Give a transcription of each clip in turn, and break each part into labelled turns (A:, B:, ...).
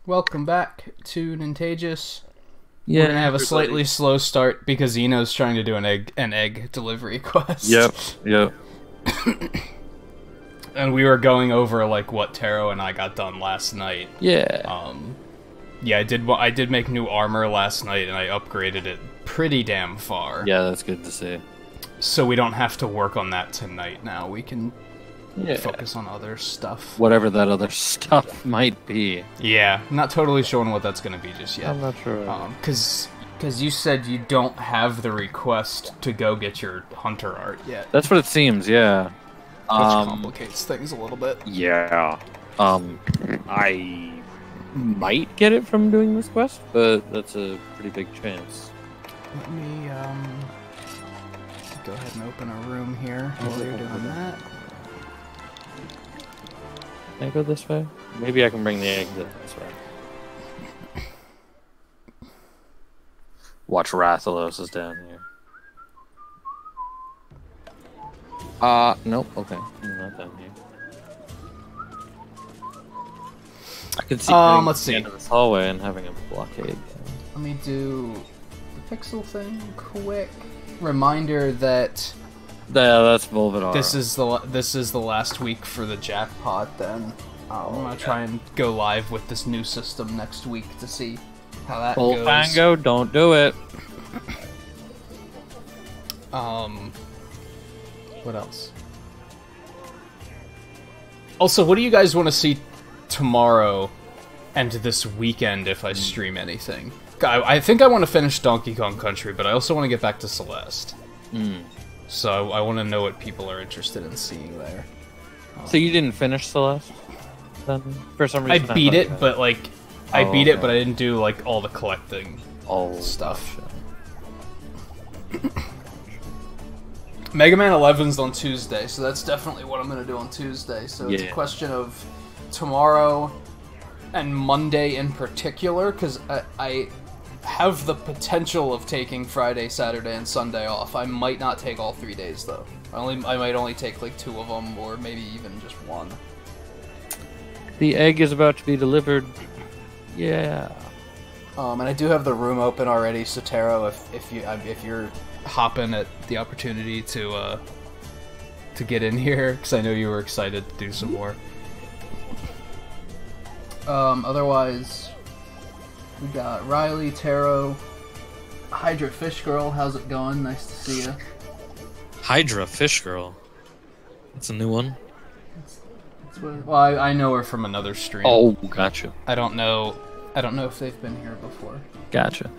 A: Welcome back to Nintagious.
B: Yeah,
A: We're gonna have a slightly slow start because Eno's trying to do an egg delivery quest.
B: Yep.
A: And we were going over like what Taro and I got done last night.
B: Yeah.
A: Yeah, I did make new armor last night and I upgraded it pretty damn far.
B: Yeah, that's good to see.
A: So we don't have to work on that tonight now. We can focus on other stuff.
B: Whatever that other stuff might be.
A: Yeah, not totally sure what that's gonna be just yet.
B: I'm not sure.
A: Because you said you don't have the request to go get your hunter art yet.
B: That's what it seems, yeah.
A: Which complicates things a little bit.
B: Yeah. I might get it from doing this quest, but that's a pretty big chance.
A: Let me, go ahead and open a room here while you're doing that.
B: Can I go this way? Maybe I can bring the egg this way. Watch Rathalos is down here. Nope, okay. Not down here. I could see
A: let's see.
B: the end of this hallway and having a blockade.
A: Let me do the pixel thing quick. Reminder that
B: Yeah, that's Volvidar.
A: this is the last week for the jackpot. Then I'm gonna try and go live with this new system next week to see how that goes.
B: Fango, don't do it.
A: What else? Also, what do you guys want to see tomorrow and this weekend if I stream anything? I think I want to finish Donkey Kong Country, but I also want to get back to Celeste. So I want to know what people are interested in seeing there.
B: So you didn't finish Celeste? Then for some reason
A: I beat it, but like I beat it, but I didn't do like all the collecting stuff. Mega Man 11's on Tuesday, so that's definitely what I'm gonna do on Tuesday. So it's a question of tomorrow and Monday in particular, because I have the potential of taking Friday, Saturday, and Sunday off. I might not take all 3 days though. I might only take like 2 of them, or maybe even just 1.
B: The egg is about to be delivered. Yeah.
A: And I do have the room open already, so Taro, if you're hopping at the opportunity to get in here, because I know you were excited to do some more. Otherwise, we got Riley, Taro, Hydra Fish Girl. How's it going? Nice to see you.
B: Hydra Fish Girl. That's a new one.
A: Well, I know her from another stream.
B: Oh, gotcha.
A: I don't know if they've been here before.
B: Gotcha.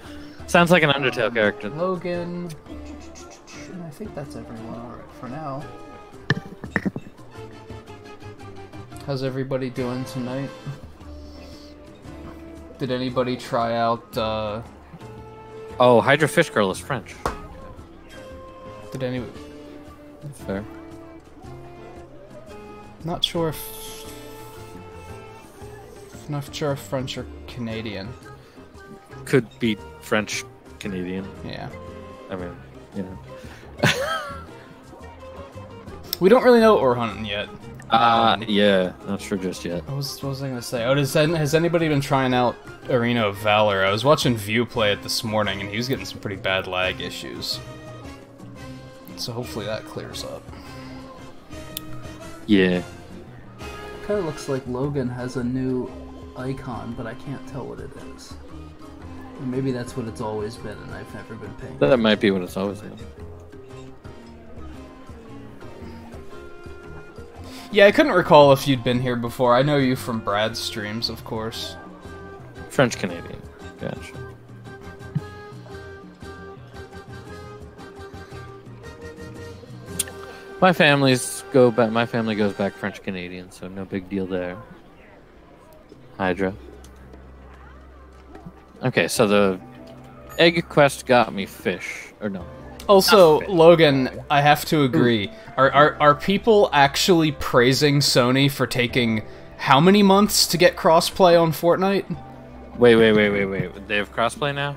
B: Sounds like an Undertale character.
A: Logan. And I think that's everyone alright for now. How's everybody doing tonight? Did anybody try out,
B: Oh, Hydra Fish Girl is French.
A: Did any...
B: That's fair.
A: Not sure if French or Canadian.
B: Could be French Canadian.
A: Yeah.
B: I mean, you know.
A: We don't really know what we're hunting yet.
B: Yeah, not sure just yet.
A: What was I gonna say? Oh, has anybody been trying out Arena of Valor? I was watching View play it this morning, and he was getting some pretty bad lag issues. So hopefully that clears up.
B: Yeah.
A: Kinda looks like Logan has a new icon, but I can't tell what it is. Or maybe that's what it's always been, and I've never been paying.
B: That might be what it's always been.
A: Yeah, I couldn't recall if you'd been here before. I know you from Brad's streams, of course.
B: French Canadian. Gotcha. My family goes back French Canadian, so no big deal there. Hydra. Okay, so the egg quest got me fish. Or no.
A: Also, Logan, I have to agree. Are people actually praising Sony for taking how many months to get crossplay on Fortnite?
B: Wait. They have crossplay now?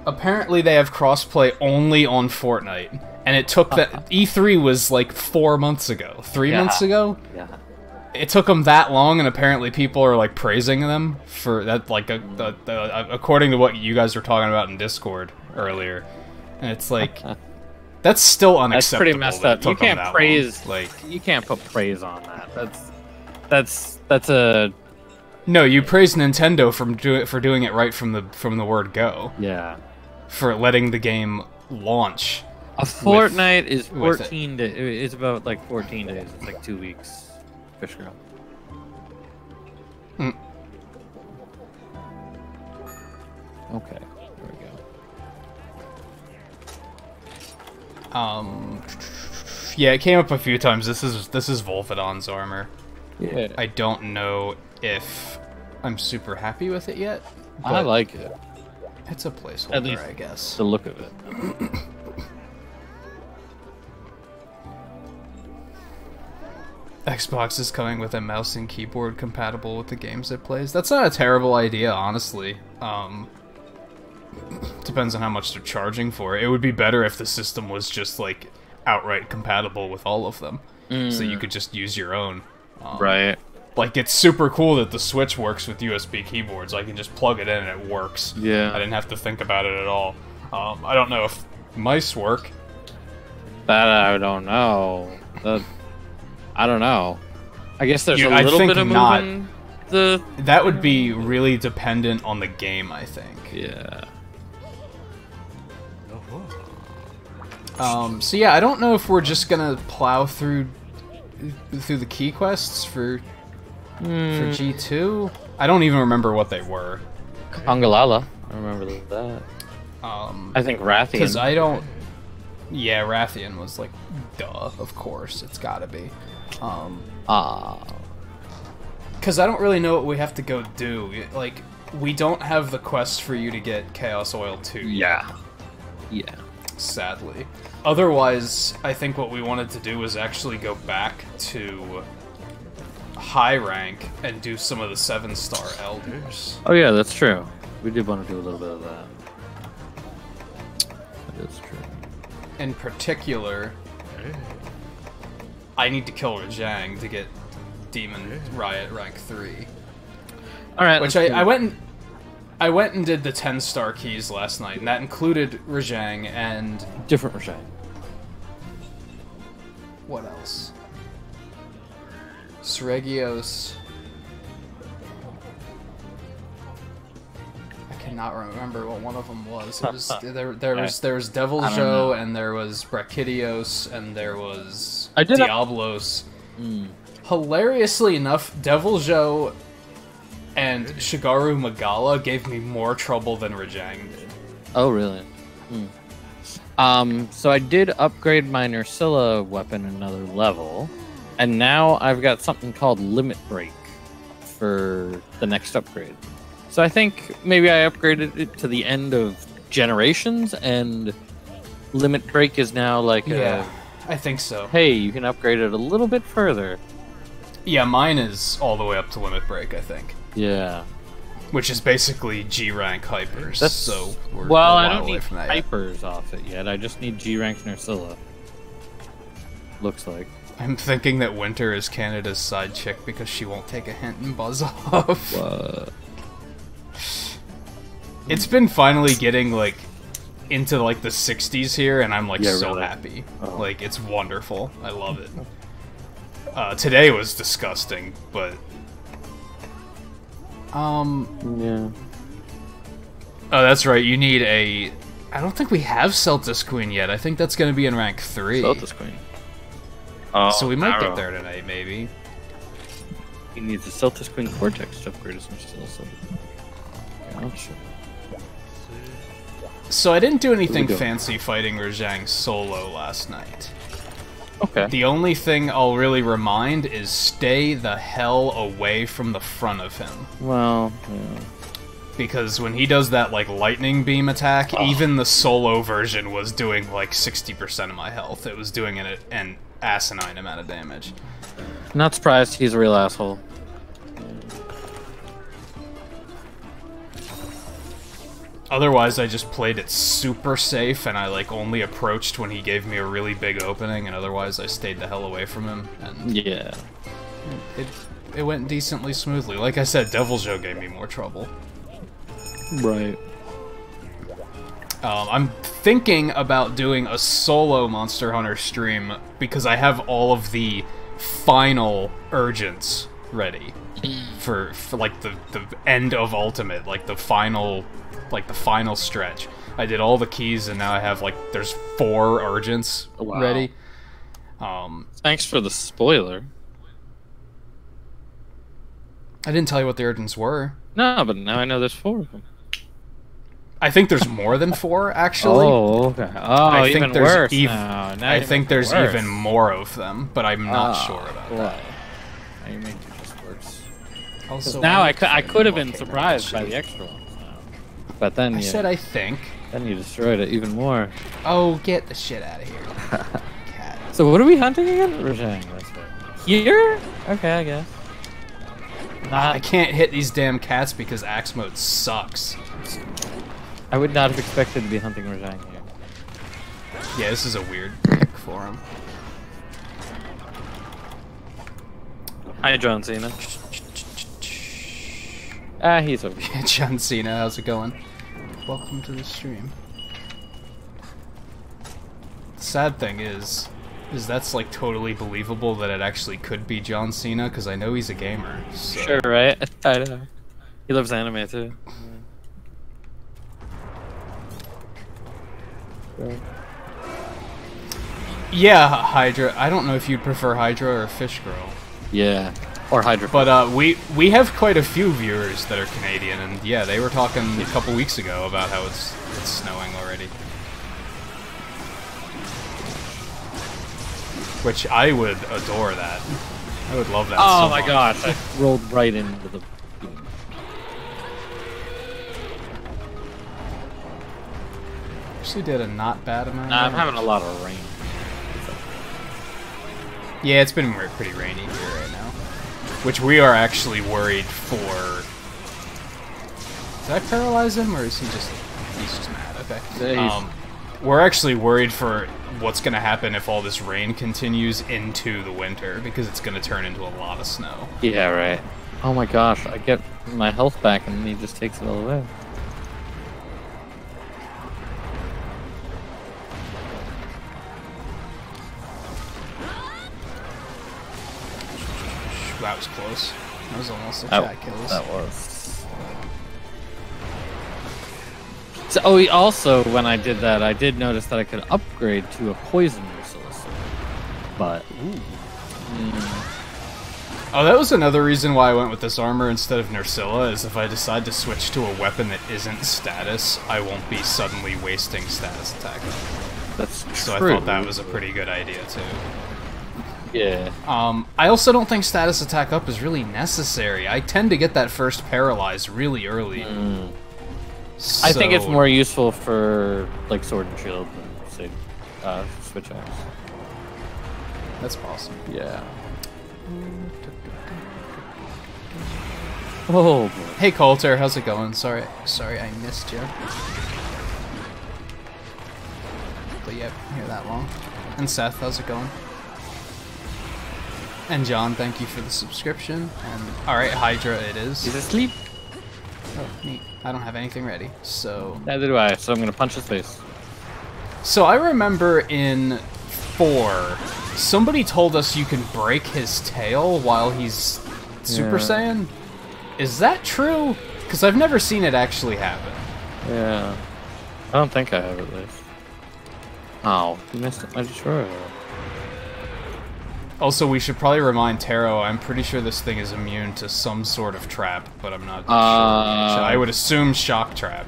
A: Apparently they have crossplay only on Fortnite. And it took that... E3 was like 4 months ago. 3 months ago?
B: Yeah.
A: it took them that long, and apparently people are like praising them for that. Like, according to what you guys were talking about in Discord earlier, and it's like that's still unacceptable.
B: That's pretty messed up. You can't praise like you can't put praise on that. That's a
A: no. You praise Nintendo for doing it right from the word go.
B: Yeah,
A: for letting the game launch.
B: A fortnight is 14 days. It's about like 14 days. It's like 2 weeks. Fish girl. Okay, there we
A: go. Yeah, it came up a few times. This is Volfidon's armor.
B: Yeah.
A: I don't know if I'm super happy with it yet.
B: I like it.
A: It's a placeholder,
B: at least
A: I guess.
B: The look of it.
A: Xbox is coming with a mouse and keyboard compatible with the games it plays. That's not a terrible idea, honestly. Depends on how much they're charging for it. It would be better if the system was just, like, outright compatible with all of them. So you could just use your own.
B: Right.
A: Like, it's super cool that the Switch works with USB keyboards. I can just plug it in and it works.
B: Yeah.
A: I didn't have to think about it at all. I don't know if mice work.
B: That I don't know. I don't know. I guess there's a little bit of moving.
A: That would be really dependent on the game, I think.
B: Yeah.
A: So yeah, I don't know if we're just gonna plow through the key quests for G2. I don't even remember what they were.
B: Congalala. I remember that. I think Rathian.
A: Because I don't. Yeah, Rathian was like, duh, of course, it's gotta be. Because I don't really know what we have to go do. Like, we don't have the quest for you to get Chaos Oil 2.
B: Yeah. Yeah.
A: Sadly. Otherwise, I think what we wanted to do was actually go back to high rank and do some of the 7-star elders.
B: Oh yeah, that's true. We did want to do a little bit of that. That is true.
A: In particular, I need to kill Rajang to get Demon Riot rank 3.
B: Alright.
A: Which I went and did the 10-star keys last night, and that included Rajang and...
B: Different Rajang.
A: What else? Sregios. I cannot remember what one of them was. It was there was Devil's Joe, and there was Brachydios, and there was Diablos. Hilariously enough, Devil's Joe and Shigaru Magala gave me more trouble than Rajang did.
B: Oh, really? So I did upgrade my Nursilla weapon another level, and now I've got something called Limit Break for the next upgrade. So I think maybe I upgraded it to the end of Generations, and Limit Break is now like
A: I think so.
B: Hey, you can upgrade it a little bit further.
A: Yeah, mine is all the way up to Limit Break, I think.
B: Yeah.
A: Which is basically G-rank hypers. So we're
B: well,
A: a
B: I
A: while
B: don't
A: away
B: need
A: from that
B: hypers off it yet. I just need G-rank Nursilla. Looks like.
A: I'm thinking that Winter is Canada's side chick because she won't take a hint and buzz off.
B: What?
A: It's been finally getting like into like the 60s here, and I'm like so
B: really
A: happy. Like, it's wonderful. I love it. Today was disgusting, but
B: yeah.
A: Oh, that's right. You need a. I don't think we have Celtis Queen yet. I think that's going to be in rank 3.
B: Celtis Queen.
A: So we might get there tonight, maybe.
B: He needs a Celtis Queen Cortex to upgrade his Nursilla. Gotcha.
A: So I didn't do anything fancy fighting Rajang solo last night.
B: Okay.
A: The only thing I'll really remind is stay the hell away from the front of him.
B: Well, yeah.
A: Because when he does that, like, lightning beam attack, even the solo version was doing, like, 60% of my health. It was doing an asinine amount of damage.
B: Not surprised, he's a real asshole.
A: Otherwise, I just played it super safe, and I, like, only approached when he gave me a really big opening, and otherwise I stayed the hell away from him. And
B: yeah.
A: It went decently smoothly. Like I said, Devil's Joe gave me more trouble.
B: Right.
A: I'm thinking about doing a solo Monster Hunter stream because I have all of the final urgents ready for like the end of Ultimate, like the final stretch. I did all the keys and now I have like there's 4 urgents ready.
B: Thanks for the spoiler.
A: I didn't tell you what the urgents were.
B: No, but now I know there's 4 of them.
A: I think there's more than 4, actually.
B: Oh, okay. Oh, I think there's worse now.
A: I think there's even more of them, but I'm not sure about that.
B: Now you make it just worse.
A: Also,
B: now I could have been surprised by the extra ones. But then
A: I said I think.
B: Then you destroyed it even more.
A: Oh, get the shit out of here. Cat.
B: So what are we hunting again? Rajang, that's right. Here? Okay, I guess.
A: I can't hit these damn cats because axe mode sucks.
B: I would not have expected to be hunting Rajang here.
A: Yeah, this is a weird pick for him.
B: Hi, John Cena. He's over here.
A: John Cena, how's it going? Welcome to the stream. The sad thing is that's like totally believable that it actually could be John Cena because I know he's a gamer. So.
B: Sure, right? I know. He loves anime too.
A: Yeah, Hydra. I don't know if you'd prefer Hydra or Fish Girl.
B: Yeah, or Hydra.
A: But we have quite a few viewers that are Canadian, and yeah, they were talking a couple weeks ago about how it's snowing already. Which I would adore that. I would love that.
B: Oh my gosh! I rolled right into the.
A: Actually, did a not bad amount.
B: Nah, I'm having a lot of rain.
A: Yeah, it's been pretty rainy here right now. Which we are actually worried for. Did I paralyze him, or is he just... He's just mad, okay. We're actually worried for what's going to happen if all this rain continues into the winter, because it's going to turn into a lot of snow.
B: Yeah, right. Oh my gosh, I get my health back and he just takes it all away.
A: That was close. That was almost a chat kills.
B: That was. So, also, when I did that, I did notice that I could upgrade to a poison resist. But...
A: Oh, that was another reason why I went with this armor instead of Nursilla, is if I decide to switch to a weapon that isn't status, I won't be suddenly wasting status attack.
B: That's true.
A: So I thought that was a pretty good idea, too.
B: Yeah.
A: I also don't think status attack up is really necessary. I tend to get that first paralyzed really early. So...
B: I think it's more useful for, like, Sword and Shield than, say, Switch Axe.
A: That's possible.
B: Yeah. Oh, boy.
A: Hey, Coulter, how's it going? Sorry I missed you. But yeah, here that long. And Seth, how's it going? And John, thank you for the subscription. And alright, Hydra it is.
B: He's asleep.
A: Oh, neat. I don't have anything ready, so...
B: Neither do I, so I'm gonna punch his face.
A: So I remember in 4, somebody told us you can break his tail while he's Super Saiyan. Is that true? Because I've never seen it actually happen.
B: Yeah. I don't think I have, at least. Oh, you missed my destroyer.
A: Also, we should probably remind Taro, I'm pretty sure this thing is immune to some sort of trap, but I'm not sure. I would assume shock trap.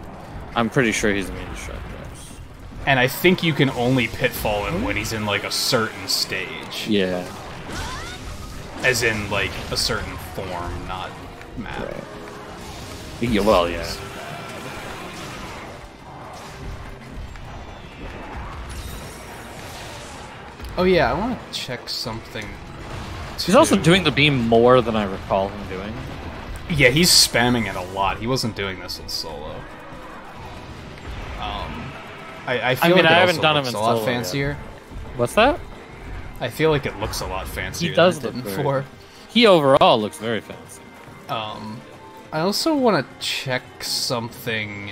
B: I'm pretty sure he's immune to shock traps.
A: And I think you can only pitfall him when he's in, like, a certain stage.
B: Yeah.
A: As in, like, a certain form, not map.
B: Right. Yeah, well, yeah.
A: Oh yeah, I want to check something.
B: He's also doing the beam more than I recall him doing.
A: Yeah, he's spamming it a lot. He wasn't doing this in solo. I feel like it
B: haven't done him
A: looks
B: in
A: a lot
B: solo
A: fancier.
B: Yet. What's that?
A: I feel like it looks a lot fancier
B: He does
A: than it did
B: look
A: in 4.
B: He overall looks very fancy.
A: I also want to check something.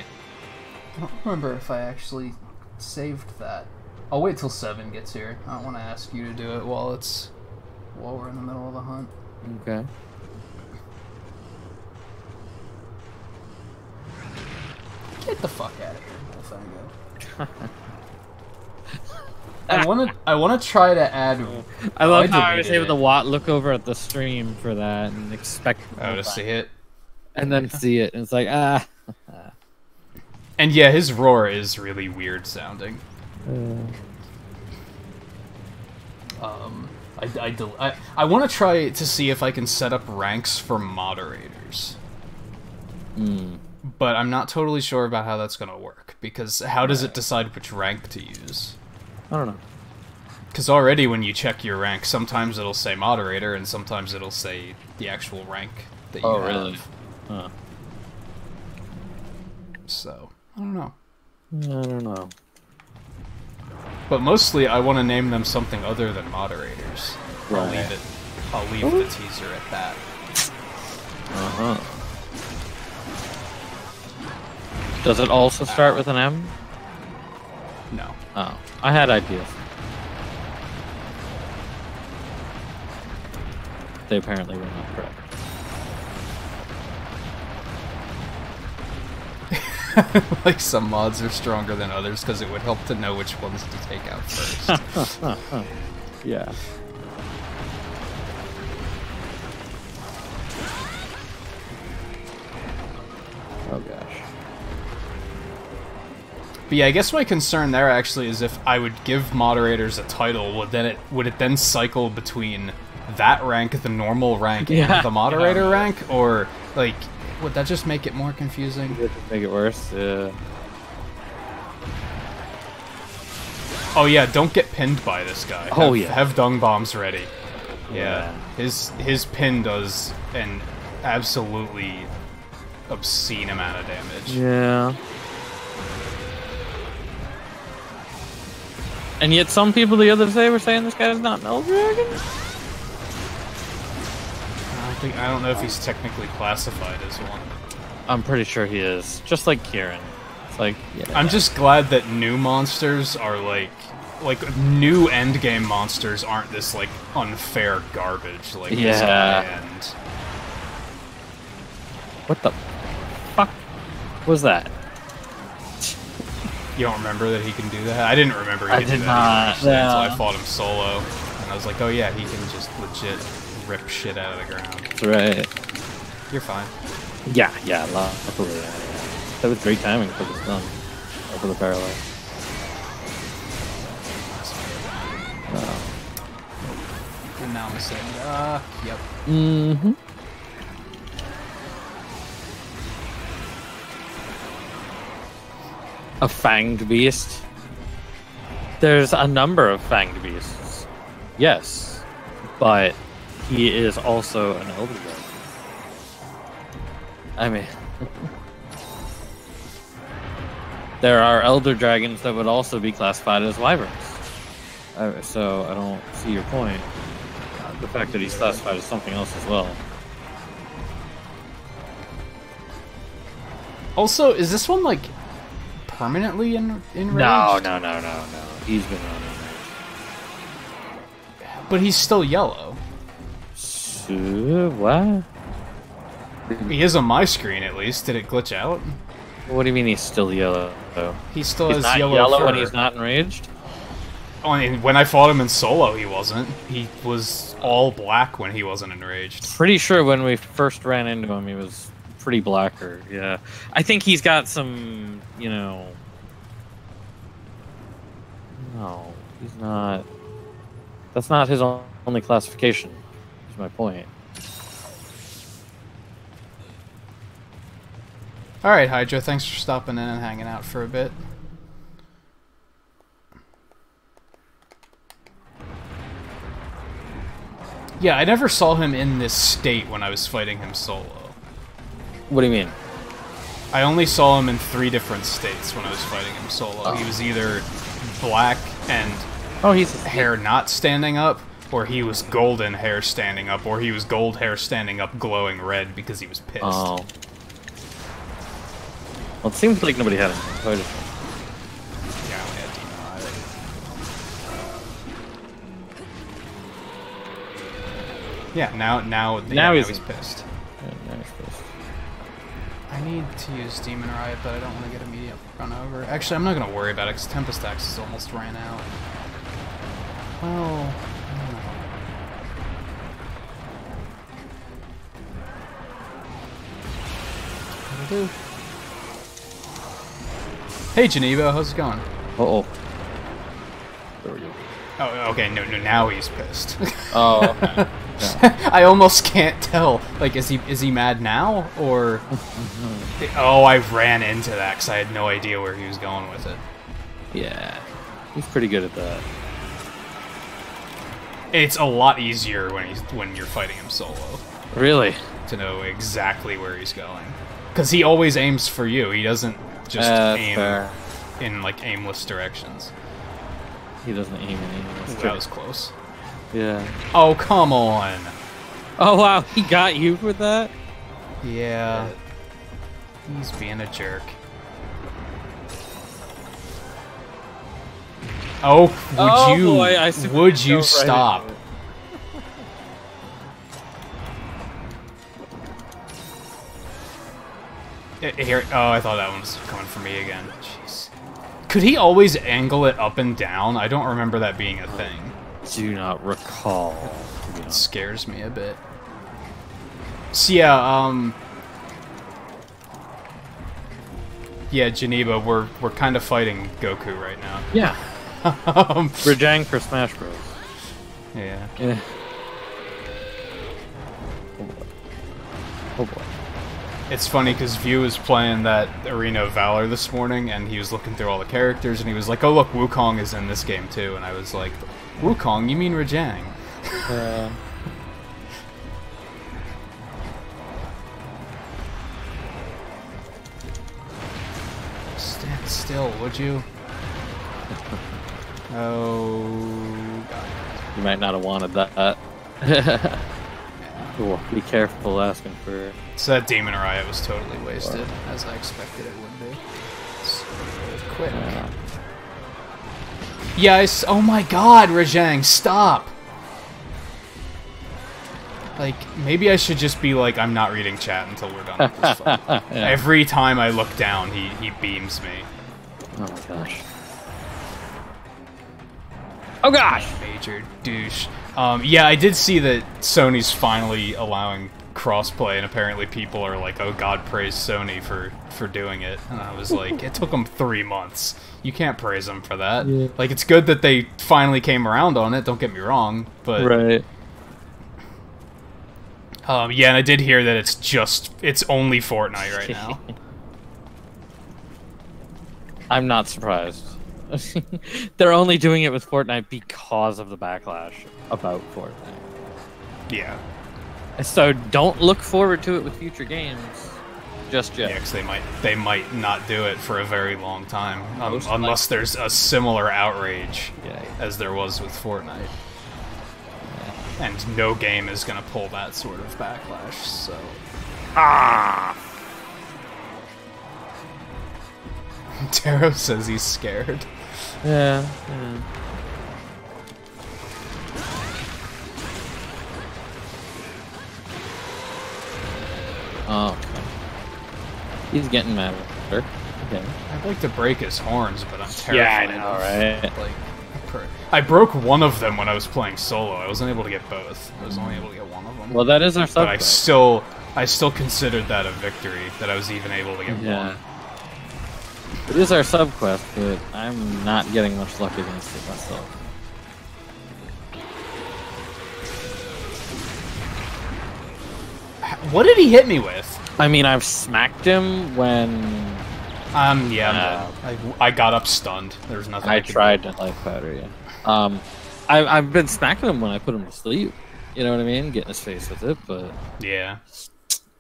A: I don't remember if I actually saved that. I'll wait till 7 gets here. I don't want to ask you to do it while we're in the middle of the hunt.
B: Okay.
A: Get the fuck out of here, Wolfango. I want to try to add.
B: I love how I was able to look over at the stream for that and expect.
A: To see it,
B: and then see it, and it's like
A: And yeah, his roar is really weird sounding. I want to try to see if I can set up ranks for moderators. But I'm not totally sure about how that's going to work, because how does it decide which rank to use?
B: I don't know.
A: Because already when you check your rank, sometimes it'll say moderator, and sometimes it'll say the actual rank that you have.
B: Really? Huh.
A: So, I don't know.
B: I don't know.
A: But mostly, I want to name them something other than moderators.
B: Right.
A: I'll leave the teaser at that.
B: Does it also start with an M?
A: No.
B: Oh, I had ideas. They apparently were not correct.
A: Like, some mods are stronger than others because it would help to know which ones to take out first.
B: Yeah. Oh gosh.
A: But yeah, I guess my concern there actually is if I would give moderators a title, would it then cycle between that rank, the normal rank, and the moderator rank, or like would that just make it more confusing?
B: Would it make it worse? Yeah.
A: Oh yeah, don't get pinned by this guy. Have dung bombs ready. Yeah. His pin does an absolutely obscene amount of damage.
B: Yeah. And yet some people the other day were saying this guy's not an Elder Dragon?
A: I don't know if he's technically classified as one.
B: I'm pretty sure he is. Just like Kieran. It's like, yeah.
A: I'm just glad that new monsters are like new endgame monsters aren't this like unfair garbage like this end.
B: What the fuck was that?
A: You don't remember that he can do that? I didn't remember he could do that
B: either,
A: until I fought him solo. And I was like, oh yeah, he can just legit rip shit out of the ground.
B: That's right.
A: You're fine.
B: Yeah, luckily. That was great timing for the stun. Or for the paralyze.
A: And now I'm saying, yep.
B: Mm-hmm. A fanged beast? There's a number of fanged beasts. Yes. But he is also an Elder Dragon. I mean... there are Elder Dragons that would also be classified as Wyverns. So I don't see your point. The fact that he's classified as something else as well.
A: Also, is this one like permanently enraged?
B: No. He's been on enraged.
A: But he's still yellow.
B: So, what?
A: He is on my screen at least. Did it glitch out?
B: What do you mean he's still yellow though?
A: He still
B: has
A: yellow fur.
B: When he's not enraged?
A: Oh, I mean, when I fought him in solo, he wasn't. He was all black when he wasn't enraged.
B: Pretty sure when we first ran into him, he was pretty blacker. Yeah, I think he's got some, No, he's not. That's not his only classification. Is my point.
A: All right, Hydra. Thanks for stopping in and hanging out for a bit. Yeah, I never saw him in this state when I was fighting him solo.
B: What do you mean?
A: I only saw him in 3 different states when I was fighting him solo. He was either black and
B: he's
A: hair not standing up, or he was golden hair standing up, or he was gold hair standing up glowing red because he was pissed.
B: Oh. Well, it seems like nobody had anything, so I just...
A: Yeah, I only had Demon Eye. Yeah, now he's pissed.
B: Yeah, now he's pissed.
A: I need to use Demon Riot, but I don't want to get immediate run over. Actually, I'm not going to worry about it, because Tempest Axe is almost ran out. Well, I don't know. What'll do? Hey, Geneva, how's it going?
B: Uh-oh. There we go.
A: Oh, okay, no, now he's pissed.
B: Oh, okay. Yeah.
A: I almost can't tell. Like, is he mad now, or... Oh, I ran into that because I had no idea where he was going with it.
B: Yeah, he's pretty good at that.
A: It's a lot easier when you're fighting him solo.
B: Really?
A: To know exactly where he's going. Because he always aims for you. He doesn't just aim
B: fair.
A: In, like, aimless directions.
B: He doesn't aim in aimless.
A: That was close.
B: Yeah.
A: Oh, come on!
B: Oh, wow, he got you for that?
A: Yeah. He's being a jerk. Oh, would you stop? Here, oh, I thought that one was coming for me again. Jeez. Could he always angle it up and down? I don't remember that being a thing.
B: Do not recall.
A: It scares me a bit. So yeah, yeah, Geneva, we're kind of fighting Goku right now.
B: Yeah. Rajang for Smash Bros.
A: Yeah.
B: Yeah. Oh boy.
A: It's funny because View was playing that Arena of Valor this morning, and he was looking through all the characters, and he was like, "Oh look, Wukong is in this game too," and I was like, "Wukong? You mean Rajang?" Stand still, would you? Oh, God.
B: You might not have wanted that. Ooh, be careful asking for...
A: So that Demon Riot was totally wasted, as I expected it would be. So quick. Yeah, oh my God, Rajang, stop! Like, maybe I should just be like, I'm not reading chat until we're done with this fight. Yeah. Every time I look down, he beams me.
B: Oh my gosh. Oh gosh!
A: Major douche. Yeah, I did see that Sony's finally allowing crossplay, and apparently people are like, "Oh God, praise Sony for doing it." And I was like, it took them 3 months. You can't praise them for that. Yeah. Like, it's good that they finally came around on it. Don't get me wrong, but
B: right.
A: Yeah, and I did hear that it's only Fortnite right now.
B: I'm not surprised. They're only doing it with Fortnite because of the backlash about Fortnite.
A: Yeah.
B: So don't look forward to it with future games just yet.
A: Yeah, because they might not do it for a very long time, unless there's a similar outrage as there was with Fortnite. Yeah. And no game is going to pull that sort of backlash, so... Ah! Taro says he's scared.
B: Yeah. Oh, okay. He's getting mad at her. Okay.
A: I'd like to break his horns, but I'm terrified.
B: Yeah, I know, right?
A: Like, I broke one of them when I was playing solo. I wasn't able to get both. I was only able to get one of them.
B: Well, that is our sub.
A: But I still considered that a victory, that I was even able to get one.
B: It is our sub-quest, but I'm not getting much luck against it myself.
A: What did he hit me with?
B: I mean, I've smacked him when...
A: yeah, I got up stunned. There's nothing
B: I tried to life powder, yeah. I've been smacking him when I put him to sleep. You know what I mean? Getting his face with it, but...
A: Yeah.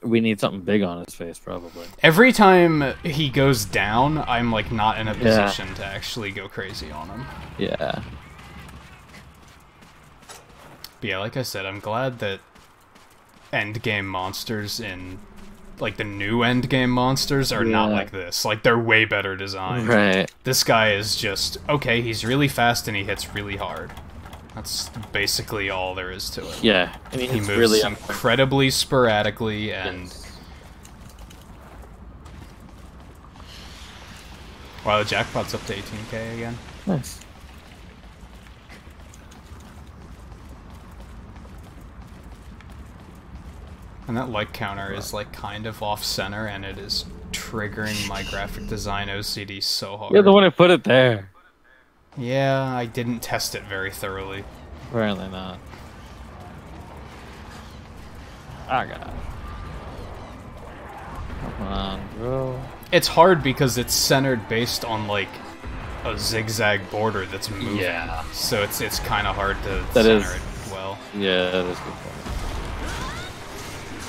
B: We need something big on his face, probably.
A: Every time he goes down, I'm, like, not in a position to actually go crazy on him.
B: Yeah.
A: But yeah, like I said, I'm glad that endgame monsters in... like, the new endgame monsters are not like this. Like, they're way better designed.
B: Right.
A: This guy is just, okay, he's really fast and he hits really hard. That's basically all there is to it.
B: Yeah. I mean,
A: he moves
B: really
A: incredibly sporadically and...
B: Yes.
A: Wow, the jackpot's up to 18k again.
B: Nice.
A: And that like counter is like kind of off-center, and it is triggering my graphic design OCD so hard.
B: You're the one who put it there.
A: Yeah, I didn't test it very thoroughly.
B: Apparently not. Oh god. Come on, bro.
A: It's hard because it's centered based on like a zigzag border that's moving.
B: Yeah.
A: So it's kind of hard to
B: That
A: center
B: is-
A: it well.
B: Yeah, that is a good point.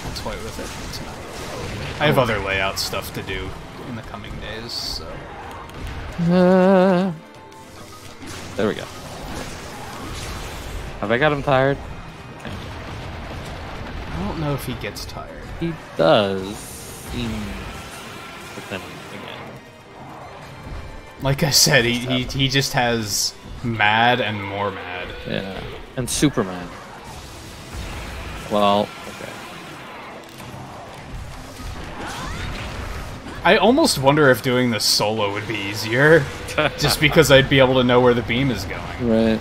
A: I'll toy with it tonight. I have other layout stuff to do in the coming days, so...
B: There we go. Have I got him tired? Okay.
A: I don't know if he gets tired.
B: He does seem but then again.
A: Like I said, he just has mad and more mad.
B: Yeah. And Superman. Well, okay.
A: I almost wonder if doing this solo would be easier, just because I'd be able to know where the beam is going.
B: Right.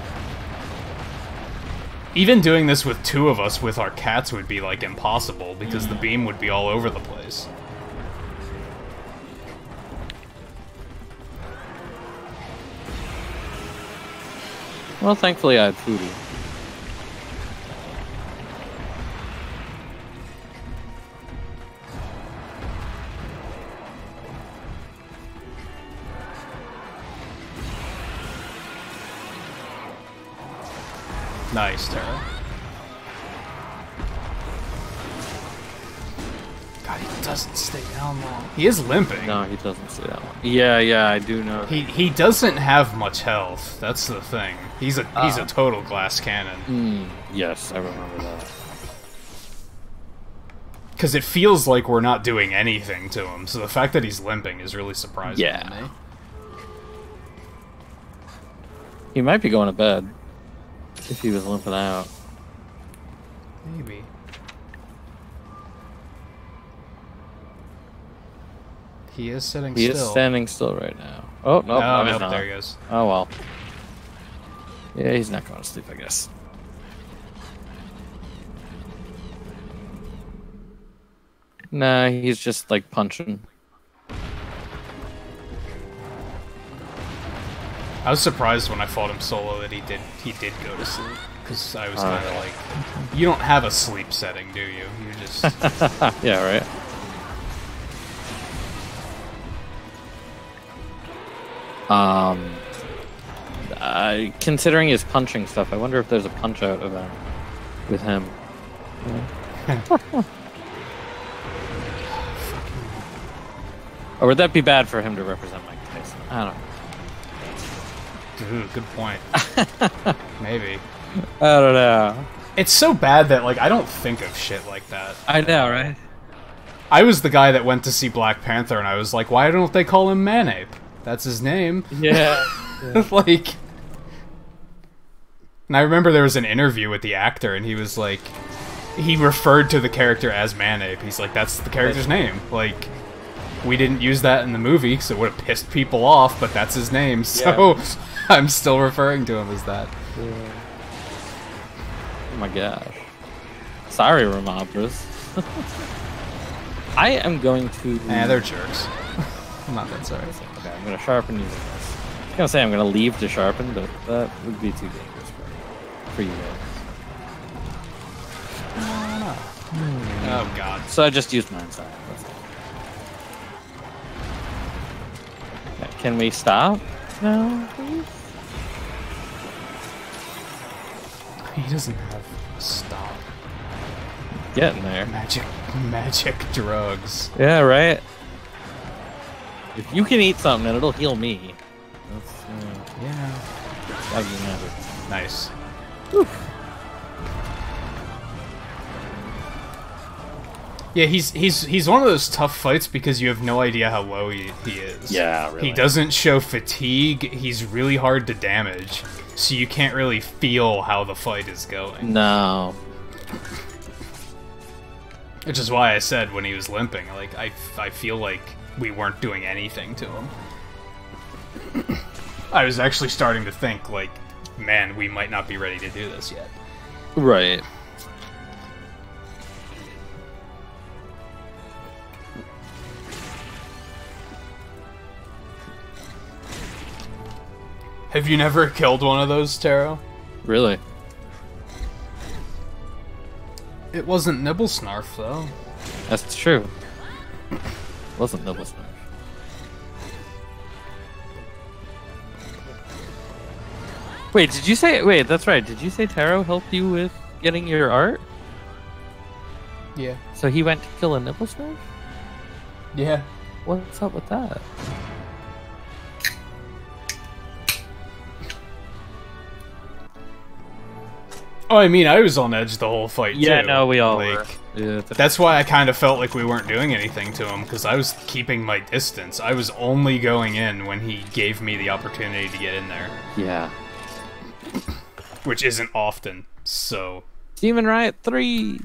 A: Even doing this with two of us with our cats would be, like, impossible, because the beam would be all over the place.
B: Well, thankfully I had foodie.
A: Nice, Tara. God, he doesn't stay down long. He is limping.
B: No, he doesn't say that one. Yeah, I do know.
A: He doesn't have much health. That's the thing. He's a total glass cannon.
B: Yes, I remember that.
A: Because it feels like we're not doing anything to him, so the fact that he's limping is really surprising to me.
B: He might be going to bed. If he was limping out.
A: Maybe. He is sitting still.
B: He is standing still right now. Oh, no,
A: Oh,
B: he's
A: nope,
B: not.
A: there he goes.
B: Oh, well. Yeah, he's not going to sleep, I guess. Nah, he's just, like, punching.
A: I was surprised when I fought him solo that he did go to sleep. Because I was kind of like, you don't have a sleep setting, do you? You just...
B: Yeah, right? Considering his punching stuff, I wonder if there's a punch-out event with him. Or would that be bad for him to represent Mike Tyson? I don't know.
A: Dude, good point. Maybe.
B: I don't know.
A: It's so bad that, like, I don't think of shit like that.
B: I know, right?
A: I was the guy that went to see Black Panther, and I was like, why don't they call him Manape? That's his name.
B: Yeah.
A: Like... And I remember there was an interview with the actor, and he was like... He referred to the character as Manape. He's like, that's the character's name. Like... We didn't use that in the movie, because it would have pissed people off, but that's his name, so I'm still referring to him as that.
B: Yeah. Oh my gosh. Sorry, Ramabras. I am going to...
A: They're jerks. I'm not that sorry.
B: Okay, I'm going to sharpen using this. I was going to say I'm going to leave to sharpen, but that would be too dangerous for you guys.
A: Oh, God.
B: So I just used mine, sorry. Can we stop? No, please?
A: He doesn't have a stop.
B: Getting there.
A: Magic drugs.
B: Yeah, right? If you can eat something and it'll heal me. That's,
A: Yeah.
B: that'd be magic.
A: Nice.
B: Whew.
A: Yeah, he's one of those tough fights because you have no idea how low he is.
B: Yeah, really.
A: He doesn't show fatigue. He's really hard to damage, so you can't really feel how the fight is going.
B: No.
A: Which is why I said when he was limping, like, I feel like we weren't doing anything to him. I was actually starting to think, like, man, we might not be ready to do this yet.
B: Right.
A: Have you never killed one of those, Taro?
B: Really?
A: It wasn't Nibblesnarf, though.
B: That's true. It wasn't Nibblesnarf. Wait, did you say... Wait, that's right. Did you say Taro helped you with getting your art?
A: Yeah.
B: So he went to kill a Nibblesnarf?
A: Yeah.
B: What's up with that?
A: Oh, I mean, I was on edge the whole fight, too.
B: Yeah, no, we all
A: like,
B: were. Yeah,
A: that's why I kind of felt like we weren't doing anything to him, because I was keeping my distance. I was only going in when he gave me the opportunity to get in there.
B: Yeah.
A: Which isn't often, so...
B: Demon Riot 3!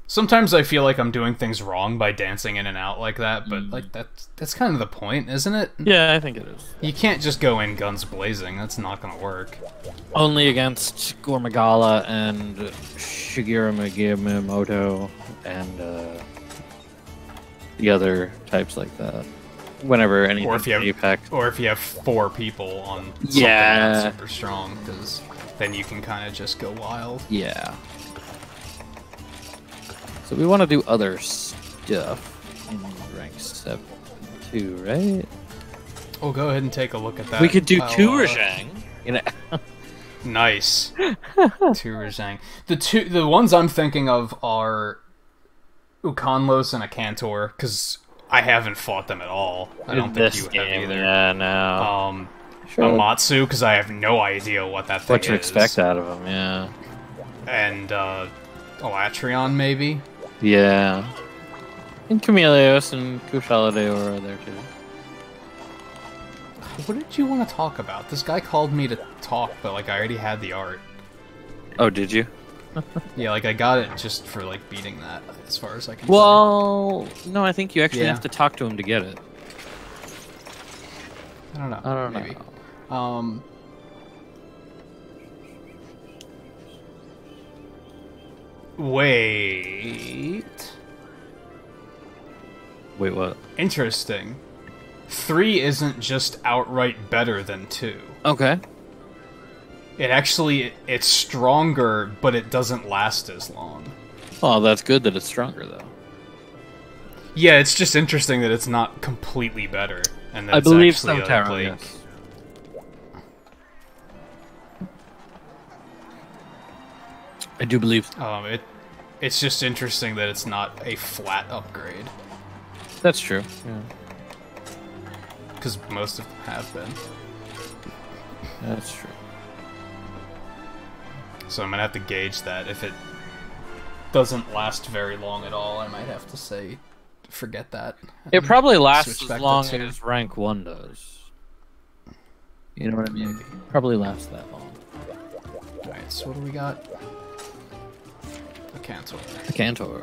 A: Sometimes I feel like I'm doing things wrong by dancing in and out like that, but like that's kind of the point, isn't it?
B: Yeah, I think it is.
A: You can't just go in guns blazing. That's not gonna work.
B: Only against Gormagala and Shigeru Miyamoto and the other types like that. Whenever anything
A: or if you have 4 people on something that's super strong, because then you can kind of just go wild.
B: Yeah. So we want to do other stuff in rank 7 too, right?
A: Well, go ahead and take a look at that.
B: We could do two Rajang. You know.
A: Nice. 2 Rajang. The ones I'm thinking of are Ukanlos and a Cantor, because I haven't fought them at all. I don't think you have either.
B: Yeah, no.
A: Amatsu, because I have no idea what that thing is.
B: What to expect out of him, yeah.
A: And Elatrion, maybe?
B: Yeah. And Chameleos and Kushalade are there too.
A: What did you want to talk about? This guy called me to talk, but like I already had the art.
B: Oh, did you?
A: Yeah, like I got it just for like beating that, as far as I can.
B: Well, no, I think you actually have to talk to him to get it.
A: I don't know.
B: I don't
A: maybe.
B: know.
A: Wait,
B: what?
A: Interesting. 3 isn't just outright better than 2.
B: Okay.
A: It's stronger, but it doesn't last as long.
B: Oh, that's good that it's stronger, though.
A: Yeah, it's just interesting that it's not completely better. And that
B: I
A: it's
B: believe so,
A: actually
B: Taro, yes. I do believe so.
A: It's just interesting that it's not a flat upgrade.
B: That's true, yeah.
A: Because most of them have been.
B: That's true.
A: So I'm gonna have to gauge that. If it doesn't last very long at all, I might have to say, forget that.
B: It probably lasts as long as rank 1 does. You know what I mean?
A: Maybe.
B: Probably lasts that long.
A: Alright, so what do we got? A Cantor.
B: A Cantor.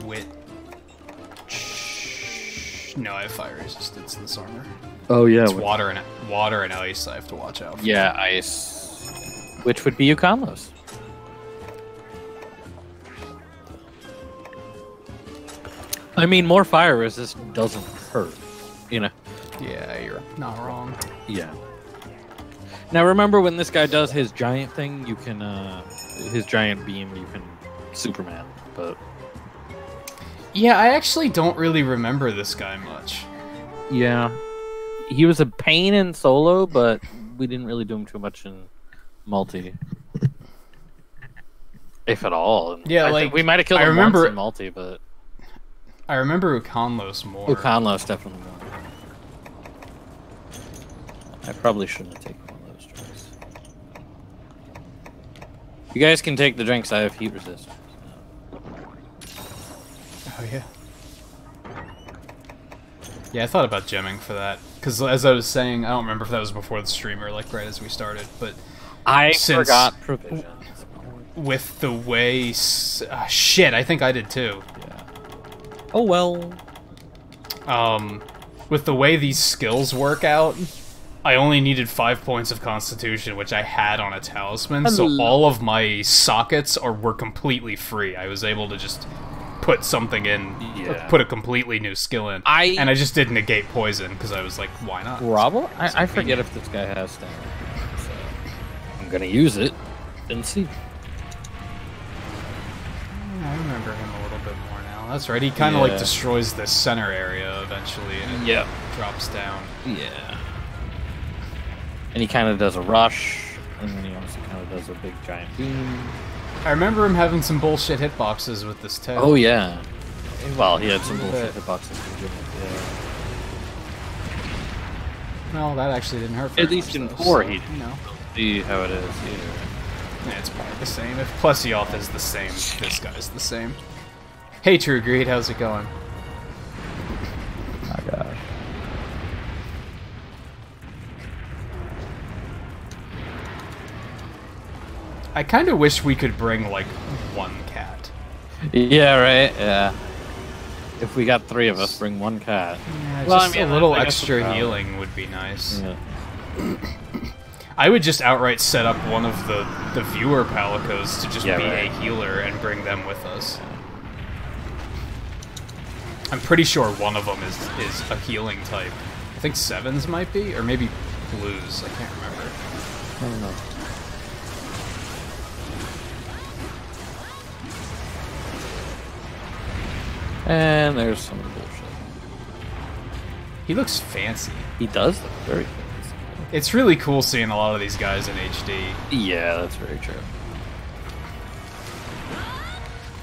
A: Wit. No, I have fire resistance in this armor.
B: Oh yeah,
A: it's water and ice I have to watch out for.
B: Yeah, ice. Which would be Ukanlos. I mean, more fire resist doesn't hurt, you know.
A: Yeah, you're not wrong.
B: Yeah. Now remember, when this guy does his giant thing, you can his giant beam, you can Superman, but
A: yeah, I actually don't really remember this guy much.
B: Yeah. He was a pain in solo, but we didn't really do him too much in multi. If at all.
A: Yeah, like
B: we might have killed him once in multi, but
A: I remember Ukanlos more.
B: Ukanlos definitely more. I probably shouldn't have taken one of those tries. You guys can take the drinks. I have heat resistance.
A: Oh, yeah. Yeah, I thought about gemming for that. Because as I was saying, I don't remember if that was before the stream or like right as we started, but...
B: I forgot provisions.
A: With the way... shit, I think I did too.
B: Yeah. Oh, well.
A: With the way these skills work out... I only needed 5 points of Constitution, which I had on a talisman, so all of my sockets were completely free. I was able to just put something in, put a completely new skill in, and I just did negate poison, because I was like, why not?
B: Probably? I forget if this guy has stamina, so I'm gonna use it and see.
A: I remember him a little bit more now. That's right, he kind of like destroys this center area eventually, and it drops down.
B: Yeah. And he kind of does a rush, and then he also kind of does a big giant beam.
A: I remember him having some bullshit hitboxes with this too.
B: Oh yeah. Well, he had some bullshit hitboxes. Yeah.
A: No, that actually didn't hurt.
B: At least in 4, he didn't see how it is either.
A: Yeah, it's probably the same. If Plesioth is the same, this guy's the same. Hey, True Greed, how's it going?
B: Oh gosh.
A: I kind of wish we could bring, like, one cat.
B: Yeah, right? Yeah. If we got 3 of us, bring 1 cat.
A: Yeah, well, just a little extra healing would be nice.
B: Yeah.
A: I would just outright set up one of the viewer Palicos to just be a healer and bring them with us. I'm pretty sure one of them is a healing type. I think 7s might be, or maybe blues. I can't remember.
B: I don't know. And there's some bullshit.
A: He looks fancy.
B: He does look very fancy.
A: It's really cool seeing a lot of these guys in HD.
B: Yeah, that's very true.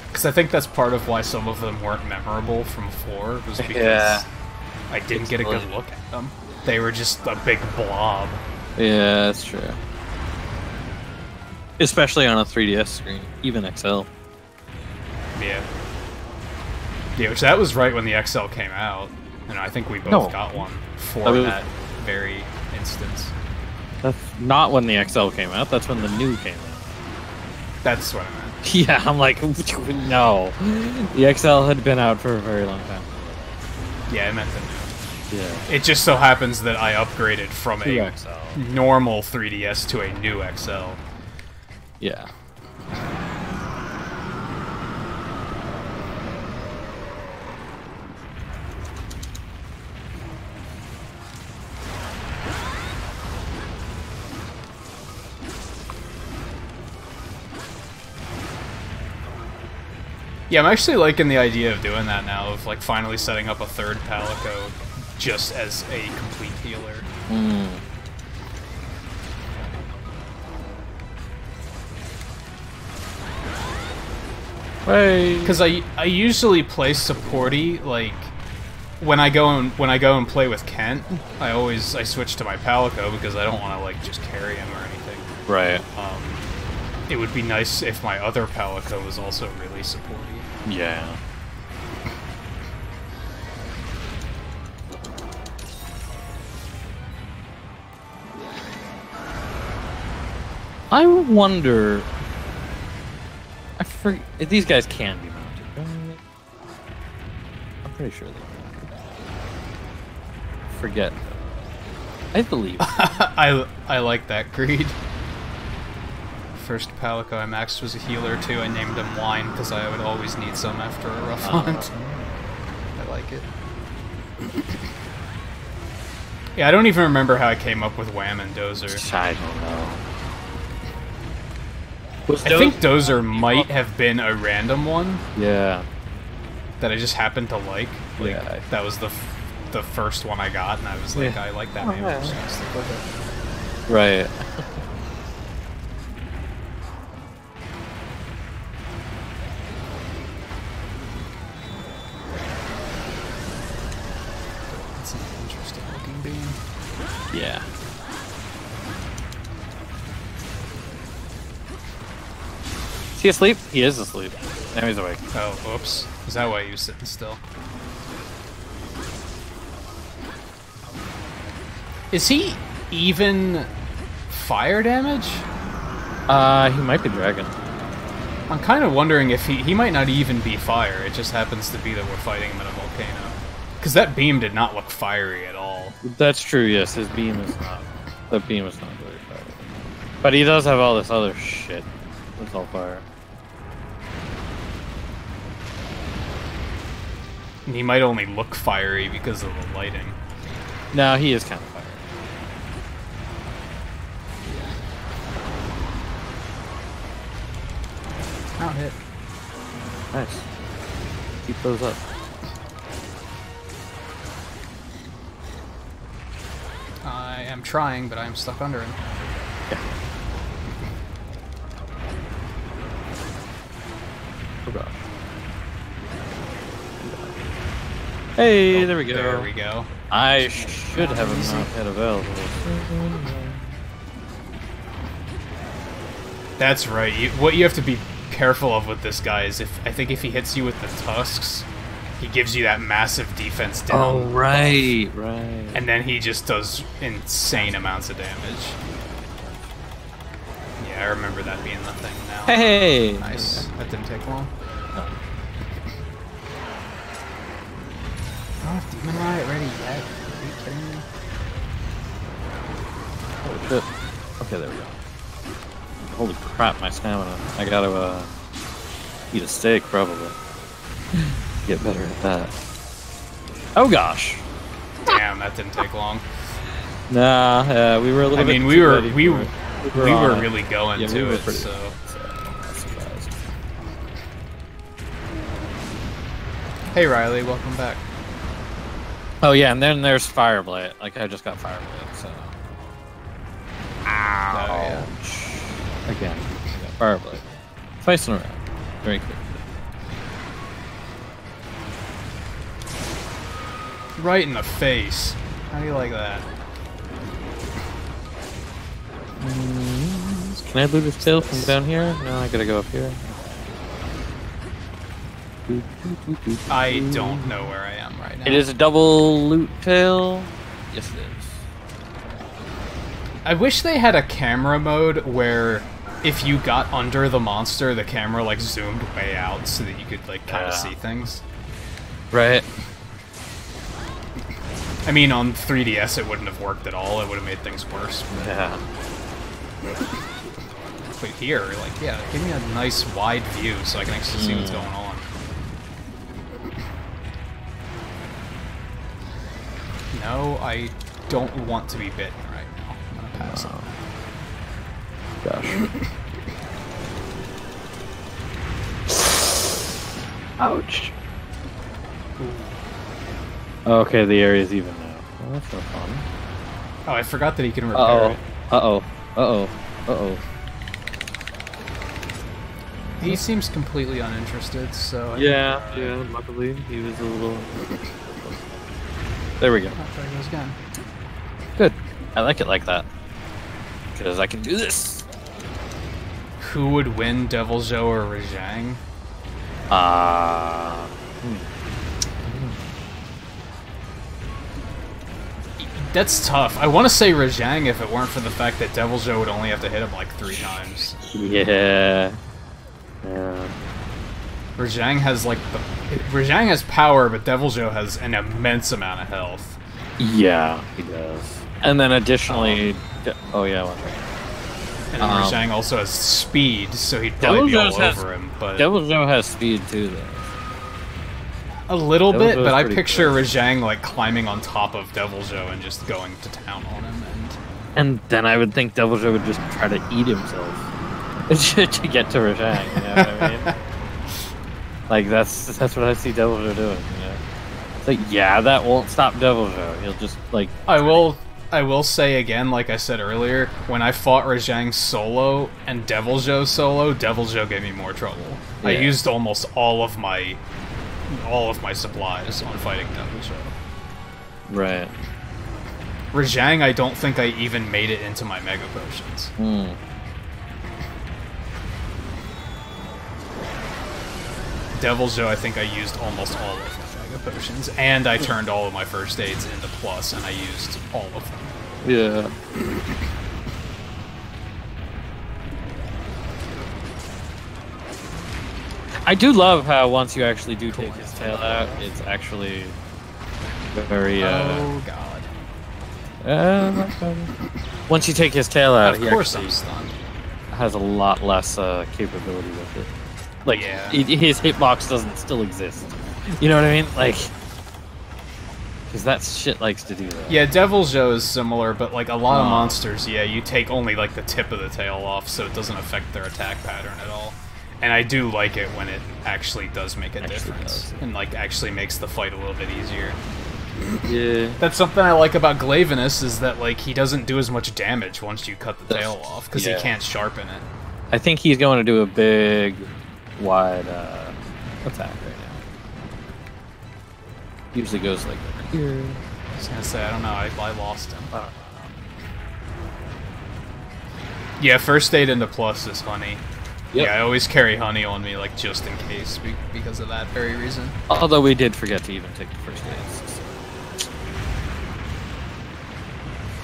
A: Because I think that's part of why some of them weren't memorable from 4, was because I didn't get a good look at them. They were just a big blob.
B: Yeah, that's true. Especially on a 3DS screen, even XL.
A: Yeah. Yeah, which that was right when the XL came out, and I think we both got one for that very instance.
B: That's not when the XL came out, that's when the new came out.
A: That's what I meant.
B: Yeah, I'm like, no. The XL had been out for a very long time.
A: Yeah, I meant the new.
B: Yeah.
A: It just so happens that I upgraded from a normal 3DS to a new XL.
B: Yeah.
A: Yeah, I'm actually liking the idea of doing that now, of like finally setting up a 3rd Palico just as a complete healer. Because I usually play supporty, like when I go and play with Kent, I switch to my Palico because I don't want to like just carry him or anything.
B: Right.
A: It would be nice if my other Palico was also really supporty.
B: Yeah. I wonder. I forget. These guys can be mounted, right? I'm pretty sure they can. Forget. I believe.
A: I like that, Greed. First Palico I maxed was a healer too. I named him Wine because I would always need some after a rough hunt. I like it. Yeah, I don't even remember how I came up with Wham and Dozer.
B: I don't know.
A: I think Dozer might have been a random one.
B: Yeah.
A: That I just happened to like. Like that was the first one I got, and I was like, I like that name.
B: Right.
A: That's an interesting looking beam.
B: Yeah. Is he asleep? He is asleep. Now he's awake.
A: Oh, oops. Is that why you was sitting still? Is he even fire damage?
B: He might be dragon.
A: I'm kind of wondering if he might not even be fire. It just happens to be that we're fighting him in a volcano. Because that beam did not look fiery at all.
B: That's true, yes. His beam is not. That beam is not very fiery. But he does have all this other shit. It's all fire.
A: And he might only look fiery because of the lighting.
B: No, he is kind of fiery.
A: Out hit.
B: Nice. Keep those up.
A: I am trying, but I am stuck under him.
B: Yeah. Oh gosh. Hey, there we go.
A: There we go.
B: I should have him not had available.
A: That's right. What you have to be careful of with this guy is I think if he hits you with the tusks, he gives you that massive defense down.
B: Oh, right, right.
A: And then he just does insane amounts of damage. Yeah, I remember that being the thing now.
B: Hey!
A: Nice. That didn't take long. Oh, Demon Riot ready yet? Are you kidding me?
B: Oh, shit. Okay, there we go. Holy crap, my stamina. I gotta, eat a steak, probably. Get better at that. Oh, gosh.
A: Damn, that didn't take long.
B: Nah, we were a little bit.
A: I mean, we were really going to it, so. Hey, Riley, welcome back.
B: Oh yeah, and then there's Fireblade. Like I just got Fireblade, so. Ouch.
A: Oh, yeah.
B: Again, yeah, Fireblade. Twice in a row. Very quick.
A: Right in the face. How do you like that?
B: Can I loot his tail from down here? No, I gotta go up here.
A: I don't know where I am right now.
B: It is a double loot tail. Yes, it is.
A: I wish they had a camera mode where if you got under the monster, the camera like zoomed way out so that you could like kind of see things.
B: Right.
A: I mean, on 3DS it wouldn't have worked at all. It would have made things worse. But...
B: yeah.
A: But here, like, yeah, give me a nice wide view so I can actually see what's going on. No, I don't want to be bitten right now. I'm gonna pass it.
B: Gosh. Ouch. Okay, the area's even now. Oh, that's no fun.
A: Oh, I forgot that he can repair it.
B: Uh-oh. Uh-oh. Uh-oh.
A: He seems completely uninterested, so...
B: Yeah, luckily he was a little... There we go.
A: Oh, there he goes again.
B: Good. I like it like that. Because I can do this.
A: Who would win, Devil Joe or Rajang? That's tough. I want to say Rajang if it weren't for the fact that Devil Joe would only have to hit him like 3 times.
B: Yeah.
A: Rajang has like Rajang has power, but Devil Joe has an immense amount of health.
B: Yeah, he does. And then additionally, oh yeah, well,
A: and then Rajang also has speed, so he'd probably be all over him. But
B: Devil Joe has speed too, though.
A: A little bit, but I picture Rajang like climbing on top of Devil Joe and just going to town on him.
B: And then I would think Devil Joe would just try to eat himself to get to Rajang. You know what I mean? Like that's what I see Devil Joe doing. You know? It's like, yeah, that won't stop Devil Joe. He'll just like.
A: I will say again, like I said earlier, when I fought Rajang solo and Devil Joe solo, Devil Joe gave me more trouble. Yeah. I used almost all of my supplies on fighting Devil Joe.
B: Right.
A: Rajang, I don't think I even made it into my Mega Potions. Devil's Joe, I think I used almost all of my Mega Potions, and I turned all of my first aids into plus, and I used all of them.
B: Yeah. I do love how once you actually do take his tail out, it's actually very.
A: Oh god.
B: Once you take his tail out,
A: of course I'm stunned.
B: Has a lot less capability with it. Like, his hitbox doesn't still exist. You know what I mean? Like, because that shit likes to do that.
A: Yeah, Devil's Joe is similar, but like a lot of monsters, yeah, you take only like the tip of the tail off, so it doesn't affect their attack pattern at all. And I do like it when it actually does make a difference, and like actually makes the fight a little bit easier.
B: Yeah.
A: That's something I like about Glavenus, is that like he doesn't do as much damage once you cut the tail off, because he can't sharpen it.
B: I think he's going to do a big, wide attack right now. Usually goes like over here.
A: I was gonna say, I don't know, I lost him. Yeah, first aid into plus is honey. Yep. Yeah, I always carry honey on me, like, just in case, because of that very reason.
B: Although we did forget to even take the first aids.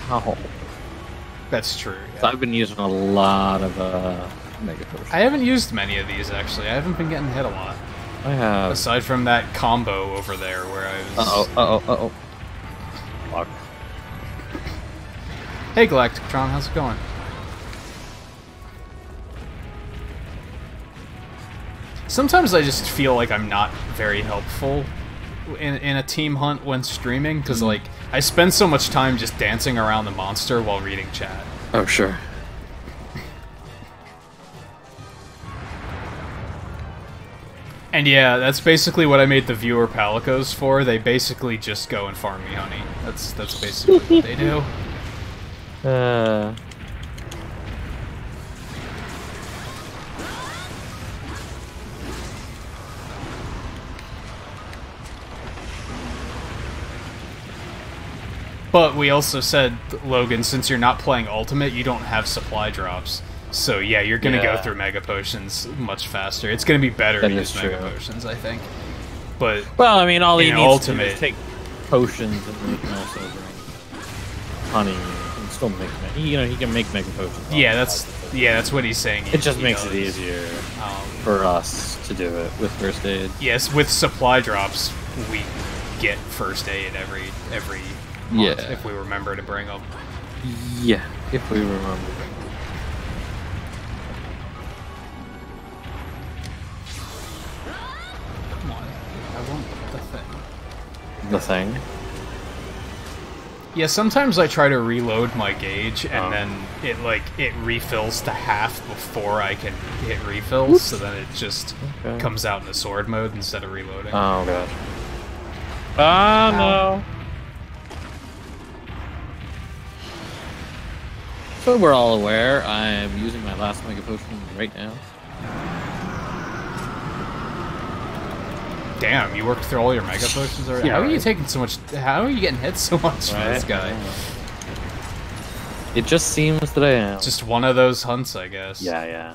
B: Oh.
A: That's true, yeah.
B: So I've been using a lot of Mega Potions.
A: I haven't used many of these, actually. I haven't been getting hit a lot.
B: I have.
A: Aside from that combo over there, where I was...
B: Uh-oh. Fuck.
A: Hey, Galactictron, how's it going? Sometimes I just feel like I'm not very helpful in a team hunt when streaming, because like I spend so much time just dancing around the monster while reading chat.
B: Oh, sure.
A: And yeah, that's basically what I made the viewer palicos for. They basically just go and farm me honey. That's basically what they do. But we also said, Logan, since you're not playing Ultimate, you don't have supply drops. So yeah, you're gonna go through Mega Potions much faster. It's gonna be better to use Mega Potions, I think. But
B: well, I mean, all he needs
A: Ultimate,
B: to do is take potions, and he can also bring honey and still make. You know, he can make Mega Potions.
A: Yeah, that's what he's saying.
B: It just makes it easier for us to do it with first aid.
A: Yes, with supply drops, we get first aid every month, if we remember to bring them.
B: Yeah, if we remember.
A: Come on, I want the thing.
B: The thing?
A: Yeah, sometimes I try to reload my gauge, and then it refills to half before I can hit refills, so then it just comes out in the sword mode instead of reloading.
B: Oh god. Oh no. So we're all aware, I'm using my last Mega Potion right now.
A: Damn, you worked through all your Mega Potions already? How are you taking so much... How are you getting hit so much from this guy?
B: It just seems that I am.
A: Just one of those hunts, I guess.
B: Yeah.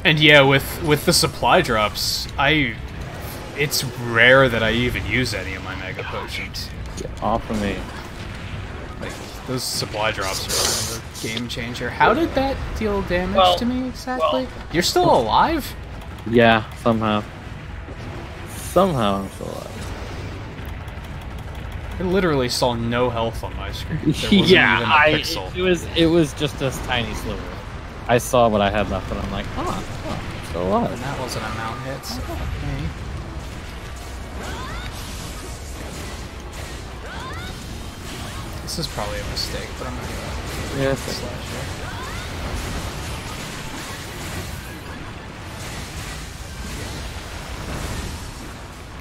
A: And yeah, with the supply drops, it's rare that I even use any of my Mega Potions.
B: Get off of me.
A: Like, those supply drops are a game changer. How did that deal damage to me exactly? You're still alive?
B: Yeah, somehow. Somehow I'm still alive.
A: I literally saw no health on my screen. There wasn't even a pixel.
B: It was just a tiny sliver. I saw what I had left, and I'm like, I'm still alive.
A: And that wasn't a mount hit, so fuck me. This is probably a mistake, but I'm gonna do it.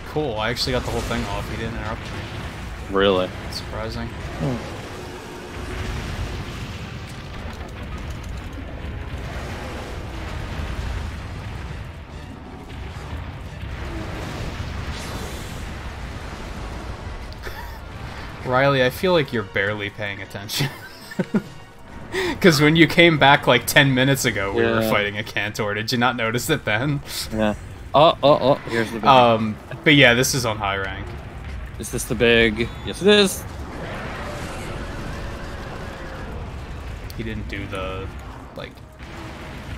A: Cool, I actually got the whole thing off. He didn't interrupt me.
B: Really?
A: Surprising. Riley, I feel like you're barely paying attention. Because when you came back like 10 minutes ago, we were fighting a Cantor. Did you not notice it then?
B: Yeah. Oh, here's the big.
A: But yeah, this is on high rank.
B: Is this the big? Yes, it is.
A: He didn't do the, like,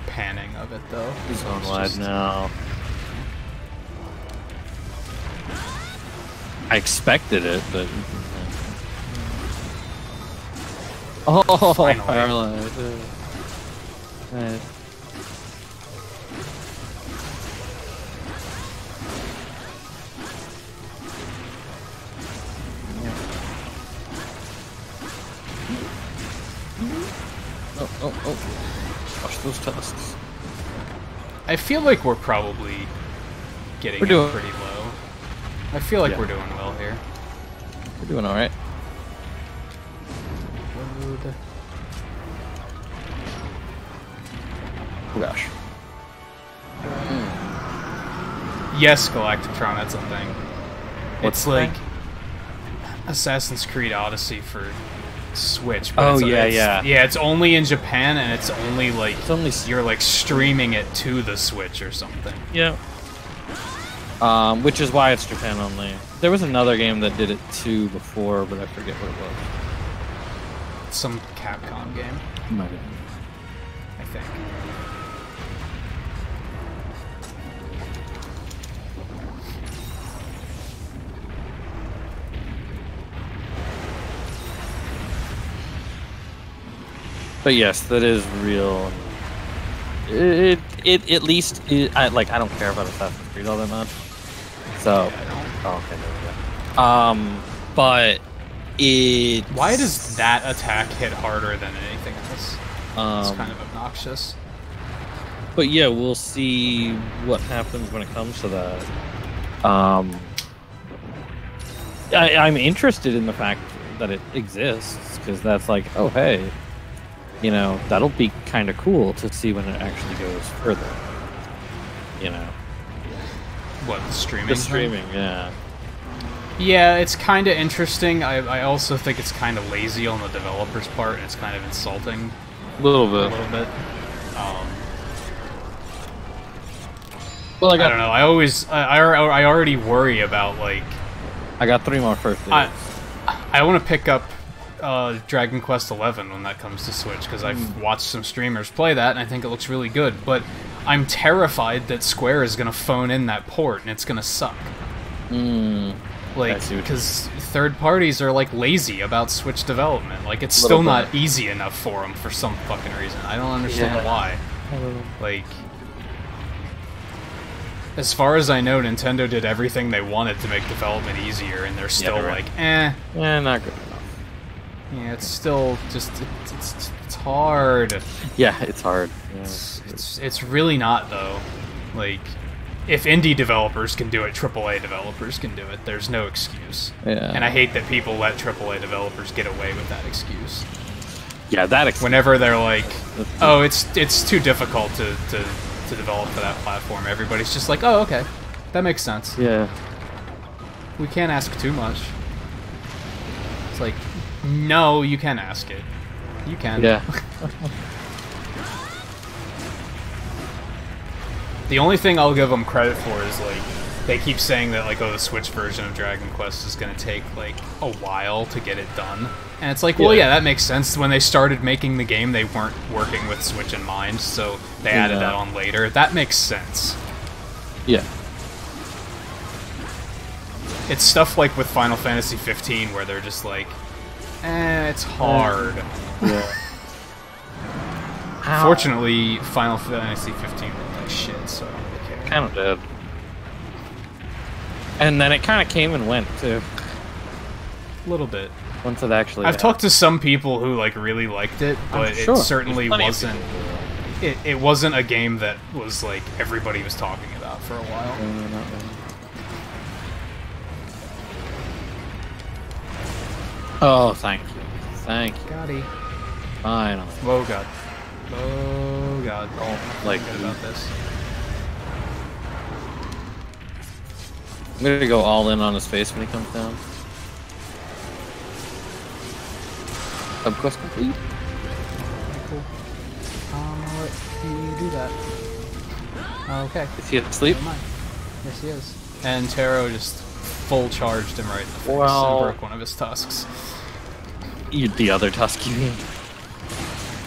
A: panning of it, though.
B: He's on wide now. I expected it, but... Oh,
A: finally.
B: Paralyzed. Right. Oh. Watch those tusks.
A: I feel like we're probably getting pretty low. I feel like we're doing well here.
B: We're doing alright. Oh gosh.
A: Yes, Galactitron, that's a thing.
B: What's
A: it's like Assassin's Creed Odyssey for Switch. But yeah, it's only in Japan, and it's only like you're like streaming it to the Switch or something.
B: Yeah. Which is why it's Japan only. There was another game that did it too before, but I forget what it was.
A: Some Capcom game.
B: Might have been.
A: I think.
B: But yes, that is real. It at least I don't care about Assassin's Creed all that much. So, okay, there we go. But it.
A: Why does that attack hit harder than anything else? It's kind of obnoxious.
B: But yeah, we'll see what happens when it comes to that. I'm interested in the fact that it exists, because that's like, oh hey, you know, that'll be kind of cool to see when it actually goes further. You know.
A: What, the streaming?
B: The streaming, yeah.
A: Yeah, it's kind of interesting. I also think it's kind of lazy on the developer's part, and it's kind of insulting.
B: A little bit. Well, I don't know.
A: I already worry about, like...
B: I got 3 more first days.
A: I want to pick up Dragon Quest XI when that comes to Switch, because I've watched some streamers play that, and I think it looks really good, but I'm terrified that Square is going to phone in that port, and it's going to suck. Like, because third parties are, like, lazy about Switch development. Like, it's still not easy enough for them for some fucking reason. I don't understand why. Like, as far as I know, Nintendo did everything they wanted to make development easier, and they're still like, eh.
B: Not good enough.
A: Yeah, it's still just, it's hard.
B: Yeah, it's hard. Yeah.
A: It's really not, though. Like, if indie developers can do it, AAA developers can do it. There's no excuse.
B: Yeah.
A: And I hate that people let AAA developers get away with that excuse.
B: Yeah, that excuse.
A: Whenever they're like, oh, it's too difficult to develop for that platform, everybody's just like, oh, okay. That makes sense.
B: Yeah.
A: We can't ask too much. It's like, no, you can ask it. You can.
B: Yeah.
A: The only thing I'll give them credit for is, like, they keep saying that, like, oh, the Switch version of Dragon Quest is going to take, like, a while to get it done. And it's like, well, yeah, that makes sense. When they started making the game, they weren't working with Switch in mind, so they added that on later. That makes sense.
B: Yeah.
A: It's stuff like with Final Fantasy 15 where they're just like, it's hard.
B: Yeah.
A: Fortunately, Final Fantasy 15 looked like shit, so I don't really care.
B: Kind of did. And then it kind of came and went, too.
A: A little bit.
B: Once it actually...
A: I've talked to some people who, like, really liked it, but it certainly wasn't... It wasn't a game that was, like, everybody was talking about for a while.
B: Not really. Oh, thank you. Thank you.
A: Gotti.
B: Finally.
A: Oh, God. Oh, God.
B: Oh, like
A: good about this.
B: I'm gonna go all in on his face when he comes down. Subquest complete.
A: Cool. I'll let you do that. Okay.
B: Is he asleep?
A: Yes, he is. And Taro just full charged him right in the face and broke one of his tusks.
B: The other tusk, you mean?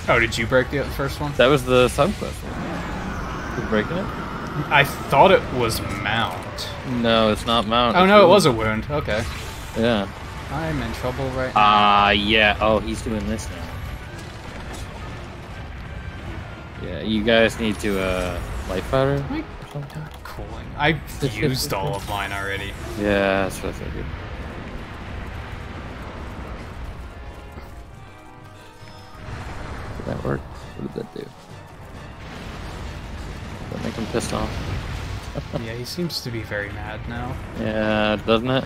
A: Oh, did you break the first one?
B: That was the subquest one. You breaking it?
A: I thought it was mount.
B: No, it's not mount.
A: Oh, no, it was a wound. Okay.
B: Yeah.
A: I'm in trouble right now.
B: Yeah. Oh, he's doing this now. Yeah, you guys need to, life powder?
A: Cooling. I used all of mine already.
B: Yeah, that's what I figured. Did that work? What did that do? Did that make him pissed off?
A: Yeah, he seems to be very mad now.
B: Yeah, doesn't it?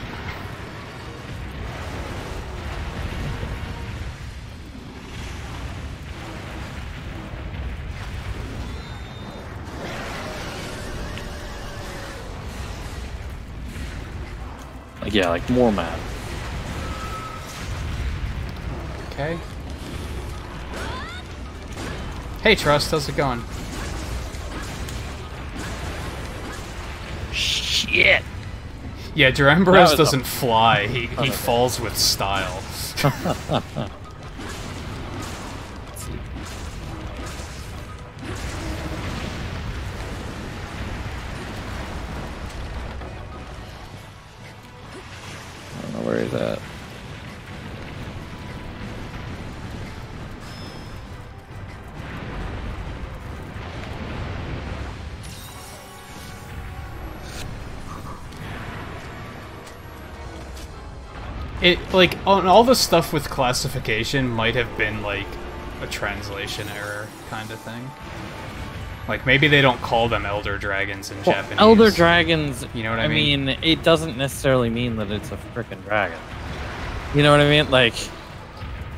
B: Like, yeah, like more mad.
A: Okay. Hey, Trust, how's it going?
B: Shit!
A: Yeah, Duramboros doesn't fly, he falls with style.
B: I don't know where he's at.
A: It, like, on all the stuff with classification might have been, like, a translation error kind of thing. Like, maybe they don't call them Elder Dragons in Japanese.
B: Elder Dragons,
A: you know what I mean?
B: I mean, it doesn't necessarily mean that it's a frickin' dragon. You know what I mean? Like,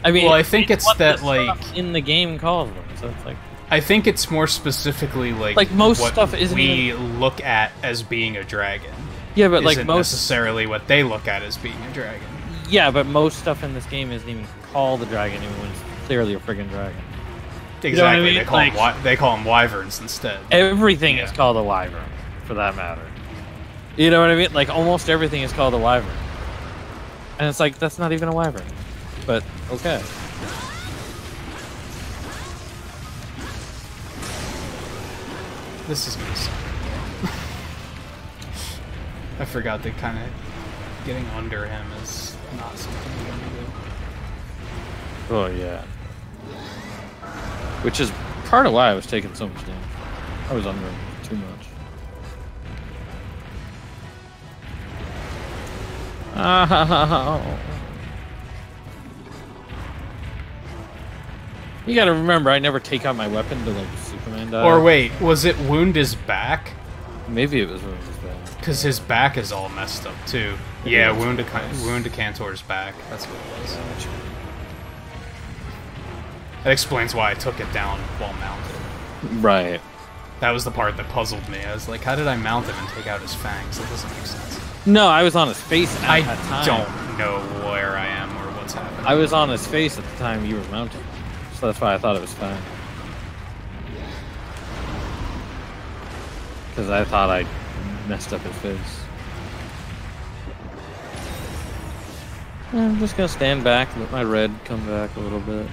B: I mean...
A: Well, I think it's that, like...
B: in the game calls them, so it's like...
A: I think it's more specifically, like
B: most
A: what
B: stuff isn't
A: we look at as being a dragon.
B: Yeah, but, like,
A: isn't
B: most...
A: necessarily what they look at as being a dragon.
B: Yeah, but most stuff in this game isn't even called a dragon, even when it's clearly a friggin' dragon.
A: Exactly,
B: you know what I mean?
A: They call them wyverns instead.
B: Everything is called a wyvern, for that matter. You know what I mean? Like, almost everything is called a wyvern. And it's like, that's not even a wyvern. But, okay.
A: This is gonna suck. I forgot that kind of getting under him is not something we're gonna do.
B: Oh, yeah. Which is part of why I was taking so much damage. I was under him too much. Oh. You gotta remember, I never take out my weapon to, like, Superman die.
A: Or wait, was it wound his back?
B: Maybe it was wound his back.
A: Because his back is all messed up, too. Yeah, wound to Cantor's back. That's what it was. That explains why I took it down while mounted.
B: Right.
A: That was the part that puzzled me. I was like, how did I mount him and take out his fangs? That doesn't make sense.
B: No, I was on his face at that time.
A: I don't know where I am or what's happening.
B: I was on his face at the time you were mounted. So that's why I thought it was fine. Because I thought I messed up his face. I'm just gonna stand back, let my red come back a little bit.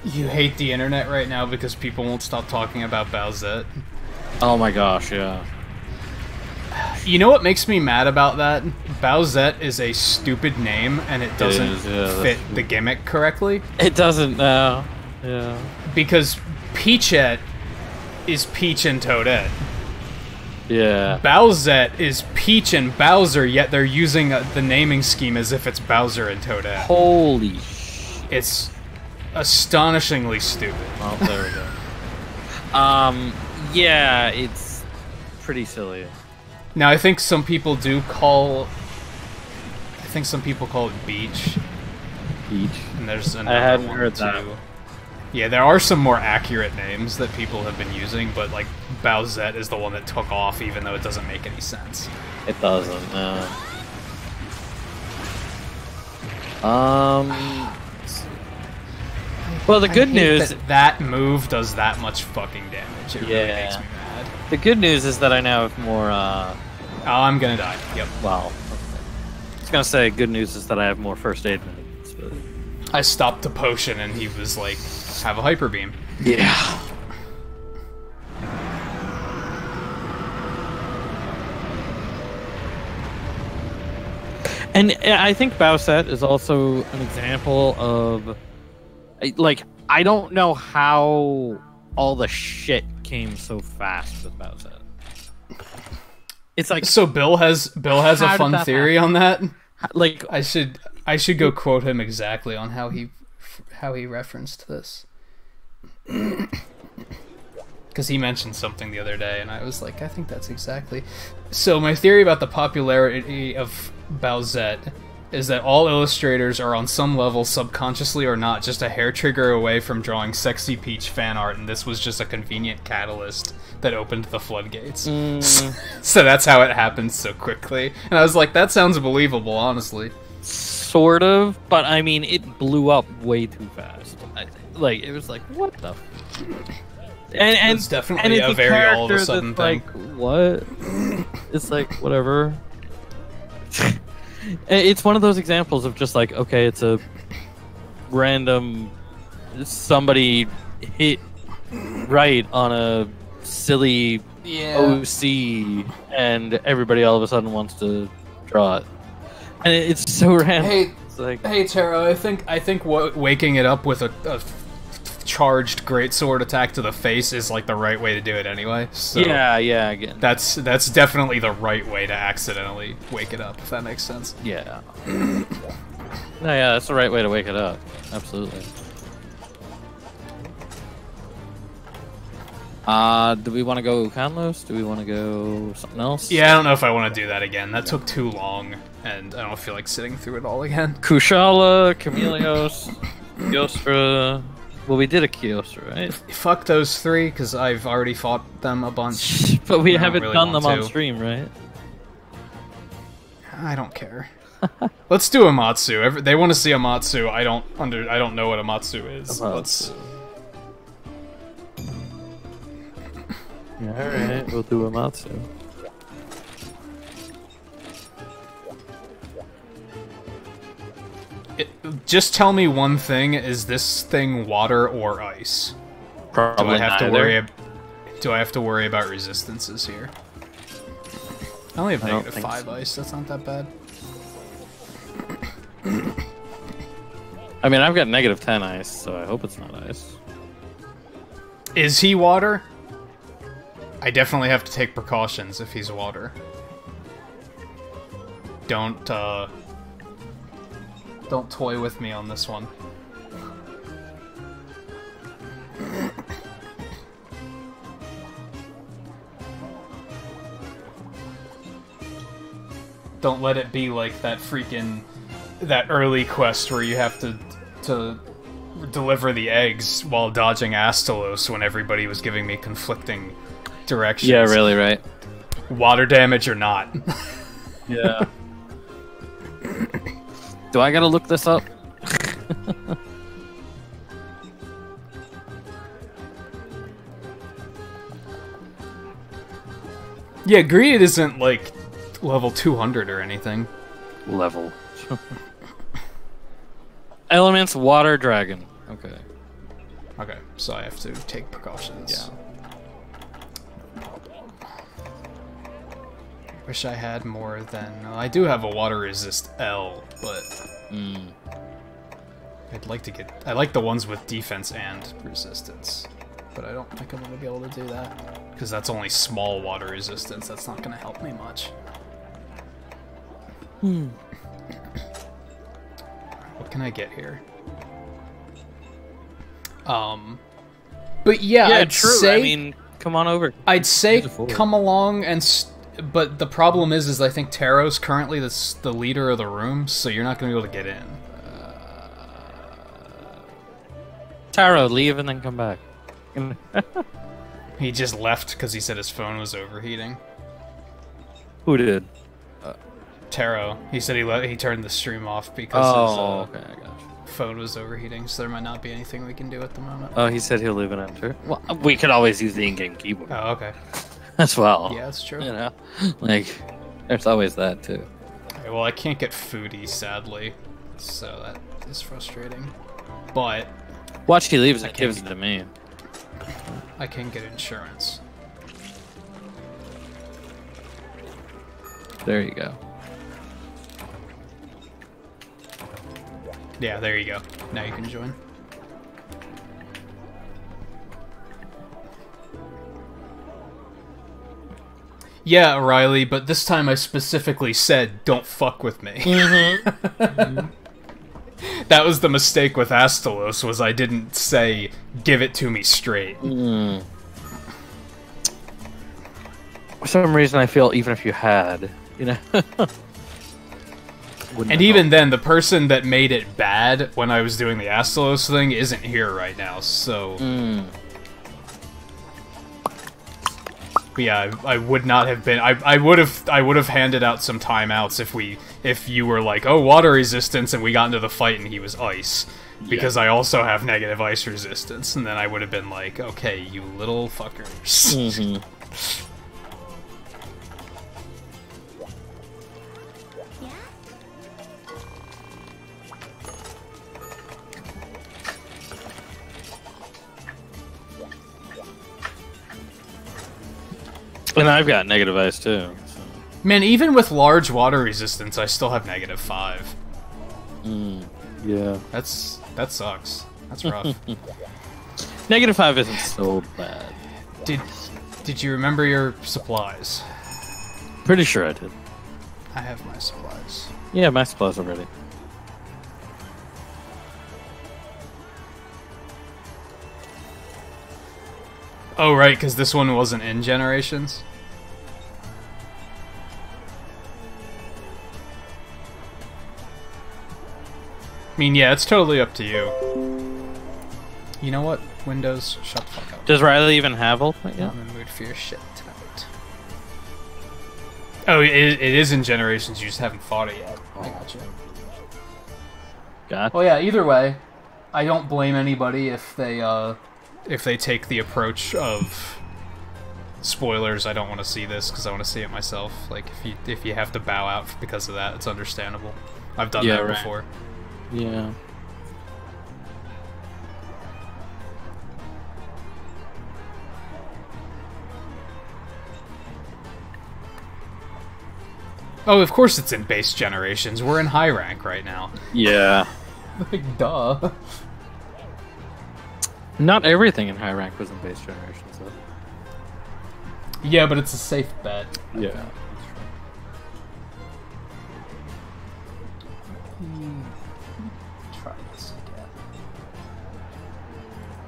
A: You hate the internet right now because people won't stop talking about Bowsette.
B: Oh my gosh, yeah.
A: You know what makes me mad about that? Bowsette is a stupid name, and it doesn't fit the gimmick correctly.
B: It doesn't now. Yeah.
A: Because Peachette is Peach and Toadette.
B: Yeah.
A: Bowsette is Peach and Bowser, yet they're using the naming scheme as if it's Bowser and Toadette.
B: Holy sh!
A: It's astonishingly stupid.
B: Oh, there we go. Yeah, it's pretty silly.
A: Now, I think some people do call... I think some people call it Beach.
B: Beach?
A: And there's another
B: I hadn't
A: one
B: heard
A: too.
B: that.
A: Yeah, there are some more accurate names that people have been using, but like Bowsette is the one that took off, even though it doesn't make any sense.
B: It doesn't. No. Well, the good news
A: that move does that much fucking damage. It really makes me mad.
B: The good news is that I now have more.
A: Oh, I'm gonna die. Yep.
B: Wow. Okay. I was gonna say good news is that I have more first aid minutes. But...
A: I stopped the potion and he was like, "Have a hyper beam."
B: Yeah. And I think Bowsette is also an example of, like, I don't know how all the shit came so fast with Bowsette. It's like,
A: so Bill has a fun theory on that.
B: Like,
A: I should go quote him exactly on how he referenced this. Because he mentioned something the other day, and I was like, I think that's exactly... So my theory about the popularity of Bowsette is that all illustrators are on some level, subconsciously or not, just a hair trigger away from drawing Sexy Peach fan art, and this was just a convenient catalyst that opened the floodgates. So that's how it happened so quickly. And I was like, that sounds believable, honestly.
B: Sort of, but I mean, it blew up way too fast. Like, it was like, what the... And
A: it's definitely a very all of a sudden thing.
B: Like, what? It's like, whatever. It's one of those examples of just like, okay, it's a random... Somebody hit right on a silly OC, and everybody all of a sudden wants to draw it. And it's so random.
A: Hey,
B: it's like...
A: hey Taro, I think waking it up with a charged greatsword attack to the face is like the right way to do it anyway. So
B: yeah, again.
A: That's definitely the right way to accidentally wake it up, if that makes sense.
B: Yeah. No, yeah, that's the right way to wake it up. Absolutely. Do we want to go Kanlos? Do we want to go something else?
A: Yeah, I don't know if I want to do that again. That took too long, and I don't feel like sitting through it all again.
B: Kushala, Chameleos, Kyostra... Well, we did a Kyostra, right?
A: Fuck those three, because I've already fought them a bunch.
B: But we haven't really done them on stream, right?
A: I don't care. Let's do Amatsu. They want to see Amatsu. I don't know what Amatsu is. Let's...
B: Alright, we'll do Amatsu.
A: Just tell me one thing: is this thing water or ice?
B: Probably
A: do I have
B: neither.
A: Do I have to worry about resistances here? I only have -5
B: so.
A: ice. That's not that bad.
B: I mean, I've got -10 ice, so I hope it's not ice.
A: Is he water? I definitely have to take precautions if he's water. Don't toy with me on this one. Don't let it be like that early quest where you have to deliver the eggs while dodging Astalos when everybody was giving me conflicting directions.
B: Yeah, really, right.
A: Water damage or not.
B: Yeah. Do I gotta look this up?
A: Yeah, Greed isn't like level 200 or anything.
B: Level. Elements, water, dragon. Okay.
A: Okay, so I have to take precautions.
B: Yeah.
A: Wish I had more than... I do have a water resist L, but... I'd like to get... I like the ones with defense and resistance, but I don't think I'm going to be able to do that. Because that's only small water resistance, that's not going to help me much. What can I get here? But yeah, I'd
B: true.
A: say...
B: I mean, come on over.
A: I'd say come along and... But the problem is I think Taro's currently the leader of the room, so you're not going to be able to get in.
B: Taro, leave and then come back.
A: He just left because he said his phone was overheating.
B: Who did?
A: Taro. He said he turned the stream off because
B: okay, I got you.
A: Phone was overheating, so there might not be anything we can do at the moment.
B: Oh, he said he'll leave and enter. Well, we could always use the in-game keyboard.
A: Oh, okay.
B: As well.
A: Yeah, that's true.
B: You know, like, there's always that too.
A: Okay, well, I can't get foodie, sadly, so that is frustrating. But
B: watch, he leaves and gives it to me.
A: I can get insurance.
B: There you go.
A: Yeah, there you go. Now you can join. Yeah, Riley, but this time I specifically said, don't fuck with me. Mm-hmm. That was the mistake with Astalos, was I didn't say, give it to me straight.
B: Mm. For some reason I feel even if you had, you know...
A: And even then, the person that made it bad when I was doing the Astalos thing isn't here right now, so... But yeah, I would not have been... I would have handed out some timeouts if you were like, oh, water resistance, and we got into the fight and he was ice. Because I also have negative ice resistance, and then I would have been like, okay, you little fuckers.
B: Mm-hmm. And I've got negative ice too. So.
A: Man, even with large water resistance, I still have -5.
B: Yeah.
A: That sucks. That's rough.
B: -5 isn't so bad.
A: Did you remember your supplies?
B: Pretty sure I did.
A: I have my supplies.
B: Yeah, my supplies are ready.
A: Oh, right, because this one wasn't in Generations? I mean, yeah, it's totally up to you. You know what? Windows, shut the fuck up.
B: Does Riley even have ultimate yet?
A: I'm in the mood for your shit tonight. Oh, it is in Generations, you just haven't fought it yet. I gotcha.
B: Gotcha.
A: Well, yeah, either way, I don't blame anybody if they take the approach of spoilers. I don't want to see this because I want to see it myself. Like if you have to bow out because of that, it's understandable. I've done that before.
B: Yeah.
A: Oh, of course it's in base Generations. We're in high rank right now.
B: Yeah.
A: Like, duh.
B: Not everything in high rank was in base Generations, though.
A: Yeah, but it's a safe bet.
B: Yeah.
A: Try this again.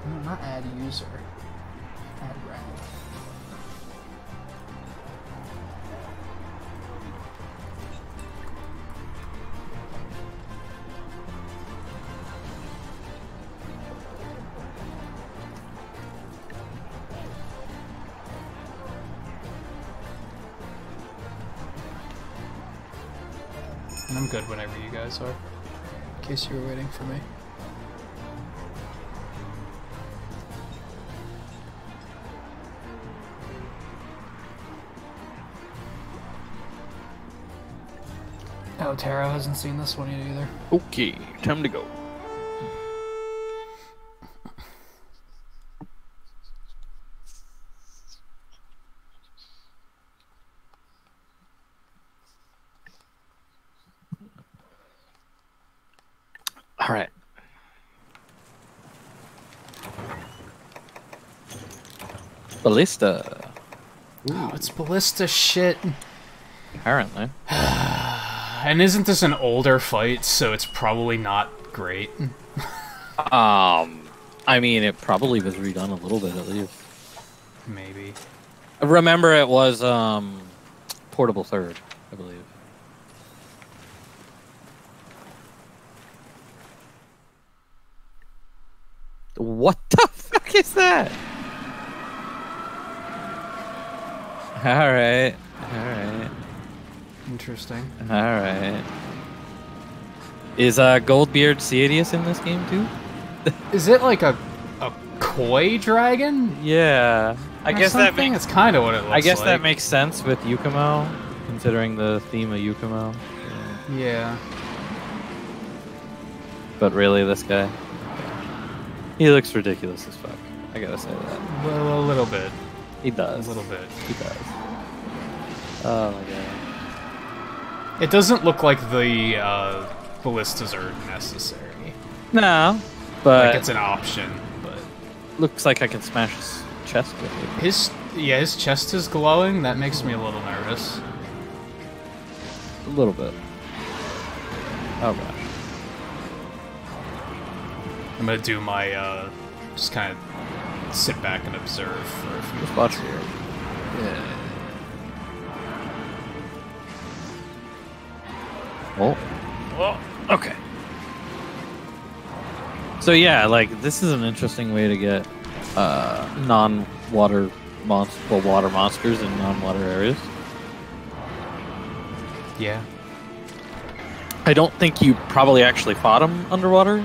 A: No, not add user. Add rank. And I'm good whenever you guys are, in case you were waiting for me. Oh, Tara hasn't seen this one yet either.
B: Okay, time to go. All right. Ballista.
A: Oh, it's Ballista shit.
B: Apparently.
A: And isn't this an older fight, so it's probably not great?
B: I mean, it probably was redone a little bit at least.
A: Maybe.
B: Remember, it was portable third, I believe. What the fuck is that? Alright. Alright.
A: Interesting.
B: Alright. Is Goldbeard Cedius in this game too?
A: Is it like a koi dragon?
B: Yeah. I guess that makes...
A: It's kind of what it looks like.
B: I guess that makes sense with Yukumo, considering the theme of Yukumo.
A: Yeah.
B: But really, this guy? He looks ridiculous as fuck. I gotta say that.
A: Well, a little bit.
B: He does.
A: A little bit.
B: He does. Oh my god.
A: It doesn't look like the ballistas are necessary.
B: No, but...
A: Like, it's an option, but...
B: Looks like I can smash his chest with it.
A: His chest is glowing. That makes me a little nervous.
B: A little bit. Oh gosh.
A: I'm gonna do my, just kind of sit back and observe for a few
B: Just watch here.
A: Yeah.
B: Oh. Oh, okay. So yeah, like, this is an interesting way to get non-water water monsters in non-water areas.
A: Yeah.
B: I don't think you probably actually fought them underwater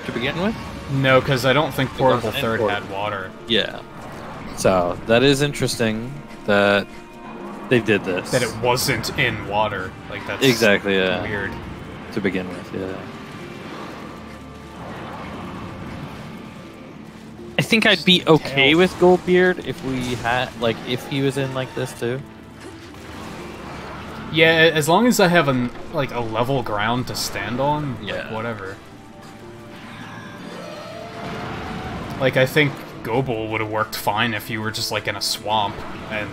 B: to begin with.
A: No, because I don't think Portable Third had water.
B: Yeah. So, that is interesting that they did this.
A: That it wasn't in water. Like, that's
B: exactly, yeah.
A: weird.
B: To begin with, yeah. I think I'd be okay with Goldbeard if we had, like, if he was in like this too.
A: Yeah, as long as I have a level ground to stand on,
B: yeah.
A: Like, whatever. Like, I think Gobel would have worked fine if you were just, like, in a swamp, and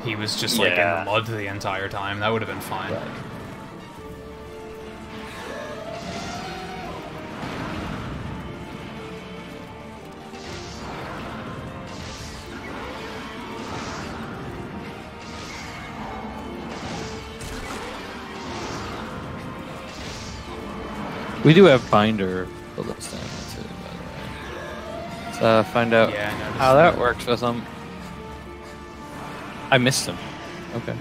A: he was just, like, in the mud the entire time. That would have been fine.
B: Right. We do have Binder Ballista too, by the way. So find out how that works with him. I missed him. Okay.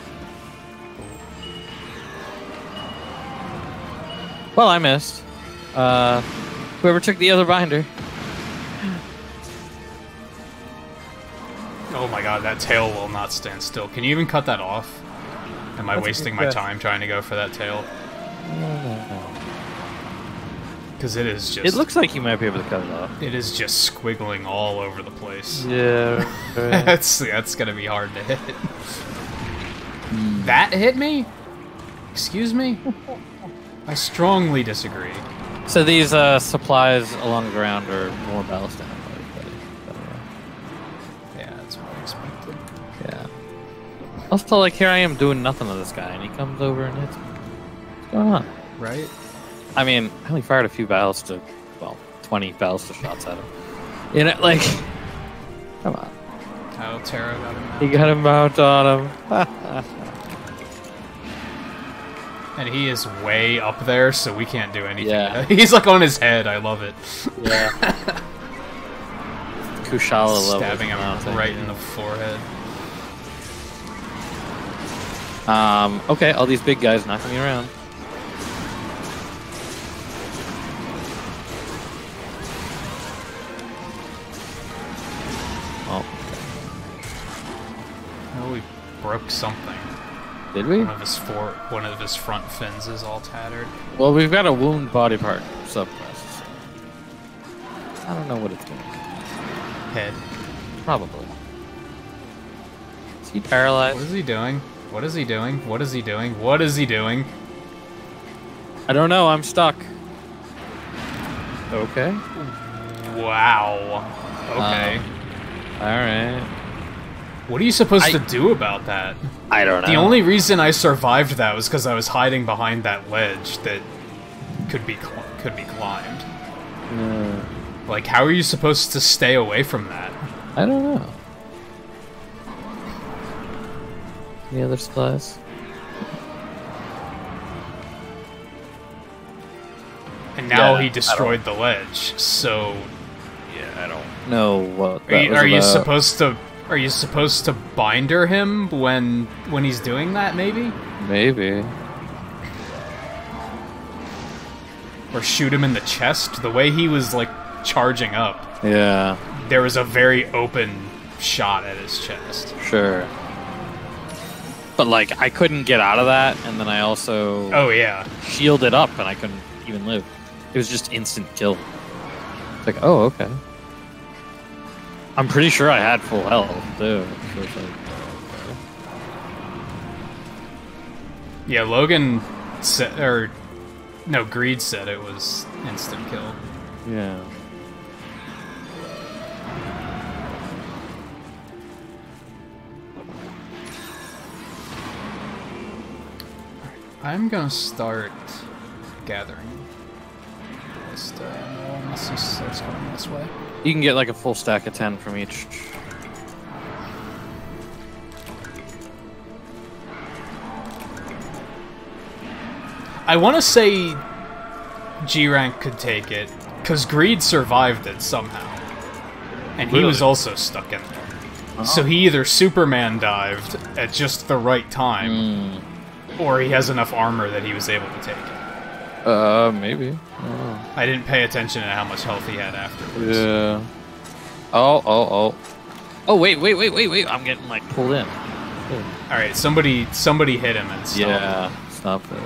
B: Well, I missed. Whoever took the other binder.
A: Oh my god, that tail will not stand still. Can you even cut that off? Am I wasting my time trying to go for that tail?
B: No.
A: Because it is just...
B: It looks like you might be able to cut it off.
A: It is just squiggling all over the place.
B: Yeah. Right.
A: that's gonna be hard to hit. That hit me? Excuse me? I strongly disagree.
B: So these supplies along the ground are more ballast damage.
A: Yeah, that's what I expected.
B: Yeah. Also, like, here I am doing nothing to this guy, and he comes over and hits me. What's going on?
A: Right?
B: I mean, I only fired a few ballista, well, 20 ballista shots at him. You know, like, come on.
A: Oh, Tara got him out.
B: He got him out on him.
A: And he is way up there, so we can't do anything.
B: Yeah.
A: He's like on his head, I love it.
B: Yeah. Kushala level.
A: Stabbing him right in the forehead.
B: Okay, all these big guys knocking me around.
A: Oh, we broke something.
B: Did we?
A: One of his front fins is all tattered.
B: Well, we've got a wound body part subclass. So I don't know what it's doing.
A: Head.
B: Probably. Is he paralyzed?
A: What is he doing? What is he doing? What is he doing? What is he doing?
B: I don't know, I'm stuck. Okay.
A: Wow. Okay.
B: Alright.
A: What are you supposed to do about that?
B: I don't know.
A: The only reason I survived that was because I was hiding behind that ledge that could be climbed. Like, how are you supposed to stay away from that?
B: I don't know. Any other supplies?
A: And now he destroyed the ledge, so
B: I don't know what that was
A: are you
B: about.
A: supposed to? Are you supposed to binder him when he's doing that? Maybe.
B: Maybe.
A: Or shoot him in the chest. The way he was like charging up.
B: Yeah.
A: There was a very open shot at his chest.
B: Sure. But like I couldn't get out of that, and then I also shielded up, and I couldn't even live. It was just instant kill. It's like, oh, okay. I'm pretty sure I had full health too. So it's like, okay.
A: Yeah, Logan said, or no, Greed said it was instant kill.
B: Yeah.
A: I'm gonna start gathering this unless he starts going this way.
B: You can get like a full stack of 10 from each.
A: I want to say G-Rank could take it, because Greed survived it somehow. And he was also stuck in there. Oh. So he either Superman dived at just the right time, or he has enough armor that he was able to take it.
B: Maybe.
A: I didn't pay attention to how much health he had afterwards.
B: Yeah. Oh, wait. I'm getting, like, pulled in.
A: Alright, somebody hit him and stopped.
B: Yeah, stop it.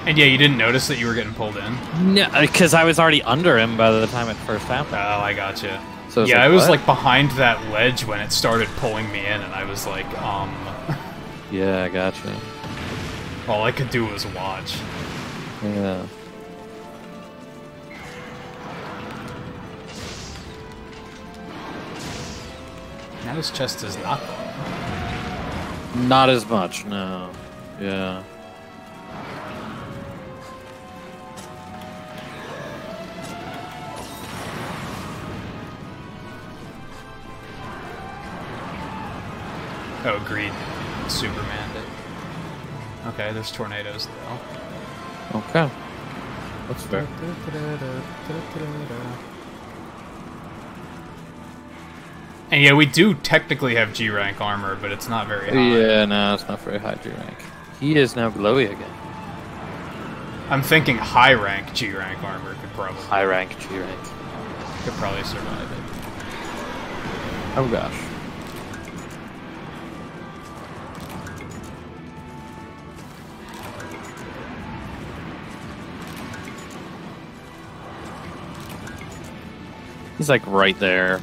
A: And yeah, you didn't notice that you were getting pulled in?
B: No, because I was already under him by the time it first happened.
A: Oh, I gotcha.
B: So
A: yeah,
B: like,
A: I was,
B: what?
A: like, behind that ledge when it started pulling me in, and I was like,
B: Yeah, I gotcha.
A: All I could do was watch.
B: Yeah.
A: Now his chest is not gone.
B: Not as much, no. Yeah.
A: Oh, Greed Supermaned it. Okay, there's tornadoes though.
B: Okay. That's fair.
A: And yeah, we do technically have G-Rank armor, but it's not very high.
B: Yeah, no, it's not very high G-Rank. He is now glowy again.
A: I'm thinking high rank G-Rank armor could probably...
B: High rank G-Rank.
A: Could probably survive it.
B: Oh gosh. He's like right there.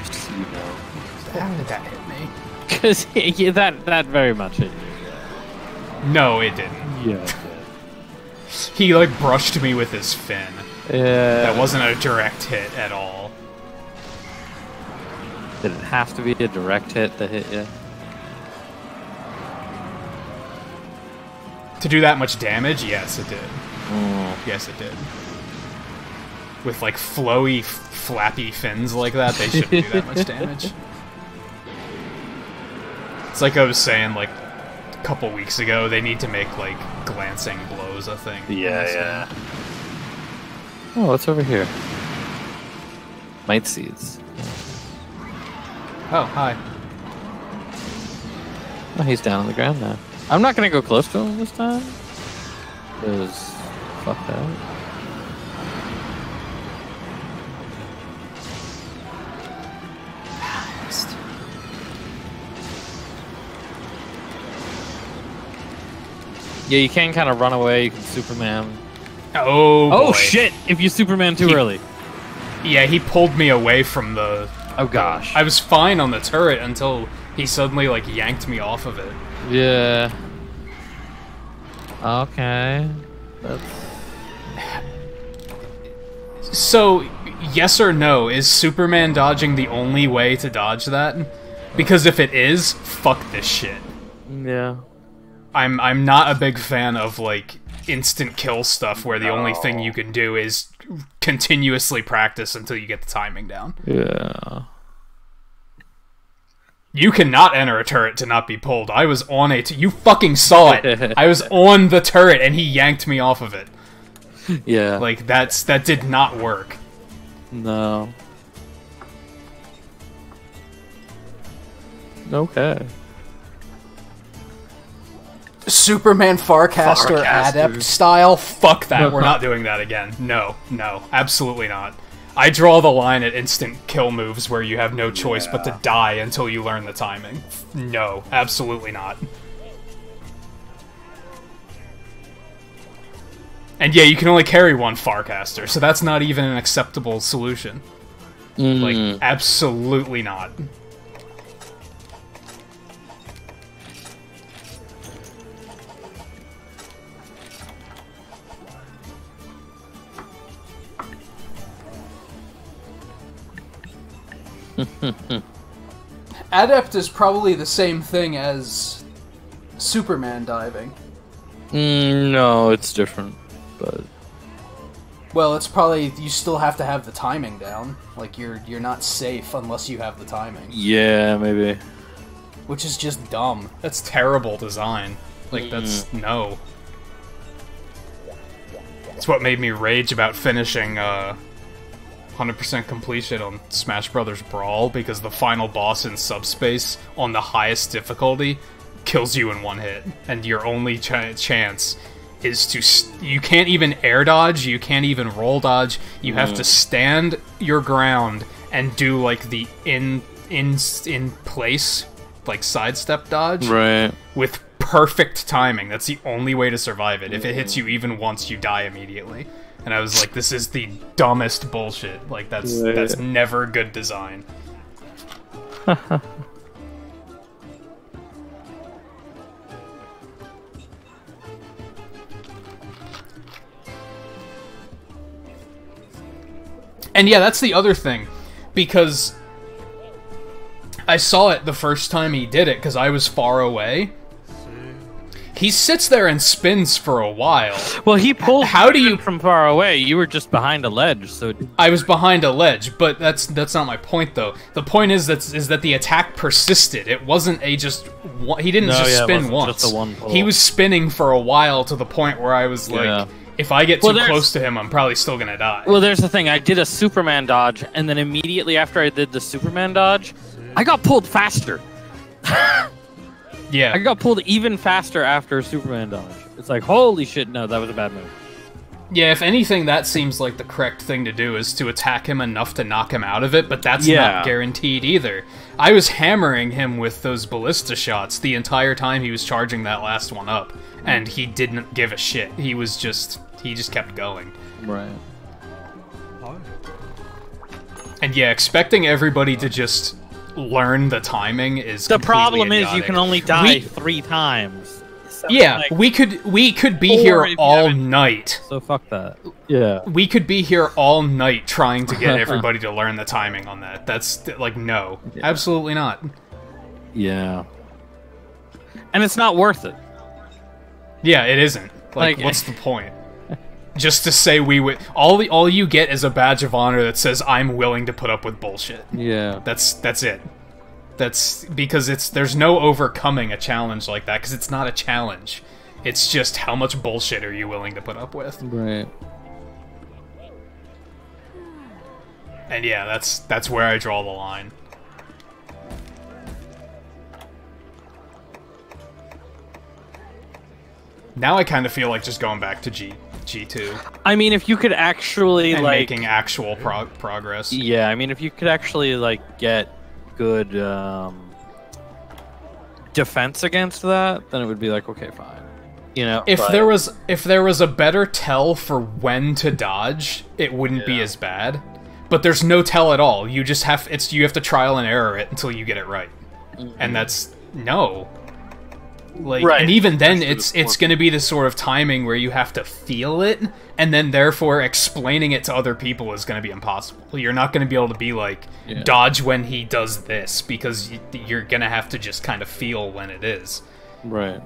B: Just so you know.
A: How did that hit me?
B: Because yeah, that very much hit you.
A: No, it didn't.
B: Yeah, it did.
A: He like brushed me with his fin.
B: Yeah.
A: That wasn't a direct hit at all.
B: Did it have to be a direct hit to hit you?
A: To do that much damage? Yes, it did.
B: Mm.
A: Yes, it did. With like flowy, flappy fins like that, they shouldn't do that much damage. It's like I was saying, like, a couple weeks ago, they need to make, like, glancing blows a thing.
B: Yeah. Oh, what's over here? Might seeds.
A: Oh, hi.
B: Oh, he's down on the ground now. I'm not gonna go close to him this time. Because, fuck that. Yeah, you can kind of run away. You can Superman.
A: Oh,
B: Oh
A: boy.
B: shit! If you Superman too early.
A: Yeah, he pulled me away from the...
B: Oh gosh.
A: I was fine on the turret until he suddenly, like, yanked me off of it.
B: Yeah. Okay. That's...
A: So, yes or no, is Superman dodging the only way to dodge that? Because if it is, fuck this shit.
B: Yeah.
A: I'm not a big fan of, like, instant kill stuff where the only thing you can do is continuously practice until you get the timing down.
B: Yeah.
A: You cannot enter a turret to not be pulled. I was on a... You fucking saw it! I was on the turret, and he yanked me off of it.
B: Yeah.
A: Like, that did not work.
B: No. Okay.
A: Superman Farcaster Adept style? Fuck that, we're not doing that again. No, absolutely not. I draw the line at instant kill moves where you have no choice but to die until you learn the timing. No, absolutely not. And yeah, you can only carry one Farcaster, so that's not even an acceptable solution. Like, absolutely not. Adept is probably the same thing as Superman diving.
B: No, it's different, but...
A: Well, it's probably... You still have to have the timing down. Like, you're not safe unless you have the timing.
B: Yeah, maybe.
A: Which is just dumb. That's terrible design. Like, that's... No. It's what made me rage about finishing, 100% completion on Smash Brothers Brawl, because the final boss in Subspace, on the highest difficulty, kills you in one hit. And your only chance is to... You can't even air dodge, you can't even roll dodge, you have to stand your ground and do, like, the in place, like, sidestep dodge.
B: Right.
A: With perfect timing. That's the only way to survive it. If it hits you even once, you die immediately. And I was like, this is the dumbest bullshit. Like, that's never good design. And yeah, that's the other thing. Because I saw it the first time he did it, because I was far away. He sits there and spins for a while.
B: Well, he pulled
A: How do you
B: from far away. You were just behind a ledge, so
A: I was behind a ledge, but that's not my point though. The point is that the attack persisted. It wasn't a just one, he didn't just spin once.
B: Just a one pull.
A: He was spinning for a while to the point where I was like, if I get too close to him, I'm probably still gonna die.
B: Well, there's the thing. I did a Superman dodge, and then immediately after I did the Superman dodge, I got pulled faster.
A: Yeah.
B: I got pulled even faster after a Superman dodge. It's like, holy shit, no, that was a bad move.
A: Yeah, if anything, that seems like the correct thing to do, is to attack him enough to knock him out of it, but that's not guaranteed either. I was hammering him with those ballista shots the entire time he was charging that last one up, and he didn't give a shit. He just kept going.
B: Right.
A: And yeah, expecting everybody to just learn the timing is
B: the problem
A: idiotic.
B: is you can only die 3 times.
A: Yeah, like, we could be here all night.
B: So fuck that. Yeah.
A: We could be here all night trying to get everybody to learn the timing on that. That's like, no, absolutely not.
B: Yeah. And it's not worth it.
A: Yeah, it isn't. Like what's the point? Just to say we would... All you get is a badge of honor that says, I'm willing to put up with bullshit.
B: Yeah.
A: That's it. That's... Because there's no overcoming a challenge like that, because it's not a challenge. It's just, how much bullshit are you willing to put up with?
B: Right.
A: And yeah, that's where I draw the line. Now I kind of feel like just going back to G2.
B: I mean, if you could actually,
A: and making actual progress.
B: Yeah, I mean, if you could actually, like, get good defense against that, then it would be like, okay, fine. You know?
A: If there was a better tell for when to dodge, it wouldn't be as bad. But there's no tell at all. You just have you have to trial and error it until you get it right. And that's no. Like, and even then, it's going to be the sort of timing where you have to feel it, and then therefore explaining it to other people is going to be impossible. You're not going to be able to be like, dodge when he does this, because you're going to have to just kind of feel when it is.
B: Right.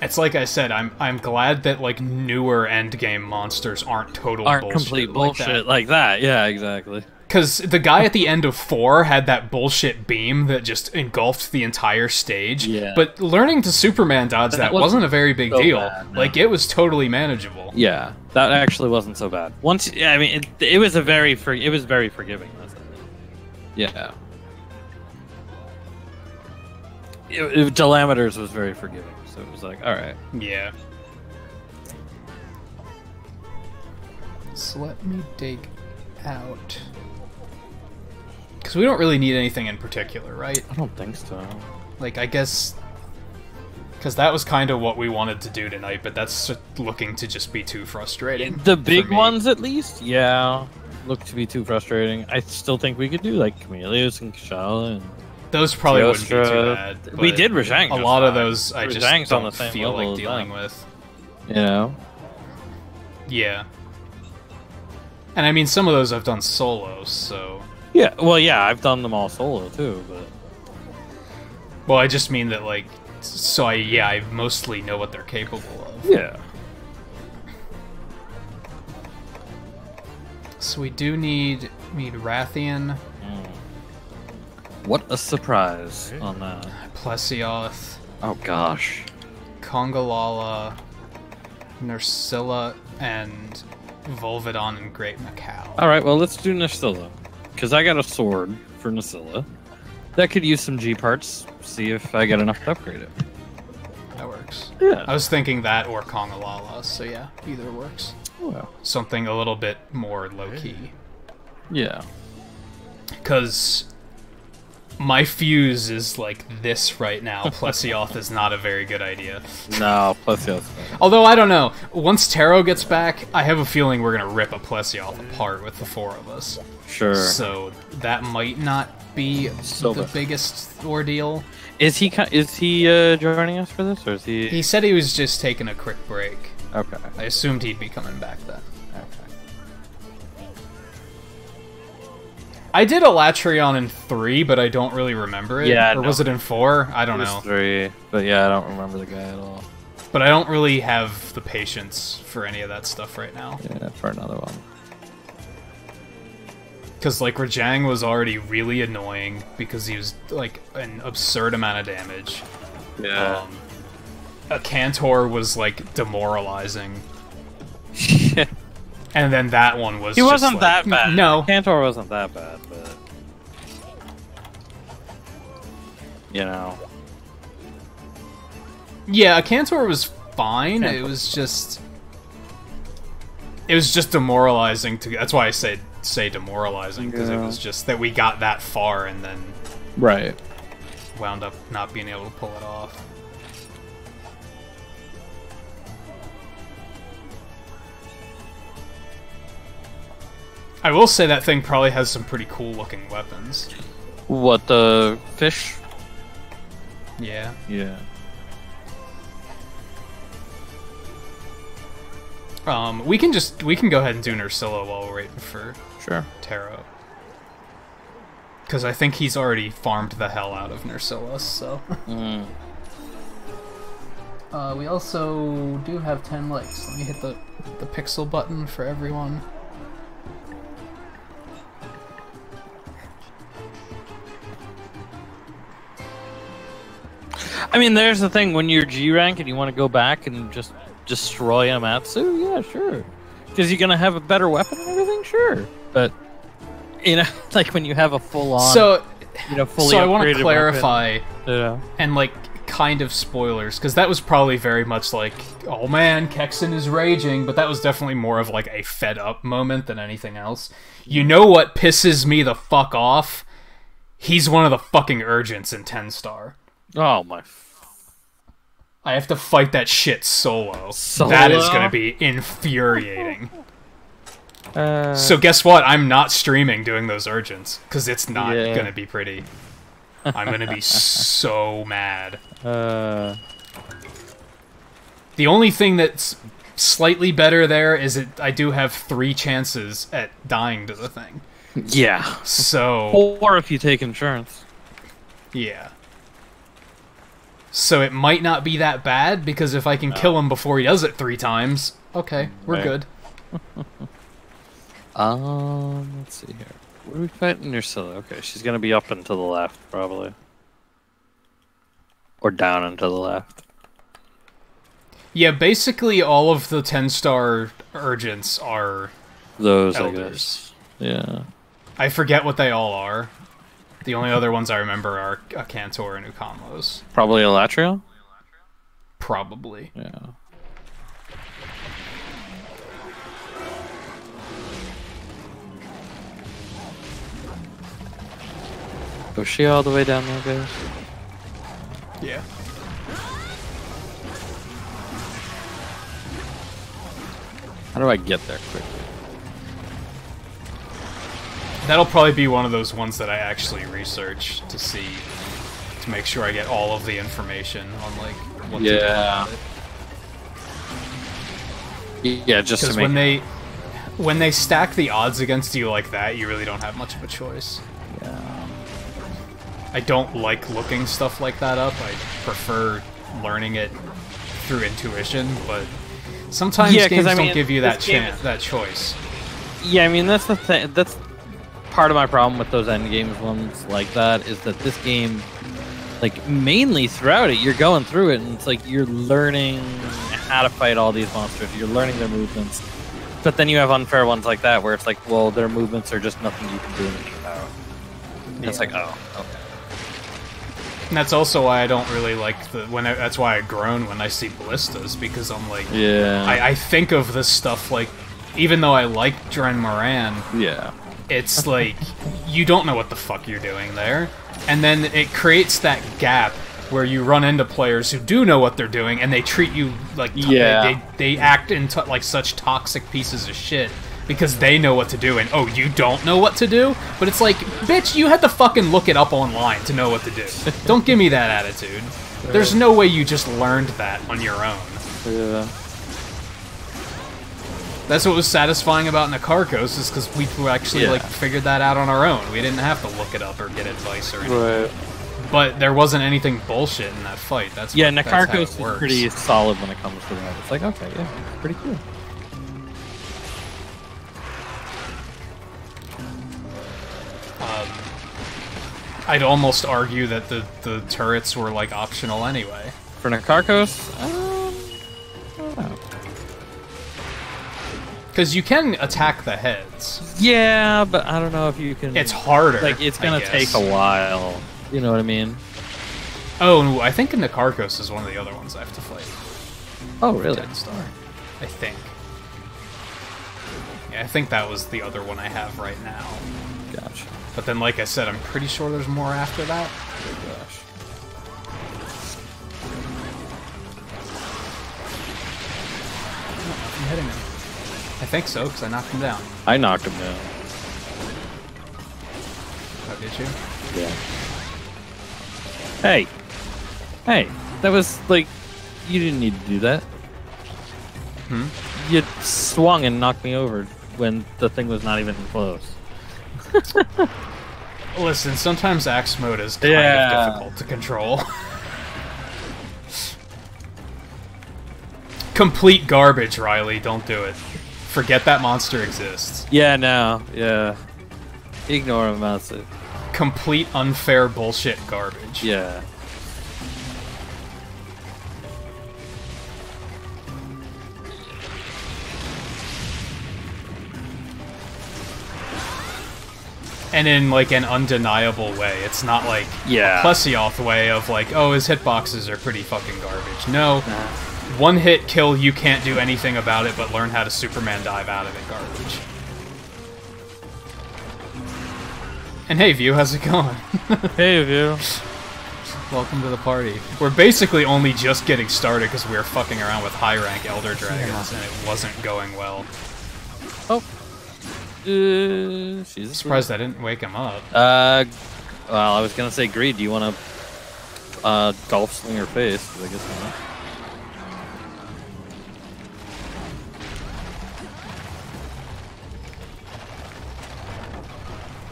A: It's like I said, I'm glad that like newer endgame monsters aren't bullshit
B: complete bullshit like that. Yeah, exactly.
A: Because the guy at the end of 4 had that bullshit beam that just engulfed the entire stage.
B: Yeah.
A: But learning to Superman dodge that wasn't a very big deal.
B: Bad, no.
A: Like, it was totally manageable.
B: Yeah, that actually wasn't so bad. Once, I mean, it was very forgiving. Yeah. Delameters was very forgiving, so it was like, all right.
A: Yeah. So let me dig out. Because we don't really need anything in particular, right?
B: I don't think so.
A: Like, I guess... Because that was kind of what we wanted to do tonight, but that's looking to just be too frustrating.
B: The big ones, at least? Yeah. Look to be too frustrating. I still think we could do, like, Chameleos and Kashala and...
A: Those probably wouldn't be too bad.
B: We did Rajang.
A: A lot of those I just
B: Rajang's
A: don't
B: on the same
A: feel
B: level
A: like dealing with.
B: You know?
A: Yeah. And I mean, some of those I've done solo, so...
B: Yeah, well, yeah, I've done them all solo, too, but...
A: Well, I just mean that, like... So, I mostly know what they're capable of.
B: Yeah.
A: So we do need Rathian.
B: What a surprise on that.
A: Plesioth.
B: Oh, gosh.
A: Congalala. Nursilla, and Volvidon and Great Macau.
B: Alright, well, let's do Nursilla. Because I got a sword for Nursilla. That could use some G parts. See if I get enough to upgrade it.
A: That works.
B: Yeah.
A: I was thinking that or Congalala, so yeah, either works.
B: Oh, well.
A: Something a little bit more low-key.
B: Yeah.
A: Because my fuse is like this right now. Plesioth is not a very good idea.
B: No, Plesioth.
A: Although, I don't know. Once Taro gets back, I have a feeling we're going to rip a Plesioth apart with the 4 of us.
B: Sure.
A: So that might not be the biggest ordeal.
B: Is he joining us for this, or is he?
A: He said he was just taking a quick break.
B: Okay.
A: I assumed he'd be coming back then.
B: Okay.
A: I did a Latreon in 3, but I don't really remember it.
B: Yeah.
A: Or was it in 4? I don't know.
B: It was 3, but yeah, I don't remember the guy at all.
A: But I don't really have the patience for any of that stuff right now.
B: Yeah, for another one.
A: Because, like, Rajang was already really annoying because he was, like, an absurd amount of damage.
B: Yeah.
A: A Cantor was, like, demoralizing. And then that one was
B: He wasn't
A: just,
B: that
A: like,
B: bad.
A: No.
B: Cantor wasn't that bad, but... You know.
A: Yeah, a Cantor was fine. It was just demoralizing to... That's why I say demoralizing, because it was just that we got that far and then...
B: Right.
A: Wound up not being able to pull it off. I will say that thing probably has some pretty cool looking weapons.
B: What, the fish?
A: Yeah.
B: Yeah.
A: We can go ahead and do Nursilla while we're waiting for Taro. Because I think he's already farmed the hell out of Nursilla, so... we also do have 10 likes. Let me hit the pixel button for everyone.
B: I mean, there's the thing, when you're G-rank and you want to go back and just destroy Amatsu, yeah, sure. Because you're going to have a better weapon and everything, sure. But, you know, like when you have a full-on, fully
A: I want to
B: upgraded
A: clarify,
B: weapon,
A: and like, kind of spoilers, because that was probably very much like, oh man, Kexen is raging, but that was definitely more of like a fed-up moment than anything else. You know what pisses me the fuck off? He's one of the fucking urgents in 10-star.
B: Oh my...
A: I have to fight that shit solo. That is going to be infuriating. So guess what? I'm not streaming doing those urgents, because it's not going to be pretty. I'm going to be so mad. The only thing that's slightly better there is I do have 3 chances at dying to the thing.
B: Yeah.
A: So...
B: Or if you take insurance.
A: Yeah. So it might not be that bad, because if I can kill him before he does it 3 times, okay, we're good.
B: Let's see here. What are we fighting Ursula? Okay, she's gonna be up and to the left, probably. Or down and to the left.
A: Yeah, basically all of the 10-star urgents are
B: those
A: elders.
B: I guess. Yeah.
A: I forget what they all are. The only other ones I remember are a Cantor and Ukamlos.
B: Probably Elatriel?
A: Probably.
B: Yeah. Was she all the way down there, guys?
A: Yeah.
B: How do I get there quickly?
A: That'll probably be one of those ones that I actually research to see, to make sure I get all of the information on, like, what to do about it.
B: Yeah, just to make
A: when they stack the odds against you like that, you really don't have much of a choice.
B: Yeah.
A: I don't like looking stuff like that up. I prefer learning it through intuition, but sometimes games don't give you that choice.
B: Yeah, I mean, that's the thing. That's part of my problem with those endgames ones like that, is that this game, like, mainly throughout it, you're going through it, and it's like you're learning how to fight all these monsters. You're learning their movements. But then you have unfair ones like that, where it's like, well, their movements are just nothing you can do anything about. Yeah. It's like, oh, okay.
A: And that's also why I don't really like that's why I groan when I see ballistas, because I'm like,
B: yeah.
A: I think of this stuff like, even though I like Dren Moran,
B: yeah,
A: it's like, you don't know what the fuck you're doing there, and then it creates that gap where you run into players who do know what they're doing, and they treat you like, they act in like such toxic pieces of shit, because they know what to do, and oh, you don't know what to do? But it's like, bitch, you had to fucking look it up online to know what to do. Don't give me that attitude. There's no way you just learned that on your own.
B: Yeah.
A: That's what was satisfying about Nikarkos, is because we actually like figured that out on our own. We didn't have to look it up or get advice or anything. Right. But there wasn't anything bullshit in that fight. That's
B: Nikarkos is pretty solid when it comes to that. It's like, okay, yeah, pretty cool.
A: I'd almost argue that the turrets were, like, optional anyway.
B: For Nikarkos? I don't know.
A: Because you can attack the heads.
B: Yeah, but I don't know if you can...
A: It's harder,
B: like, it's gonna take a while. You know what I mean?
A: Oh, I think Nikarkos is one of the other ones I have to fight.
B: Oh, really?
A: 10-star. I think. Yeah, I think that was the other one I have right now.
B: Gotcha.
A: But then, like I said, I'm pretty sure there's more after that.
B: Oh, gosh.
A: I'm hitting him. I think so, because I knocked him down.
B: I knocked him down.
A: Oh, did you?
B: Yeah. Hey! Hey! That was, like... You didn't need to do that.
A: Hmm?
B: You swung and knocked me over when the thing was not even close.
A: Listen, sometimes axe mode is kind of difficult to control. Complete garbage, Riley. Don't do it. Forget that monster exists.
B: Yeah, no. Yeah. Ignore him, that's it.
A: Complete unfair bullshit garbage.
B: Yeah.
A: And in, like, an undeniable way. It's not like a Plesioth way of, like, oh, his hitboxes are pretty fucking garbage. No. One hit kill, you can't do anything about it but learn how to Superman dive out of it garbage. And hey, View, how's it going?
B: Hey, View.
A: Welcome to the party. We're basically only just getting started because we were fucking around with high-rank Elder Dragons, and it wasn't going well.
B: Oh. She's
A: surprised I didn't wake him up.
B: Well, I was gonna say, Greed, do you want to golf swing her face? I guess not.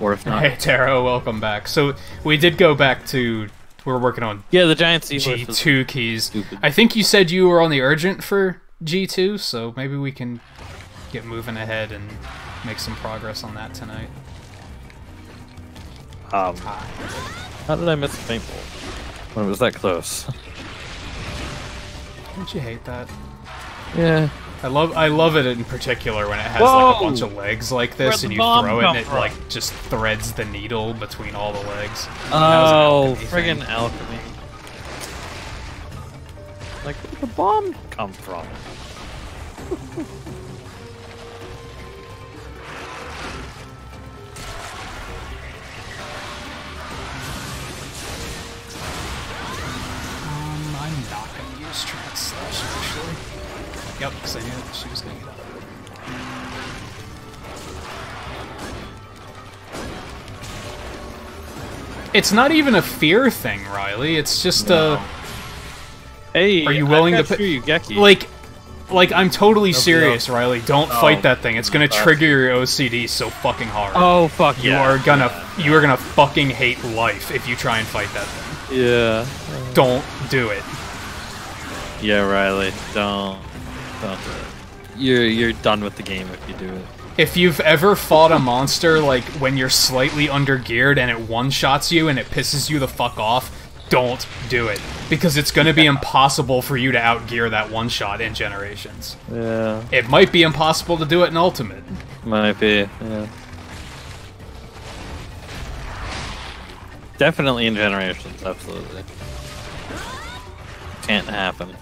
B: Or if not...
A: Hey, Taro, welcome back. So, we did go back to We're working on
B: the giant seahorse
A: G2 keys.
B: Stupid.
A: I think you said you were on the urgent for G2, so maybe we can get moving ahead and make some progress on that tonight.
B: How did I miss the paintball when it was that close?
A: Don't you hate that?
B: Yeah.
A: I love it in particular when it has like a bunch of legs like this, and you throw it and it like just threads the needle between all the legs.
B: Oh, friggin' alchemy! Like, where did the bomb come from?
A: I'm not gonna use trans slash actually. Yep, because I knew that she was gonna get out. It's not even a fear thing, Riley. It's just a.
B: Hey,
A: are you willing to put
B: you, Geki.
A: Like I'm totally serious, Riley. Don't fight that thing. It's gonna trigger your OCD so fucking hard.
B: Oh fuck
A: you are gonna fucking hate life if you try and fight that thing.
B: Yeah.
A: Don't do it.
B: Yeah, Riley. Don't do it. You're done with the game if you do it.
A: If you've ever fought a monster like when you're slightly under-geared and it one-shots you and it pisses you the fuck off, don't do it. Because it's gonna be impossible for you to out-gear that one-shot in Generations.
B: Yeah.
A: It might be impossible to do it in Ultimate.
B: Might be, yeah. Definitely in Generations, absolutely. Can't happen.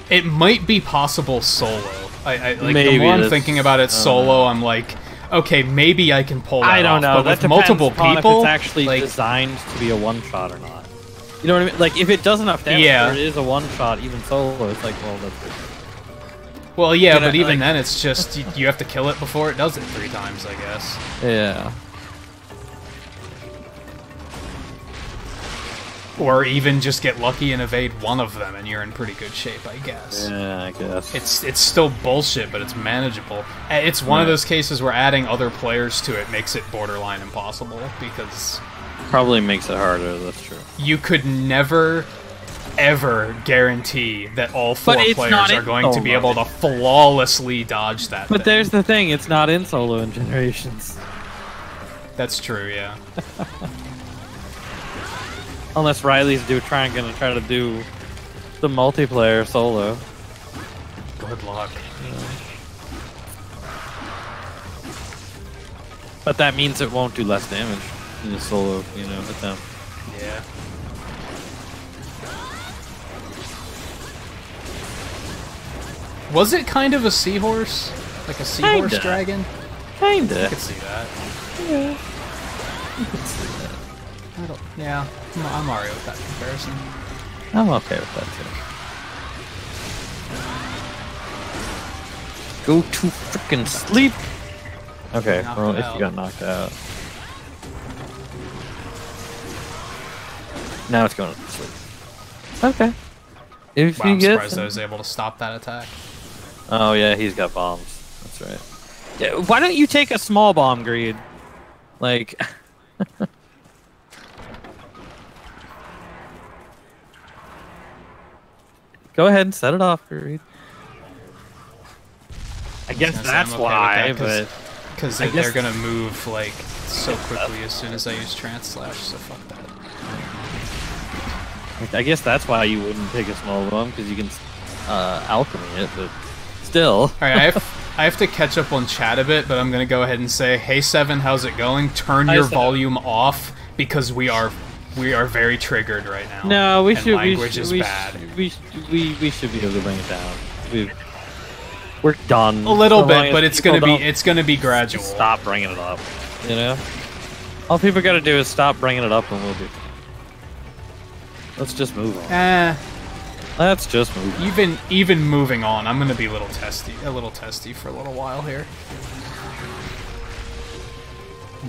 A: It might be possible solo. Like
B: maybe
A: the more I'm thinking about it solo, I'm like, okay, maybe I can pull that off.
B: I don't know.
A: But
B: that
A: with multiple
B: depends
A: people,
B: on if it's actually
A: like,
B: designed to be a one-shot or not. You know what I mean? Like, if it does enough damage, or it is a one-shot, even solo, it's like, well, that's it.
A: Well, yeah, but even then, it's just you have to kill it before it does it 3 times, I guess.
B: Yeah.
A: Or even just get lucky and evade one of them, and you're in pretty good shape, I guess.
B: Yeah, I guess.
A: It's still bullshit, but it's manageable. It's one of those cases where adding other players to it makes it borderline impossible, because...
B: Probably makes it harder, that's true.
A: You could never, ever guarantee that all 4 players are going to be able to flawlessly dodge that thing.
B: But there's the thing, it's not in solo in Generations.
A: That's true, yeah.
B: Unless Riley's gonna try to do the multiplayer solo.
A: Good luck.
B: Yeah. But that means it won't do less damage in the solo, attempt.
A: Yeah. Was it kind of a seahorse? Like a seahorse dragon?
B: Kinda.
A: I could see that.
B: Yeah. You could see that.
A: Yeah, I'm alright with that comparison.
B: I'm okay with that too. Go to frickin' sleep! Okay, well, if you got knocked out. Now it's going to sleep. Okay. If
A: wow, I'm surprised I was able to stop that attack.
B: Oh yeah, he's got bombs. That's right. Yeah, why don't you take a small bomb, Greed? Like... Go ahead and set it off, Greed. I guess that's why, but...
A: Because they're gonna move, like, so quickly as soon as I use Trance Slash, so fuck that.
B: I guess that's why you wouldn't take a small bomb, because you can alchemy it, but still.
A: Alright, I have to catch up on chat a bit, but I'm gonna go ahead and say, hey Seven, how's it going? Turn your volume off, because we are very triggered right now.
B: No, we should.
A: Language is bad.
B: We should be able to bring it down. We're done.
A: A little bit, but it's gonna be gradual.
B: Stop bringing it up. You know, all people got to do is stop bringing it up, and we'll be. Let's just move on. Let's just move on.
A: Even moving on, I'm gonna be a little testy for a little while here.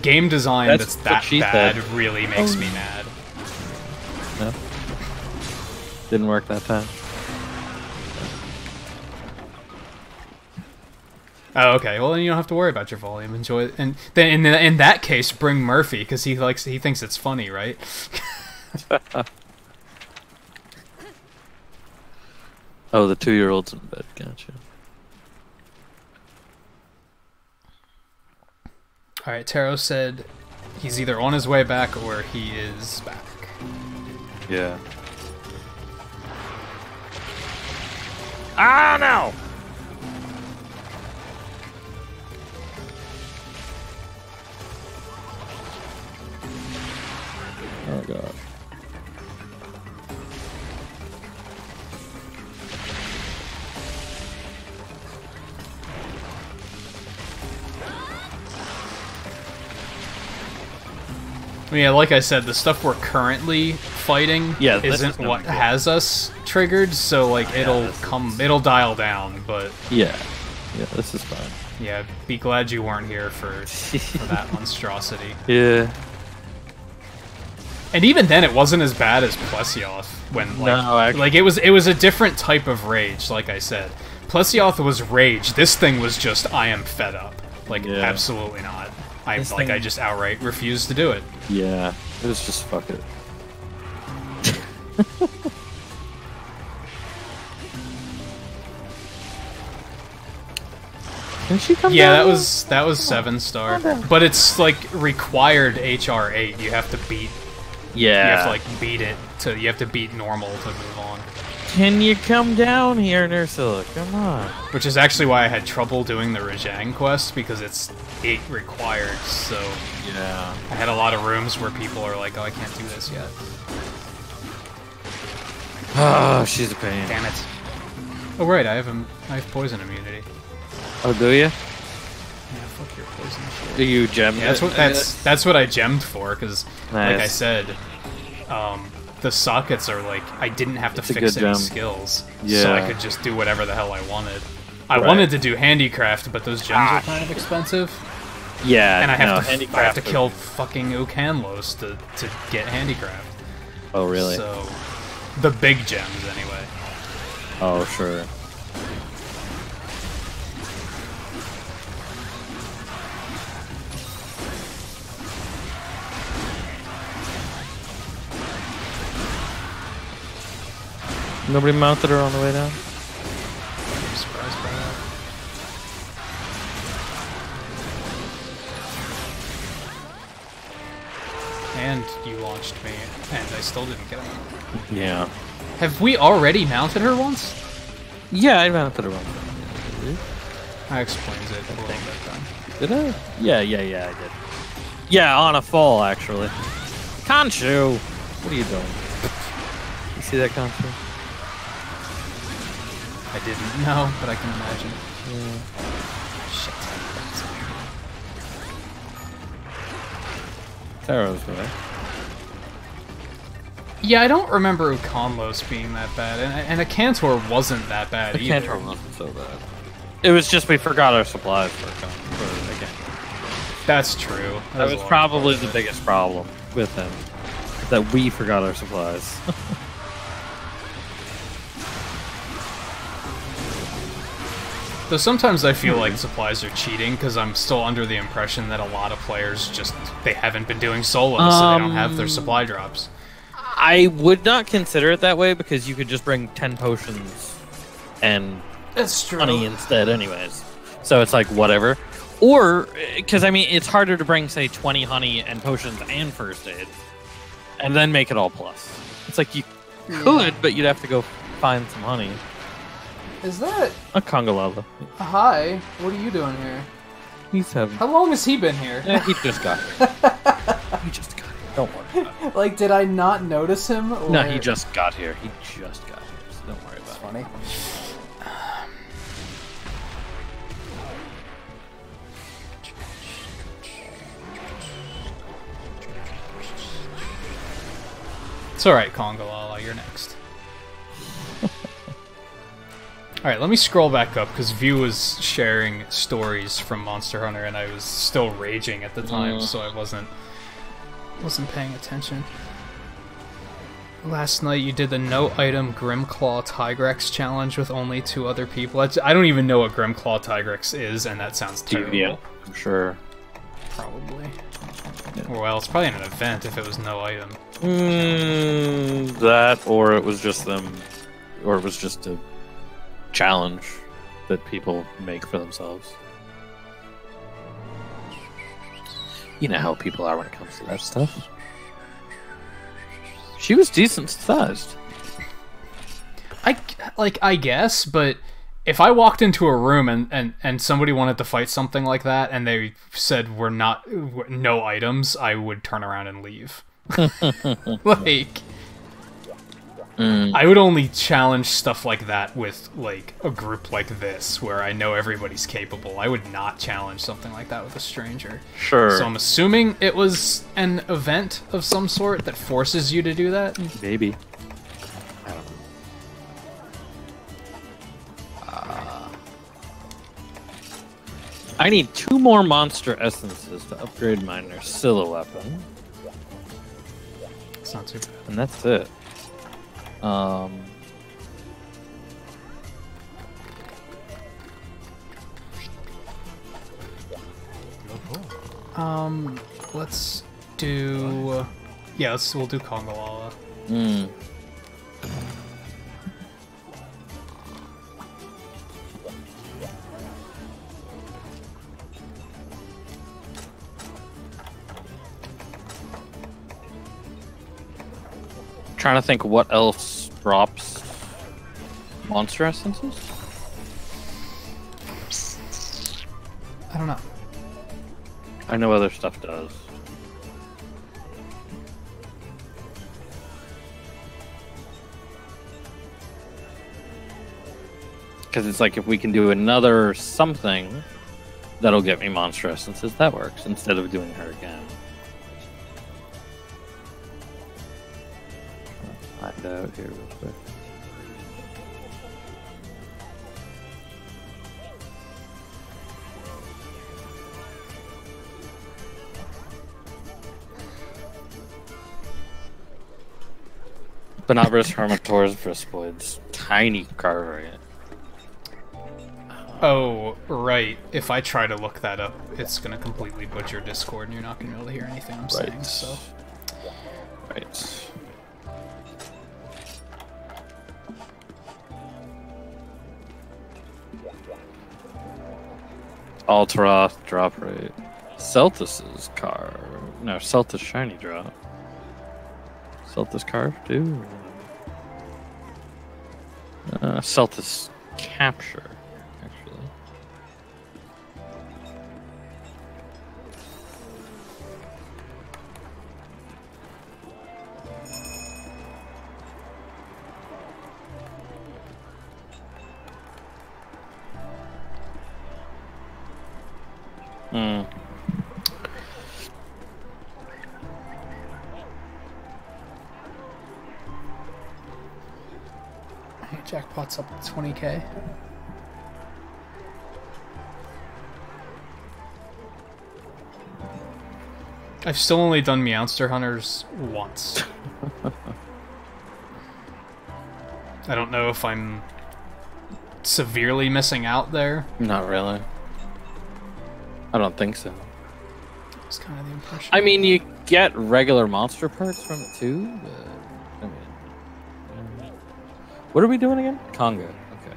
A: Game design that's that bad really makes me mad.
B: No. Didn't work that time.
A: Oh, okay. Well, then you don't have to worry about your volume. Enjoy it. And then in that case, bring Murphy, because he thinks it's funny, right?
B: Oh, the 2-year-old's in bed. Gotcha.
A: Alright, Taro said he's either on his way back or he is back.
B: Yeah. Ah, no! Oh, God.
A: Yeah, like I said, the stuff we're currently fighting isn't what has us triggered, so like it'll dial down, but
B: yeah, this is fine.
A: Yeah, be glad you weren't here for that monstrosity.
B: Yeah.
A: And even then, it wasn't as bad as Plesioth when like it was a different type of rage. Like I said, Plesioth was rage. This thing was just I am fed up. Like absolutely not. I just outright refused to do it.
B: Yeah, it was just fuck it. Can she come down?
A: that was 7-star, but it's like required HR8. You have to beat.
B: Yeah.
A: You have to like beat it to. You have to beat normal to move on.
B: Can you come down here, Nursilla? Come on.
A: Which is actually why I had trouble doing the Rajang quest, because it's 8 required, so...
B: Yeah.
A: I had a lot of rooms where people are like, oh, I can't do this yet.
B: Oh, she's a pain.
A: Damn it. Oh, right, I have poison immunity.
B: Oh, do you?
A: Yeah, fuck your poison shit.
B: Do you gem?
A: Yeah, that's what I gemmed for, because, like I said, the sockets are like, I didn't have to fix any skills, so I could just do whatever the hell I wanted. I wanted to do handicraft, but those gems are kind of expensive.
B: Yeah,
A: and I have to kill fucking Okanlos to get handicraft.
B: Oh, really?
A: So, the big gems, anyway.
B: Oh, sure. Nobody mounted her on the way down?
A: I'm surprised by that. And you launched me, and I still didn't get him.
B: Yeah.
A: Have we already mounted her once?
B: Yeah, I mounted her once.
A: That explains it a little bit then.
B: Did I? Yeah, I did. Yeah, on a fall, actually. Khonshu! What are you doing? You see that, Khonshu?
A: I didn't know, but I can imagine.
B: Yeah.
A: Shit.
B: Taro's way.
A: Yeah, I don't remember Okanlos being that bad, and a Cantor wasn't that bad either.
B: Cantor wasn't so bad. It was just we forgot our supplies for again.
A: That's true.
B: That was probably the biggest problem with him. That we forgot our supplies.
A: Though sometimes I feel like supplies are cheating, because I'm still under the impression that a lot of players they haven't been doing solos, so they don't have their supply drops.
B: I would not consider it that way, because you could just bring 10 potions and honey instead anyways. So it's like, whatever. Or, because I mean, it's harder to bring, say, 20 honey and potions and first aid, and then make it all plus. It's like, you could, but you'd have to go find some honey.
A: Is that...
B: A Kongolala.
A: Hi, what are you doing here?
B: He's having...
A: How long has he been here?
B: Yeah, he just got here. He just got here. Don't worry about it.
A: Like, did I not notice him? Or...
B: No, he just got here. He just got here, so don't worry about
A: it. Funny. It's alright, Kongolala, you're next. Alright, let me scroll back up, because View was sharing stories from Monster Hunter, and I was still raging at the time, so I wasn't paying attention. Last night you did the no-item Grimclaw Tigrex challenge with only 2 other people. I don't even know what Grimclaw Tigrex is, and that sounds terrible.
B: Yeah, I'm sure.
A: Probably. Yeah. Well, it's probably an event if it was no item.
B: That, or it was just them, or it was just a challenge that people make for themselves. You know how people are when it comes to that stuff. She was decent sized.
A: I guess, but if I walked into a room and somebody wanted to fight something like that and they said no items, I would turn around and leave. Like, I would only challenge stuff like that with like a group like this where I know everybody's capable. I would not challenge something like that with a stranger.
B: Sure.
A: So I'm assuming it was an event of some sort that forces you to do that.
B: Maybe. I don't know. I need 2 more monster essences to upgrade my Nursilla weapon.
A: It's not too bad.
B: And that's it.
A: Let's do... Yeah, we'll do Kongalala.
B: Trying to think what else drops monster essences?
A: I don't know.
B: I know other stuff does. Because it's like if we can do another something that'll get me monster essences, that works instead of doing her again. Find out here real quick. Bonobris, Hermitors, Bristoids, tiny carvariant.
A: Oh, right. If I try to look that up, it's going to completely butcher Discord and you're not going to be able to hear anything I'm saying, so...
B: Right. Altaroth, drop rate. Celtus's car. No, Celtus shiny drop. Celtus carve too. Celtus capture, actually.
A: Jackpot's up to 20k. I've still only done Meowster Hunters once. I don't know if I'm severely missing out there.
B: Not really. I don't think so.
A: It's kind of the impression.
B: I mean, you get regular monster parts from it too, but I mean, what are we doing again? Congo. Okay.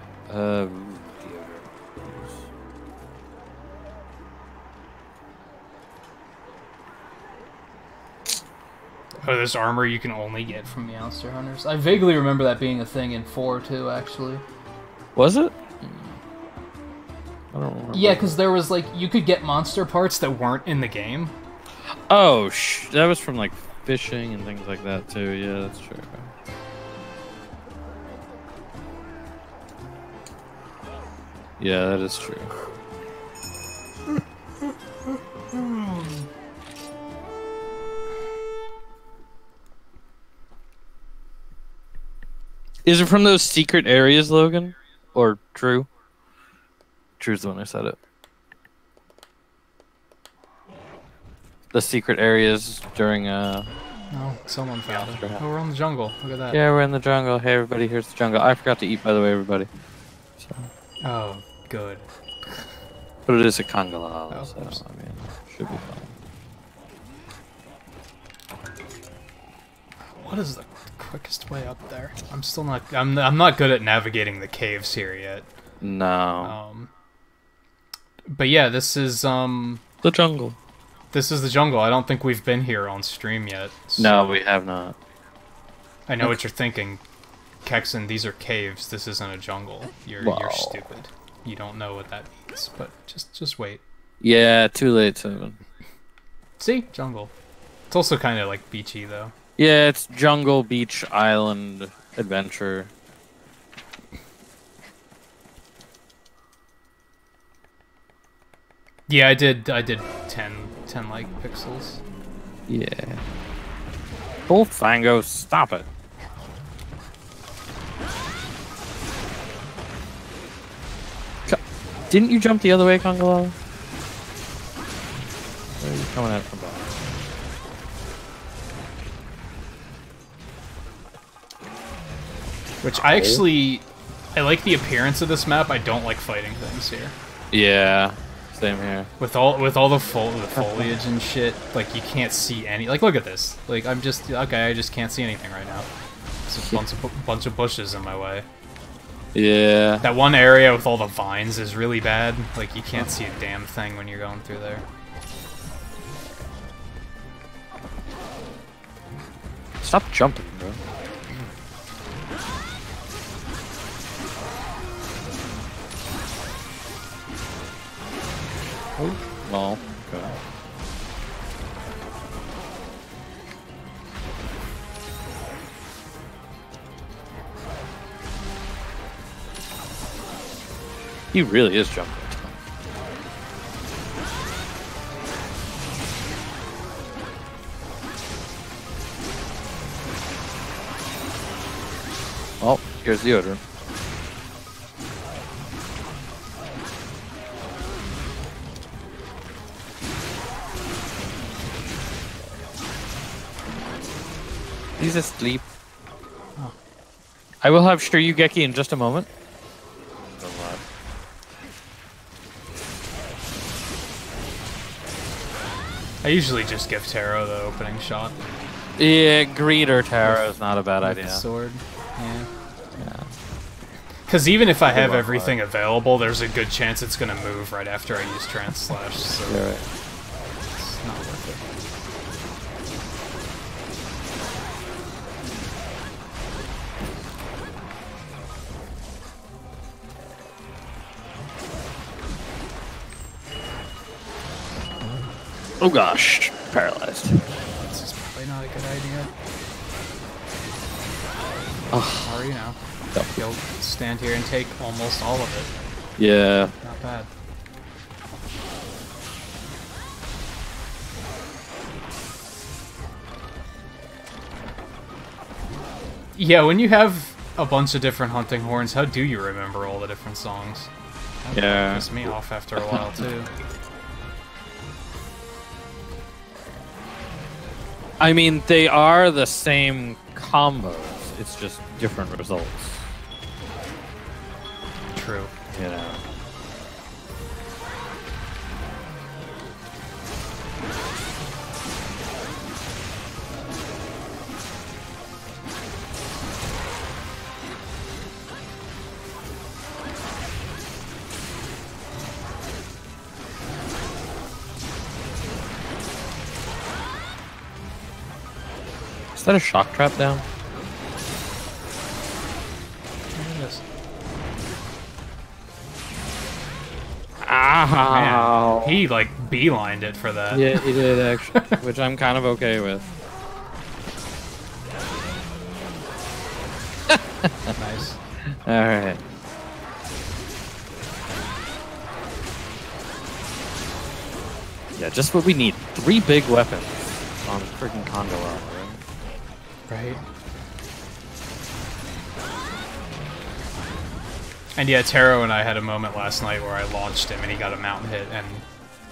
A: Oh, there's armor you can only get from Meowster Hunters. I vaguely remember that being a thing in 4 too, actually.
B: Was it? I don't remember.
A: Yeah, because there was like you could get monster parts that weren't in the game.
B: Oh, that was from like fishing and things like that too. Yeah, that's true. Yeah, that is true. Is it from those secret areas, Logan? Or Drew? Drew's the one who said it. The secret areas during
A: No, someone found it. Oh, we're in the jungle. Look at that.
B: Yeah, we're in the jungle. Hey, everybody, here's the jungle. I forgot to eat, by the way, everybody. So.
A: Oh, good.
B: But it is a Kangala,
A: oh,
B: so, I mean, should be fine.
A: What is the quickest way up there? I'm still not... I'm not good at navigating the caves here yet.
B: No.
A: But yeah, this is,
B: the jungle.
A: This is the jungle. I don't think we've been here on stream yet. So
B: no, we have not.
A: I know what you're thinking, Kexan. These are caves. This isn't a jungle. You're stupid. You don't know what that means. But just wait.
B: Yeah, too late, Simon.
A: See, jungle. It's also kind of like beachy though.
B: Yeah, it's jungle, beach, island, adventure.
A: Yeah, I did 10 like pixels.
B: Yeah. Bull Fango, stop it. Didn't you jump the other way, Kongolo? Where are you coming at from behind?
A: Which I like the appearance of this map. I don't like fighting things here.
B: Yeah. Same here.
A: With all the foliage and shit, like you can't see any. Like look at this. Like I'm just okay. I just can't see anything right now. There's a bunch of bushes in my way.
B: Yeah.
A: That one area with all the vines is really bad. Like you can't see a damn thing when you're going through there.
B: Stop jumping, bro. Oh, well, okay. He really is jumping. Oh, here's the odor. He's asleep. Oh. I will have Shiryugeki in just a moment.
A: I usually just give Taro the opening shot.
B: Yeah, Greed or Taro is not a bad idea.
A: The sword, yeah. Because even if I have everything available, there's a good chance it's going to move right after I use Trans Slash, so
B: yeah, right.
A: It's not worth
B: it. Oh gosh, paralyzed.
A: This is probably not a good idea.
B: Oh.
A: How are you now? You'll stand here and take almost all of it.
B: Yeah.
A: Not bad. Yeah, when you have a bunch of different hunting horns, how do you remember all the different songs? That pisses me off after a while, too.
B: I mean, they are the same combos. It's just different results.
A: True.
B: You know. Is that a shock trap down?
A: Ow. Man, he like beelined it for that.
B: Yeah, he did actually, which I'm kind of okay with.
A: Nice.
B: Alright. Yeah, just what we need. 3 big weapons on freaking Kongolo,
A: right? And yeah, Taro and I had a moment last night where I launched him and he got a mountain hit, and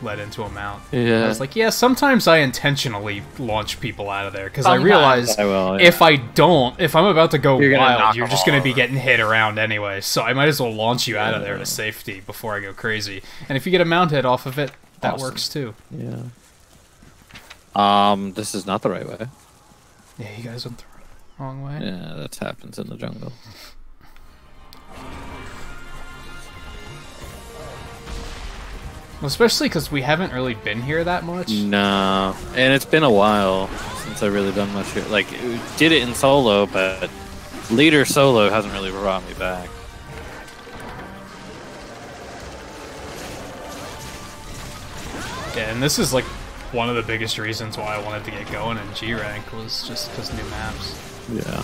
A: led into a mount.
B: Yeah.
A: I was like, yeah, sometimes I intentionally launch people out of there, because I realize if I'm about to go wild, you're just going to be getting hit around anyway, so I might as well launch you out of there to safety before I go crazy. And if you get a mount hit off of it, that works too.
B: Yeah. This is not the right way.
A: Yeah, you guys went the wrong way.
B: Yeah, that happens in the jungle.
A: Especially because we haven't really been here that much.
B: No, and it's been a while since I've really done much here. Like, did it in solo, but leader solo hasn't really brought me back.
A: Yeah, and this is like one of the biggest reasons why I wanted to get going in G rank was just because new maps.
B: Yeah.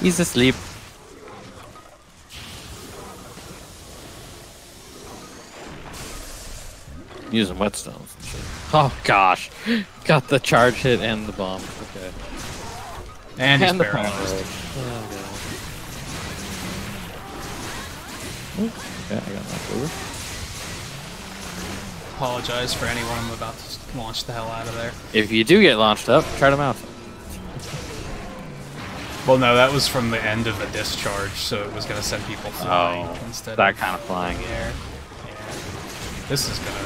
B: He's asleep. Using whetstones and shit. Oh gosh. Got the charge hit and the bomb. Okay.
A: And he's
B: the
A: paralyzed.
B: Okay, I got knocked over.
A: Apologize for anyone I'm about to launch the hell out of there.
B: If you do get launched up, try to mount.
A: Well, no, that was from the end of the discharge, so it was going to send people flying instead
B: that
A: of
B: kind of flying.
A: Air. Yeah. This is gonna.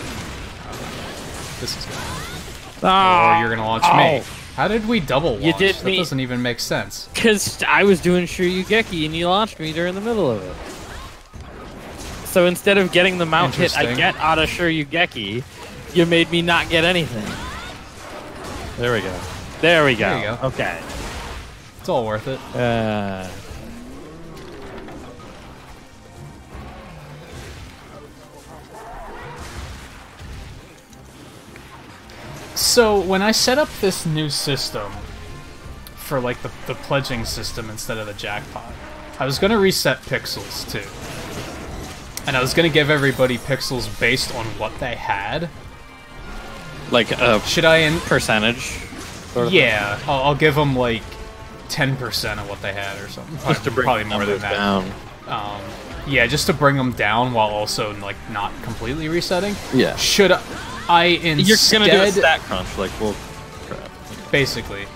A: Oh, you're gonna launch me. How did we double launch?
B: You did
A: that
B: me.
A: Doesn't even make sense.
B: Because I was doing Shoryugeki and you launched me during the middle of it. So instead of getting the mount hit I get out of Shoryugeki, you made me not get anything. There we go. There we go.
A: There you go.
B: Okay.
A: It's all worth it. So, when I set up this new system for, like, the pledging system instead of the jackpot, I was going to reset pixels, too. And I was going to give everybody pixels based on what they had.
B: Like a percentage?
A: Sort of yeah, I'll give them, like, 10% of what they had or something.
B: Just to bring
A: probably more than that.
B: Down.
A: Yeah, just to bring them down while also, like, not completely resetting.
B: Yeah.
A: Should I instead...
B: You're gonna do a stat crunch, like, well, crap.
A: Basically.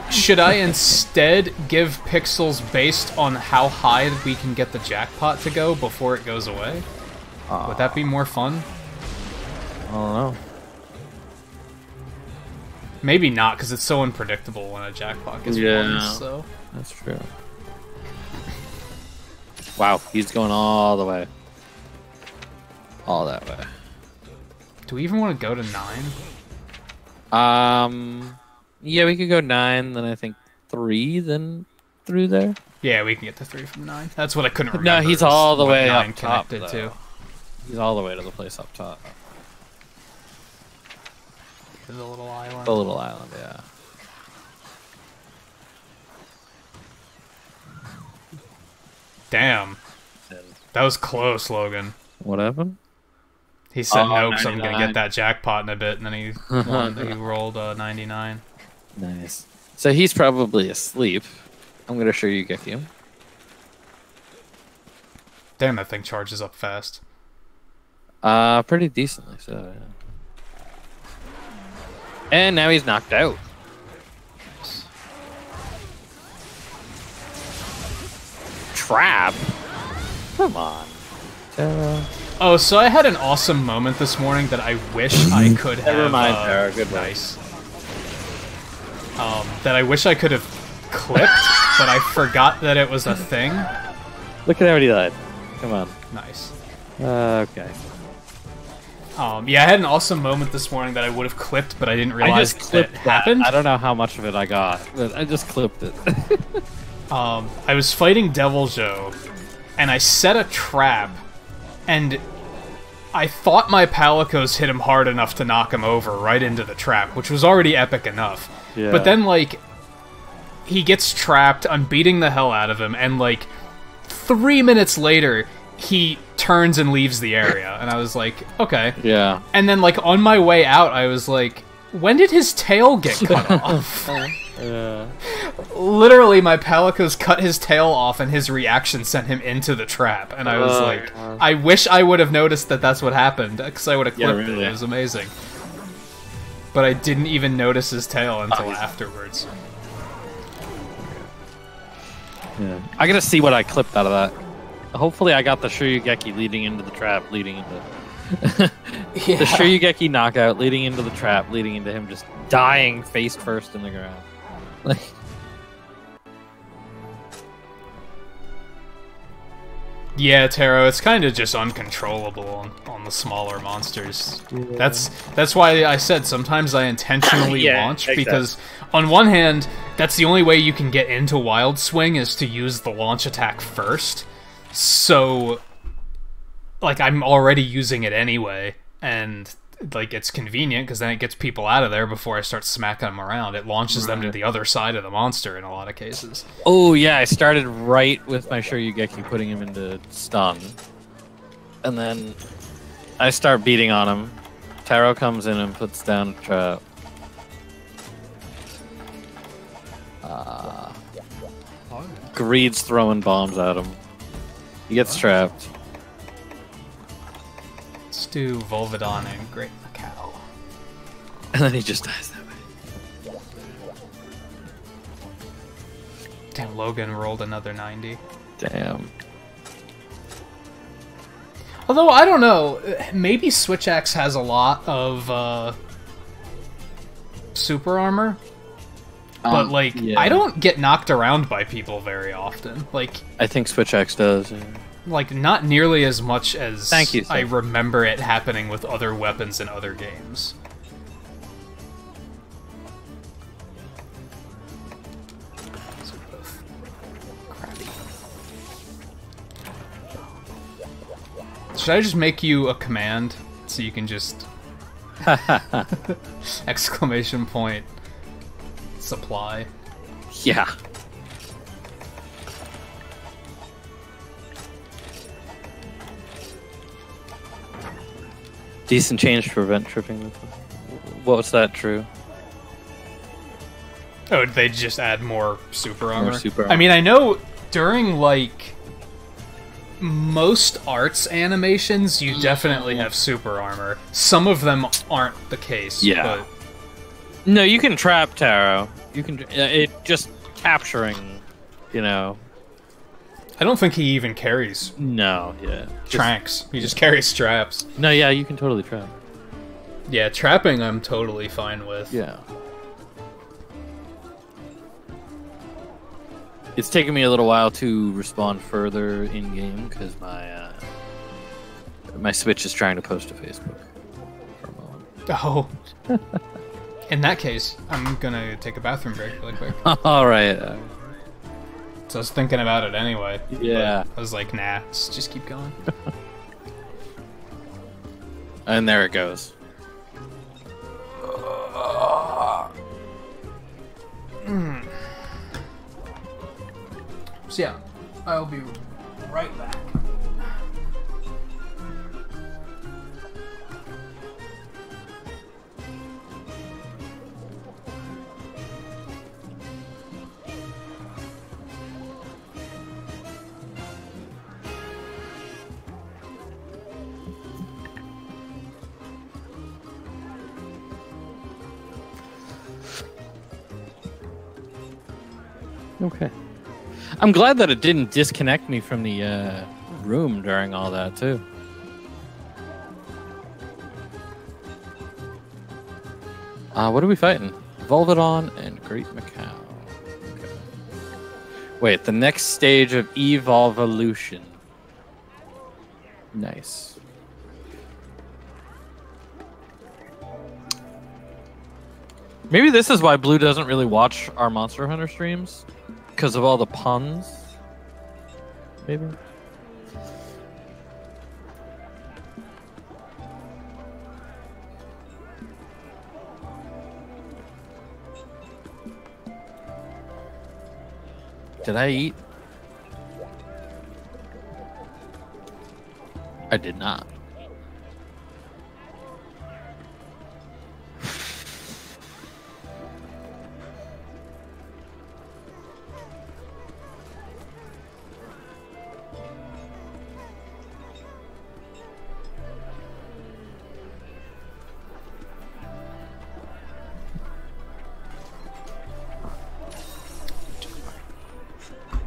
A: Should I instead give pixels based on how high we can get the jackpot to go before it goes away? Would that be more fun?
B: I don't know.
A: Maybe not, because it's so unpredictable when a jackpot gets won, so...
B: That's true. Wow, he's going all the way. All that way.
A: Do we even want to go to 9?
B: Yeah, we could go 9, then I think 3, then through there.
A: Yeah, we can get to 3 from 9. That's what I couldn't remember.
B: No, he's all the way up top,
A: to.
B: He's all the way to the place up top.
A: The little island.
B: The little island, yeah.
A: Damn. That was close, Logan.
B: What happened?
A: He said no, because I'm going to get that jackpot in a bit, and then he rolled 99.
B: Nice. So he's probably asleep. I'm going to show you Gekyu.
A: Damn, that thing charges up fast.
B: Pretty decently, so yeah. And now he's knocked out. Trap? Come on.
A: Oh, so I had an awesome moment this morning that I wish I could have...
B: Never mind, Tara. Good
A: nice. That I wish I could have clipped, but I forgot that it was a thing.
B: Look at how he died. Come on.
A: Nice.
B: Okay.
A: Yeah, I had an awesome moment this morning that I would have clipped, but I didn't realize it happened.
B: I don't know how much of it I got, but I just clipped it.
A: I was fighting Devil Joe, and I set a trap, and I thought my Palicos hit him hard enough to knock him over right into the trap, which was already epic enough. Yeah. But then, like, he gets trapped, I'm beating the hell out of him, and, like, 3 minutes later, he turns and leaves the area, and I was like, okay.
B: Yeah.
A: And then, like, on my way out, I was like, when did his tail get cut off?
B: Yeah.
A: Literally, my Palico's cut his tail off, and his reaction sent him into the trap. And I was like, I wish I would have noticed that that's what happened, because I would have clipped it. It was amazing. But I didn't even notice his tail until afterwards.
B: Yeah. I gotta see what I clipped out of that. Hopefully I got the Shurigeki leading into the trap, leading into... the Shurigeki knockout, leading into the trap, leading into him just dying face first in the ground. Like...
A: Yeah, Taro, it's kind of just uncontrollable on the smaller monsters. Yeah. That's why I said sometimes I intentionally launch, because on one hand, that's the only way you can get into Wild Swing is to use the launch attack first. So, like, I'm already using it anyway, and like it's convenient because then it gets people out of there before I start smacking them around. It launches them to the other side of the monster in a lot of cases.
B: Oh yeah, I started right with my Shoryugeki putting him into stun. And then I start beating on him. Taro comes in and puts down a trap. Greed's throwing bombs at him. He gets trapped.
A: Let's do Volvidon and Great Macau.
B: And then he just dies that way.
A: Damn, Logan rolled another 90.
B: Damn.
A: Although, I don't know, maybe Switch Axe has a lot of super armor. But, like, I don't get knocked around by people very often. Like,
B: I think Switch Axe does, yeah.
A: Like, not nearly as much as
B: Thank you,
A: I remember it happening with other weapons in other games. Those are both crappy. Should I just make you a command so you can just... exclamation point supply?
B: Yeah. Decent change to prevent tripping. What's that true?
A: Oh, they just add more super armor?
B: More super armor.
A: I mean, I know during, like, most arts animations, you definitely have super armor. Some of them aren't the case.
B: Yeah.
A: But...
B: No, you can trap Taro. You can... it just capturing, you know...
A: I don't think he even carries.
B: No, yeah.
A: Tranks. He just carries traps.
B: No, yeah, you can totally trap.
A: Yeah, trapping I'm totally fine with.
B: Yeah. It's taken me a little while to respond further in-game, because my Switch is trying to post to Facebook for a moment.
A: Oh. In that case, I'm gonna take a bathroom break really quick.
B: Alright.
A: So I was thinking about it anyway.
B: Yeah.
A: I was like, nah, let's just keep going.
B: And there it goes.
A: So yeah, I'll be right back.
B: Okay. I'm glad that it didn't disconnect me from the room during all that, too. What are we fighting? Volvidon and Great Macau. Okay. Wait, the next stage of Evolvolution. Nice. Maybe this is why Blue doesn't really watch our Monster Hunter streams. Because of all the puns? Maybe? Did I eat? I did not.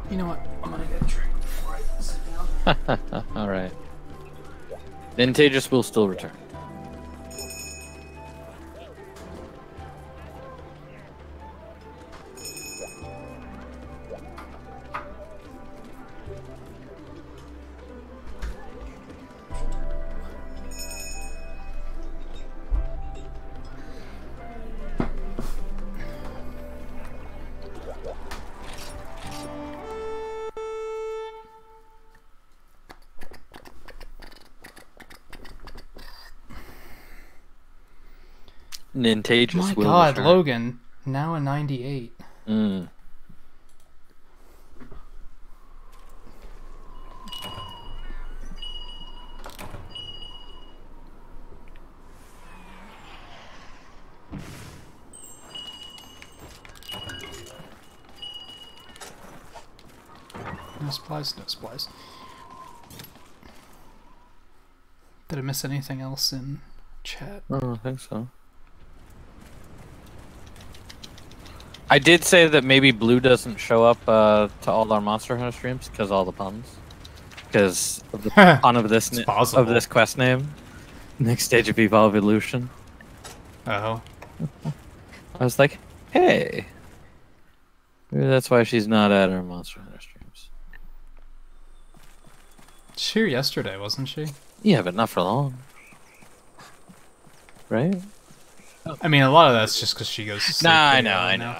A: You know what? I'm gonna get a drink before I sit down.
B: All right. Nintagious will still return. Nintagious
A: My
B: will
A: God,
B: return.
A: Logan, now a 98.
B: Mm.
A: No supplies, no supplies. Did I miss anything else in chat?
B: I don't think so. I did say that maybe Blue doesn't show up to all our Monster Hunter streams because all the puns. Because of the pun of this quest name. Next stage of evolution.
A: Oh.
B: I was like, hey. Maybe that's why she's not at our Monster Hunter streams.
A: She was here yesterday, wasn't she?
B: Yeah, but not for long. Right?
A: I mean, a lot of that's just because she goes to sleep.
B: Nah, I know.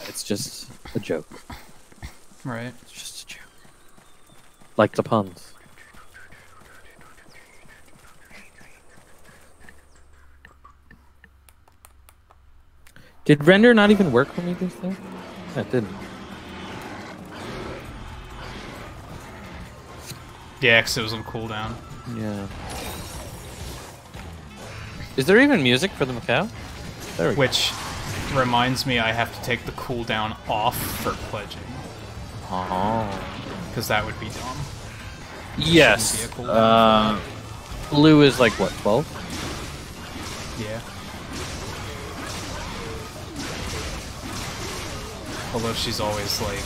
B: It's just a joke.
A: Right.
B: It's just a joke. Like the puns. Did render not even work for me this time? It didn't.
A: Yeah, because it was on cooldown.
B: Yeah. Is there even music for the Macau? There we go.
A: Which reminds me I have to take the cooldown off for pledging.
B: Oh.
A: Because that would be dumb.
B: Yes. Blue is like, what, 12?
A: Yeah. Although she's always like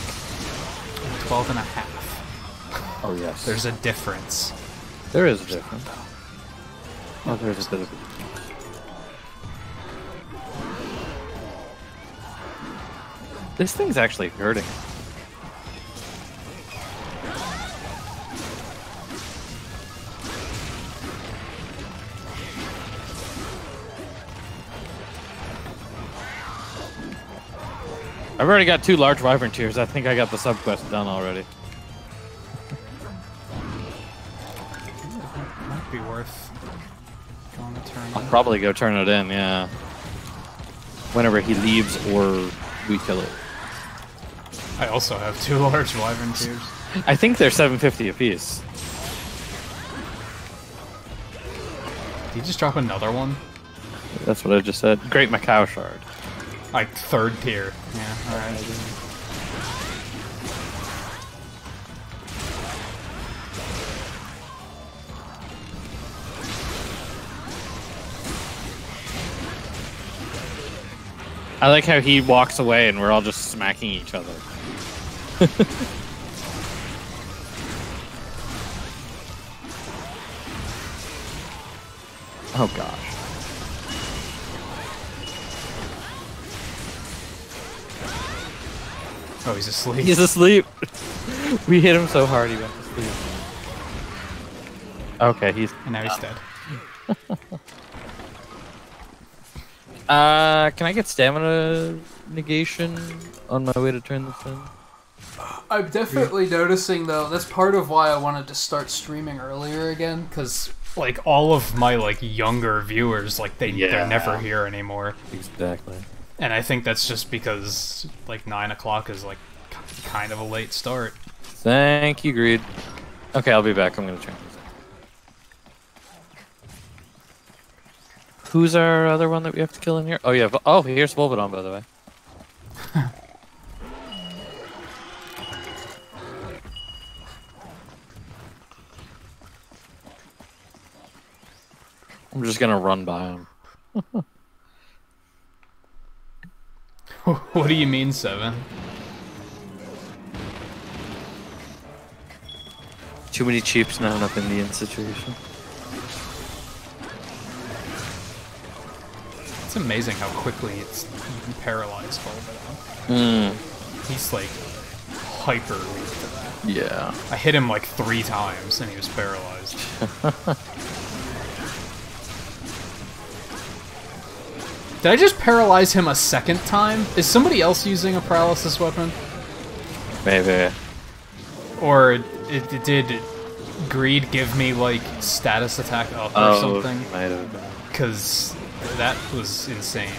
A: 12 and a half.
B: Oh, yes.
A: There's a difference.
B: There is a difference. Oh, there's a bit of a difference. This thing's actually hurting. I've already got 2 large wyvern tears. I think I got the subquest done already.
A: Might be worth going to turn
B: I'll
A: in.
B: probably go turn it in, yeah. Whenever he leaves or we kill it.
A: I also have 2 large wyvern tears.
B: I think they're 750 apiece.
A: Did you just drop another one?
B: That's what I just said. Great Macau shard.
A: Like 3rd tier. Yeah, alright.
B: I like how he walks away and we're all just smacking each other. Oh gosh.
A: Oh, he's asleep.
B: He's asleep. We hit him so hard he went to sleep. Okay,
A: And now he's dead.
B: Can I get stamina negation on my way to turn this in?
A: I'm definitely noticing, though, that's part of why I wanted to start streaming earlier again, because, like, all of my, like, younger viewers, like, they're never here anymore.
B: Exactly.
A: And I think that's just because, like, 9 o'clock is, like, kind of a late start.
B: Thank you, Greed. Okay, I'll be back. I'm gonna turn this in. Who's our other one that we have to kill in here? Oh, yeah. Oh, here's Volvodon, by the way. I'm just gonna run by him.
A: What do you mean, 7?
B: Too many cheaps, not enough Indian situation.
A: It's amazing how quickly you can paralyze Volvo. He's like hyper weak to that.
B: Yeah.
A: I hit him like 3 times and he was paralyzed. Did I just paralyze him a second time? Is somebody else using a paralysis weapon?
B: Maybe.
A: Or did Greed give me like status attack up or something?
B: Might have been.
A: Because that was insane.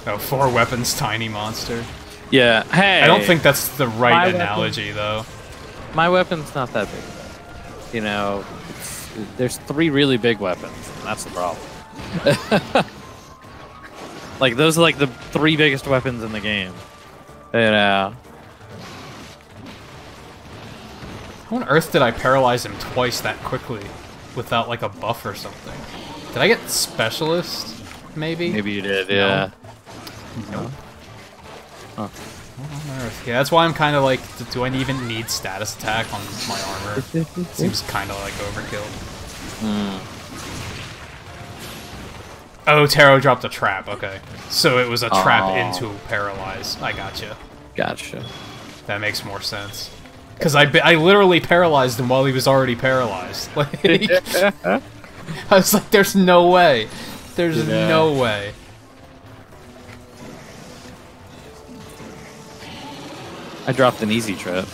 A: Oh, 4 weapons, tiny monster.
B: Yeah, hey!
A: I don't think that's the right analogy, though.
B: My weapon's not that big. You know, there's 3 really big weapons, and that's the problem. Like, those are like the 3 biggest weapons in the game. You know.
A: How on earth did I paralyze him twice that quickly without like a buff or something? Did I get specialist? Maybe.
B: Maybe you did. Yeah.
A: Nope.
B: Huh.
A: Yeah, that's why I'm kind of like, do I even need status attack on my armor? Seems kind of like overkill. Oh, Taro dropped a trap. Okay, so it was a trap into paralyze. I gotcha.
B: Gotcha.
A: That makes more sense. Because I literally paralyzed him while he was already paralyzed. Like, I was like, there's no way. There's no way.
B: I dropped an easy trap.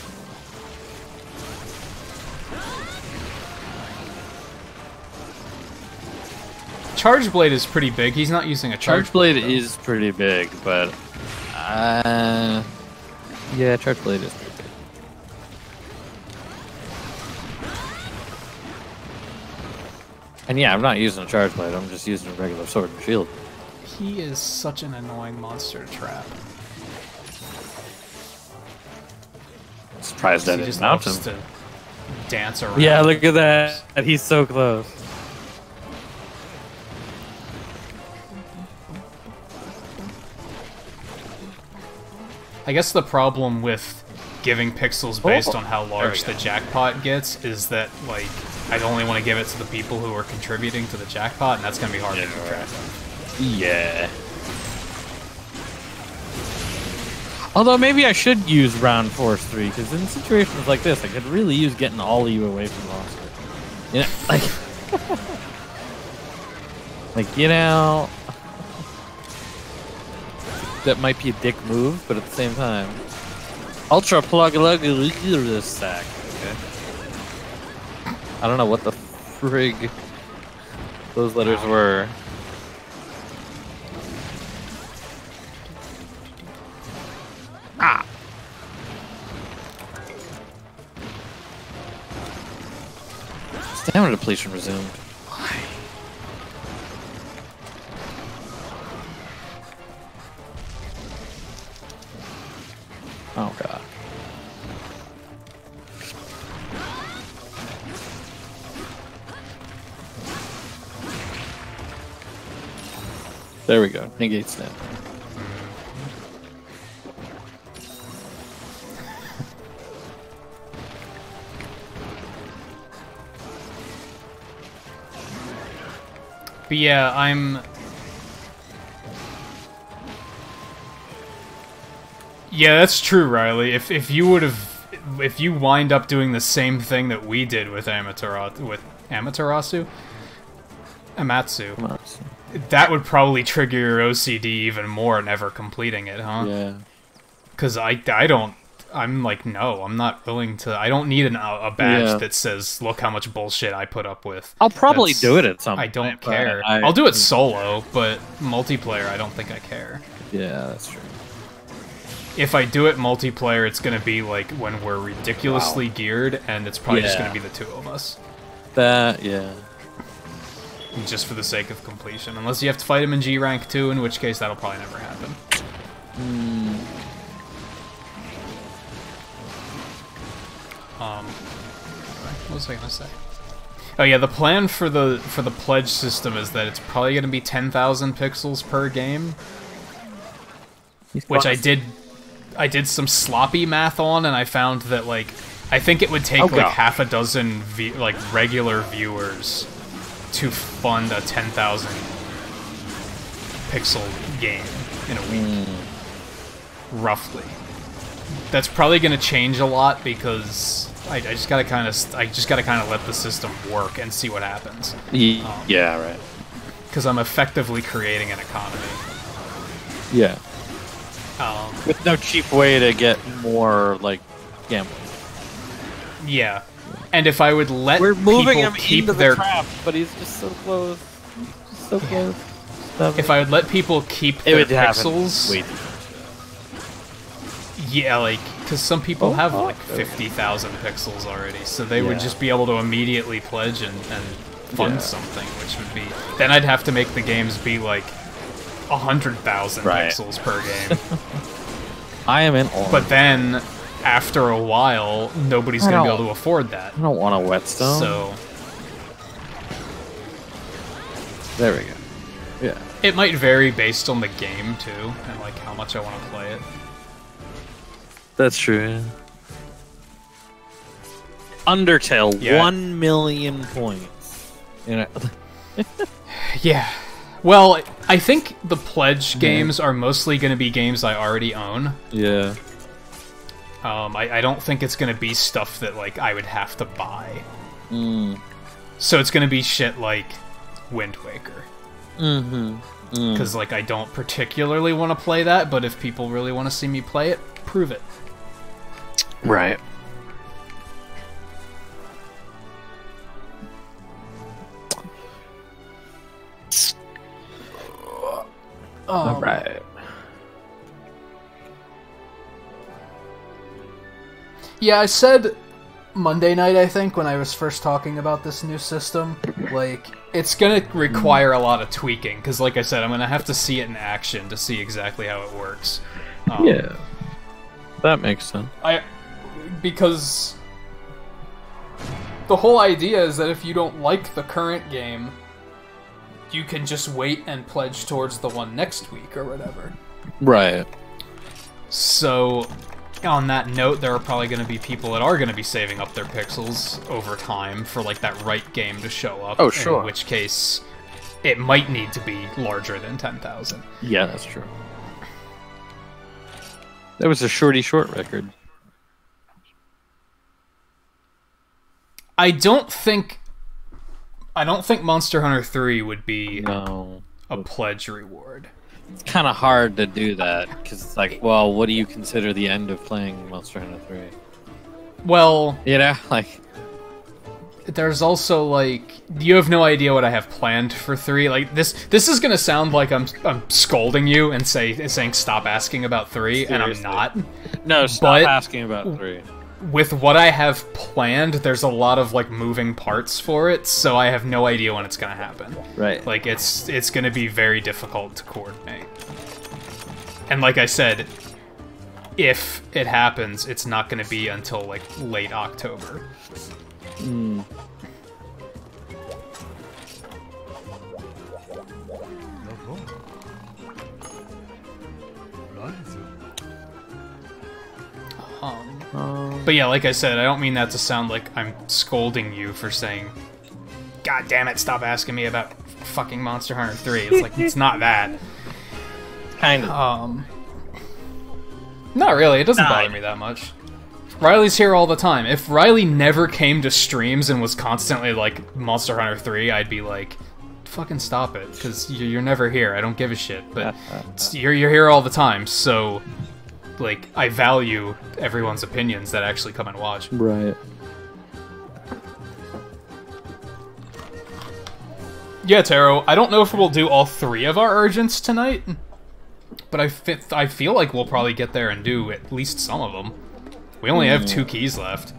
A: Charge Blade is pretty big. He's not using a
B: Charge Blade is pretty big, but yeah, Charge Blade is pretty big. And yeah, I'm not using a Charge Blade. I'm just using a regular sword and shield.
A: He is such an annoying monster to trap.
B: Surprised I didn't mount him.
A: To dance around.
B: Yeah, look at that. He's so close.
A: I guess the problem with giving pixels based on how large the jackpot gets is that, like, I'd only want to give it to the people who are contributing to the jackpot, and that's going to be hard to keep track of.
B: Yeah. Although maybe I should use Round Force 3, because in situations like this, I could really use getting all of you away from the monster. You know, like, you know, that might be a dick move, but at the same time, Ultra Plug this stack. Okay. I don't know what the frig those letters were. Ah. Stamina depletion resumed. Why? Oh god. There we go. Negate snap.
A: But yeah, I'm... Yeah, that's true, Riley. If you would have... If you wind up doing the same thing that we did with Amaterasu? That would probably trigger your OCD even more, never completing it, huh?
B: Yeah.
A: Because I don't... I'm like, no, I'm not willing to... I don't need a badge that says, look how much bullshit I put up with.
B: I'll probably do it at some point.
A: I don't care. I'll do it solo, but multiplayer, I don't think I care.
B: Yeah, that's true.
A: If I do it multiplayer, it's going to be like when we're ridiculously geared, and it's probably just going to be the 2 of us.
B: That, yeah.
A: Just for the sake of completion. Unless you have to fight him in G rank too, in which case that'll probably never happen. What was I gonna say? Oh yeah, the plan for the pledge system is that it's probably gonna be 10,000 pixels per game. Which I did some sloppy math on, and I found that like I think it would take like half a dozen regular viewers to fund a 10,000 pixel game in a week, roughly. That's probably going to change a lot because I just gotta kind of let the system work and see what happens.
B: Yeah, right.
A: Because I'm effectively creating an economy.
B: Yeah. With no cheap way to get more like gambling.
A: Yeah, and if I would let
B: people
A: keep
B: into
A: their
B: the trap, but he's just so close. So close.
A: If I would let people keep their pixels, yeah, like because some people have like 50,000 pixels already, so they would just be able to immediately pledge and fund something, which would be then I'd have to make the games be like 100,000 pixels per game.
B: I am in awe.
A: But then, after a while, nobody's going to be able to afford that.
B: I don't want a whetstone.
A: So...
B: There we go. Yeah.
A: It might vary based on the game, too, and like how much I want to play it.
B: That's true, yeah. Undertale, 1 million points. You know?
A: Yeah. Well, I think the pledge games are mostly going to be games I already own.
B: Yeah.
A: I don't think it's going to be stuff that like I would have to buy. So it's going to be shit like Wind Waker. Because like I don't particularly want to play that, but if people really want to see me play it, prove it.
B: Right. All right.
A: Yeah, I said Monday night, I think, when I was first talking about this new system, like, it's gonna require a lot of tweaking, because like I said, I'm gonna have to see it in action to see exactly how it works.
B: Yeah. That makes sense.
A: Because the whole idea is that if you don't like the current game, you can just wait and pledge towards the one next week or whatever.
B: Right.
A: So, on that note, there are probably going to be people that are going to be saving up their pixels over time for, like, that right game to show up.
B: Oh, sure.
A: In which case, it might need to be larger than 10,000.
B: Yeah, that's true. That was a shorty short record.
A: I don't think Monster Hunter 3 would be a pledge reward.
B: It's kind of hard to do that, because it's like, well, what do you consider the end of playing Monster Hunter 3?
A: Well...
B: You know, like...
A: There's also, like... You have no idea what I have planned for 3. Like, this is gonna sound like I'm scolding you and saying stop asking about 3, seriously. And I'm not.
B: No, stop asking about 3.
A: With what I have planned, there's a lot of, like, moving parts for it, so I have no idea when it's gonna happen.
B: Right.
A: Like, it's gonna be very difficult to coordinate. And like I said, if it happens, it's not gonna be until, like, late October. But yeah, like I said, I don't mean that to sound like I'm scolding you for saying, God damn it, stop asking me about fucking Monster Hunter 3. It's like, it's not that.
B: Kind of.
A: Not really, it doesn't bother me that much. Riley's here all the time. If Riley never came to streams and was constantly like, Monster Hunter 3, I'd be like, fucking stop it, because you're never here, I don't give a shit. But you're here all the time, so... Like, I value everyone's opinions that actually come and watch.
B: Right.
A: Yeah, Taro, I don't know if we'll do all 3 of our urgents tonight, but I feel like we'll probably get there and do at least some of them. We only have 2 keys left.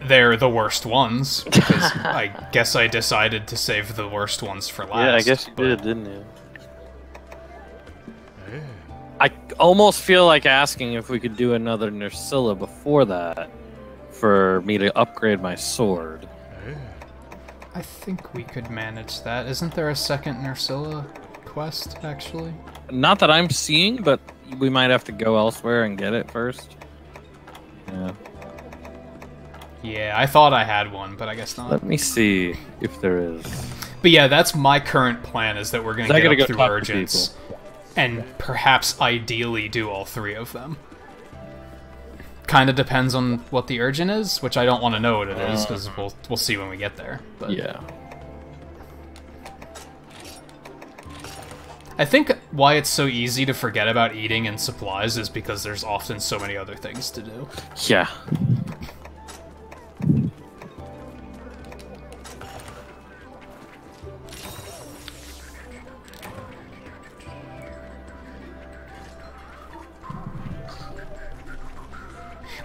A: They're the worst ones, because I guess I decided to save the worst ones for last.
B: Yeah, I guess you did, didn't you? I almost feel like asking if we could do another Nerscylla before that for me to upgrade my sword.
A: I think we could manage that. Isn't there a second Nerscylla quest, actually?
B: Not that I'm seeing, but we might have to go elsewhere and get it first. Yeah.
A: Yeah, I thought I had one, but I guess not.
B: Let me see if there is.
A: But yeah, that's my current plan, is that we're going to get up through Urgents, and perhaps ideally do all 3 of them. Kind of depends on what the Urgent is, which I don't want to know what it is, because we'll see when we get there. But
B: yeah.
A: I think why it's so easy to forget about eating and supplies is because there's often so many other things to do.
B: Yeah.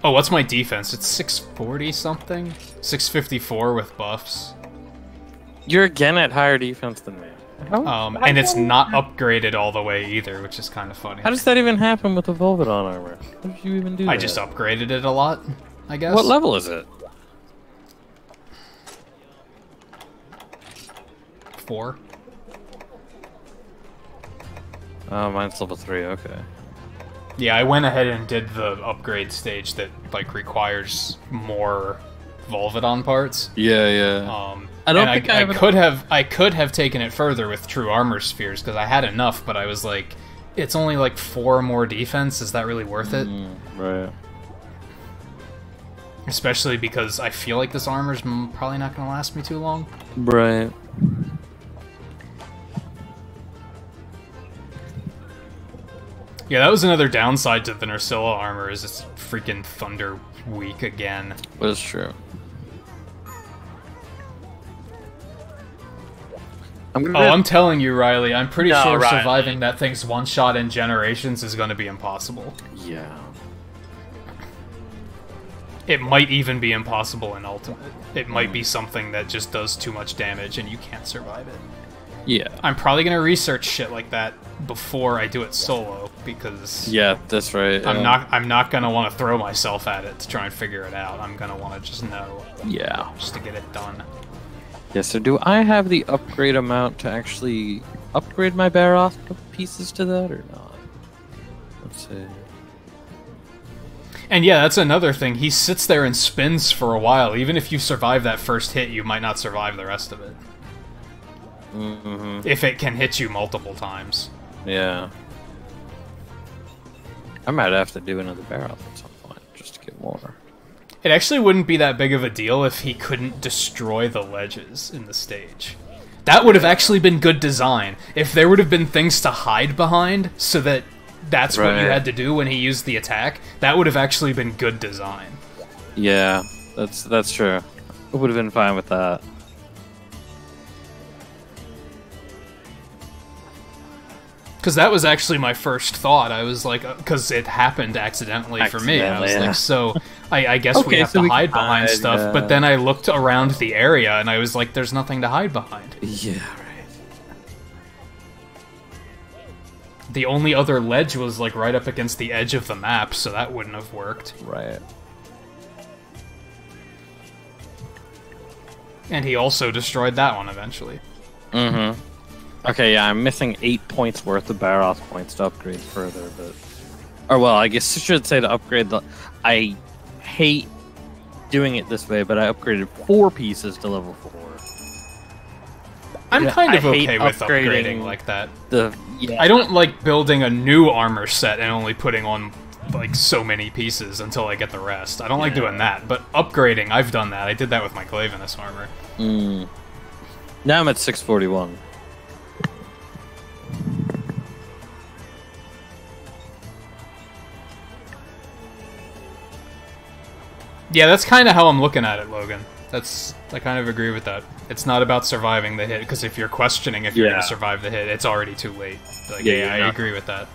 A: Oh, what's my defense? It's 640 something? 654 with buffs.
B: You're again at higher defense than me.
A: And it's not upgraded all the way either, which is kind of funny.
B: How does that even happen with the Volvidon armor? How did you even do that?
A: I just upgraded it a lot, I guess.
B: What level is it?
A: 4.
B: Oh, mine's level 3, okay.
A: Yeah, I went ahead and did the upgrade stage that, like, requires more Volvidon parts.
B: Yeah, yeah.
A: I could have taken it further with true armor spheres, because I had enough, but I was like, it's only like 4 more defense, is that really worth it?
B: Right.
A: Especially because I feel like this armor's probably not going to last me too long.
B: Right.
A: Yeah, that was another downside to the Nursilla armor, is it's freaking Thunder weak again.
B: That's true. I'm
A: telling you, Riley, I'm pretty sure surviving that thing's one-shot in Generations is going to be impossible.
B: Yeah.
A: It might even be impossible in Ultimate. It might be something that just does too much damage and you can't survive it.
B: Yeah.
A: I'm probably going to research shit like that before I do it solo, because...
B: Yeah, that's right.
A: I'm not going to want to throw myself at it to try and figure it out. I'm going to want to just know.
B: Yeah.
A: Just to get it done.
B: Yeah, so do I have the upgrade amount to actually upgrade my Baroth pieces to that, or not? Let's see.
A: And yeah, that's another thing. He sits there and spins for a while. Even if you survive that first hit, you might not survive the rest of it.
B: Mm-hmm.
A: If it can hit you multiple times.
B: Yeah. I might have to do another Baroth at some point, just to get more.
A: It actually wouldn't be that big of a deal if he couldn't destroy the ledges in the stage. That would have actually been good design. If there would have been things to hide behind, so that that's what you had to do when he used the attack, that would have actually been good design.
B: Yeah, that's true. I would have been fine with that.
A: Because that was actually my first thought. I was like, because it happened accidentally for me. I was like, so I guess we have to hide behind stuff. Yeah. But then I looked around the area and I was like, there's nothing to hide behind.
B: Yeah, right.
A: The only other ledge was like right up against the edge of the map, so that wouldn't have worked.
B: Right.
A: And he also destroyed that one eventually.
B: Mm-hmm. Okay, yeah, I'm missing 8 points worth of Baroth points to upgrade further, but... Or, well, I guess I should say to upgrade the... I hate doing it this way, but I upgraded 4 pieces to level 4.
A: I'm kind of okay with upgrading like that. I don't like building a new armor set and only putting on, like, so many pieces until I get the rest. I don't like doing that, but upgrading, I've done that. I did that with my Clavinus armor.
B: Now I'm at 641.
A: Yeah, that's kind of how I'm looking at it, Logan. I kind of agree with that. It's not about surviving the hit, because if you're questioning if you're going to survive the hit, it's already too late. Like, yeah, I agree with that.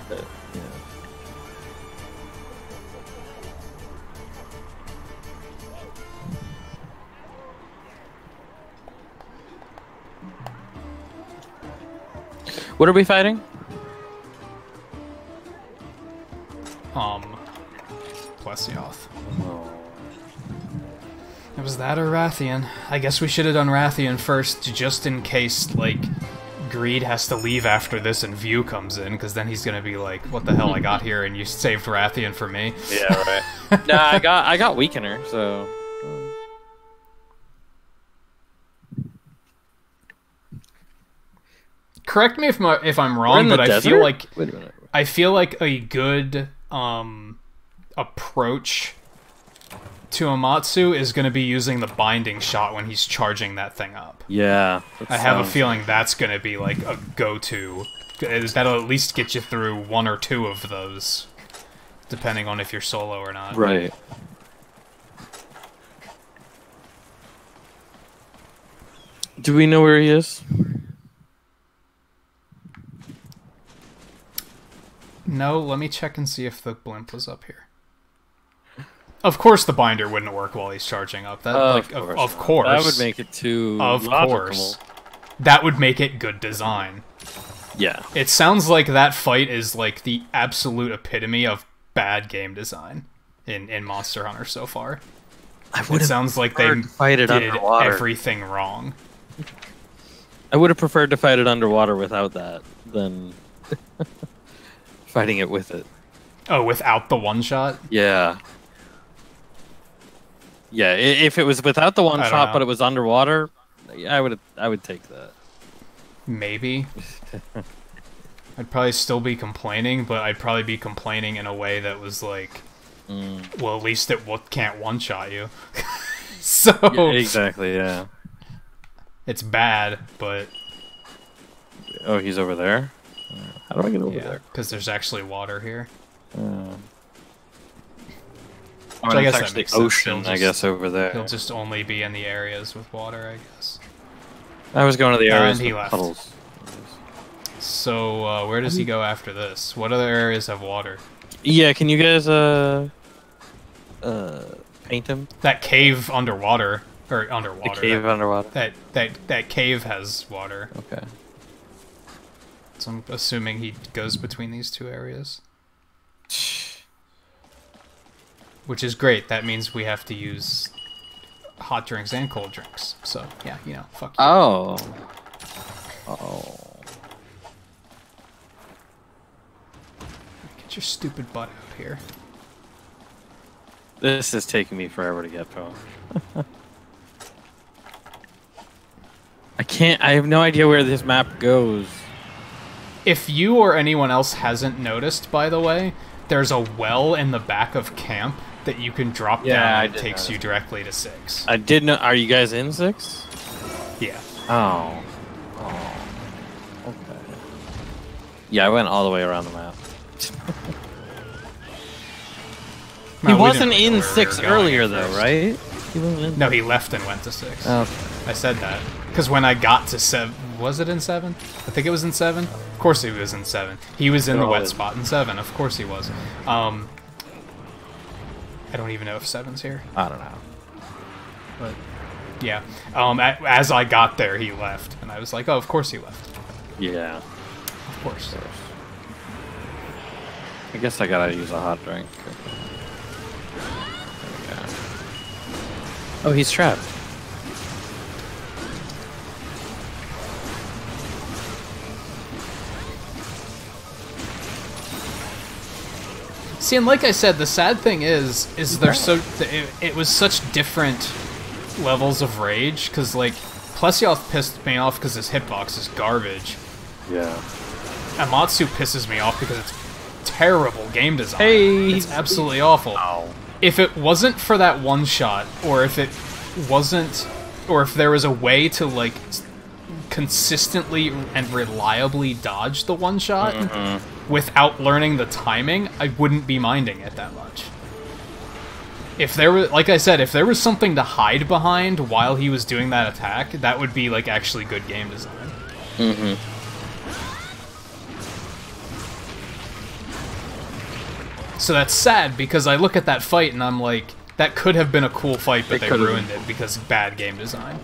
B: What are we fighting?
A: Plesioth. It was that or Rathian. I guess we should have done Rathian first, just in case, like, Greed has to leave after this and View comes in, because then he's gonna be like, what the hell, I got here and you saved Rathian for me.
B: Yeah, right. Nah, I got Weakener, so...
A: Correct me if I'm wrong, but I feel like...
B: Wait a minute.
A: I feel like a good approach to Amatsu is going to be using the binding shot when he's charging that thing up.
B: Yeah.
A: I have a feeling that's going to be like a go-to. That'll at least get you through one or two of those, depending on if you're solo or not.
B: Right. Do we know where he is?
A: No, let me check and see if the blimp was up here. Of course the binder wouldn't work while he's charging up. That, of course.
B: That would make it too
A: course. That would make it good design.
B: Yeah.
A: It sounds like that fight is like the absolute epitome of bad game design in Monster Hunter so far. It sounds like they did everything wrong.
B: I would have preferred to fight it underwater without that than fighting it with it.
A: Oh, without the one-shot?
B: Yeah. Yeah, if it was without the one-shot but it was underwater, I would take that.
A: Maybe. I'd probably still be complaining, but I'd probably be complaining in a way that was like, well, at least it can't one-shot you. So...
B: Yeah, exactly, yeah.
A: It's bad, but...
B: Oh, he's over there? How do I get over there?
A: Because there's actually water here.
B: I guess actually ocean, I guess, over there.
A: He'll just only be in the areas with water, I guess.
B: I was going to the areas with puddles.
A: So, where does he go after this? What other areas have water?
B: Yeah, can you guys, paint him?
A: That cave underwater. Or underwater.
B: The cave underwater?
A: That cave has water.
B: Okay.
A: So I'm assuming he goes between these two areas. Which is great. That means we have to use hot drinks and cold drinks. So, yeah, you know, fuck you.
B: Oh. Oh.
A: Get your stupid butt out here.
B: This is taking me forever to get to him. I have no idea where this map goes.
A: If you or anyone else hasn't noticed, by the way, there's a well in the back of camp that you can drop down and it takes you directly to 6.
B: I did know. Are you guys in 6?
A: Yeah.
B: Oh. Oh. Okay. Yeah, I went all the way around the map. He wasn't in 6 earlier, though, right?
A: No, he left and went to 6.
B: Okay.
A: I said that. Because when I got to 7... Was it in 7? I think it was in 7. Of course he was in 7. He was in the wet spot in 7. Of course he was. I don't even know if 7's here.
B: I don't know.
A: But, yeah. As I got there, he left. And I was like, oh, of course he left.
B: Yeah.
A: Of course.
B: I guess I gotta use a hot drink. Oh, he's trapped.
A: See, and like I said, the sad thing is they're so... It was such different levels of rage, because, like, Plesioth pissed me off because his hitbox is garbage.
B: Yeah.
A: Amatsu pisses me off because it's terrible game design.
B: Hey!
A: It's absolutely awful.
B: Ow.
A: If it wasn't for that one shot, or if it wasn't... Or if there was a way to, like, consistently and reliably dodge the one shot without learning the timing, I wouldn't be minding it that much. If there was, like I said, if there was something to hide behind while he was doing that attack, that would be, like, actually good game design. So that's sad, because I look at that fight and I'm like, that could have been a cool fight, but they ruined it because of bad game design.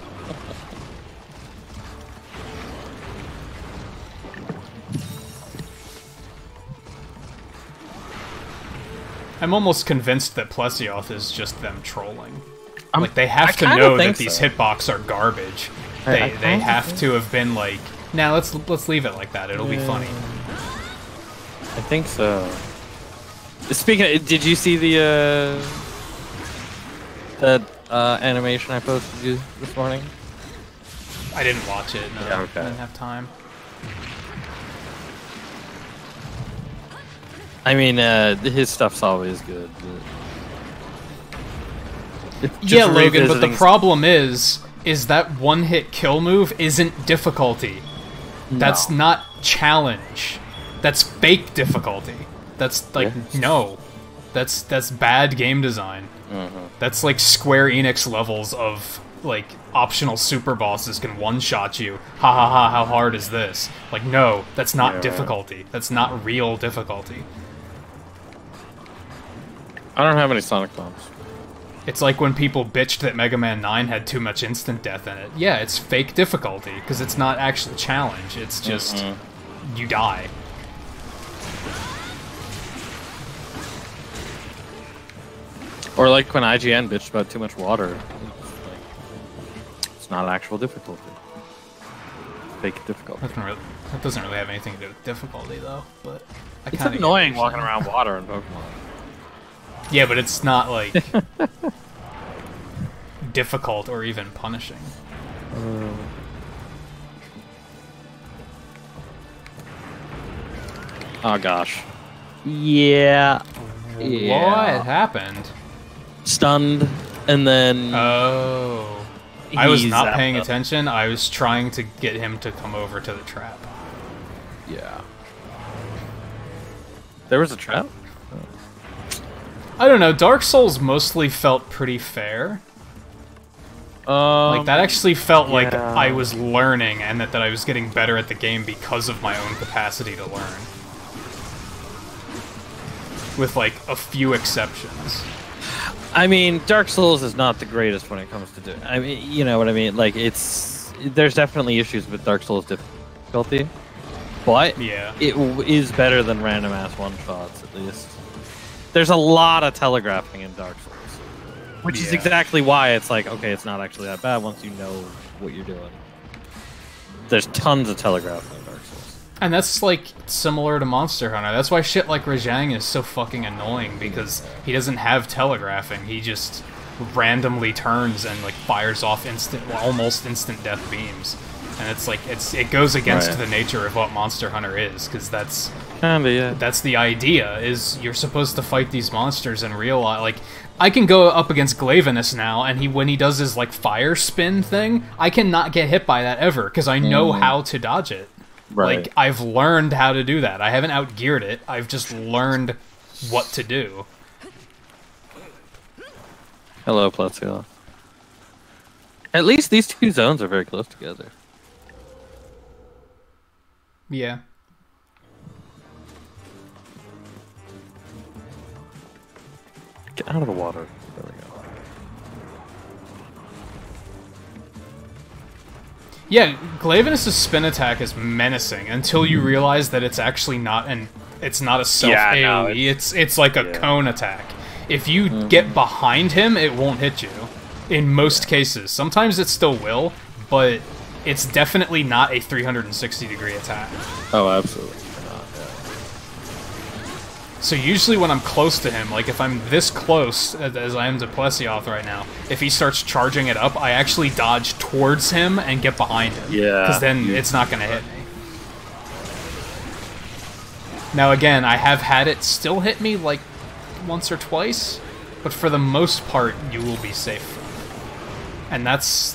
A: I'm almost convinced that Plesioth is just them trolling. Like, they have to know that these hitbox are garbage. They have to have been, like, Nah, let's leave it like that. It'll be funny.
B: I think so. Speaking of, did you see the animation I posted you this morning?
A: I didn't watch it. No,
B: yeah, okay.
A: I didn't have time.
B: I mean, his stuff's always good.
A: Yeah, Logan, but the problem is that one-hit kill move isn't difficulty. No. That's not challenge. That's fake difficulty. That's like no. That's bad game design. That's like Square Enix levels of like optional super bosses can one-shot you. Ha ha ha, how hard is this? Like no, that's not difficulty. That's not real difficulty.
B: I don't have any Sonic bombs.
A: It's like when people bitched that Mega Man 9 had too much instant death in it. Yeah, it's fake difficulty, because it's not actually a challenge, it's just you die.
B: Or like when IGN bitched about too much water. It's not actual difficulty. Fake difficulty.
A: That doesn't really have anything to do with difficulty, though, but
B: it's annoying walking around water in Pokemon.
A: Yeah, but it's not, like, difficult or even punishing.
B: Oh, gosh. Yeah.
A: What happened?
B: Stunned, and then...
A: Oh. I was not paying attention. I was trying to get him to come over to the trap.
B: Yeah. There was a trap?
A: I don't know, Dark Souls mostly felt pretty fair. Like, that actually felt like I was learning, and that I was getting better at the game because of my own capacity to learn. With, like, a few exceptions.
B: I mean, Dark Souls is not the greatest when it comes to doing... I mean, you know what I mean? Like, there's definitely issues with Dark Souls difficulty. But it is better than random-ass one-shots, at least. There's a lot of telegraphing in Dark Souls. Which is exactly why it's like, okay, it's not actually that bad once you know what you're doing. There's tons of telegraphing in Dark Souls.
A: And that's, like, similar to Monster Hunter. That's why shit like Rajang is so fucking annoying, because he doesn't have telegraphing. He just randomly turns and, like, fires off almost instant death beams. And it's like, it goes against the nature of what Monster Hunter is, because that's... That's the idea, is you're supposed to fight these monsters in real life. Like, I can go up against Glavenus now, and when he does his, like, fire spin thing, I cannot get hit by that ever, because I know how to dodge it.
B: Right.
A: Like, I've learned how to do that. I haven't outgeared it, I've just learned what to do.
B: Hello, Plazio. At least these two zones are very close together.
A: Yeah.
B: Get out of the water. There we go.
A: Yeah, Glavenus' spin attack is menacing until you realize that it's actually not it's not a self AoE. It's like a cone attack. If you get behind him, it won't hit you. In most cases. Sometimes it still will, but it's definitely not a 360-degree attack.
B: Oh, absolutely.
A: So usually when I'm close to him, like if I'm this close as I am to Plesioth right now, if he starts charging it up, I actually dodge towards him and get behind him.
B: Yeah.
A: Because then it's not going to hit me. Now again, I have had it still hit me like once or twice, but for the most part, you will be safe. And that's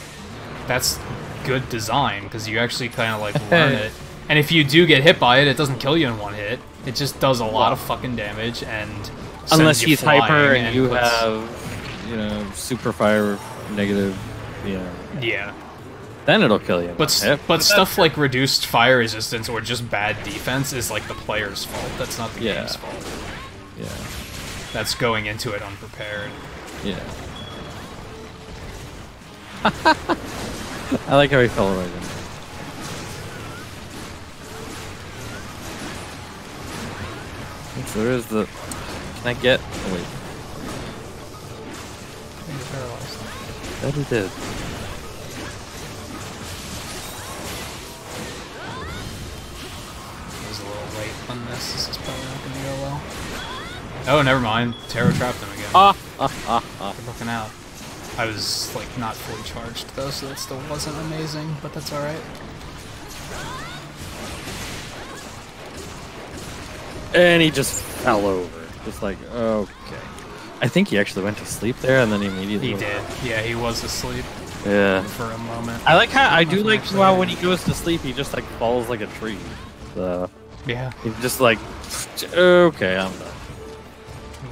A: good design, because you actually kind of like learn it. And if you do get hit by it, it doesn't kill you in one hit. It just does a lot of fucking damage, and
B: unless he's hyper and you have, you know, super fire negative,
A: yeah,
B: then it'll kill you.
A: But stuff like reduced fire resistance or just bad defense is like the player's fault. That's not the game's fault.
B: Yeah,
A: that's going into it unprepared.
B: Yeah. I like how he fell right in there. So there is the... Can I get... Oh, wait.
A: Paralyzed.
B: That he did.
A: on this. This is probably not gonna go well. Oh, never mind. Taro trapped him again. They're looking out. I was, like, not fully charged, though, so that still wasn't amazing, but that's alright.
B: And he just fell over. Just like, okay. I think he actually went to sleep there, and then he immediately...
A: He did. Yeah, he was asleep.
B: Yeah.
A: For a moment.
B: I like how... I do like how when he goes to sleep, he just, like, falls like a tree. So...
A: Yeah.
B: He's just like, okay, I'm done.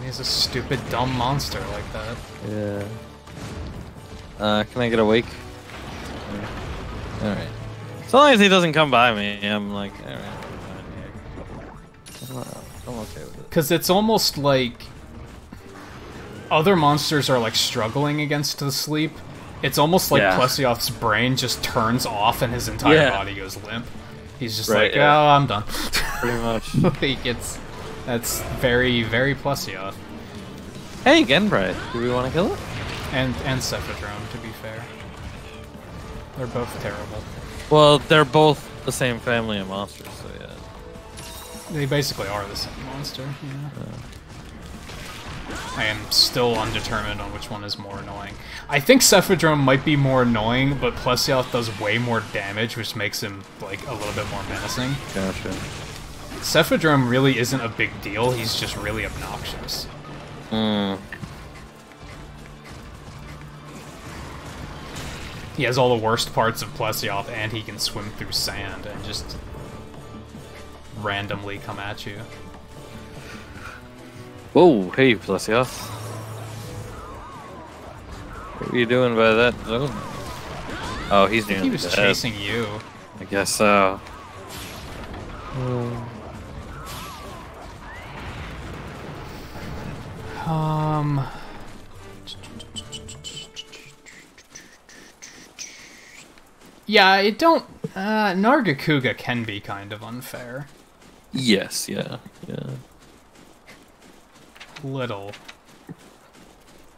A: He's a stupid, dumb monster like that.
B: Yeah. Can I get awake? Alright. As long as he doesn't come by me, I'm like, alright, I'm okay with it.
A: Because it's almost like other monsters are like struggling against the sleep. It's almost like Plesioth's brain just turns off and his entire body goes limp. He's just like, oh, I'm done.
B: Pretty much.
A: That's very, very Plesioth.
B: Hey, Genbright. Do we want to kill it?
A: And Cephadrome, to be fair. They're both terrible.
B: Well, they're both the same family of monsters, so yeah.
A: They basically are the same monster, yeah. I am still undetermined on which one is more annoying. I think Cephadrome might be more annoying, but Plesioth does way more damage, which makes him, like, a little bit more menacing.
B: Gotcha.
A: Cephadrome really isn't a big deal, he's just really obnoxious. He has all the worst parts of Plesioth, and he can swim through sand and just randomly come at you.
B: Whoa, hey, Plesioth. What are you doing by that zone? Oh, he's doing.
A: He was chasing you.
B: I guess so.
A: Yeah, I don't... Nargacuga can be kind of unfair.
B: Yes, yeah.
A: Little.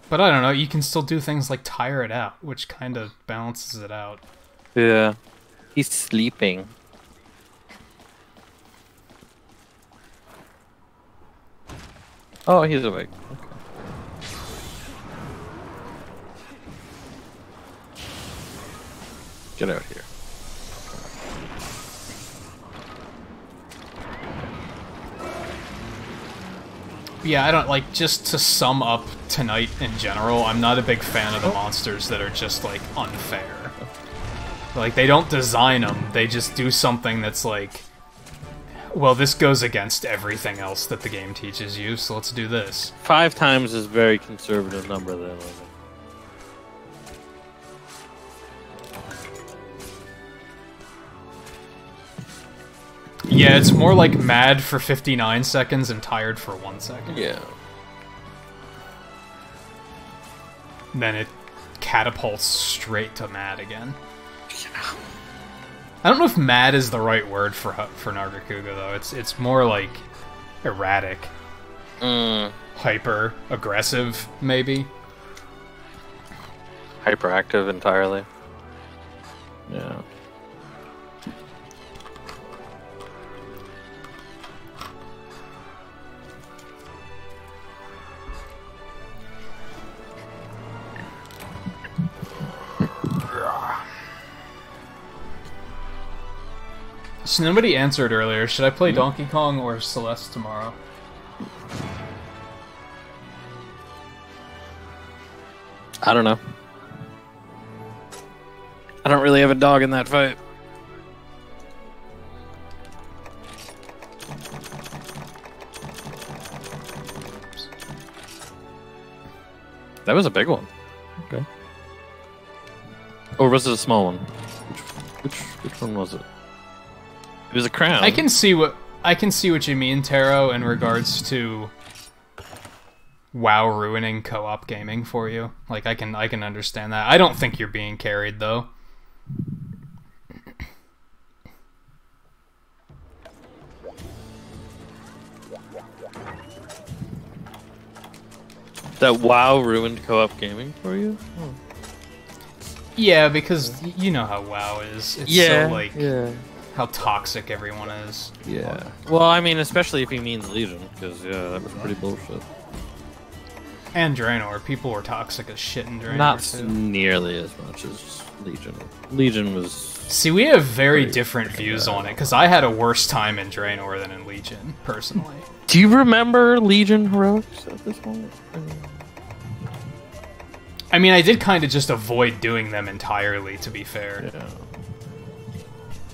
A: But I don't know, you can still do things like tire it out, which kind of balances it out.
B: Yeah. He's sleeping. Oh, he's awake. Okay. Get out here.
A: Yeah, I don't, like, just to sum up tonight in general, I'm not a big fan of the monsters that are just, like, unfair. Like, they don't design them, they just do something that's like, well, this goes against everything else that the game teaches you, so let's do this.
B: 5 times is a very conservative number there, Logan.
A: Yeah, it's more like mad for 59 seconds and tired for 1 second.
B: Yeah.
A: Then it catapults straight to mad again. Yeah. I don't know if mad is the right word for Nargacuga, though. It's more like erratic. Hyper aggressive, maybe.
B: Hyperactive entirely. Yeah.
A: So nobody answered earlier. Should I play Donkey Kong or Celeste tomorrow?
B: I don't know. I don't really have a dog in that fight. That was a big one. Okay. Or was it a small one? Which one was it? It was a crown.
A: I can see what you mean, Taro, in regards to WoW ruining co-op gaming for you. Like I can understand that. I don't think you're being carried though.
B: That WoW ruined co-op gaming for you?
A: Yeah, because you know how WoW is. It's so like how toxic everyone is.
B: Yeah. Well, I mean, especially if he means Legion, because yeah, that was pretty bullshit.
A: And Draenor, people were toxic as shit in Draenor.
B: Not
A: too.
B: nearly as much as Legion. Legion was.
A: See, we have very different views on it, because I had a worse time in Draenor than in Legion, personally.
B: Do you remember Legion heroics at this point?
A: I mean, I did kind of just avoid doing them entirely, to be fair.
B: Yeah.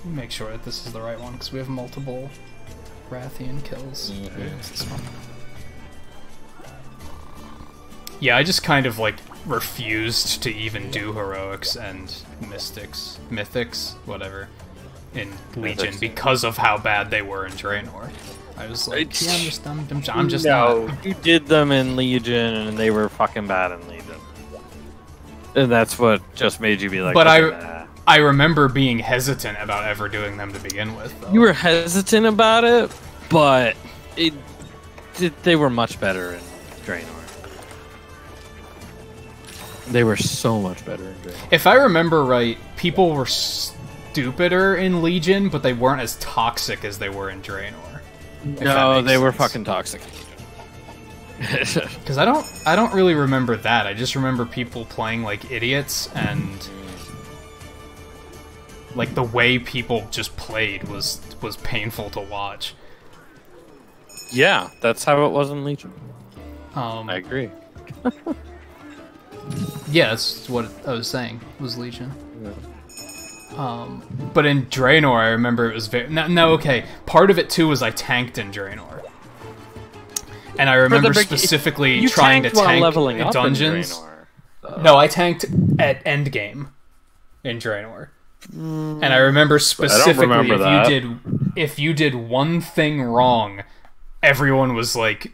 A: Make sure that this is the right one, because we have multiple Rathian kills. This one. Yeah, I just kind of, like, refused to even do heroics and mythics, whatever, in Legion because of how bad they were in Draenor. I was like, yeah, I'm just not.
B: You did them in Legion, and they were fucking bad in Legion. And that's what just made you be like,
A: but
B: nah.
A: I remember being hesitant about ever doing them to begin with, though.
B: You were hesitant about it, but they were much better in Draenor. They were so much better in Draenor.
A: If I remember right, people were stupider in Legion, but they weren't as toxic as they were in Draenor.
B: No, they were fucking toxic.
A: Because I don't really remember that. I just remember people playing like idiots, and like the way people just played was painful to watch.
B: Yeah, that's how it was in Legion.
A: I
B: agree.
A: Yeah, that's what I was saying, was Legion.
B: Yeah.
A: But in Draenor, I remember it was very... No, okay. Part of it, too, was I tanked in Draenor. And I remember specifically trying to tank
B: leveling up
A: dungeons.
B: In Draenor.
A: No, I tanked at endgame in Draenor. And I remember specifically if you did one thing wrong, everyone was like,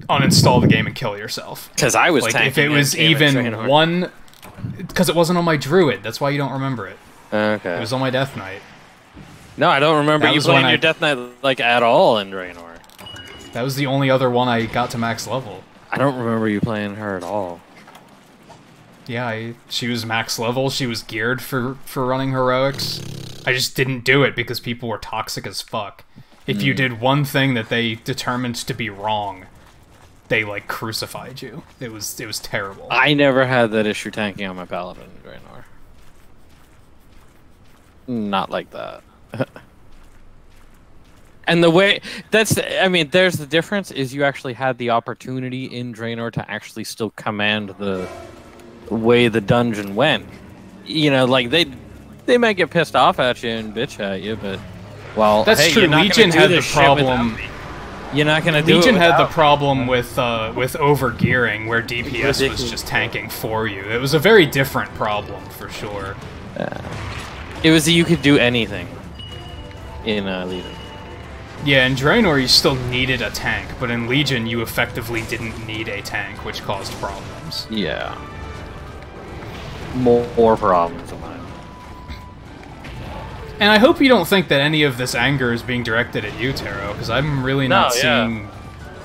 A: uninstall the game and kill yourself.
B: Because I was
A: like,
B: tanking
A: if it was even one... Because it wasn't on my druid, that's why you don't remember it.
B: Okay.
A: It was on my Death Knight.
B: No, I don't remember you playing your Death Knight like at all in Draenor.
A: That was the only other one I got to max level.
B: I don't remember you playing her at all.
A: Yeah, she was max level. She was geared for running heroics. I just didn't do it because people were toxic as fuck. If you did one thing that they determined to be wrong, they like crucified you. It was terrible.
B: I never had that issue tanking on my paladin in Draenor. Not like that. And the way there's the difference is you actually had the opportunity in Draenor to actually still command the way the dungeon went. You know, like they might get pissed off at you and bitch at you, but well,
A: that's true. Legion had the problem.
B: You're not gonna do
A: Legion
B: it
A: had the problem with overgearing, where DPS was just tanking for you. It was a very different problem for sure.
B: It was that you could do anything in Legion.
A: Yeah, in Draenor you still needed a tank, but in Legion you effectively didn't need a tank, which caused problems.
B: Yeah. More problems than mine.
A: And I hope you don't think that any of this anger is being directed at you, Taro, because I'm really not seeing...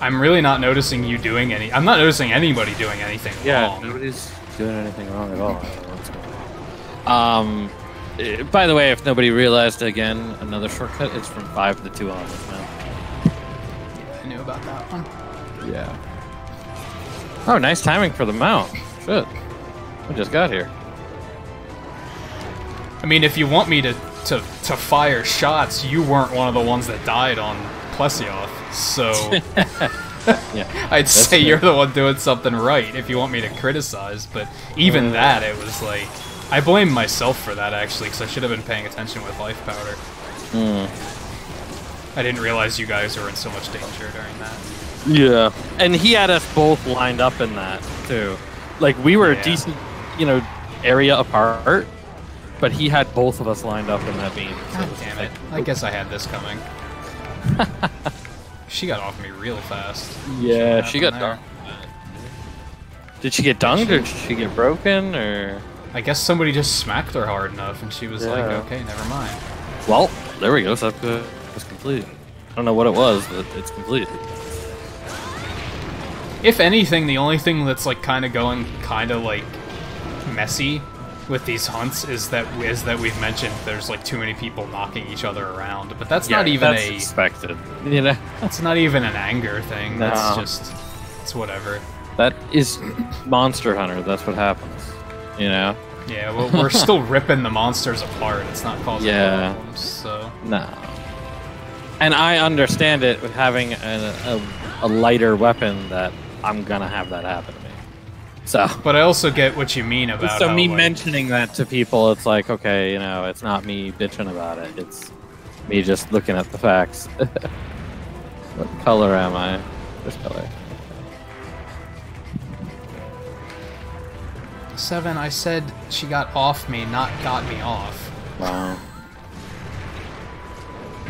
A: I'm really not noticing you doing any... I'm not noticing anybody doing anything wrong.
B: Yeah, nobody's doing anything wrong at all. I don't know what's going on. By the way, if nobody realized, again, another shortcut, it's from 5 to 2 on this map.
A: Yeah, I knew about that one.
B: Yeah. Oh, nice timing for the mount. Shit. We just got here.
A: I mean, if you want me to fire shots, you weren't one of the ones that died on Plesioth, so...
B: Yeah,
A: I'd say you're the one doing something right if you want me to criticize, but even that, it was like... I blame myself for that, actually, because I should have been paying attention with Life Powder. I didn't realize you guys were in so much danger during that.
B: Yeah, and he had us both lined up in that, too. Like, we were a decent, area apart, but he had both of us lined up in that beam.
A: God damn it. I guess I had this coming. She got off me real fast.
B: Yeah, she got dunged. Did she get dunged, or did she get broken, or...?
A: I guess somebody just smacked her hard enough, and she was like, okay, never mind.
B: Well, there we go, so it's complete. I don't know what it was, but it's complete.
A: If anything, the only thing that's like kind of going kind of like messy
C: with these hunts is that we've mentioned there's like too many people knocking each other around, but that's
B: Yeah,
C: not even
B: that's
C: a
B: expected. You know,
C: It's not even an anger thing.
B: No.
C: That's just it's whatever.
B: that is Monster Hunter. That's what happens. You know.
C: Yeah, well, we're still ripping the monsters apart. It's not causing problems. So
B: No. And I understand it with having a lighter weapon that I'm gonna have that happen to me. So.
C: But I also get what you mean about
B: So
C: how,
B: me
C: like,
B: mentioning that to people, it's like, okay, you know, it's not me bitching about it. It's me just looking at the facts. What color am I? This color.
C: 7, I said she got off me, not got me off.
B: Wow.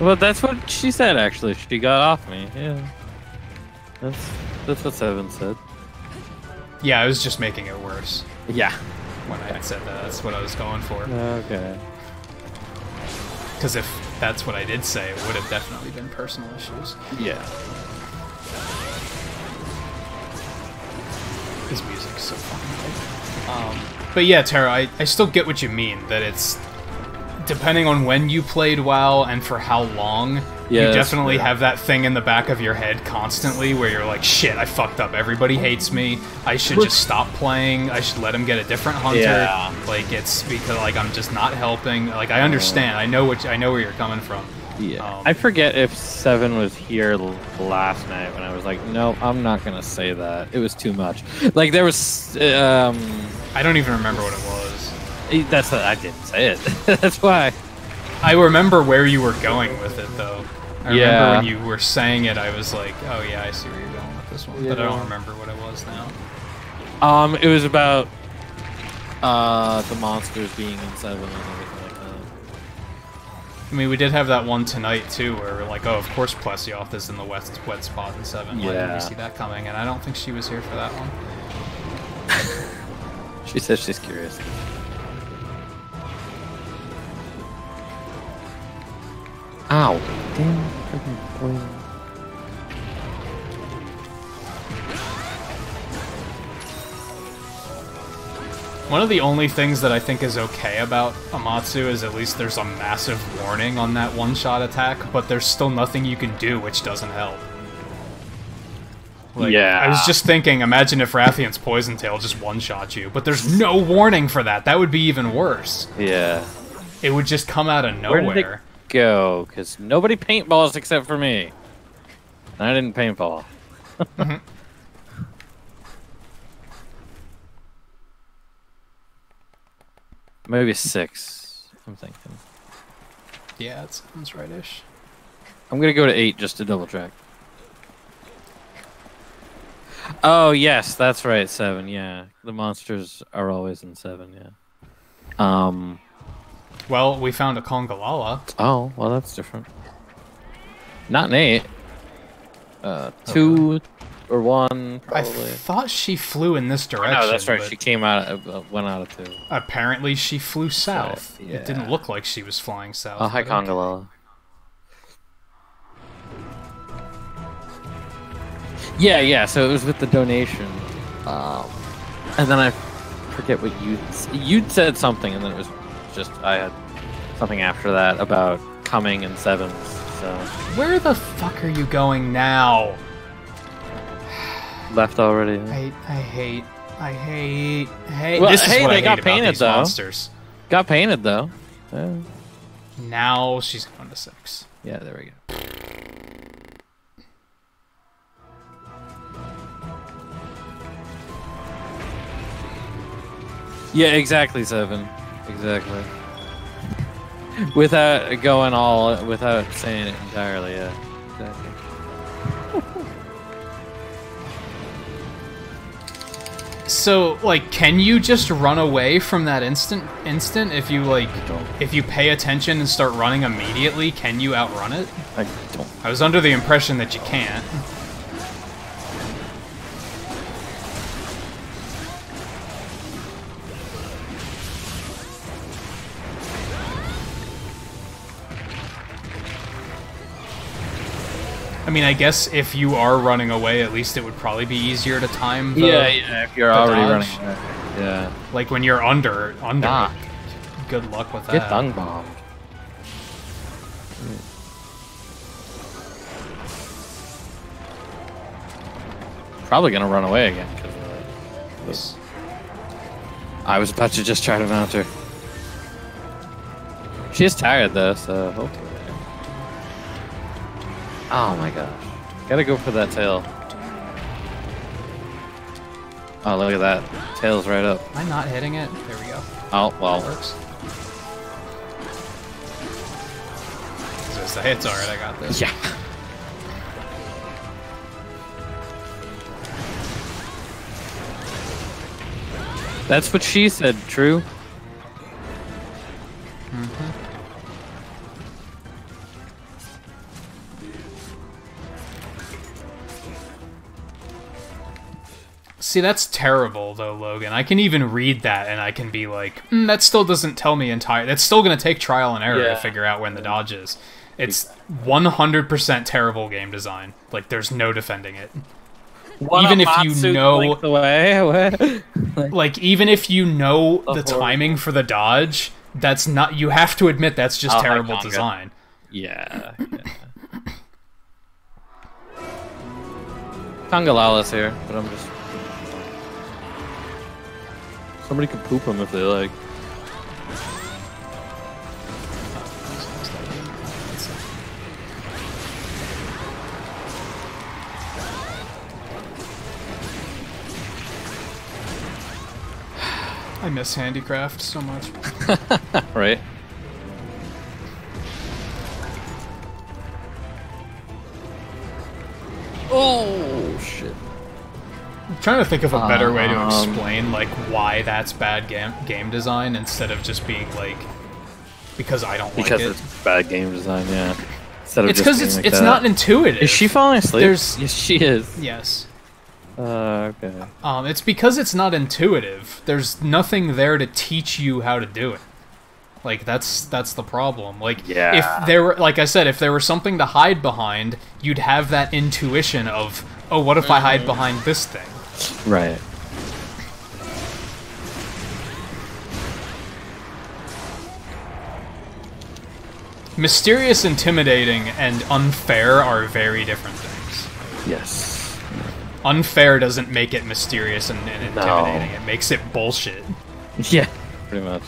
B: Well, that's what she said, actually. She got off me, yeah. That's what 7 said.
C: Yeah, I was just making it worse.
B: Yeah.
C: When I had said that, that's what I was going for.
B: Okay.
C: Because if that's what I did say, it would have definitely been personal issues.
B: Yeah.
C: His music's so fucking good. But yeah, Tara, I still get what you mean, that it's... Depending on when you played WoW and for how long, you definitely have that thing in the back of your head constantly where you're like, shit, I fucked up. Everybody hates me. I should just stop playing. I should let him get a different hunter.
B: Yeah.
C: Like, it's because, like, I'm just not helping. Like, I understand. I know where you're coming from.
B: Yeah. I forget if 7 was here last night when I was like, no, I'm not going to say that. It was too much. Like, there was...
C: I don't even remember what it was.
B: I didn't say it. That's why.
C: I remember where you were going with it, though. I remember when you were saying it, I was like, oh yeah, I see where you're going with this one. Yeah. But I don't remember what it was now.
B: It was about the monsters being in 7 and everything like that.
C: I mean, we did have that one tonight, too, where we're like, oh, of course Plesioth is in the wet spot in 7. Why didn't we see that coming? And I don't think she was here for that one.
B: She says she's curious. Ow. Damn freaking poison.
C: One of the only things that I think is okay about Amatsu is at least there's a massive warning on that one-shot attack, but there's still nothing you can do, which doesn't help. Like,
B: yeah.
C: I was just thinking, imagine if Rathian's Poison Tail just one-shot you, but there's no warning for that. That would be even worse.
B: Yeah.
C: It would just come out of nowhere.
B: Where did it go? Because nobody paintballs except for me. And I didn't paintball. Maybe 6, I'm thinking.
C: Yeah, that sounds right-ish.
B: I'm gonna go to 8 just to double check. Oh, yes, that's right, 7, yeah. The monsters are always in 7, yeah.
C: Well, we found a Kongalala.
B: Oh, well, that's different. Not in 8. 2 or 1, probably.
C: I thought she flew in this direction.
B: No, that's right. She came out, went out of 2.
C: Apparently, she flew south.
B: Right, yeah.
C: It didn't look like she was flying south.
B: Oh, hi, Kongalala. Yeah, so it was with the donation. And then I forget what you'd said something, and then it was just, I had something after that about coming in 7s, so.
C: Where the fuck are you going now?
B: Left already.
C: I hate.
B: Well,
C: this is
B: hey,
C: what I
B: they
C: hate
B: got
C: about
B: painted,
C: these
B: though.
C: monsters.
B: Got painted, though. Yeah.
C: Now she's going to 6.
B: Yeah, there we go. Yeah, exactly, 7. Exactly. Without going all, without saying it entirely, yeah. Exactly.
C: So, like, can you just run away from that instant if you, like, if you pay attention and start running immediately, can you outrun it?
B: I don't.
C: I was under the impression that you can't. I mean, I guess if you are running away, at least it would probably be easier to time the
B: Yeah, if you're already
C: dodge.
B: running away. Yeah.
C: Like when you're under. Good luck with that.
B: Get dung bombed. Probably gonna run away again because of this. I was about to just try to mount her. She is tired though, so hopefully. Oh my gosh. Gotta go for that tail. Oh, look at that. Tail's right up.
C: Am I not hitting it? There we go.
B: Oh, well.
C: That works. It's alright, I got this.
B: Yeah. That's what she said, true?
C: See, that's terrible, though, Logan. I can even read that, and I can be like, that still doesn't tell me entire... That's still going to take trial and error to figure out when the dodge is. It's 100% terrible game design. Like, there's no defending it. Even if you know... like, even if you know the timing for the dodge, that's not... You have to admit that's just terrible design.
B: Yeah. Kangalala's here, but I'm just... Somebody can poop them if they like.
C: I miss handicraft so much.
B: Right? Oh, shit.
C: I'm trying to think of a better way to explain like why that's bad game design instead of just being like because I don't like it.
B: Because it's bad game design, yeah. Instead of
C: it's because it's not intuitive.
B: Is she falling asleep? Yes, she is.
C: Yes.
B: Okay.
C: It's because it's not intuitive. There's nothing there to teach you how to do it. Like that's the problem. Like if there were, like I said, if there were something to hide behind, you'd have that intuition of, oh, what if I hide behind this thing?
B: Right.
C: Mysterious, intimidating, and unfair are very different things.
B: Yes.
C: Unfair doesn't make it mysterious and intimidating. It makes it bullshit.
B: Yeah, pretty much.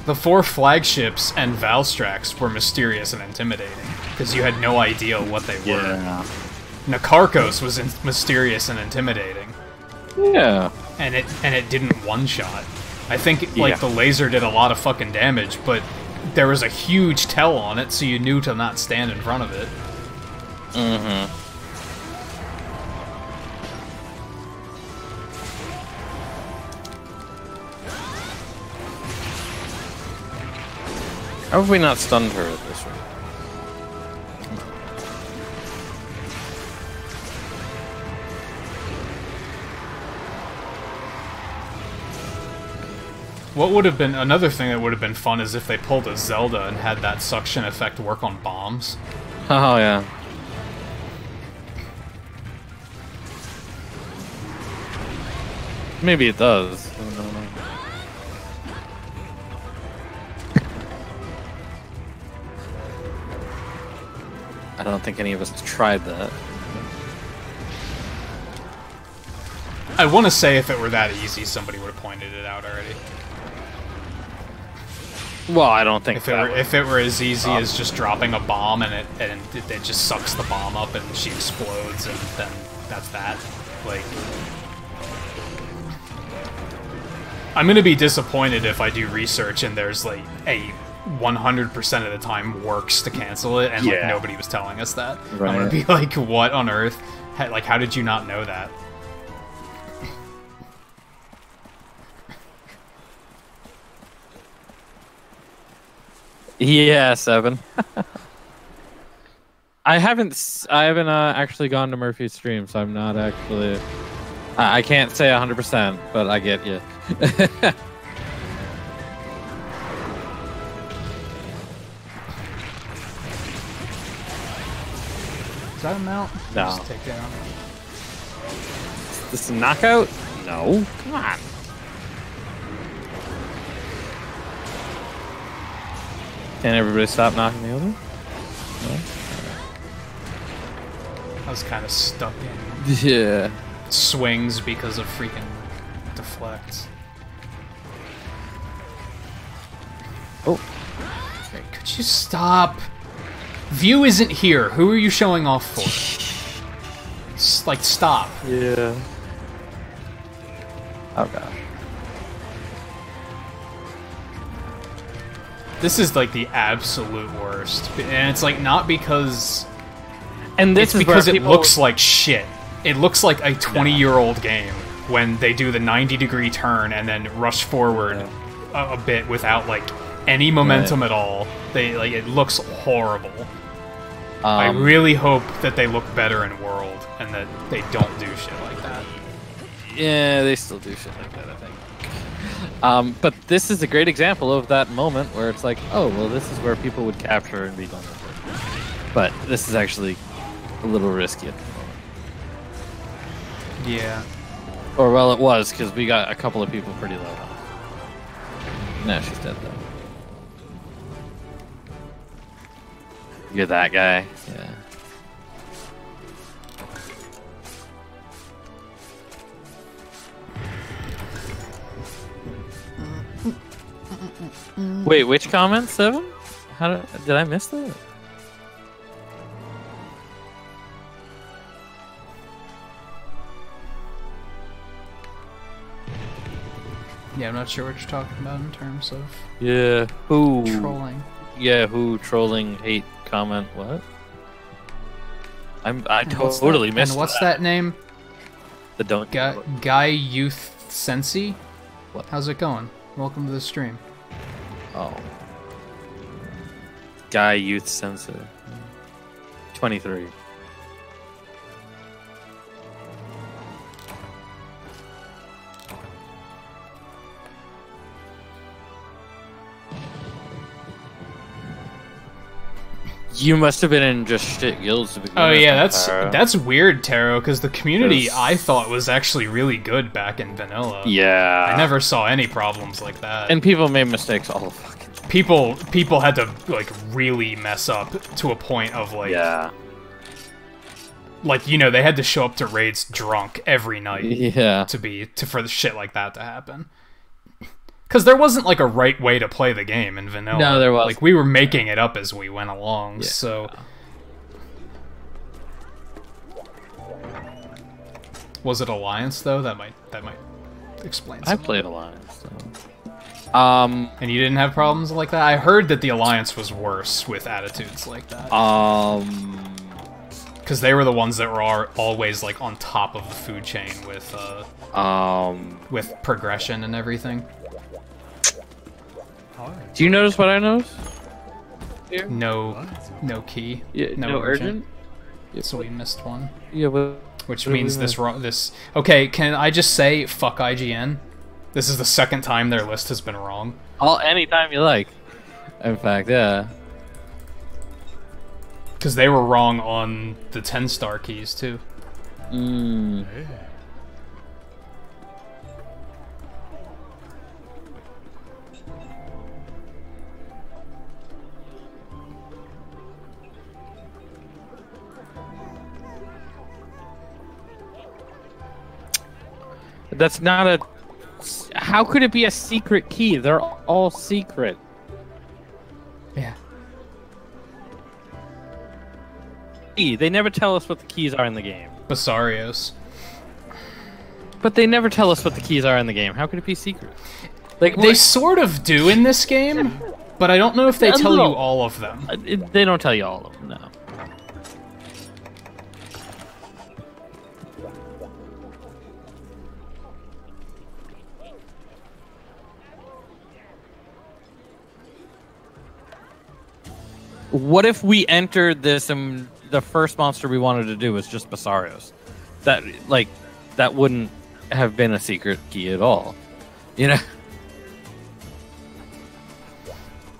C: The 4 flagships and Valstrax were mysterious and intimidating, because you had no idea what they were.
B: Yeah.
C: Nakarkos was mysterious and intimidating.
B: Yeah.
C: And it didn't one-shot. I think, like, the laser did a lot of fucking damage, but there was a huge tell on it, so you knew to not stand in front of it.
B: Mm-hmm. How have we not stunned her at this rate?
C: What would have been another thing that would have been fun is if they pulled a Zelda and had that suction effect work on bombs.
B: Oh yeah. Maybe it does. I don't know. I don't think any of us tried that.
C: I want to say if it were that easy, somebody would have pointed it out already.
B: Well, I don't think
C: if it were as easy as just dropping a bomb and it just sucks the bomb up and she explodes and then that's that. Like, I'm gonna be disappointed if I do research and there's like a 100% of the time works to cancel it and like nobody was telling us that. Right. I'm gonna be like, what on earth? Like, how did you not know that?
B: Yeah, 7. I haven't actually gone to Murphy's stream, so I'm not actually. I can't say 100%, but I get you.
A: that a mount?
B: No.
A: Just take down.
B: Is this a knockout? No. Come on. Can everybody stop knocking me over? No?
C: I was kind of stuck in
B: Yeah.
C: swings because of freaking deflects.
B: Oh.
C: Okay, could you stop? View isn't here. Who are you showing off for? Like, stop.
B: Yeah. Oh god.
C: This is like the absolute worst, and it's like not because.
B: And this is
C: because
B: where
C: it looks like shit. It looks like a 20-year-old game when they do the 90-degree turn and then rush forward a bit without like any momentum at all. It looks horrible. I really hope that they look better in World and that they don't do shit like that.
B: Yeah, they still do shit like that, I think. But this is a great example of that moment where it's like, oh, well, this is where people would capture and be done with it. But this is actually a little risky at the moment.
C: Yeah.
B: Or, well, it was, because we got a couple of people pretty low on. No, she's dead, though. You're that guy? Yeah. Wait, which comment? 7? Did I miss that?
C: Yeah, I'm not sure what you're talking about in terms of
B: Who
C: trolling.
B: Yeah, who trolling hate comment what? I totally missed.
A: And what's that name?
B: The don't
C: Guy Youth Sensi?
B: What?
C: How's it going? Welcome to the stream.
B: Oh. Guy Youth Sensor. 23. You must have been in just shit guilds to begin with.
C: Oh yeah, that's weird, Taro, because the community I thought was actually really good back in vanilla.
B: Yeah.
C: I never saw any problems like that.
B: And people made mistakes all the fucking time.
C: People had to like really mess up to a point of like like, you know, they had to show up to raids drunk every night for the shit like that to happen. Because there wasn't, like, a right way to play the game in vanilla.
B: No, there wasn't.
C: Like, we were making it up as we went along, so... Was it Alliance, though? That might explain something.
B: I played Alliance, so...
C: And you didn't have problems like that? I heard that the Alliance was worse with attitudes like that. Because they were the ones that were always, like, on top of the food chain with progression and everything.
B: Do you notice what I noticed? Here?
C: No key.
B: Yeah, no urgent?
C: So we missed one.
B: Yeah, but...
C: Which means this... Okay, can I just say, fuck IGN? This is the second time their list has been wrong.
B: Anytime you like. In fact, yeah.
C: Because they were wrong on the 10-star keys, too.
B: That's not a... How could it be a secret key? They're all secret.
C: Yeah.
B: They never tell us what the keys are in the game.
C: Basarios.
B: But they never tell us what the keys are in the game. How could it be secret?
C: Like they sort of do in this game, but I don't know if they tell you all of them.
B: They don't tell you all of them, no. What if we entered this and the first monster we wanted to do was just Basarios? That wouldn't have been a secret key at all. You know?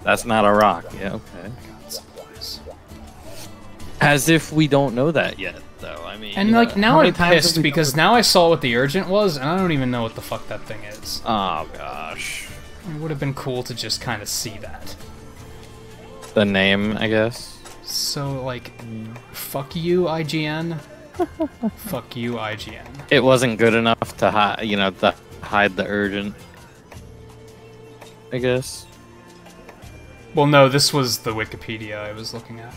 B: That's not a rock. Yeah, okay. As if we don't know that yet, though. I mean,
A: and like now I'm pissed because now I saw what the urgent was, and I don't even know what the fuck that thing is.
B: Oh gosh,
A: it would have been cool to just kind of see that.
B: The name, I guess.
A: So like, fuck you, IGN. Fuck you, IGN.
B: It wasn't good enough to hide, to hide the urgent. I guess.
A: Well, no, this was the Wikipedia I was looking at.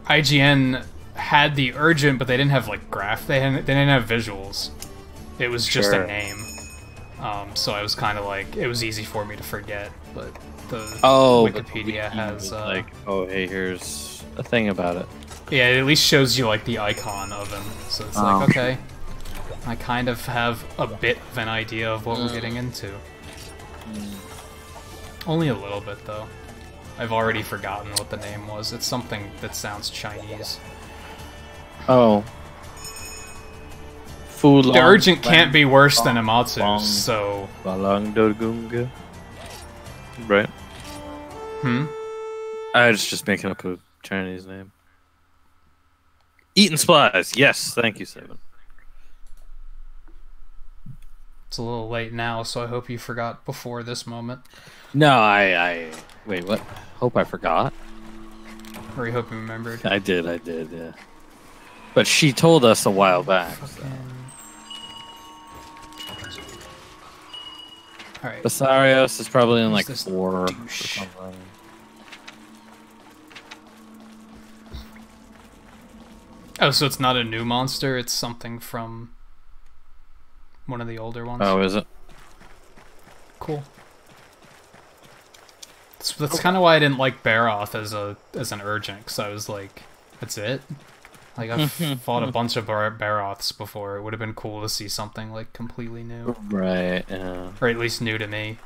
A: IGN had the urgent, but they didn't have like graph. They didn't have visuals. It was just a name. So I was kind of like, it was easy for me to forget. But the Wikipedia has
B: like, oh hey, here's a thing about it.
A: Yeah, it at least shows you like the icon of him. So it's like, okay, I kind of have a bit of an idea of what we're getting into. Only a little bit, though. I've already forgotten what the name was. It's something that sounds Chinese.
B: Oh.
A: The urgent can't be worse than Amatsu's, so...
B: Right.
A: Hmm?
B: I was just making up a Chinese name. Eating supplies. Yes, thank you, Seven.
A: It's a little late now, so I hope you forgot before this moment.
B: No, I... Wait, what? Hope I forgot?
A: Or you hope you remembered?
B: I did, yeah. But she told us a while back. So.
A: Alright.
B: Basarios is probably in like 4 or something.
A: Oh, so it's not a new monster, it's something from one of the older ones?
B: Oh, is it?
A: Cool. That's kind of why I didn't like Baroth as an urgent, because I was like, that's it? Like, I've fought a bunch of Baroths before. It would have been cool to see something, like, completely new.
B: Right, yeah.
A: Or at least new to me.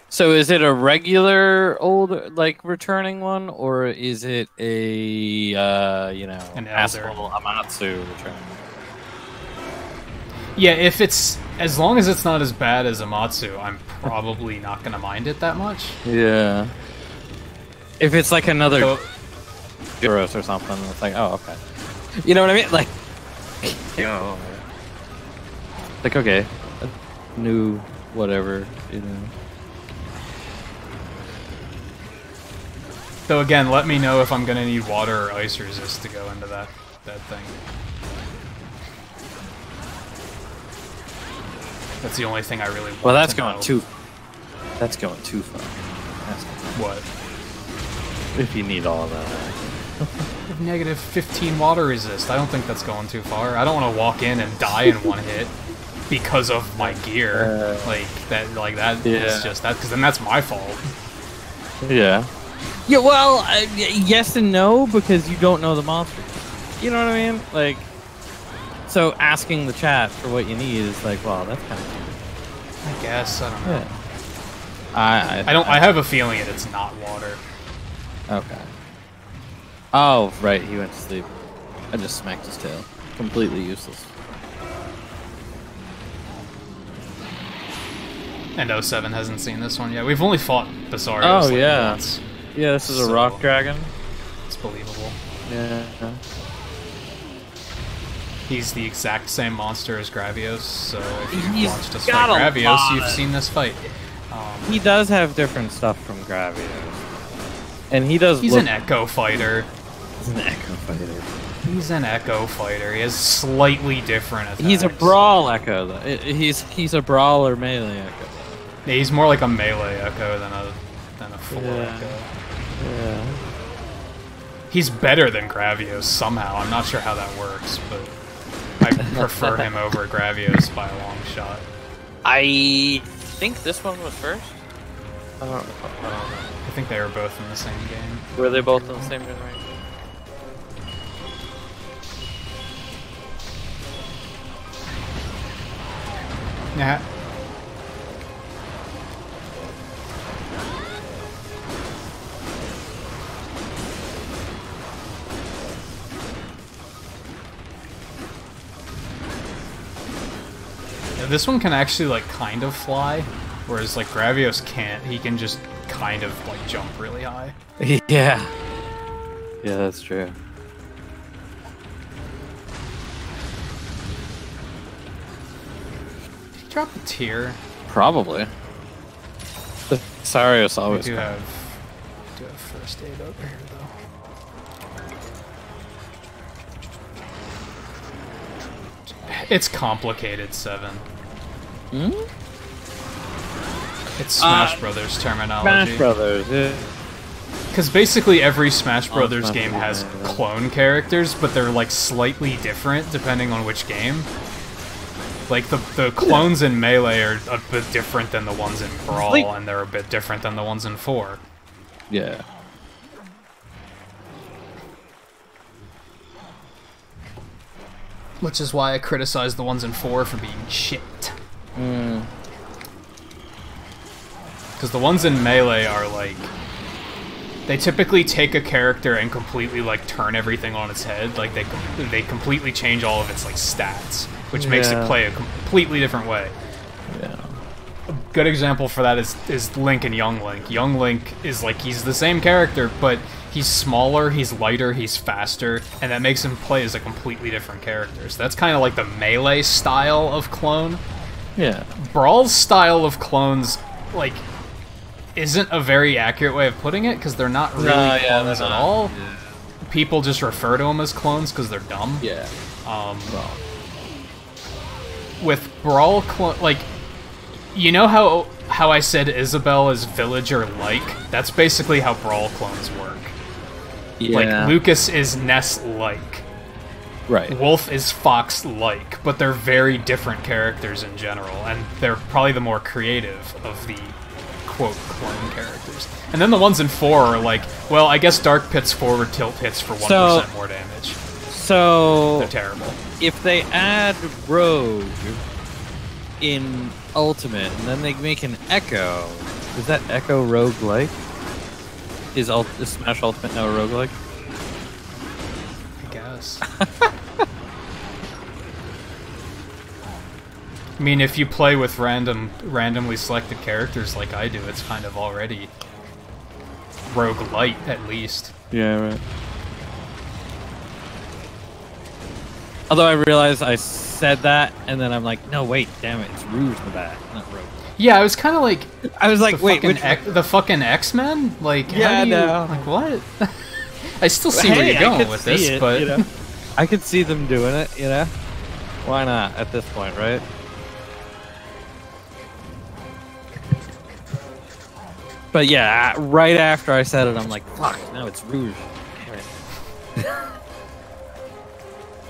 B: So is it a regular old, like, returning one, or is it a, an asshole Amatsu returning?
A: Yeah, if it's... As long as it's not as bad as Amatsu, I'm probably not gonna mind it that much.
B: Yeah. If it's like another Gyros or something, it's like, oh, okay. You know what I mean? Like, like, okay, a new whatever, you know.
A: Though again, let me know if I'm gonna need water or ice resist to go into that thing. That's the only thing I really want.
B: Well, that's going too. That's going too far.
A: What?
B: If you need all of that.
A: Negative 15 water resist. I don't think that's going too far. I don't want to walk in and die in one hit because of my gear. Like that. It's just that, because then that's my fault.
B: Yeah. Yeah. Well, yes and no, because you don't know the monster. You know what I mean? Like. So asking the chat for what you need is like, well, that's kind of cool.
A: I guess, I don't know.
B: Yeah.
A: I have a feeling it's not water.
B: Okay. Oh, right, he went to sleep. I just smacked his tail. Completely useless.
A: And 07 hasn't seen this one yet. We've only fought Basarios once.
B: Yeah, this is a rock dragon.
A: It's believable.
B: Yeah.
A: He's the exact same monster as Gravios, so if you've watched us fight Gravios, you've seen this fight.
B: He does have different stuff from Gravios. And he does
A: He's an Echo Fighter.
B: He's an Echo Fighter.
A: He's an Echo Fighter. He has slightly different attacks.
B: He's a Brawl Echo, though. He's a Brawl or Melee Echo.
A: Yeah, he's more like a Melee Echo than a full Echo.
B: Yeah.
A: He's better than Gravios somehow. I'm not sure how that works, but I prefer him over Gravios by a long shot.
B: I think this one was first. I don't know.
A: I think they were both in the same game.
B: Were they both in the same generation?
A: Yeah.
C: this one can actually, like, kind of fly, whereas, like, Gravios can't. He can just kind of, like, jump really high.
B: Yeah. Yeah, that's true.
C: Did he drop a tier?
B: Probably. The Sarius always
C: do have first aid over here, though. It's complicated, 7.
B: Hmm?
C: It's Smash Brothers terminology.
B: Smash Brothers, yeah.
C: Because basically every Smash Brothers game has clone characters, but they're like slightly different depending on which game. Like the clones in Melee are a bit different than the ones in Brawl, and they're a bit different than the ones in 4.
B: Yeah.
C: Which is why I criticize the ones in 4 for being shit. Because the ones in Melee are like... They typically take a character and completely like turn everything on its head. Like they completely change all of its like stats, which makes it play a completely different way.
B: Yeah.
C: A good example for that is Link and Young Link. Young Link is like, he's the same character, but he's smaller, he's lighter, he's faster, and that makes him play as a completely different character. So that's kind of like the Melee style of clone.
B: Yeah.
C: Brawl's style of clones, like, isn't a very accurate way of putting it, because they're not really clones at all. Yeah. People just refer to them as clones because they're dumb.
B: Yeah.
C: With Brawl like, you know how I said Isabelle is villager-like? That's basically how Brawl clones work.
B: Yeah.
C: Like, Lucas is Ness-like.
B: Right.
C: Wolf is Fox-like, but they're very different characters in general, and they're probably the more creative of the quote clone characters. And then the ones in 4 are like, well, I guess Dark Pit's forward tilt hits for 1% more damage.
B: So
C: they're terrible.
B: If they add Rogue in Ultimate and then they make an Echo, is that Echo rogue-like? Is Smash Ultimate now rogue-like?
C: I guess. I mean, if you play with randomly selected characters like I do, it's kind of already roguelite, at least.
B: Yeah, right. Although I realized I said that, and then I'm like, no, wait, damn it, it's Rouge in the back, not Rogue.
C: Yeah, I was kind of like...
B: I was like, wait,
C: the fucking X-Men? Like,
B: yeah, no.
C: Like, what? I still see where you're going with this, but...
B: You know? I could see them doing it, you know? Why not, at this point, right? But yeah, right after I said it, I'm like, fuck, now it's Rouge. Damn it.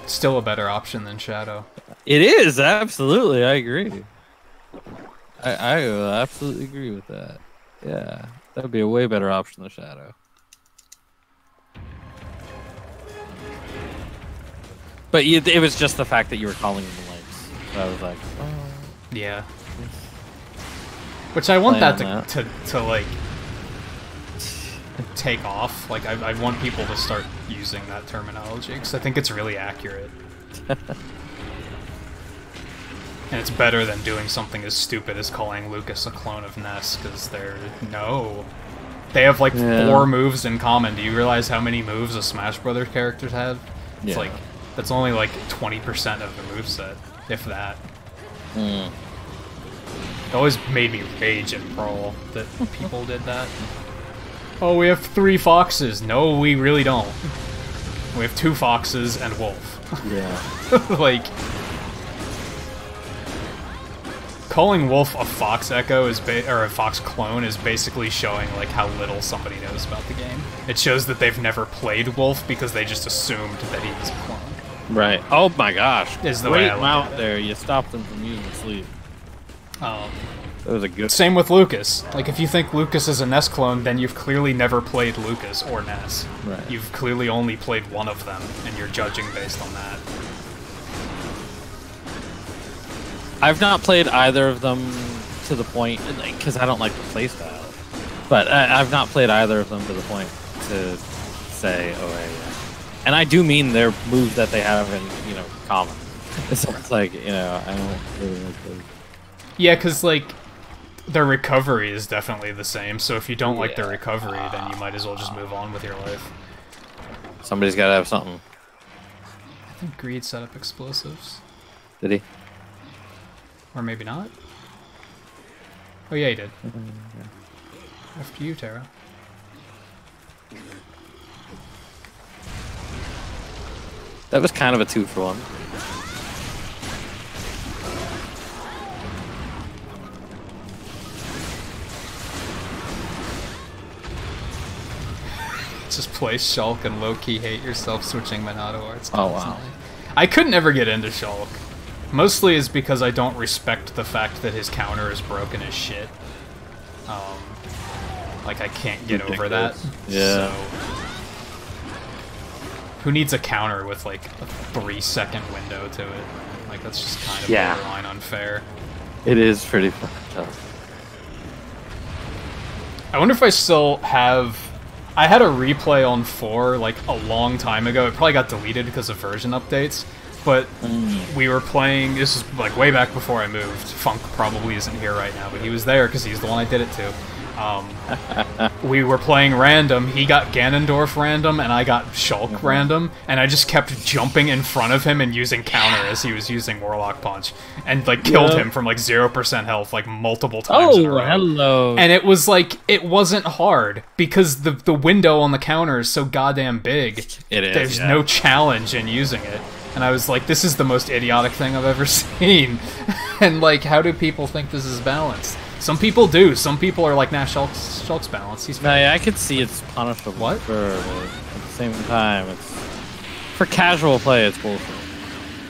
C: Still a better option than Shadow.
B: It is, absolutely, I agree. I absolutely agree with that. Yeah, that would be a way better option than Shadow. But it was just the fact that you were calling them the links. So I was like, oh.
C: Yeah. Which I want that to like take off. Like I want people to start using that terminology because I think it's really accurate. And it's better than doing something as stupid as calling Lucas a clone of Ness, because they have like 4 moves in common. Do you realize how many moves a Smash Brothers characters have? It's like that's only like 20% of the moveset, if that. It always made me rage in Brawl that people did that. Oh, we have 3 foxes. No, we really don't. We have 2 foxes and Wolf.
B: Yeah.
C: Like, calling Wolf a Fox Echo or a Fox clone is basically showing like how little somebody knows about the game. It shows that they've never played Wolf because they just assumed that he was a clone.
B: Right. Oh my gosh.
C: Is the way I look
B: out
C: at it.
B: there. You stopped them from using sleep. That was a good.
C: Same with Lucas. Like, if you think Lucas is a Ness clone, then you've clearly never played Lucas or Ness.
B: Right.
C: You've clearly only played one of them, and you're judging based on that.
B: I've not played either of them to the point, because I don't like the playstyle. But I've not played either of them to the point to say, oh, hey, yeah. And I do mean their moves that they have in, common. It's like, you know, I don't really like those.
C: Yeah, because, like, their recovery is definitely the same, so if you don't like their recovery, then you might as well just move on with your life.
B: Somebody's got to have something.
C: I think Greed set up explosives.
B: Did he?
C: Or maybe not? Oh yeah, he did. After you, Tara.
B: That was kind of a 2-for-1.
C: Just play Shulk and low-key hate yourself switching Monado arts
B: constantly.
C: Oh wow. I couldn't ever get into Shulk. Mostly is because I don't respect the fact that his counter is broken as shit. Like, I can't get over that.
B: Yeah.
C: So, who needs a counter with, like, a 3-second window to it? Like, that's just kind of borderline unfair.
B: It is pretty fucking tough.
C: I wonder if I still have... I had a replay on 4, like, a long time ago. It probably got deleted because of version updates. But we were playing... This is, like, way back before I moved. Funk probably isn't here right now, but he was there because he's the one I did it to. We were playing random, he got Ganondorf random, and I got Shulk random, and I just kept jumping in front of him and using counter as he was using Warlock Punch, and, like, killed him from, like, 0% health, like, multiple times in a row.
B: Hello!
C: And it was, like, it wasn't hard, because the window on the counter is so goddamn big.
B: It is,
C: There's no challenge in using it. And I was like, this is the most idiotic thing I've ever seen. And, like, how do people think this is balanced? Some people do. Some people are like, nah, Shulk's balanced. He's
B: no, yeah, I could see it's punishable.
C: What?
B: At the same time, it's for casual play. It's bullshit.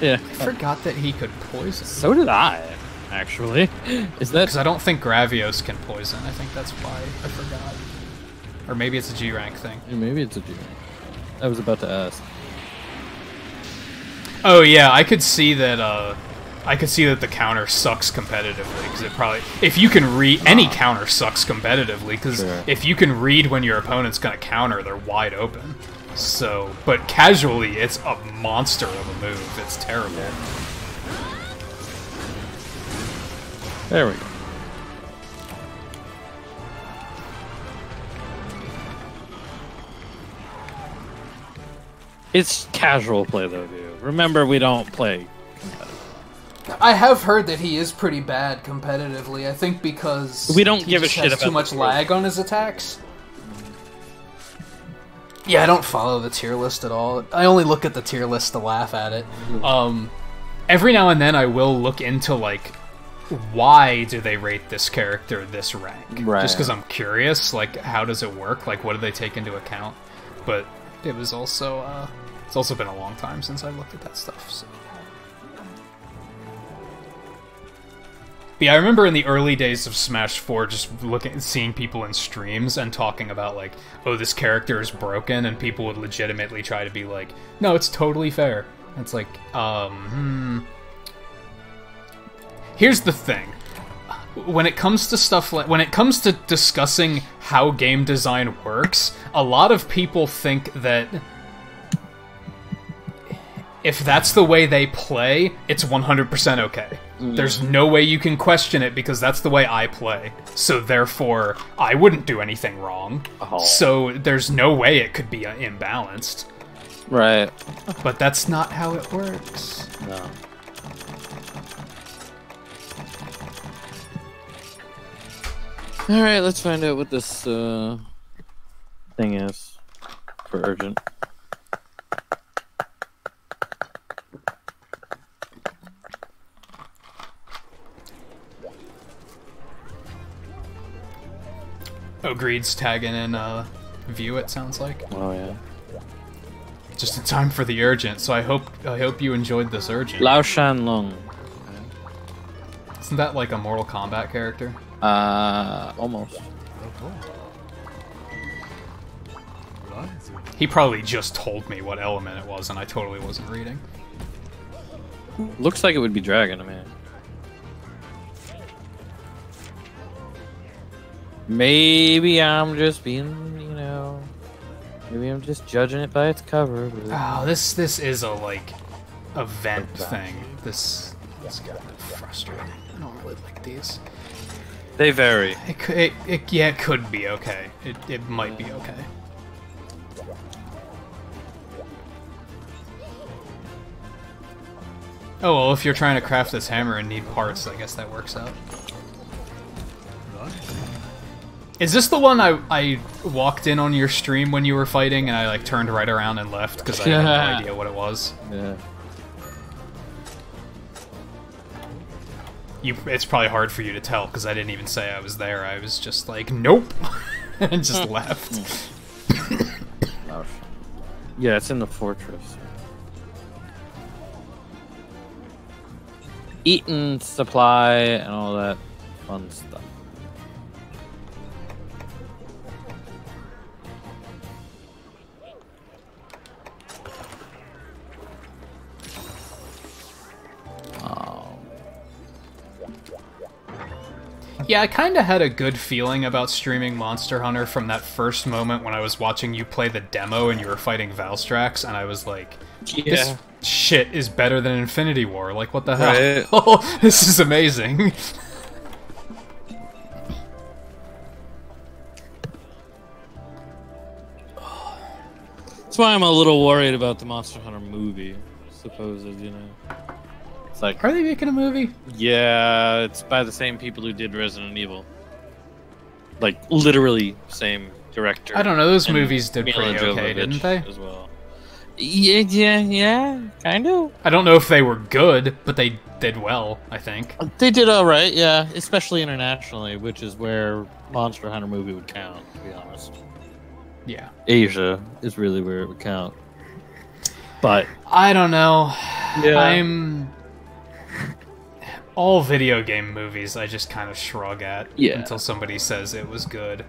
B: Yeah.
C: I forgot that he could poison.
B: So did I, actually. Is that?
C: Because I don't think Gravios can poison. I think that's why I forgot. Or maybe it's a G rank thing.
B: Yeah, maybe it's a G rank. I was about to ask.
C: Oh yeah, I could see that. I could see that the counter sucks competitively, because it probably... If you can read... Any counter sucks competitively, because if you can read when your opponent's gonna counter, they're wide open. So... But casually, it's a monster of a move. It's terrible.
B: There we go. It's casual play, though, dude. Remember, we don't play competitive.
A: I have heard that he is pretty bad competitively. I think because
B: we don't give a shit about
A: too much lag on his attacks. Yeah, I don't follow the tier list at all. I only look at the tier list to laugh at it.
C: Every now and then I will look into, like, why do they rate this character this rank?
B: Right.
C: Just because I'm curious, like, how does it work? Like, what do they take into account? But it was also, it's also been a long time since I looked at that stuff, so... But yeah, I remember in the early days of Smash 4 just seeing people in streams and talking about, like, oh, this character is broken, and people would legitimately try to be like, no, it's totally fair. And it's like, Here's the thing. When it comes to stuff like... When it comes to discussing how game design works, a lot of people think that... If that's the way they play, it's 100% okay. There's no way you can question it because that's the way I play. So therefore, I wouldn't do anything wrong. So there's no way it could be imbalanced.
B: Right.
C: But that's not how it works.
B: No. Alright, let's find out what this thing is for urgent.
C: Oh, Greed's tagging in View, it sounds like.
B: Oh yeah.
C: Just in time for the urgent, so I hope you enjoyed this urgent.
B: Lao Shanlong.
C: Isn't that like a Mortal Kombat character?
B: Almost.
C: He probably just told me what element it was, and I totally wasn't reading.
B: Looks like it would be Dragon, I mean. Maybe I'm just being, you know... Maybe I'm just judging it by its cover. But...
C: Oh, this is a, like... event thing. This is kind of frustrating. I don't really like these.
B: They vary.
C: Yeah, it could be okay. It might be okay. Oh, well, if you're trying to craft this hammer and need parts, I guess that works out. Is this the one I walked in on your stream when you were fighting and I, like, turned right around and left because I had no idea what it was?
B: Yeah.
C: It's probably hard for you to tell because I didn't even say I was there. I was just like, nope, and just left.
B: Yeah, it's in the fortress. Eating supply and all that fun stuff.
C: Yeah, I kind of had a good feeling about streaming Monster Hunter from that first moment when I was watching you play the demo and you were fighting Valstrax, and I was like, this shit is better than Infinity War. Like, what the hell? Oh, this is amazing.
B: That's why I'm a little worried about the Monster Hunter movie, supposed, you know. It's like,
C: are they making a movie?
B: Yeah, it's by the same people who did Resident Evil. Like, literally same director.
C: I don't know, those movies did pretty okay, didn't they?
B: As well. Yeah, kind of.
C: I don't know if they were good, but they did well, I think.
B: They did alright, yeah. Especially internationally, which is where Monster Hunter movie would count, to be honest.
C: Yeah.
B: Asia is really where it would count. But
C: I don't know.
B: Yeah.
C: All video game movies I just kind of shrug at until somebody says it was good.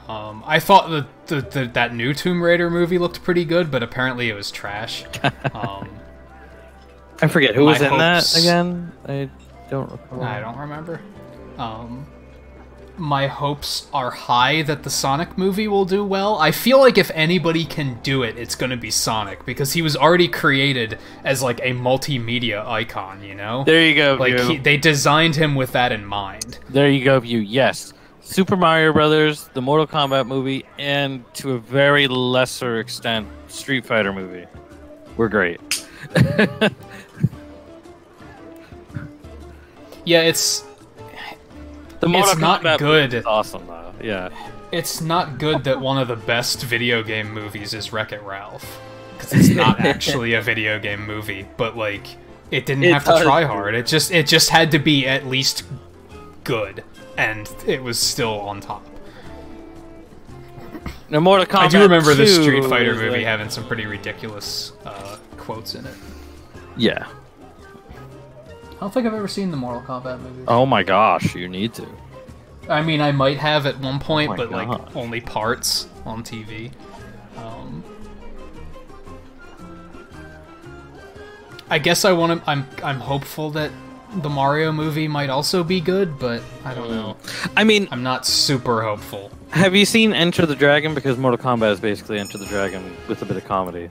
C: I thought that new Tomb Raider movie looked pretty good, but apparently it was trash.
B: I forget who was in that again. I don't recall.
C: I don't remember. My hopes are high that the Sonic movie will do well. I feel like if anybody can do it, it's going to be Sonic, because he was already created as like a multimedia icon, you know?
B: There you go,
C: like they designed him with that in mind.
B: There you go, View. Yes. Super Mario Brothers, the Mortal Kombat movie, and to a very lesser extent, Street Fighter movie were great.
C: Yeah, it's not good.
B: It's awesome though. Yeah.
C: It's not good that one of the best video game movies is Wreck-It Ralph, because it's not actually a video game movie, but like it didn't have to try hard. It just had to be at least good, and it was still on top.
B: Now, Mortal Kombat
C: I do remember the Street Fighter movie
B: like
C: having some pretty ridiculous quotes in it.
B: Yeah.
C: I don't think I've ever seen the Mortal Kombat movie.
B: Oh my gosh, you need to.
C: I mean, I might have at one point, but like only parts on TV. I guess I'm hopeful that the Mario movie might also be good, but I don't know.
B: I mean,
C: I'm not super hopeful.
B: Have you seen Enter the Dragon? Because Mortal Kombat is basically Enter the Dragon with a bit of comedy,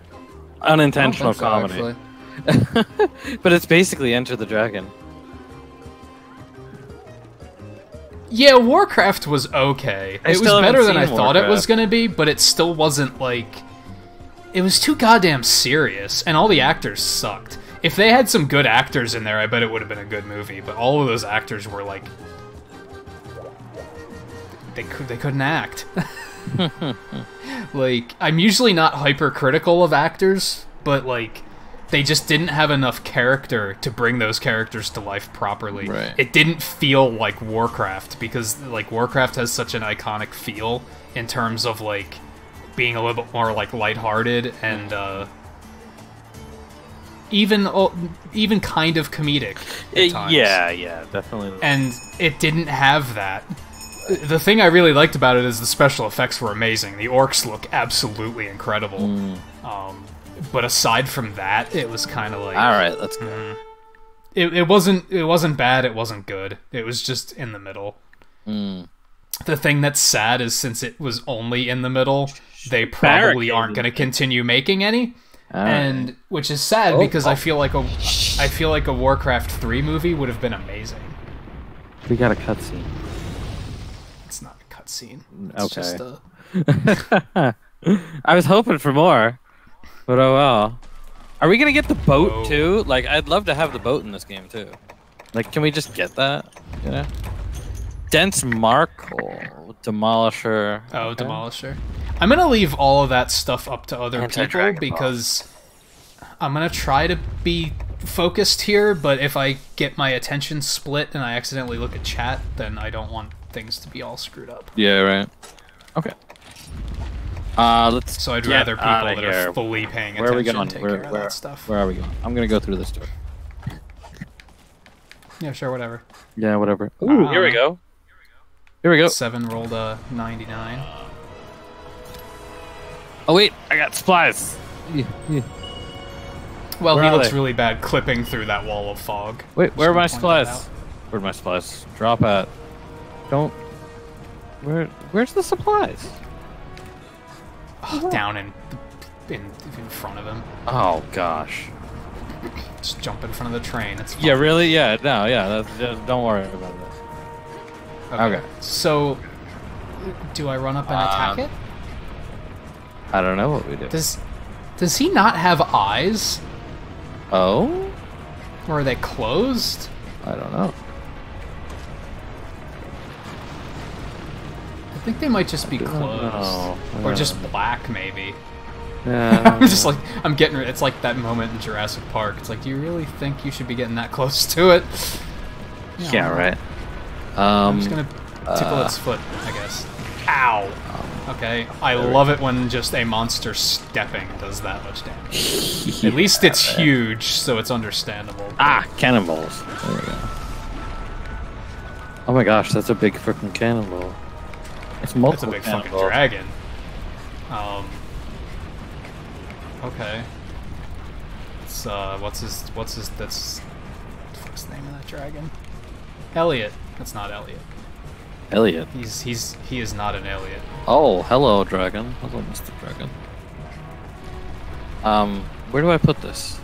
B: unintentional comedy.
C: Actually.
B: But it's basically Enter the Dragon.
C: Yeah, Warcraft was okay. It was better than I thought it was gonna be, but it still wasn't like... It was too goddamn serious, and all the actors sucked. If they had some good actors in there, I bet it would have been a good movie, but all of those actors were like... They couldn't act. Like, I'm usually not hypercritical of actors, but like... They just didn't have enough character to bring those characters to life properly.
B: Right.
C: It didn't feel like Warcraft, because like Warcraft has such an iconic feel in terms of like being a little bit more like lighthearted and even kind of comedic at times.
B: Yeah, definitely.
C: And it didn't have that. The thing I really liked about it is the special effects were amazing. The orcs look absolutely incredible. But aside from that, it was kind of like...
B: Alright, let's go.
C: It wasn't bad, it wasn't good. It was just in the middle. The thing that's sad is since it was only in the middle, they probably aren't going to continue making any.
A: And which is sad because I feel like a Warcraft 3 movie would have been amazing.
B: We got a cutscene.
A: It's not a cutscene. It's just a...
B: I was hoping for more, but oh well. Are we gonna get the boat too? Like, I'd love to have the boat in this game too. Like, can we just get that? You know? Dense Markle, Demolisher.
A: Oh, okay. Demolisher. I'm gonna leave all of that stuff up to other people because I'm gonna try to be focused here, but if I get my attention split and I accidentally look at chat, then I don't want things to be all screwed up.
B: Yeah, right. Okay.
A: So I'd rather people that are fully paying attention.
B: Where are we going?
A: Take care of that stuff.
B: Where are we going? I'm gonna go through this door.
A: Yeah, sure, whatever.
B: Yeah, whatever. Ooh, here we go. Here we go.
A: 7 rolled a 99.
B: Oh wait, I got supplies.
A: Well, he looks really bad clipping through that wall of fog.
B: Wait, where are my supplies? Where are my supplies? Drop at. Don't. Where's the supplies?
A: Oh, down in front of him.
B: Oh gosh.
A: Just jump in front of the train. It's fine.
B: Yeah, really? Yeah, no, yeah. Don't worry about that. Okay.
A: So, do I run up and attack it?
B: I don't know what we do.
A: Does he not have eyes?
B: Oh?
A: Or are they closed?
B: I don't know.
A: I think they might just be closed. Or just black, maybe.
B: Yeah.
A: I'm getting, it's like that moment in Jurassic Park. It's like, do you really think you should be getting that close to it?
B: Yeah, right.
A: I'm just gonna tickle its foot, I guess. Ow! Okay, I love it when just a monster stepping does that much damage. At least it's huge, so it's understandable.
B: Ah, cannonballs. There we go. Oh my gosh, that's a big freaking cannonball. It's multiple.
A: That's a big fucking dragon. Okay. It's what's the name of that dragon? Elliot. That's not Elliot.
B: Elliot.
A: He is not an Elliot.
B: Oh, hello, dragon. Hello, Mr. Dragon. Where do I put this?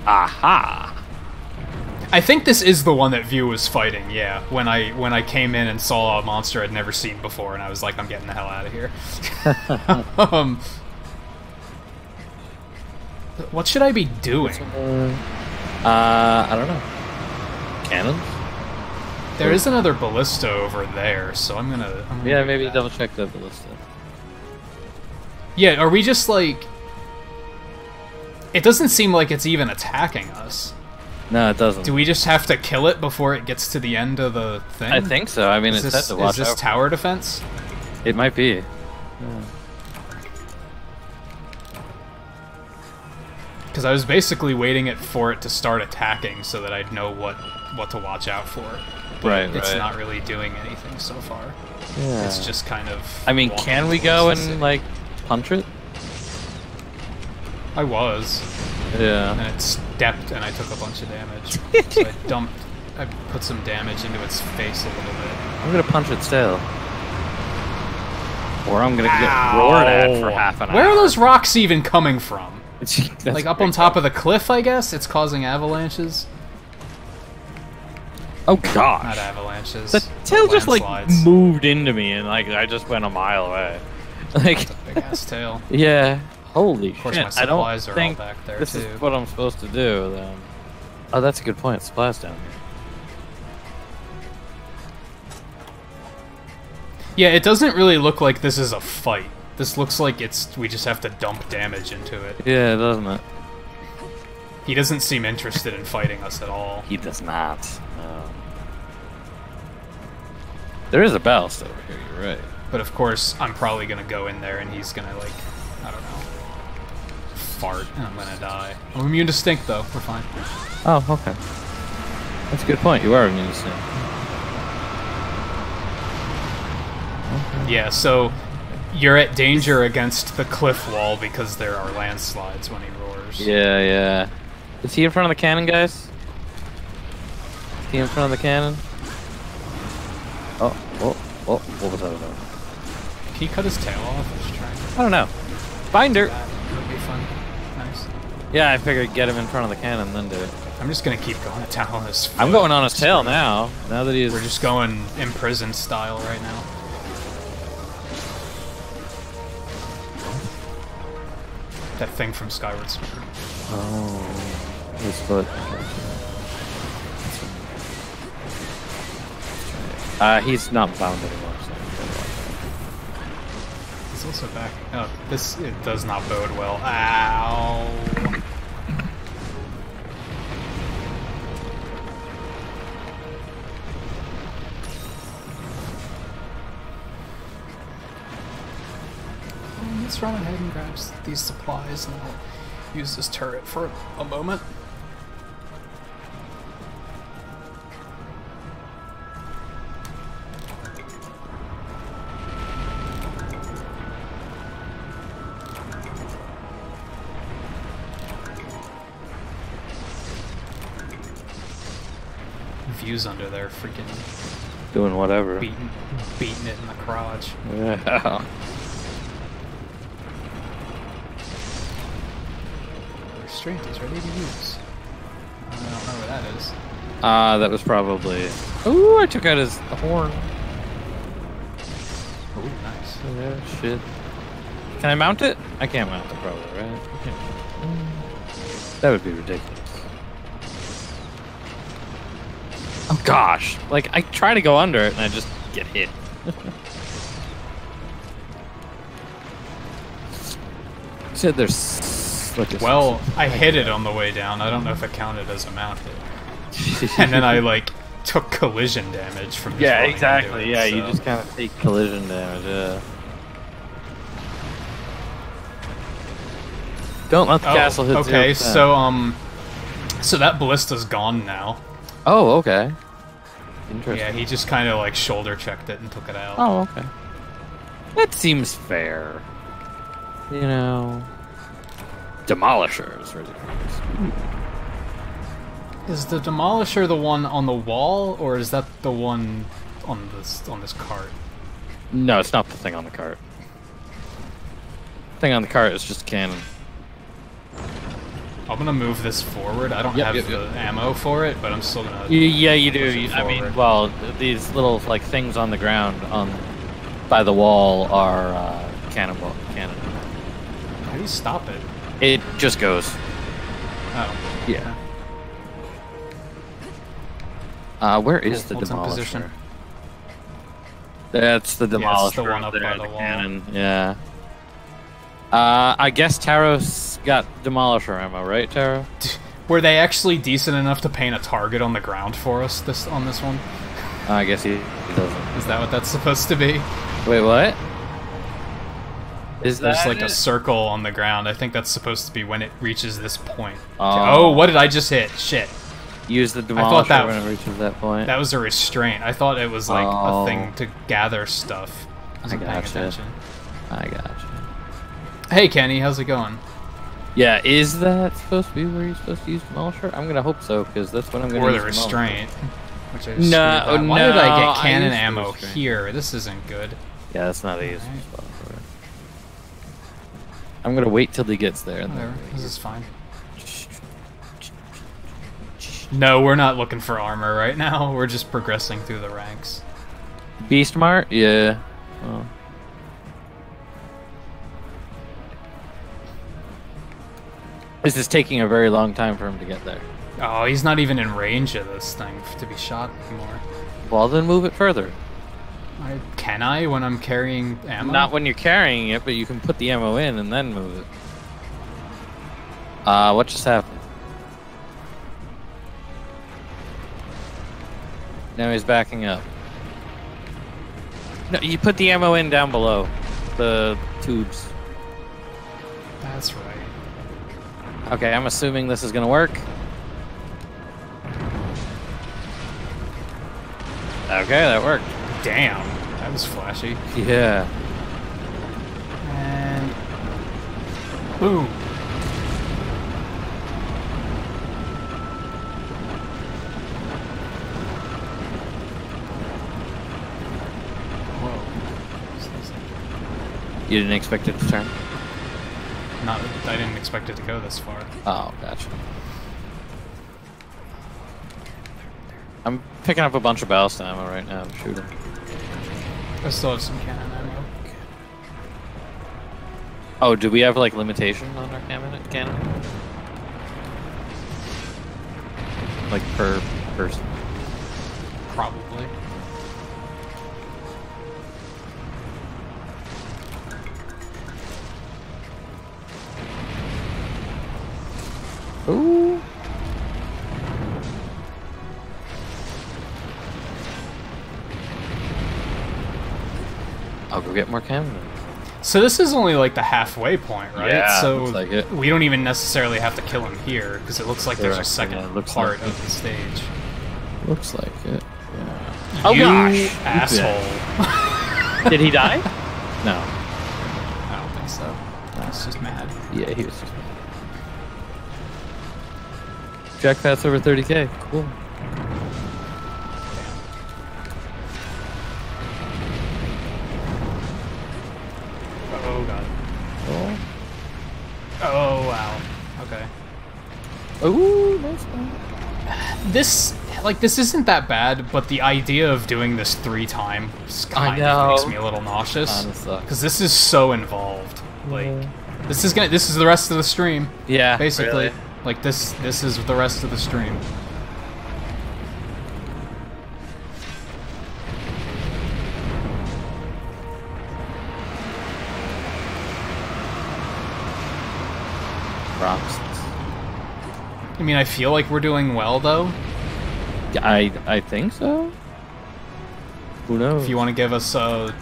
B: Aha!
A: I think this is the one that View was fighting. Yeah, when I came in and saw a monster I'd never seen before, and I was like, I'm getting the hell out of here. What should I be doing?
B: I don't know. Cannons?
A: There is another ballista over there, so I'm gonna
B: yeah, maybe double check the ballista.
A: Yeah, are we just like... It doesn't seem like it's even attacking us.
B: No, it doesn't.
A: Do we just have to kill it before it gets to the end of the thing?
B: I think so. I mean, it's set to watch out.
A: Is this tower defense?
B: It might be.
A: Because I was basically waiting for it to start attacking so that I'd know what to watch out for. But it's not really doing anything so far.
B: Yeah.
A: It's just kind of...
B: I mean, can we go and, like, punch it?
A: I was.
B: Yeah.
A: And it stepped and I took a bunch of damage. So I put some damage into its face a little bit.
B: I'm gonna punch its tail. Or I'm gonna get roared at for half an hour.
A: Where are those rocks even coming from?
B: Like
A: up on top of the cliff, I guess? It's causing avalanches?
B: Oh gosh.
A: Not avalanches.
B: The tail just like moved into me and like I just went a mile away. Like
A: that's a big ass tail.
B: Yeah. Holy
A: of course,
B: shit.
A: my supplies are all back there
B: this is what I'm supposed to do then. Oh, that's a good point. Supplies down here.
A: Yeah, it doesn't really look like this is a fight. This looks like we just have to dump damage into it.
B: Yeah, doesn't it?
A: He doesn't seem interested in fighting us at all.
B: He does not. No. There is a ballast over here, you're right.
A: But of course, I'm probably gonna go in there and he's gonna, like, I don't know, fart and I'm gonna die. I'm immune to stink, though. We're fine.
B: Oh, okay. That's a good point. You are immune to stink. Okay.
A: Yeah, so you're at danger against the cliff wall because there are landslides when he roars.
B: Yeah, yeah. Is he in front of the cannon, guys? Is he in front of the cannon? Oh, what was that about?
A: Can he cut his tail off? Let's try.
B: I don't know. Binder.
C: That would be fun. Nice.
B: Yeah, I figured get him in front of the cannon, then do it.
C: I'm just gonna keep going to town on his foot.
B: I'm going on his tail now. Now that he's...
C: We're just going imprisoned style right now. That thing from Skyward Sword.
B: Oh, his foot. He's not bound anymore. So
C: he's also back. Oh, it does not bode well. Ow. Let's run ahead and grab these supplies, and I'll use this turret for a moment. Views under there, freaking
B: doing whatever,
C: beating it in the crotch.
B: Yeah.
C: Restraint is ready to use. I don't know where that is.
B: That was probably. Ooh, I took out his horn.
C: Ooh, nice.
B: Yeah, shit. Can I mount it? I can't mount it, probably, right? Okay. That would be ridiculous. Oh gosh! Like I try to go under it and I just get hit. You said there's.
C: Well, I hit it on the way down. I don't know if it counted as a mount hit. And then I like took collision damage from.
B: Yeah, exactly. Yeah, so. You just kind of take collision damage. Yeah. Don't let the castle hit.
C: Okay, so that ballista's gone now.
B: Oh, okay. Interesting.
C: Yeah, he just kind of like shoulder checked it and took it out.
B: Oh, okay. That seems fair. You know. Demolisher is ridiculous.
C: Is the Demolisher the one on the wall, or is that the one on this cart?
B: No, it's not the thing on the cart. The thing on the cart is just a cannon.
C: I'm gonna move this forward. I don't have the ammo for it, but I'm still gonna.
B: Yeah, you do. I mean, well, these little like things on the ground by the wall are cannon.
C: How do you stop it?
B: It just goes.
C: Oh.
B: Yeah. Where is the Demolisher? That's the Demolisher.
C: It's the one up by the wall.
B: Cannon. Yeah. I guess Taro's got Demolisher ammo, right, Taro?
C: Were they actually decent enough to paint a target on the ground for us on this one?
B: I guess he doesn't.
C: Is that what that's supposed to be?
B: Wait, what?
C: There's like a circle on the ground. I think that's supposed to be when it reaches this point. Oh, what did I just hit? Shit.
B: Use the Demolisher when it reaches that point.
C: That was a restraint. I thought it was like a thing to gather stuff. I wasn't paying attention.
B: I gotcha.
C: Hey Kenny, how's it going?
B: Yeah, is that supposed to be where you're supposed to use Demolisher? I'm gonna hope so, because that's what I'm gonna use.
C: Or the restraint. Which I
B: no,
C: Why did I get cannon ammo here? This isn't good.
B: Yeah, that's not a useful spot for it. I'm gonna wait till he gets there.
C: Whatever, this is fine. No, we're not looking for armor right now. We're just progressing through the ranks.
B: Beast Mart? Yeah. Oh. This is taking a very long time for him to get there.
C: Oh, he's not even in range of this thing to be shot anymore.
B: Well, then move it further.
C: Can I when I'm carrying ammo?
B: Not when you're carrying it, but you can put the ammo in and then move it. What just happened? Now he's backing up. No, you put the ammo in down below. The tubes.
C: That's right.
B: Okay, I'm assuming this is gonna work. Okay, that worked.
C: Damn, that was flashy.
B: Yeah.
C: And boom.
B: You didn't expect it to turn?
C: I didn't expect it to go this far.
B: Oh, gotcha. I'm picking up a bunch of ballast ammo right now. I'm shooting.
C: I still have some cannon ammo.
B: Oh, do we have like limitation on our cannon? Like per person?
C: Probably.
B: Ooh. I'll go get more cannon.
C: So this is only like the halfway point, right?
B: Yeah,
C: so
B: looks like it.
C: We don't even necessarily have to kill him here, because it looks like there's a second part of the stage.
B: Looks like it. Yeah.
C: Oh gosh! Asshole.
B: Did he die? No.
C: I don't think so. He's just mad.
B: Yeah, he was just mad. Jackpot's over 30k. Cool.
C: Oh god. Oh wow. Okay.
B: Ooh, nice one.
C: This isn't that bad, but the idea of doing this 3 times kind of makes me a little nauseous. Because this is so involved. Like, this is the rest of the stream.
B: Yeah,
C: basically.
B: Really?
C: Like this is the rest of the stream.
B: Props.
C: I mean, I feel like we're doing well, though.
B: I think so. Who knows?
C: If you want to give us an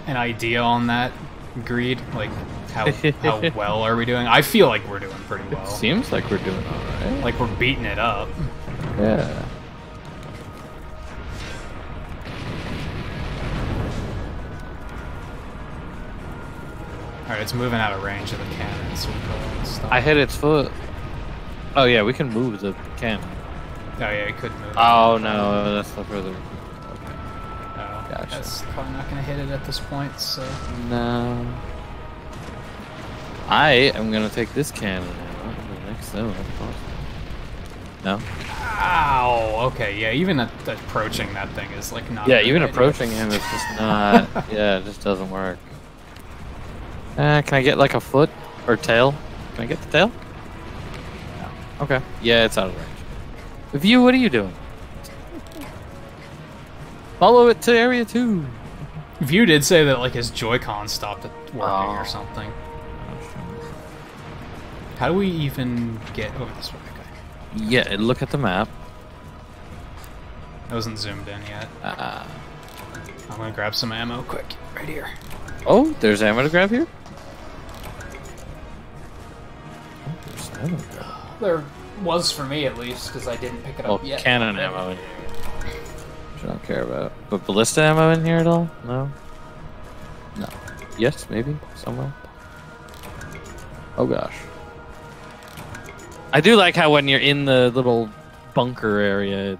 C: idea on that, Greed, like how well are we doing? I feel like we're doing pretty well.
B: It seems like we're doing all right.
C: Like we're beating it up.
B: Yeah.
C: Alright, it's moving out of range of the cannon, so we'll go ahead and stop.
B: I hit its foot. Oh yeah, we can move the cannon.
C: Oh yeah, it could move.
B: Oh no, that's the further. Okay.
C: Oh,
B: gotcha.
C: That's probably not going to hit it at this point, so...
B: No. I am going to take this cannon out to the next zone. No?
C: Ow! Okay, yeah, even approaching that thing is like not...
B: Yeah, even approaching him is just not... yeah, it just doesn't work. Can I get like a foot or tail? Can I get the tail? No. Okay. Yeah, it's out of range. View, what are you doing? Follow it to area 2.
C: View did say that like his Joy-Con stopped working or something. How do we even get over this way? Okay.
B: Yeah, look at the map.
C: I wasn't zoomed in yet. I'm gonna grab some ammo quick, right here.
B: Oh, there's ammo to grab here? Oh, there's ammo to grab.
A: There was for me at least, because I didn't pick it up yet.
B: Cannon ammo in here. Which I don't care about. But ballista ammo in here at all? No? No. Yes, maybe? Somewhere? Oh gosh. I do like how when you're in the little bunker area,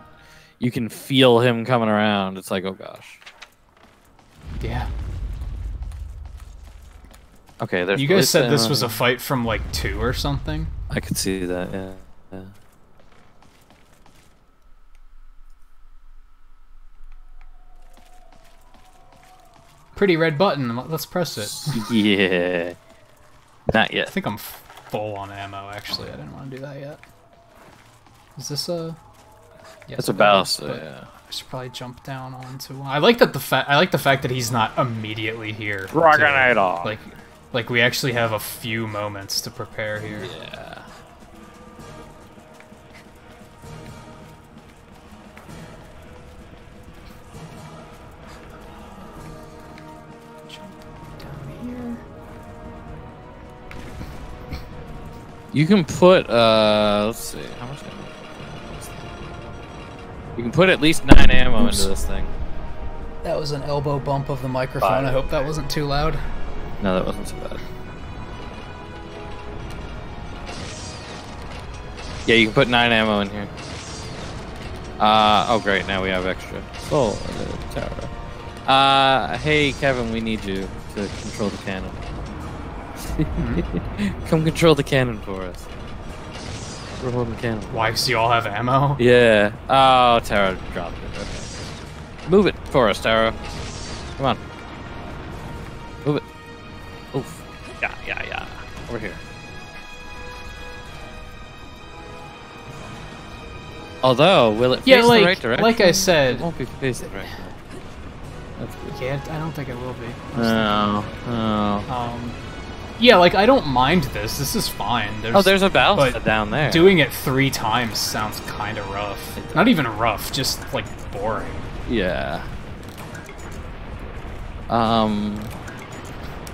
B: you can feel him coming around. It's like, oh gosh.
C: Yeah.
B: Okay, there's...
C: You guys said this was a fight from like 2 or something?
B: I could see that, yeah.
C: Pretty red button. Let's press it.
B: Yeah. Not yet.
C: I think I'm full on ammo, actually. I didn't want to do that yet. Is this a... Yeah,
B: it's a ballast, yeah.
C: I should probably jump down onto one. I like that I like the fact that he's not immediately here.
B: Dragonite off.
C: Like we actually have a few moments to prepare here.
B: Yeah. You can put, let's see, how much ammo? You can put at least 9 ammo into this thing.
A: That was an elbow bump of the microphone. I hope that wasn't too loud.
B: No, that wasn't too bad. Yeah, you can put 9 ammo in here. Oh great, now we have extra. Oh, tower. Hey Kevin, we need you to control the cannon. Come control the cannon for us. We're holding the cannon.
C: Why? Because you all have ammo?
B: Yeah. Oh, Tara dropped it. Okay. Move it for us, Tara. Come on. Move it. Oof. Yeah. Over here. Although, will it face the right direction?
C: Like I said,
B: it won't be facing right. That's good.
C: Yeah, I don't think it will be.
B: No.
C: Yeah, like I don't mind this. This is fine.
B: There's a balsa down there.
C: Doing it 3 times sounds kind of rough. Not even rough, just like boring.
B: Yeah.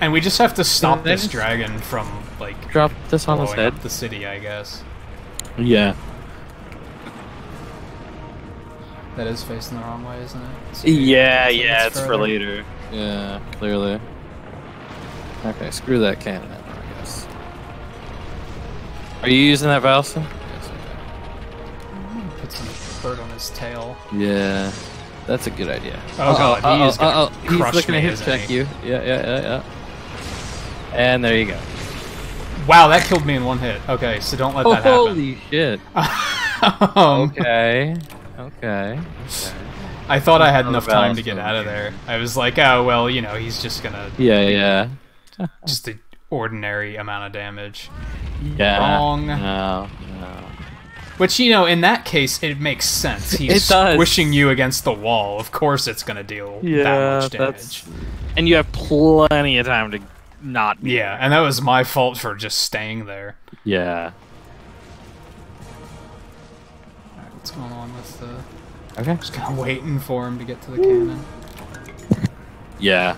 C: And we just have to stop this dragon from like
B: drop this on his head.
C: Up the city, I guess.
B: Yeah.
C: That is facing the wrong way, isn't it? So
B: yeah, it's for later. Yeah, clearly. Okay, screw that cannon, I guess. Are you using that balsa?
C: Yes, I am. Put some hurt on his tail.
B: Yeah, that's a good idea.
C: Oh god,
B: he's looking to hit check you. Yeah. And there you go.
C: Wow, that killed me in 1 hit. Okay, so don't let that happen.
B: Holy shit. Okay. I
C: thought I had enough time to get out of there. I was like, oh, well, you know, he's just gonna...
B: Yeah.
C: Just an ordinary amount of damage.
B: Yeah.
C: Wrong.
B: No.
C: Which, you know, in that case, it makes sense. He's squishing you against the wall. Of course it's gonna deal that much damage.
B: And you have plenty of time to not be there.
C: And that was my fault for just staying there.
B: Yeah.
C: Alright, what's going on with the...
B: Okay.
C: Just kind of waiting for him to get to the cannon.
B: Yeah.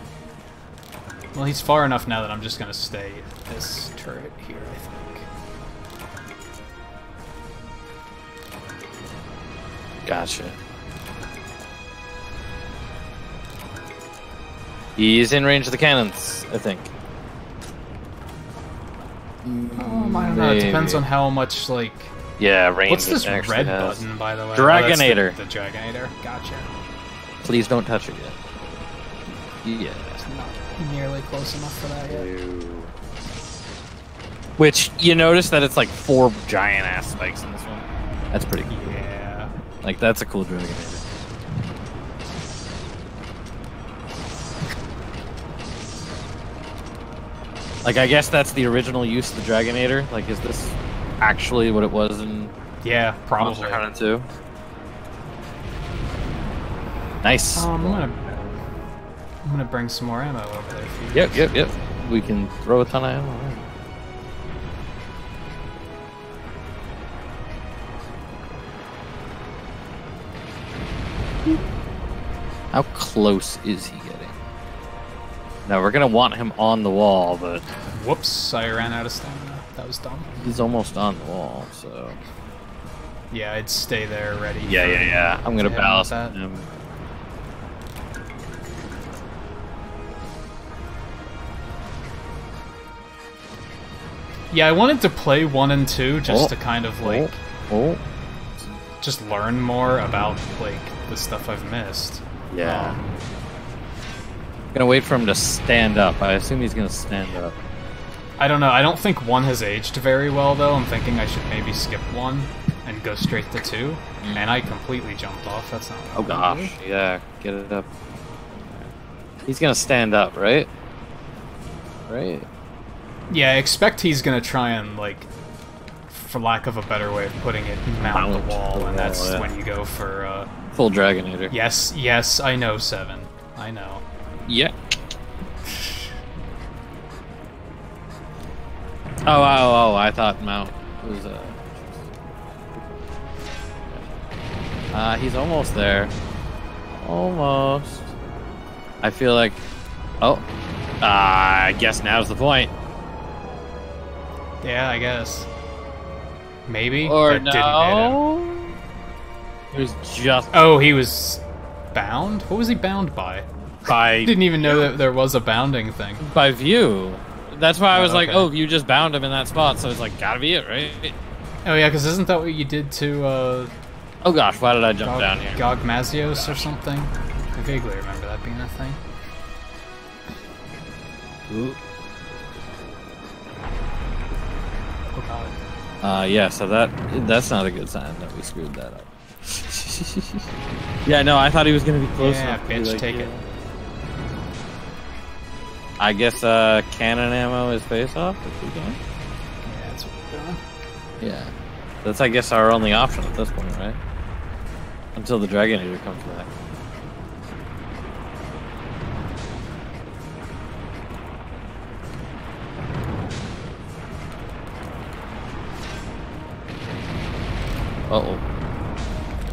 C: Well, he's far enough now that I'm just gonna stay at this turret here, I think.
B: Gotcha. He's in range of the cannons, I think.
C: I don't know. It depends on how much, like...
B: Yeah, range.
C: What's this red button, by the way?
B: Dragonator.
C: Oh, the Dragonator. Gotcha.
B: Please don't touch it yet. Yeah.
C: It's not nearly close enough for that yet.
B: Which, you notice that it's like 4 giant-ass spikes in this one? That's pretty cool.
C: Yeah.
B: Like, that's a cool Dragonator. Like, I guess that's the original use of the Dragonator. Like, is this actually what it was in...
C: Yeah, probably.
B: Monster Hunter 2? Nice.
C: I'm gonna bring some more ammo over there for you.
B: Yep. We can throw a ton of ammo in. How close is he getting? Now we're gonna want him on the wall, but...
C: Whoops, I ran out of stamina. That was dumb.
B: He's almost on the wall, so...
C: Yeah, I'd stay there ready.
B: Yeah. I'm gonna ballast him.
C: Yeah, I wanted to play 1 and 2 just to kind of like... Just learn more about like the stuff I've missed.
B: Yeah. Gonna wait for him to stand up. I assume he's gonna stand up.
C: I don't know. I don't think 1 has aged very well, though. I'm thinking I should maybe skip 1 and go straight to 2. And I completely jumped off. That's not what
B: Oh gosh. Yeah, get it up. He's gonna stand up, right? Right?
C: Yeah, I expect he's gonna try and, like, for lack of a better way of putting it, mount the wall, and that's when you go for,
B: full Dragonator.
C: Yes, I know, 7. I know.
B: Yeah. Oh, I thought Mount was, he's almost there. Almost. I feel like... Oh. I guess now's the point.
C: Yeah, I guess. Maybe?
B: Or
C: that
B: no?
C: Didn't hit him.
B: It was just...
C: Oh, he was bound? What was he bound by? I didn't even know that there was a bounding thing.
B: By view. That's why I was like, oh, you just bound him in that spot, so it's like, gotta be it, right?
C: Oh yeah, because isn't that what you did to,
B: Oh gosh, why did I jump down here?
C: Gogmazios or something? I vaguely remember that being a thing.
B: Ooh. Yeah, so that's not a good sign that we screwed that up. Yeah, no, I thought he was gonna be close enough.
C: Yeah, bitch, take it.
B: I guess cannon ammo is face off if we can.
A: Yeah, that's what we're doing.
B: Yeah. That's, I guess, our only option at this point, right? Until the Dragonator comes back. Uh-oh.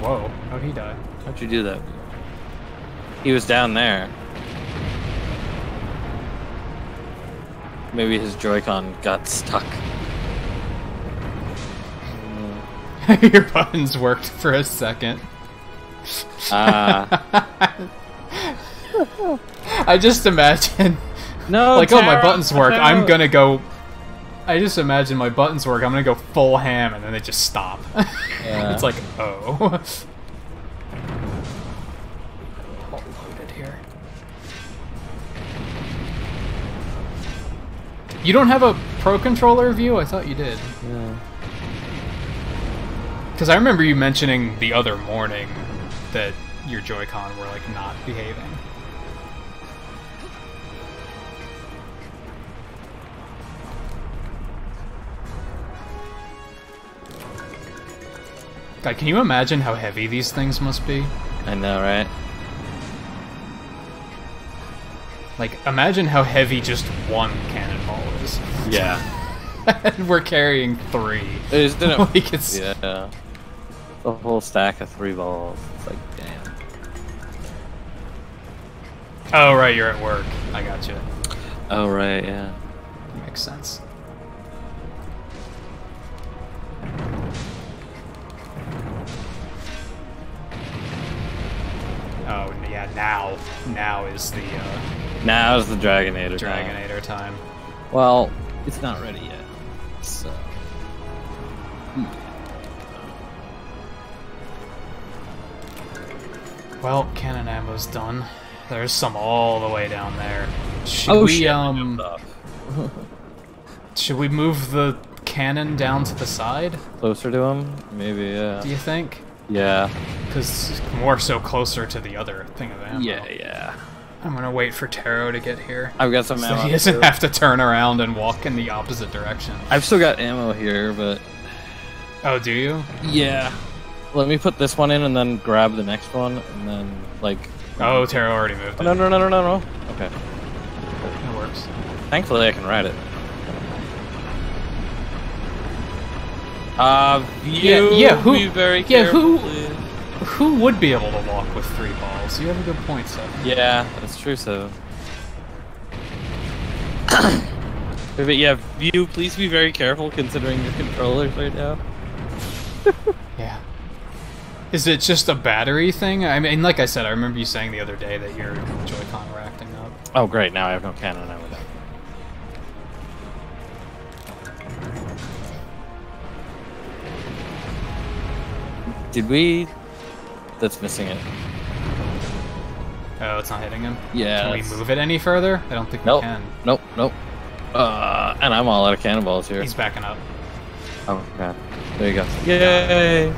C: Whoa, how'd he die?
B: How'd you do that? He was down there. Maybe his Joy-Con got stuck.
C: Your buttons worked for a second. I just imagine...
B: No,
C: like,
B: Tara,
C: oh, my buttons work, I'm gonna go... I just imagine my buttons work, I'm gonna go full ham, and then they just stop.
B: Yeah.
C: It's like, oh.
A: All loaded here.
C: You don't have a Pro Controller view? I thought you did.
B: Yeah.
C: Because I remember you mentioning the other morning that your Joy-Con were, like, not behaving. God, can you imagine how heavy these things must be?
B: I know, right?
C: Like, imagine how heavy just one cannonball is.
B: Yeah.
C: And we're carrying 3.
B: Like, it's... Yeah. A whole stack of 3 balls. It's like, damn.
C: Oh, right, you're at work. I gotcha.
B: Oh, right, yeah.
C: Makes sense. Oh, yeah, now is the,
B: Now's the Dragonator
C: time.
B: Well, it's not ready yet, so...
C: Well, cannon ammo's done. There's some all the way down there. Should should we move the cannon down to the side?
B: Closer to him? Maybe, yeah.
C: Do you think?
B: Yeah.
C: Because more so closer to the other thing of ammo.
B: Yeah.
C: I'm gonna wait for Taro to get here.
B: I've got some
C: so
B: ammo.
C: He doesn't have to turn around and walk in the opposite direction.
B: I've still got ammo here, but...
C: Oh, do you?
B: Yeah. Let me put this one in and then grab the next one, and then, like...
C: Oh, Taro already moved it.
B: No. Okay.
C: That works.
B: Thankfully, I can ride it. Be very careful,
C: who would be able to walk with 3 balls? You have a good point, Seth.
B: Yeah, that's true, so... But yeah, View, please be very careful considering your controllers right now.
C: Yeah. Is it just a battery thing? I mean, like I said, I remember you saying the other day that your Joy-Con were acting up.
B: Oh, great, now I have no cannon ammo. Did we... That's missing it.
C: Oh, it's not hitting him?
B: Yeah.
C: Can we move it any further? I don't think we can.
B: Nope. And I'm all out of cannonballs here.
C: He's backing up.
B: Oh, God. There you go. Yay!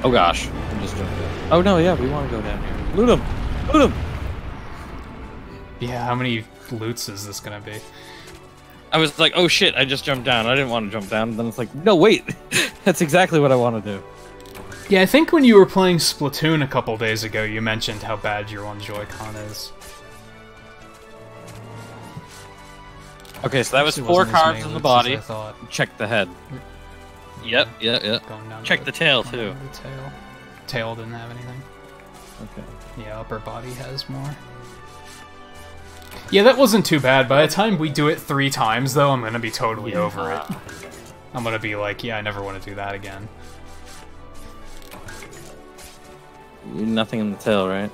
B: Oh, gosh. I just jumped in. Oh, no, yeah, we want to go down here. Loot him!
C: Yeah, how many loots is this gonna be?
B: I was like, oh shit, I just jumped down. I didn't want to jump down. Then it's like, no, wait. That's exactly what I want to do.
C: Yeah, I think when you were playing Splatoon a couple days ago, you mentioned how bad your one Joy-Con is.
B: Okay, so that was 4 cards in the body.
C: I
B: Check the head. Yep. Check the tail, too.
C: The tail didn't have anything.
B: Okay.
C: Yeah, upper body has more. Yeah, that wasn't too bad. By the time we do it 3 times, though, I'm gonna be totally over it. I'm gonna be like, yeah, I never want to do that again.
B: Nothing in the tail, right?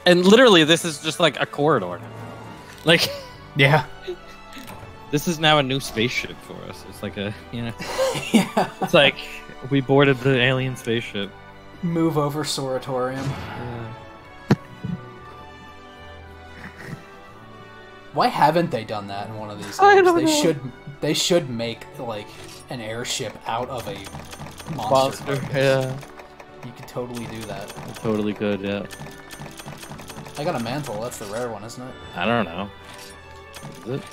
B: And literally, this is just like a corridor. Like...
C: Yeah.
B: This is now a new spaceship for us. It's like a,
A: Yeah.
B: It's like, we boarded the alien spaceship.
A: Move over Soratorium.
B: Yeah.
A: Why haven't they done that in one of these games?
B: I don't know.
A: They should make like an airship out of a monster.
B: Yeah.
A: You could totally do that.
B: You totally could, yeah.
A: I got a mantle. That's the rare one, isn't it?
B: I don't know. Is it?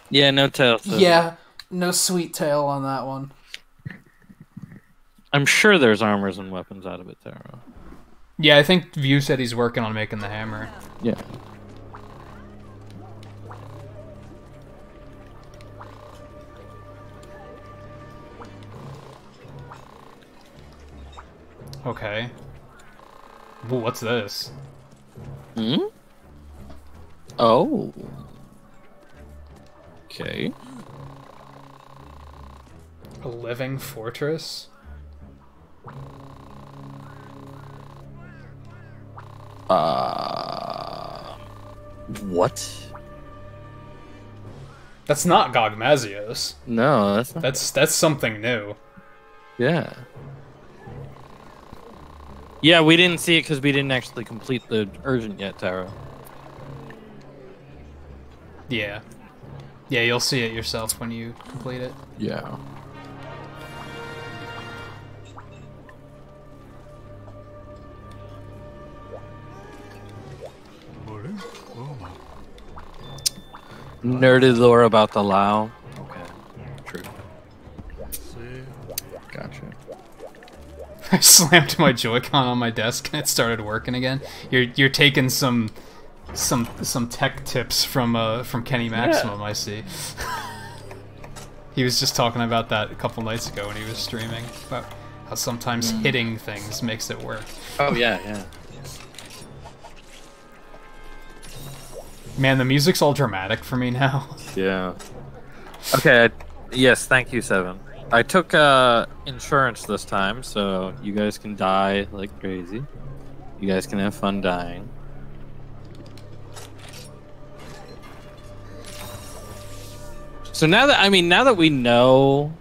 B: Yeah, no tail. So.
A: Yeah, no sweet tail on that one.
B: I'm sure there's armors and weapons out of it, Taro.
C: Yeah, I think View said he's working on making the hammer.
B: Yeah.
C: Okay. Ooh, what's this?
B: Hmm? Oh. Okay.
C: A living fortress?
B: What?
C: That's not Gogmazios.
B: No, that's not.
C: That's something new.
B: Yeah. Yeah, we didn't see it because we didn't actually complete the urgent yet, Taro.
C: Yeah. Yeah, you'll see it yourself when you complete it.
B: Yeah. Nerdy lore about the Lao. Okay, true. Gotcha.
C: I slammed my Joy-Con on my desk and it started working again. You're taking some tech tips from Kenny Maximum, yeah. I see. He was just talking about that a couple nights ago when he was streaming about how sometimes hitting things makes it work.
B: Oh yeah, yeah.
C: Man, the music's all dramatic for me now.
B: Yeah. Okay, yes, thank you, Seven. I took insurance this time, so you guys can die like crazy. You guys can have fun dying. So now that we know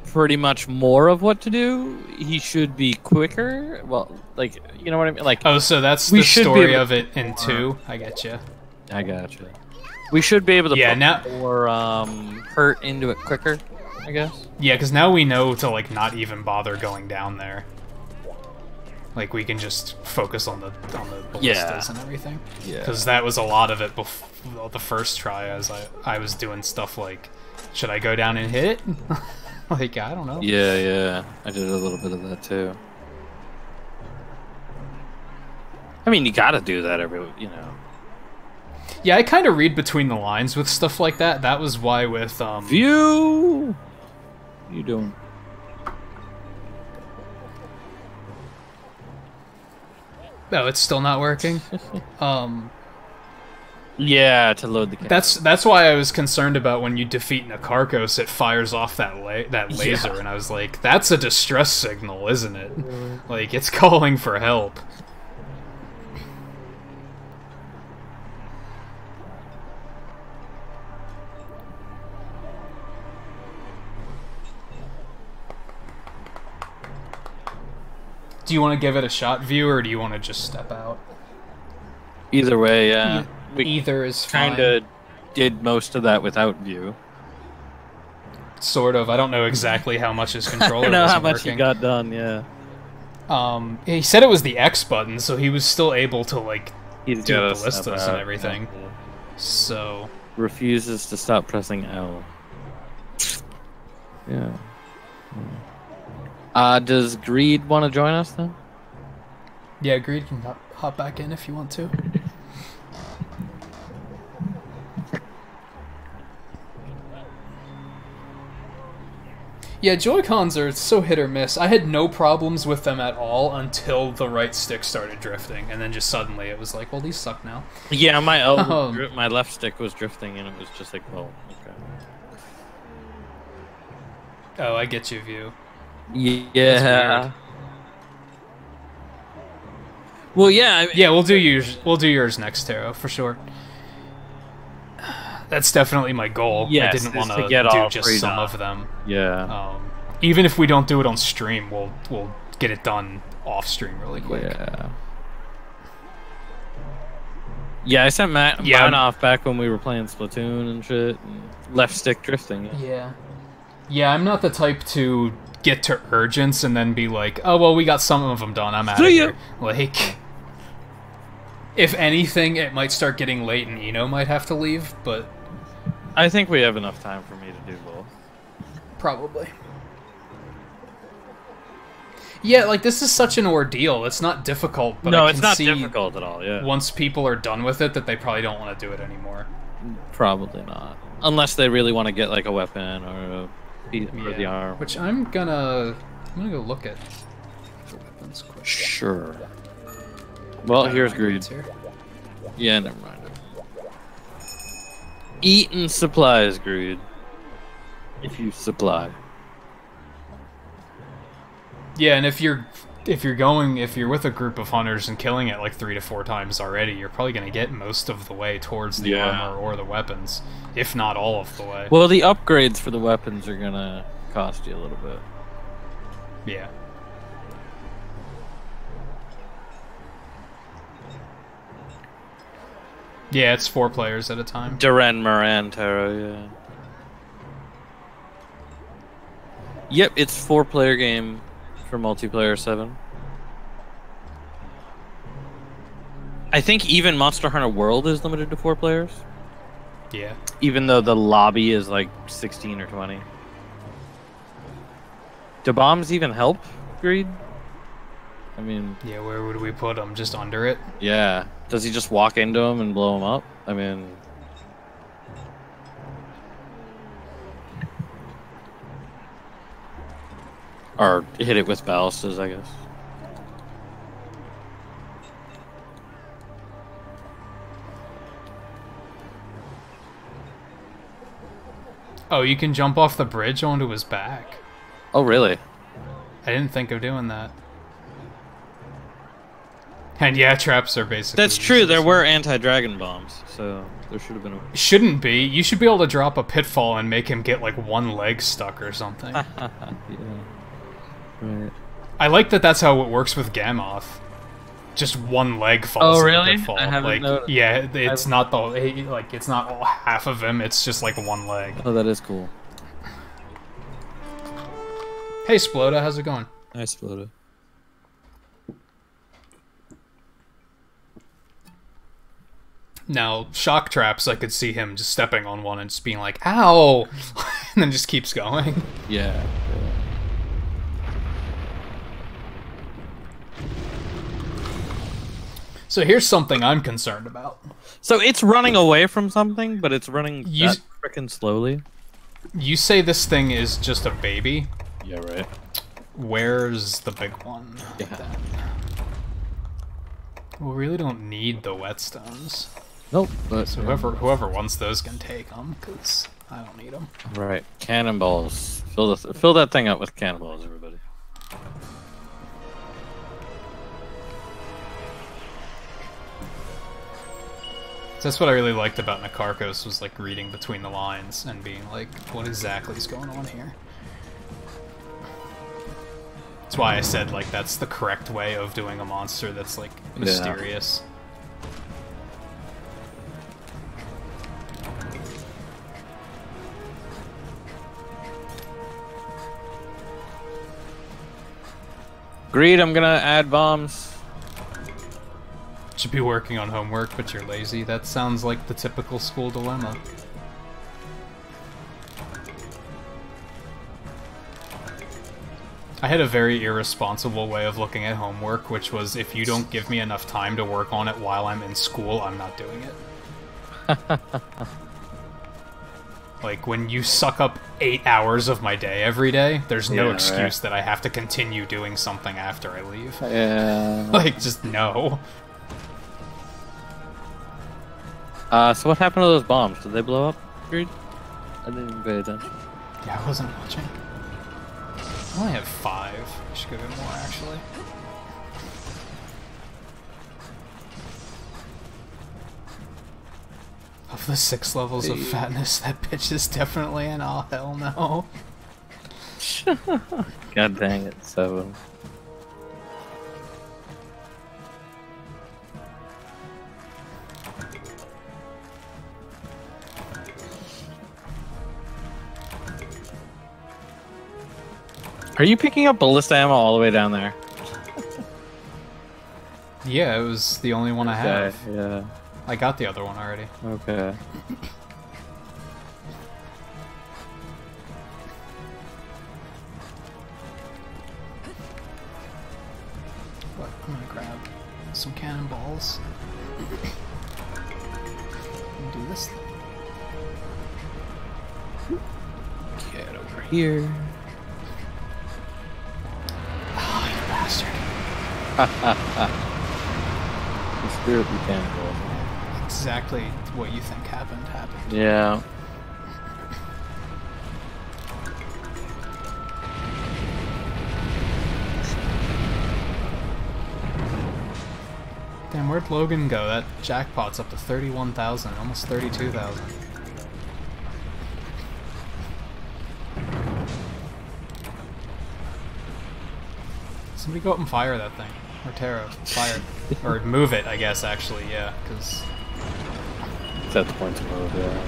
B: pretty much more of what to do, he should be quicker. Well, like, you know what I mean? Like,
C: oh, so that's the story of it in 2. I get you.
B: I gotcha. We should be able to put
C: now
B: more hurt into it quicker, I guess.
C: Yeah, because now we know to like not even bother going down there. Like we can just focus on the ballistas and everything.
B: Yeah.
C: Because that was a lot of it before the first try. As I was doing stuff like, should I go down and hit? Like I don't know.
B: Yeah, yeah. I did a little bit of that too. I mean, you gotta do that you know.
C: Yeah, I kind of read between the lines with stuff like that. That was why with
B: View. What you doing?
C: Oh, it's still not working.
B: Yeah, to load the camera.
C: That's why I was concerned about when you defeat Nakarkos, it fires off that laser, and I was like, that's a distress signal, isn't it? Like it's calling for help. Do you want to give it a shot, View, or do you want to just step out?
B: Either way, yeah.
C: Either is fine.
B: Kinda did most of that without View.
C: Sort of. I don't know exactly how much his controller was
B: I know how
C: working.
B: much he got done, yeah.
C: He said it was the X button, so he was still able to, like, do
B: got
C: ballistas and everything.
B: Yeah.
C: So...
B: Refuses to stop pressing L. Yeah. Does Greed want to join us then?
A: Yeah, Greed can hop back in if you want to. Yeah, Joy-Cons are so hit or miss. I had no problems with them at all until the right stick started drifting, and then just suddenly it was like, well, these suck now.
B: Yeah, my my left stick was drifting, and it was just like, oh, okay.
C: Oh, I get you, View.
B: Yeah. Well, yeah.
C: Yeah, we'll do yours next, Taro, for sure. That's definitely my goal.
B: Yes,
C: I didn't want to
B: get
C: do
B: all
C: just some of them.
B: Yeah.
C: Even if we don't do it on stream, we'll get it done off stream really quick.
B: Yeah. Yeah, I sent mine off back when we were playing Splatoon and shit, and left stick drifting.
A: Yeah.
C: Yeah, I'm not the type to get to Urgents and then be like, oh, well, we got some of them done, I'm out of here. Like, if anything, it might start getting late and Eno might have to leave, but...
B: I think we have enough time for me to do both.
A: Probably. Yeah, like, this is such an ordeal. It's not difficult, but
B: no,
A: I can
B: it's not
A: see
B: difficult at all, yeah.
C: Once people are done with it, that they probably don't want to do it anymore.
B: Probably not. Unless they really want to get, like, a weapon or the arm.
C: Which I'm gonna go look at the weapons quick.
B: Sure. Well, here's Greed. Here. Yeah, never mind. Eating supplies, Greed. If you supply.
C: Yeah, and if you're with a group of hunters and killing it like 3 to 4 times already, you're probably gonna get most of the way towards the armor or the weapons, if not all of the way.
B: Well, the upgrades for the weapons are gonna cost you a little bit.
C: Yeah. Yeah, it's 4 players at a time.
B: Duran Moran Taro, yeah. Yep, it's 4-player game for multiplayer 7. I think even Monster Hunter World is limited to 4 players.
C: Yeah.
B: Even though the lobby is like 16 or 20. Do bombs even help, Greed? I mean...
C: Yeah, where would we put him? Just under it?
B: Yeah. Does he just walk into him and blow him up? I mean... Or hit it with ballistas, I guess.
C: Oh, you can jump off the bridge onto his back.
B: Oh, really?
C: I didn't think of doing that. And yeah, traps are basically...
B: That's true, there were anti-dragon bombs, so there should have been a...
C: Shouldn't be. You should be able to drop a pitfall and make him get, like, one leg stuck or something.
B: Yeah. Right.
C: I like that that's how it works with Gamoth. Just one leg falls in the pitfall.
B: I haven't noticed.
C: Yeah, it's not it's not all half of him, it's just, like, one leg.
B: Oh, that is cool.
C: Hey, Sploda, how's it going?
B: Hi, Sploda.
C: Now, shock traps, I could see him just stepping on one and just being like, ow! And then just keeps going.
B: Yeah.
C: So here's something I'm concerned about.
B: So it's running away from something, but it's running that frickin' slowly.
C: You say this thing is just a baby?
B: Yeah, right.
C: Where's the big one?
B: Yeah.
C: Then? We really don't need the whetstones.
B: Nope. But
C: so whoever wants those can take them, because I don't need them.
B: Right. Cannonballs. Fill that thing up with cannonballs, everybody.
C: That's what I really liked about Nakarkos, was like reading between the lines and being like, what exactly is going on here? That's why I said, like, that's the correct way of doing a monster that's, like, mysterious.
B: Greed, I'm gonna add bombs.
C: Should be working on homework, but you're lazy. That sounds like the typical school dilemma. I had a very irresponsible way of looking at homework, which was, if you don't give me enough time to work on it while I'm in school, I'm not doing it. Like, when you suck up 8 hours of my day every day, there's no excuse that I have to continue doing something after I leave.
B: Yeah.
C: Like, just no.
B: So what happened to those bombs? Did they blow up, Greed? I didn't even pay attention.
C: Yeah, I wasn't watching. I only have 5. I should go get more, actually. Of the 6 levels of fatness, that bitch is definitely an oh hell no.
B: damage. God dang it, 7. Are you picking up ballista ammo all the way down there?
C: Yeah, it was the only one I have.
B: Yeah.
C: I got the other one already.
B: Okay.
C: But I'm gonna grab some cannonballs. And do this thing.
B: Get over here.
C: Oh, you bastard.
B: The spirit mechanical.
C: Exactly what you think happened.
B: Yeah.
C: Damn, where'd Logan go? That jackpot's up to 31,000, almost 32,000. Somebody go up and fire that thing. Or Tara, fire it. Or move it, I guess, actually, yeah, because...
B: It's at the point to move, yeah.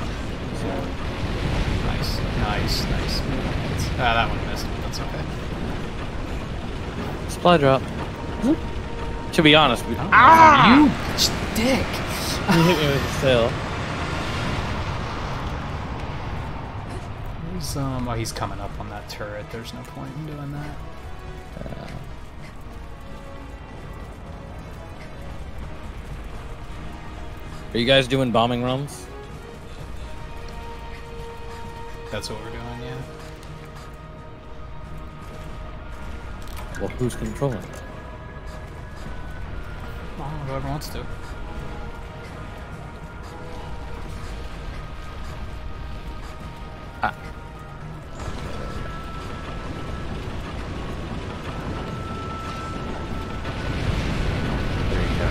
B: So.
C: Nice. Ah, that one missed, but that's okay.
B: Supply drop. To be honest, we...
C: You dick!
B: You hit me with the sail.
C: Where's, oh, he's coming up on that turret. There's no point in doing that.
B: Are you guys doing bombing runs?
C: That's what we're doing, yeah.
B: Well, who's controlling it?
C: Well, whoever wants to.
B: Ah. There you go.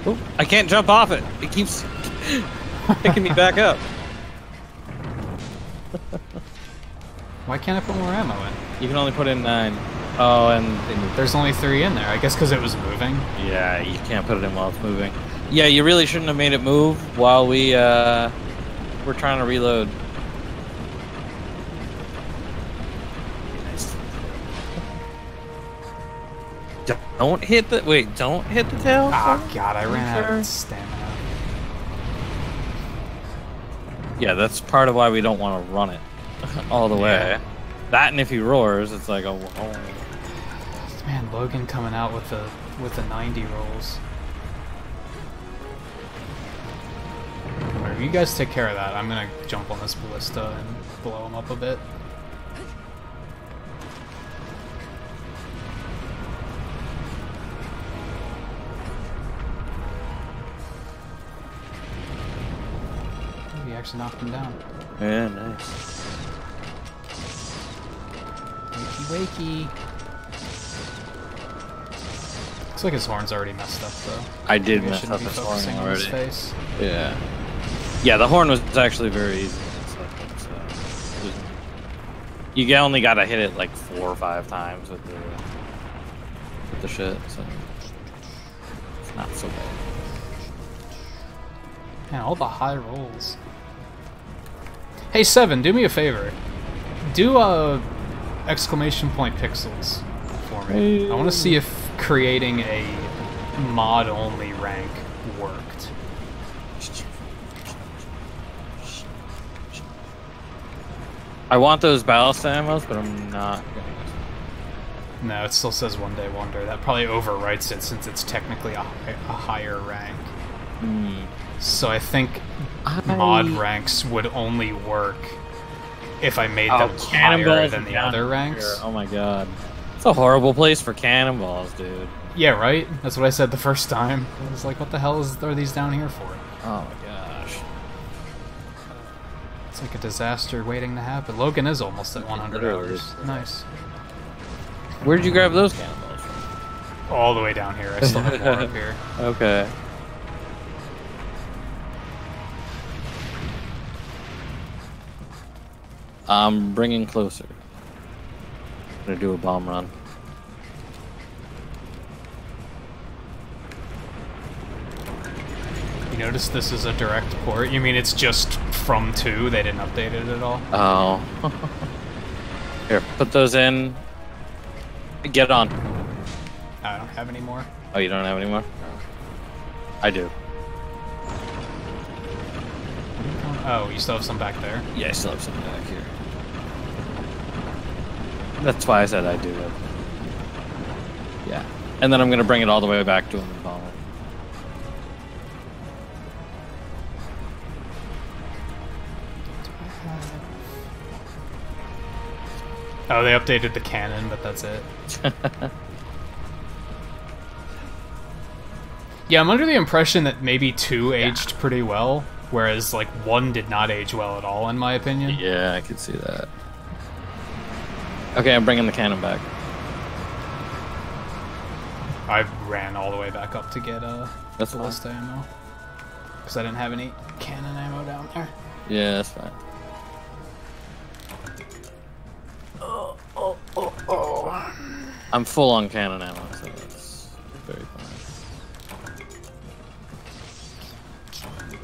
B: Oh, I can't jump off it. It keeps picking me back up.
C: Why can't I put more ammo in?
B: You can only put in 9. Oh, and
C: there's only 3 in there. I guess because it was moving.
B: Yeah, you can't put it in while it's moving. Yeah, you really shouldn't have made it move while we were trying to reload. Don't hit the don't hit the tail.
C: Oh god, I ran out of stamina.
B: Yeah, that's part of why we don't want to run it all the way. That, and if he roars, it's like, oh.
C: Man, Logan coming out with the 90 rolls. Alright, you guys take care of that. I'm gonna jump on this ballista and blow him up a bit. He actually knocked him down.
B: Yeah, nice.
C: Wakey. Looks like his horn's already messed up, though.
B: I did mess up his horn already.
C: His face.
B: Yeah. Yeah, the horn was actually very easy. You only gotta hit it like 4 or 5 times with the shit, so it's not so bad.
C: Man, all the high rolls. Hey, Seven, do me a favor. Do exclamation point pixels for me. I want to see if creating a mod-only rank worked.
B: I want those ballast ammos, but I'm not gonna.
C: No, it still says One Day Wonder. That probably overwrites it since it's technically a higher rank. So I think mod ranks would only work if I made them higher than the other ranks.
B: Here. Oh my god. It's a horrible place for cannonballs, dude.
C: Yeah, right? That's what I said the first time. I was like, what the hell are these down here for?
B: Oh my gosh.
C: It's like a disaster waiting to happen. Logan is almost at 100 hours. Nice.
B: Where did you grab those cannonballs from?
C: All the way down here. I still have more up here.
B: Okay. I'm bringing closer. I'm gonna do a bomb run.
C: You notice this is a direct port? You mean it's just from 2? They didn't update it at all?
B: Oh. Here, put those in. Get on.
C: I don't have any more.
B: Oh, you don't have any more? I do.
C: Oh, you still have some back there?
B: Yeah, I still have some back here. That's why I said I do it. Yeah. And then I'm gonna bring it all the way back to him and bomb it.
C: Oh, they updated the cannon, but that's it. Yeah, I'm under the impression that maybe 2 aged pretty well, whereas like 1 did not age well at all, in my opinion.
B: Yeah, I could see that. Okay, I'm bringing the cannon back.
C: I ran all the way back up to get
B: that's
C: ballista ammo, because I didn't have any cannon ammo down there.
B: Yeah, that's fine. I'm full on cannon ammo, so that's very fine.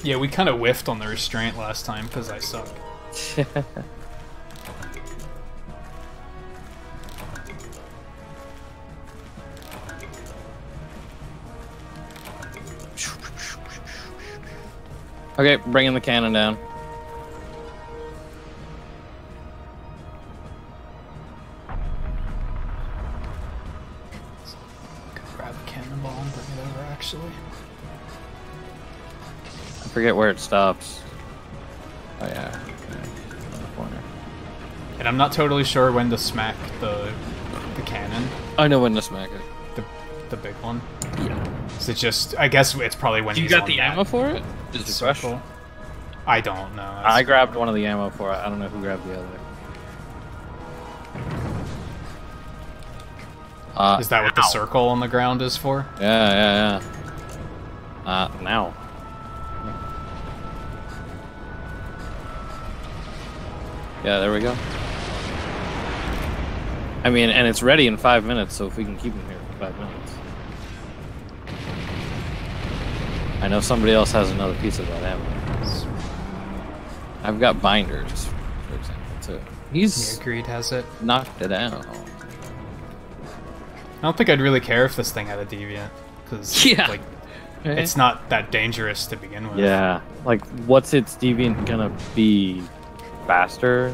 C: Yeah, we kind of whiffed on the restraint last time because I suck.
B: Okay, bringing the cannon down.
C: Grab a cannonball and bring it over, actually.
B: I forget where it stops. Oh yeah, okay. On the corner.
C: And I'm not totally sure when to smack the cannon.
B: I know when to smack it.
C: The big one.
B: Yeah.
C: Is it just? I guess it's probably when
B: You got the ammo for it? Is the
C: circle. I don't know.
B: I grabbed one of the ammo for it. I don't know who grabbed the other.
C: Is that what the circle on the ground is for?
B: Yeah. Now. Yeah, there we go. I mean, and it's ready in 5 minutes, so if we can keep him here for 5 minutes. I know somebody else has another piece of that ammo. I've got binders, for example, too. He's
C: Greed has it.
B: Knocked it out.
C: I don't think I'd really care if this thing had a deviant, because like, it's not that dangerous to begin with.
B: Yeah, like, what's its deviant gonna be? Faster?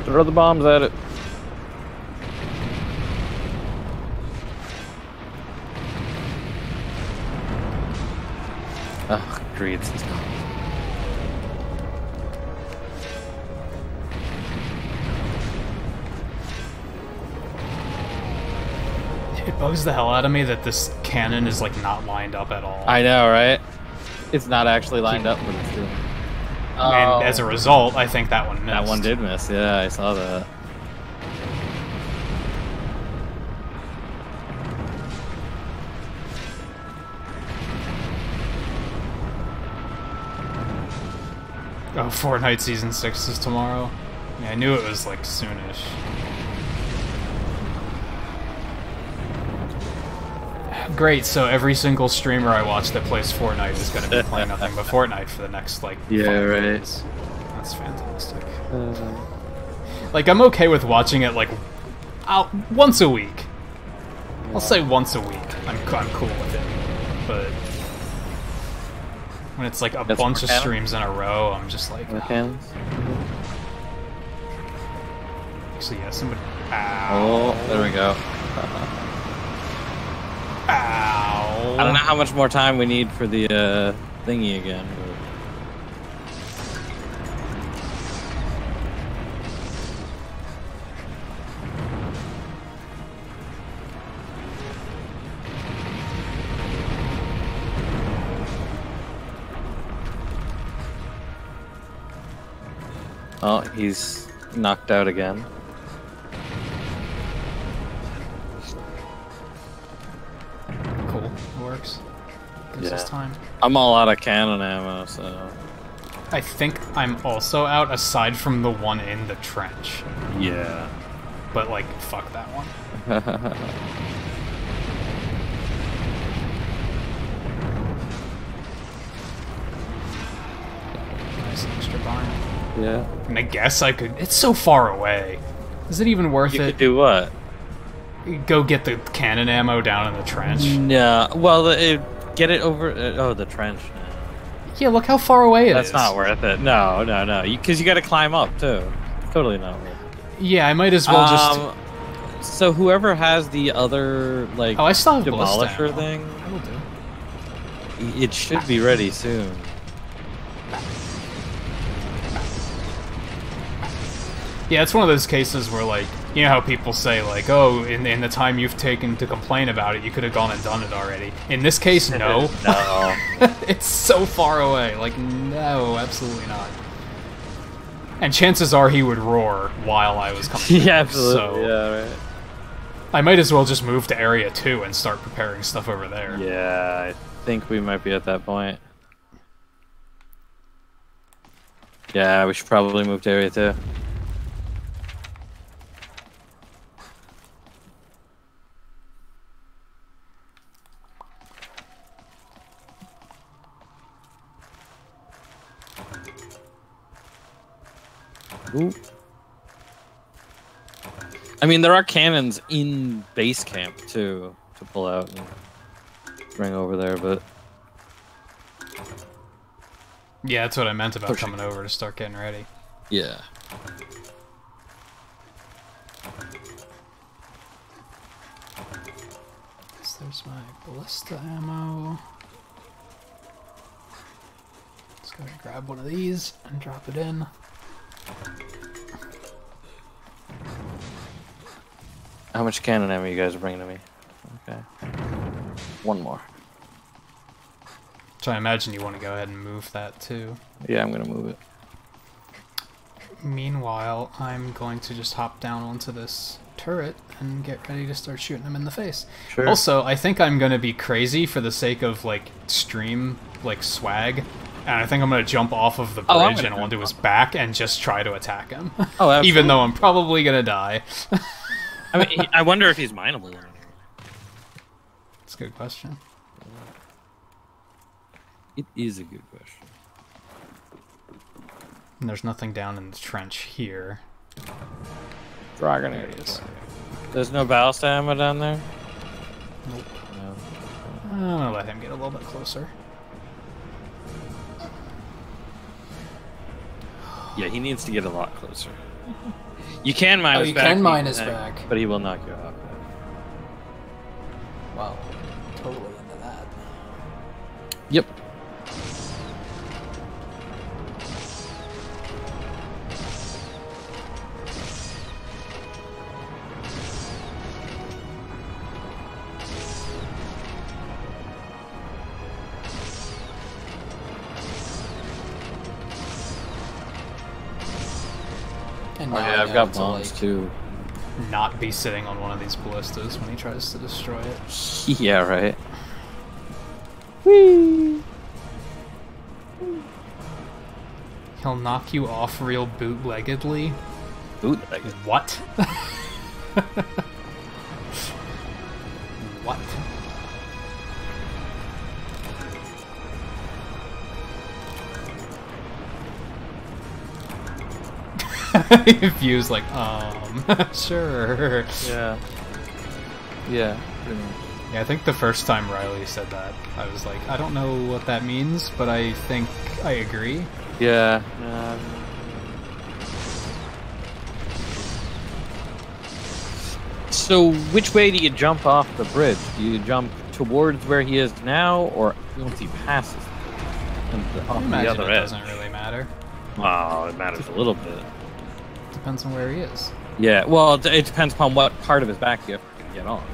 B: Throw the bombs at it. Ugh, Greed's gone.
C: It bugs the hell out of me that this cannon is like not lined up at all.
B: I know, right? It's not actually lined up, but it's doing.
C: And as a result, I think that one missed.
B: That one did miss, yeah, I saw that.
C: Oh, Fortnite Season 6 is tomorrow. Yeah, I knew it was like soonish. Great, so every single streamer I watch that plays Fortnite is going to be playing nothing but Fortnite for the next, like, 5 days. That's fantastic. Like, I'm okay with watching it, like, once a week. I'll say once a week. I'm cool with it. But when it's, like, a bunch of streams in a row, I'm just like...
B: Actually,
C: yeah, somebody... Ow.
B: Oh, there we go.
C: Ow.
B: I don't know how much more time we need for the thingy again. Oh, he's knocked out again.
C: Cool, it works. Gives us time.
B: I'm all out of cannon ammo, so...
C: I think I'm also out, aside from the one in the trench.
B: Yeah.
C: But, like, fuck that one. Nice extra barn.
B: Yeah.
C: And I guess I could... It's so far away. Is it even worth it?
B: You could do what?
C: Go get the cannon ammo down in the trench?
B: No. Well, get it over... oh, the trench.
C: Yeah, look how far away it is.
B: That's not worth it. No. Because you got to climb up, too. Totally not worth it.
C: Yeah, I might as well just...
B: So whoever has the other, like,
C: I still have
B: demolisher thing...
C: I will do.
B: It should be ready soon.
C: Yeah, it's one of those cases where, like, you know how people say, like, oh, in the time you've taken to complain about it, you could have gone and done it already. In this case, no.
B: No.
C: It's so far away. Like, no, absolutely not. And chances are he would roar while I was coming.
B: Yeah, absolutely.
C: So
B: yeah, right.
C: I might as well just move to Area 2 and start preparing stuff over there.
B: Yeah, I think we might be at that point. Yeah, we should probably move to Area 2. Ooh. I mean, there are cannons in base camp too to pull out and bring over there, but
C: yeah, that's what I meant about coming over to start getting ready.
B: Yeah.
C: So there's my ballista ammo. Let's go and grab one of these and drop it in.
B: How much cannon ammo you guys are bringing to me? Okay. One more.
C: So I imagine you want to go ahead and move that too.
B: Yeah, I'm gonna move it.
C: Meanwhile, I'm going to just hop down onto this turret and get ready to start shooting him in the face.
B: Sure.
C: Also, I think I'm going to be crazy for the sake of, like, stream, like, swag. And I think I'm going to jump off of the bridge and onto his back and just try to attack him.
B: Oh, absolutely.
C: Even though I'm probably going to die.
B: I mean, I wonder if he's mineable or not.
C: That's a good question.
B: It is a good question.
C: And there's nothing down in the trench here.
B: Dragon
C: There he is.
B: There's no ballast ammo down there?
C: Nope.
B: No.
C: I'm going to let him get a little bit closer.
B: Yeah, he needs to get a lot closer. You can mine his back.
A: You can mine his back.
B: But he will knock you off.
A: Wow. Totally into that.
B: Yep.
A: And
B: Oh,
A: now
B: yeah,
A: I
B: I've
A: know
B: got
A: to,
B: bombs
A: like,
B: too.
C: Not be sitting on one of these ballistas when he tries to destroy it.
B: Yeah, right. Whee!
C: He'll knock you off real bootleggedly.
B: Bootlegged?
C: What? What? View's like, sure.
B: Yeah. Yeah.
C: Yeah, I think the first time Riley said that, I was like, I don't know what that means, but I think I agree.
B: Yeah. So, which way do you jump off the bridge? Do you jump towards where he is now, or once he passes off the other edge?
C: It doesn't really matter.
B: Well, it matters a little bit.
C: Depends on where he is.
B: Yeah, well, it depends upon what part of his back you have to get on.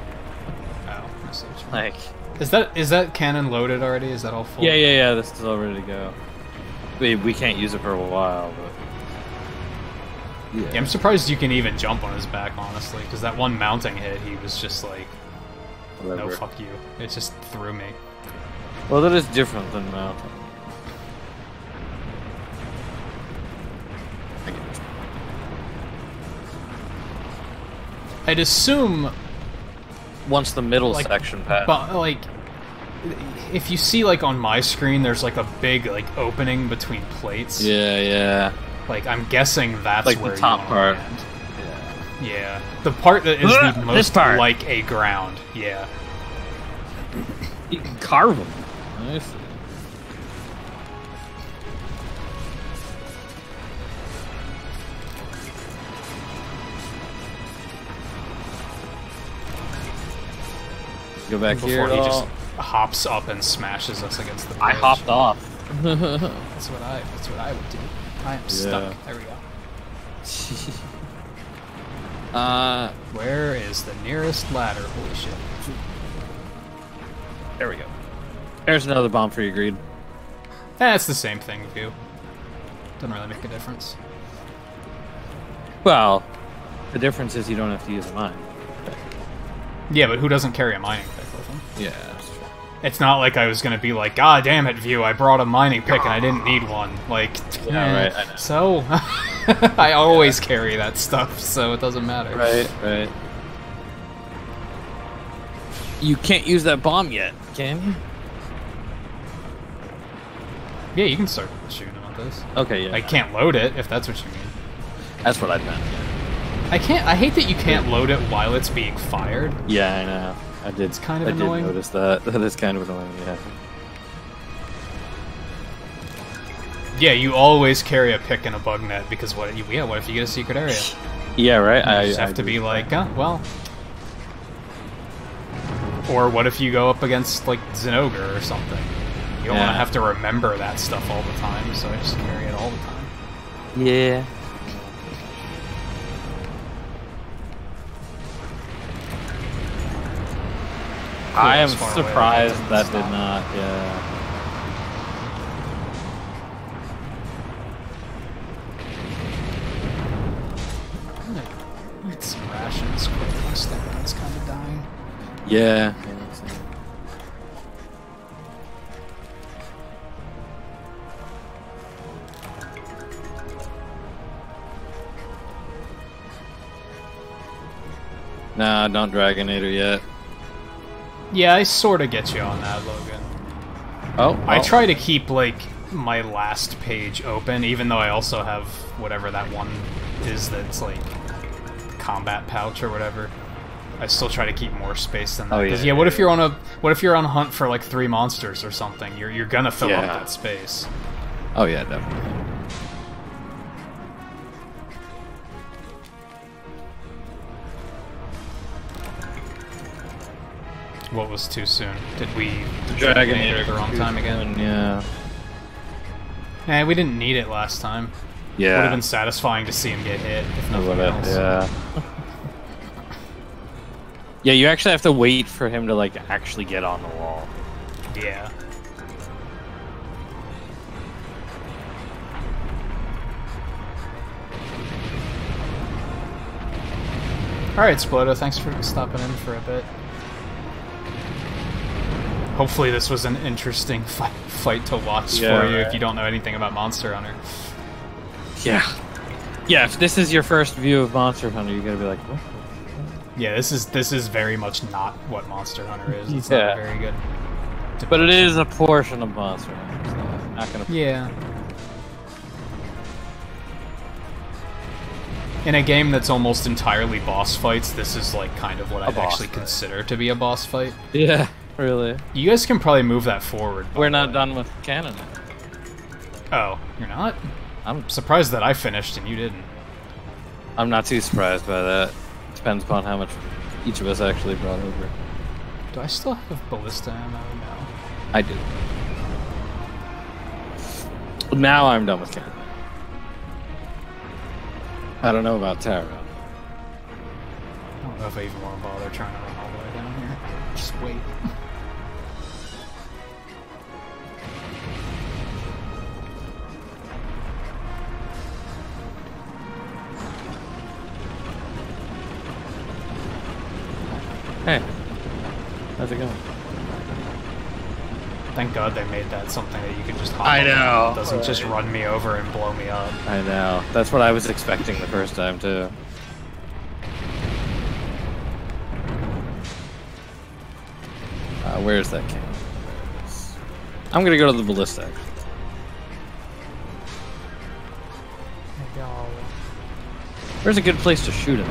C: Oh, I see what you mean.
B: Like,
C: is that cannon loaded already? Is that all full?
B: yeah, this is all ready to go. We can't use it for a while, but
C: yeah, I'm surprised you can even jump on his back, honestly, because that one mounting hit, he was just like,
B: whatever.
C: no, fuck you. It just threw me.
B: Well, that is different than mounting.
C: I'd assume
B: once the middle section passed.
C: But like, if you see like on my screen, there's like a big like opening between plates.
B: Yeah, yeah.
C: Like I'm guessing that's
B: like
C: where
B: the top part.
C: Land. Yeah, the part that is the most like a ground. Yeah.
B: You can carve them. Nice. Go back
C: before
B: here.
C: He just hops up and smashes us against the bridge.
B: I hopped off.
C: That's what I would do. I am stuck. There we go. Where is the nearest ladder? Holy shit. There we go.
B: There's another bomb for you, Greed.
C: It's the same thing with you. Doesn't really make a difference.
B: Well, the difference is you don't have to use a mine.
C: Yeah, but who doesn't carry a mining pick with them?
B: Yeah, that's true.
C: It's not like I was gonna be like, God damn it, View, I brought a mining pick and I didn't need one. Like,
B: yeah, right, I know.
C: So, I always carry that stuff, so it doesn't matter.
B: Right. You can't use that bomb yet, can you?
C: Yeah, you can start shooting them with this.
B: Okay, yeah.
C: I can't load it, if that's what you mean.
B: That's what I meant.
C: I hate that you can't load it while it's being fired.
B: Yeah, I know. I did.
C: It's kind of annoying.
B: I did notice that. That is kind of annoying, yeah.
C: Yeah, you always carry a pick and a bug net because what if you get a secret area?
B: Yeah, right.
C: You just have to be like, well. Or what if you go up against like Zinogre or something? You don't want to have to remember that stuff all the time, so I just carry it all the time.
B: Yeah. I am surprised that did not, yeah.
A: Eat some rations quick. My stamina's kind of dying.
B: Yeah. Nah, don't Dragonator yet.
C: Yeah, I sort of get you on that, Logan.
B: Oh.
C: I try to keep, like, my last page open, even though I also have whatever that one is that's, like, combat pouch or whatever. I still try to keep more space than that. Because, what if you're on a hunt for, like, 3 monsters or something? You're gonna fill up that space.
B: Oh, yeah, definitely.
C: What was too soon? Did we
B: Dragonator
C: at the wrong time again?
B: Yeah.
C: Eh, we didn't need it last time.
B: Yeah.
C: Would have been satisfying to see him get hit, if nothing else.
B: Yeah. Yeah, you actually have to wait for him to, like, actually get on the wall.
C: Yeah. Alright, Splodo, thanks for stopping in for a bit. Hopefully this was an interesting fight to watch for you if you don't know anything about Monster Hunter.
B: Yeah. Yeah, if this is your first view of Monster Hunter, you're gonna be like, what?
C: Yeah, this is very much not what Monster Hunter is. It's not very good.
B: But it is a portion of Monster Hunter, so I'm not gonna...
C: Yeah. In a game that's almost entirely boss fights, this is like kind of what I'd actually consider to be a boss fight.
B: Yeah, really.
C: You guys can probably move that forward.
B: We're not done with canon.
C: Oh, you're not? I'm surprised that I finished and you didn't.
B: I'm not too surprised by that. Depends upon how much each of us actually brought over.
C: Do I still have ballista ammo? No.
B: I do. Now I'm done with canon. I don't know about Tara.
C: I don't know if I even want to bother trying to run all the way down here. Just wait.
B: Hey, how's it going?
C: Thank God they made that something that you can just hop
B: I know.
C: It doesn't just run me over and blow me up.
B: I know. That's what I was expecting the first time, too. Where's that cannon? I'm gonna go to the ballista. Where's a good place to shoot him?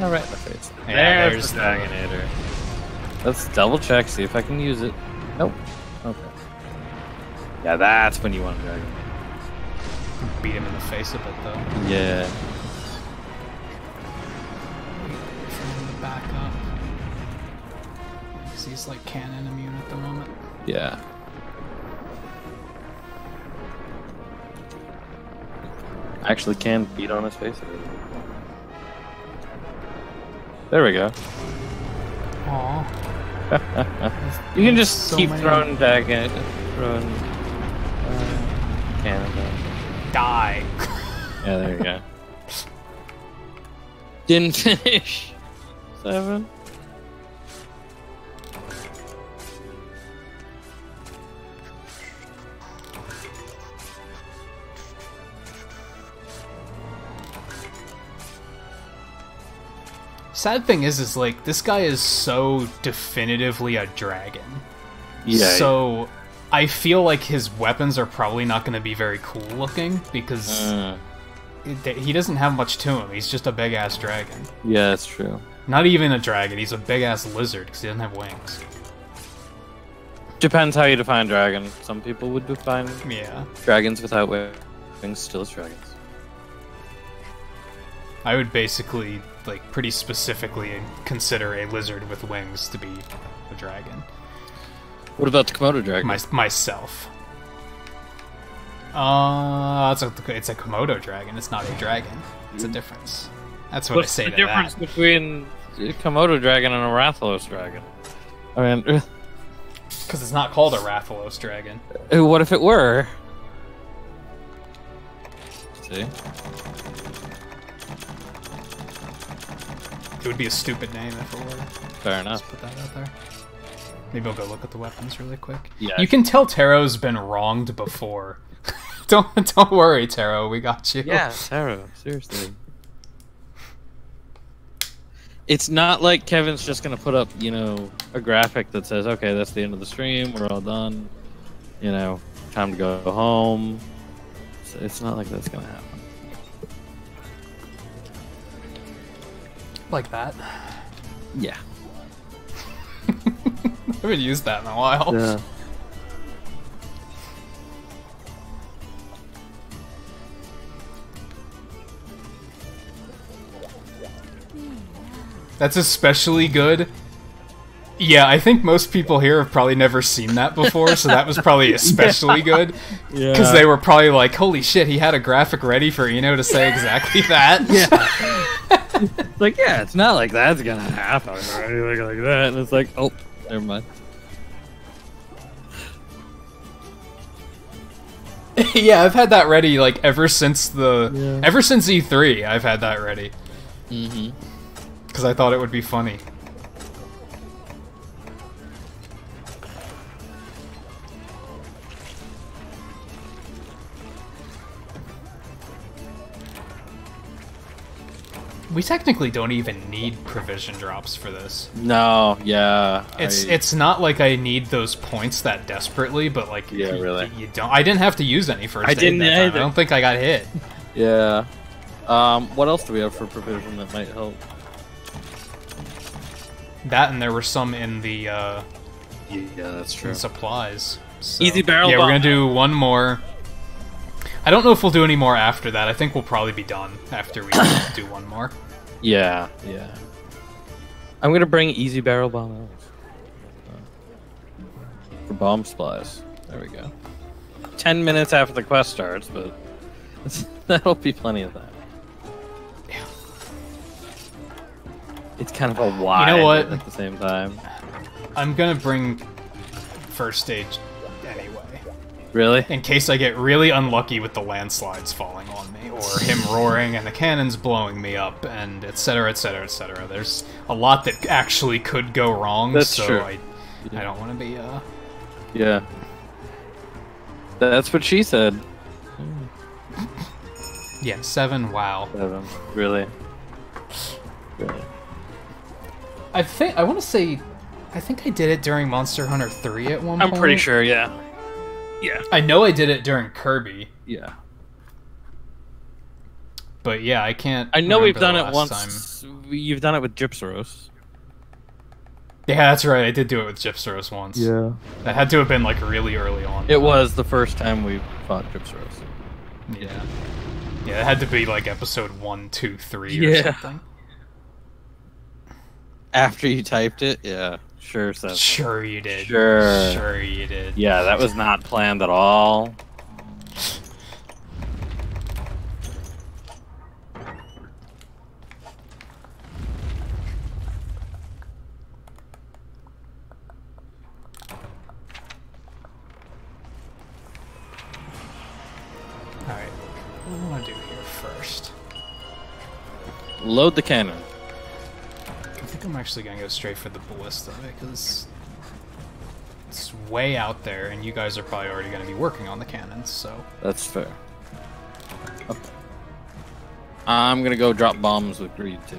B: All right, in the face.
C: Yeah,
B: there's the Dragonator. Let's double check, see if I can use it. Nope. Okay. Yeah, that's when you want to drag him.
C: Beat him in the face a bit, though.
B: Yeah.
C: For him to back up. Because he's like cannon immune at the moment.
B: Yeah. I actually can beat on his face. There we go.
C: Aww.
B: You can just keep throwing cannons.
C: Die.
B: Yeah, there you go. Didn't finish. 7.
C: Sad thing is like, this guy is so definitively a dragon.
B: Yeah.
C: So, I feel like his weapons are probably not going to be very cool looking, because he doesn't have much to him. He's just a big-ass dragon.
B: Yeah, that's true.
C: Not even a dragon, he's a big-ass lizard, because he doesn't have wings.
B: Depends how you define dragon. Some people would define dragons without wings still as dragons.
C: I would basically, like, pretty specifically consider a lizard with wings to be a dragon.
B: What about the Komodo dragon?
C: Myself. It's a Komodo dragon. It's not a dragon. It's a difference. That's what I say to that.
B: What's the difference between a Komodo dragon and a Rathalos dragon? I mean,
C: because it's not called a Rathalos dragon.
B: What if it were? See.
C: It would be a stupid name if it were.
B: Fair enough.
C: Just put that out there. Maybe I'll go look at the weapons really quick.
B: Yeah.
C: You can tell Taro's been wronged before. Don't worry, Taro. We got you.
B: Yeah, Taro. Seriously. It's not like Kevin's just gonna put up, a graphic that says, "Okay, that's the end of the stream. We're all done. Time to go home." It's not like that's gonna happen.
C: Like that.
B: Yeah.
C: I haven't used that in a while.
B: Yeah.
C: That's especially good. Yeah, I think most people here have probably never seen that before, so that was probably especially good.
B: Yeah.
C: Because they were probably like, holy shit, he had a graphic ready for Eno to say exactly that.
B: Yeah. Like, yeah, it's not like that's gonna happen or anything like that. And it's like, oh, never mind.
C: Yeah, I've had that ready like ever since E3. I've had that ready.
B: Mm-hmm.
C: Because I thought it would be funny. We technically don't even need provision drops for this.
B: No, yeah.
C: It's not like I need those points that desperately, but like
B: really.
C: You don't. I didn't have to use any first aid
B: didn't
C: that time.
B: either.
C: I don't think I got hit.
B: Yeah. What else do we have for provision that might help?
C: That, and there were some in the
B: yeah, that's true.
C: supplies. So,
B: Easy barrel.
C: Yeah, we're gonna do one more. I don't know if we'll do any more after that. I think we'll probably be done after we do one more.
B: Yeah. I'm gonna bring easy barrel bombs for bomb supplies. There we go. 10 minutes after the quest starts, but that'll be plenty of that.
C: Yeah.
B: It's kind of a wide.
C: You know what?
B: At the same time.
C: I'm gonna bring first aid anyway.
B: Really?
C: In case I get really unlucky with the landslides falling on me, or him roaring and the cannons blowing me up, and etc, etc, etc. There's a lot that actually could go wrong,
B: That's
C: so
B: true.
C: I don't want to be,
B: Yeah. That's what she said.
C: Yeah, 7, wow.
B: 7. Really?
C: I want to say I think I did it during Monster Hunter 3 at one point.
B: I'm pretty sure, yeah. Yeah.
C: I know I did it during Kirby.
B: Yeah.
C: But yeah, I can't.
B: I know we've done it once. You've done it with Gypsaros.
C: Yeah, that's right. I did do it with Gypsaros once.
B: Yeah.
C: That had to have been like really early on.
B: It was the first time we fought Gypsaros.
C: Yeah. Yeah, it had to be like episode 1, 2, 3 or something. After
B: you typed it? Yeah. Sure says.
C: Sure you did.
B: Sure
C: you did.
B: Yeah, that was not planned at all.
C: Alright, what do I want to do here first?
B: Load the cannon.
C: I think I'm actually going to go straight for the ballista, because it's way out there, and you guys are probably already going to be working on the cannons, so...
B: That's fair. Okay. I'm going to go drop bombs with Greed, too.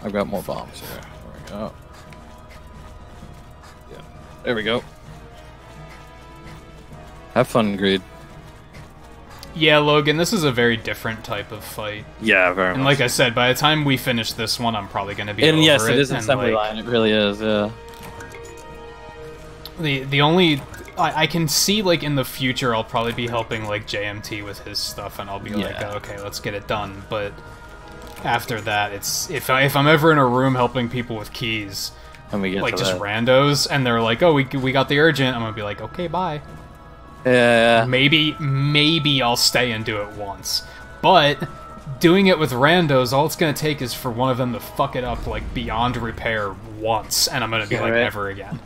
B: I've got more bombs here. There we go. Yeah. There we go. Have fun, Greed.
C: Yeah, Logan, this is a very different type of fight.
B: Yeah, very much.
C: And like I said, by the time we finish this one, I'm probably going to be over it.
B: Yes, it is an assembly line. It really is, yeah.
C: The only... I can see, like, in the future, I'll probably be helping, like, JMT with his stuff, and I'll be like, oh, okay, let's get it done. But after that, it's... If I'm ever in a room helping people with keys,
B: and we get
C: like, just randos, and they're like, oh, we got the urgent, I'm going to be like, okay, bye.
B: Yeah.
C: Maybe I'll stay and do it once. But doing it with randos, all it's gonna take is for one of them to fuck it up like beyond repair once, and I'm gonna be like, never again.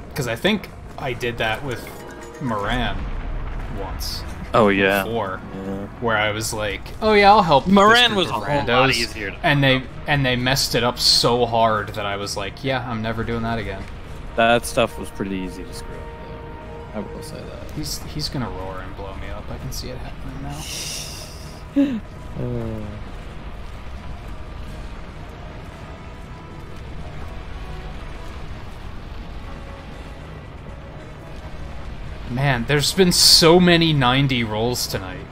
C: Because I think I did that with Moran once.
B: Oh yeah.
C: Before, where I was like, "Oh yeah, I'll help."
B: Moran was a whole lot easier.
C: And they messed it up so hard that I was like, "Yeah, I'm never doing that again."
B: That stuff was pretty easy to screw up, though. I will say that.
C: He's gonna roar and blow me up. I can see it happening now. Man, there's been so many 90 rolls tonight.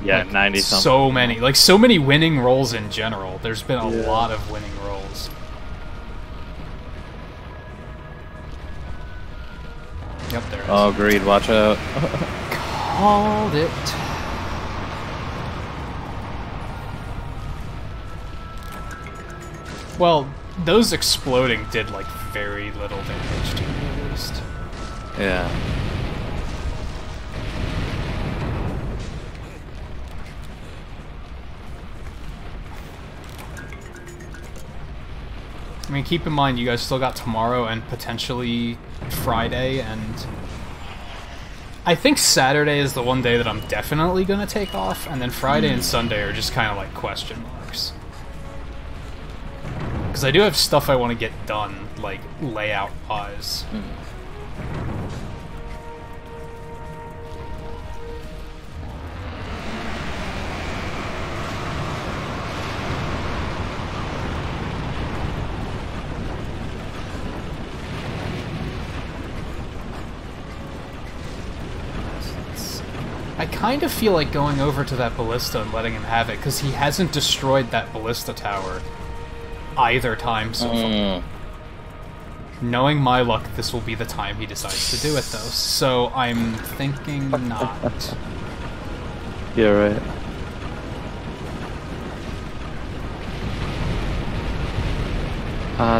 B: Yeah,
C: like,
B: 90 something.
C: So many. Like, so many winning rolls in general. There's been a lot of winning rolls. Yep, there it is.
B: Oh, Greed, watch out.
C: Called it. Well, those exploding did, like, very little damage to me, at least.
B: Yeah.
C: I mean, keep in mind, you guys still got tomorrow and potentially Friday, and I think Saturday is the one day that I'm definitely going to take off, and then Friday and Sunday are just kind of like question marks. Because I do have stuff I want to get done, like layout-wise. I kind of feel like going over to that ballista and letting him have it, because he hasn't destroyed that ballista tower either time so far. Knowing my luck, this will be the time he decides to do it, though, so I'm thinking not.
B: Yeah, right.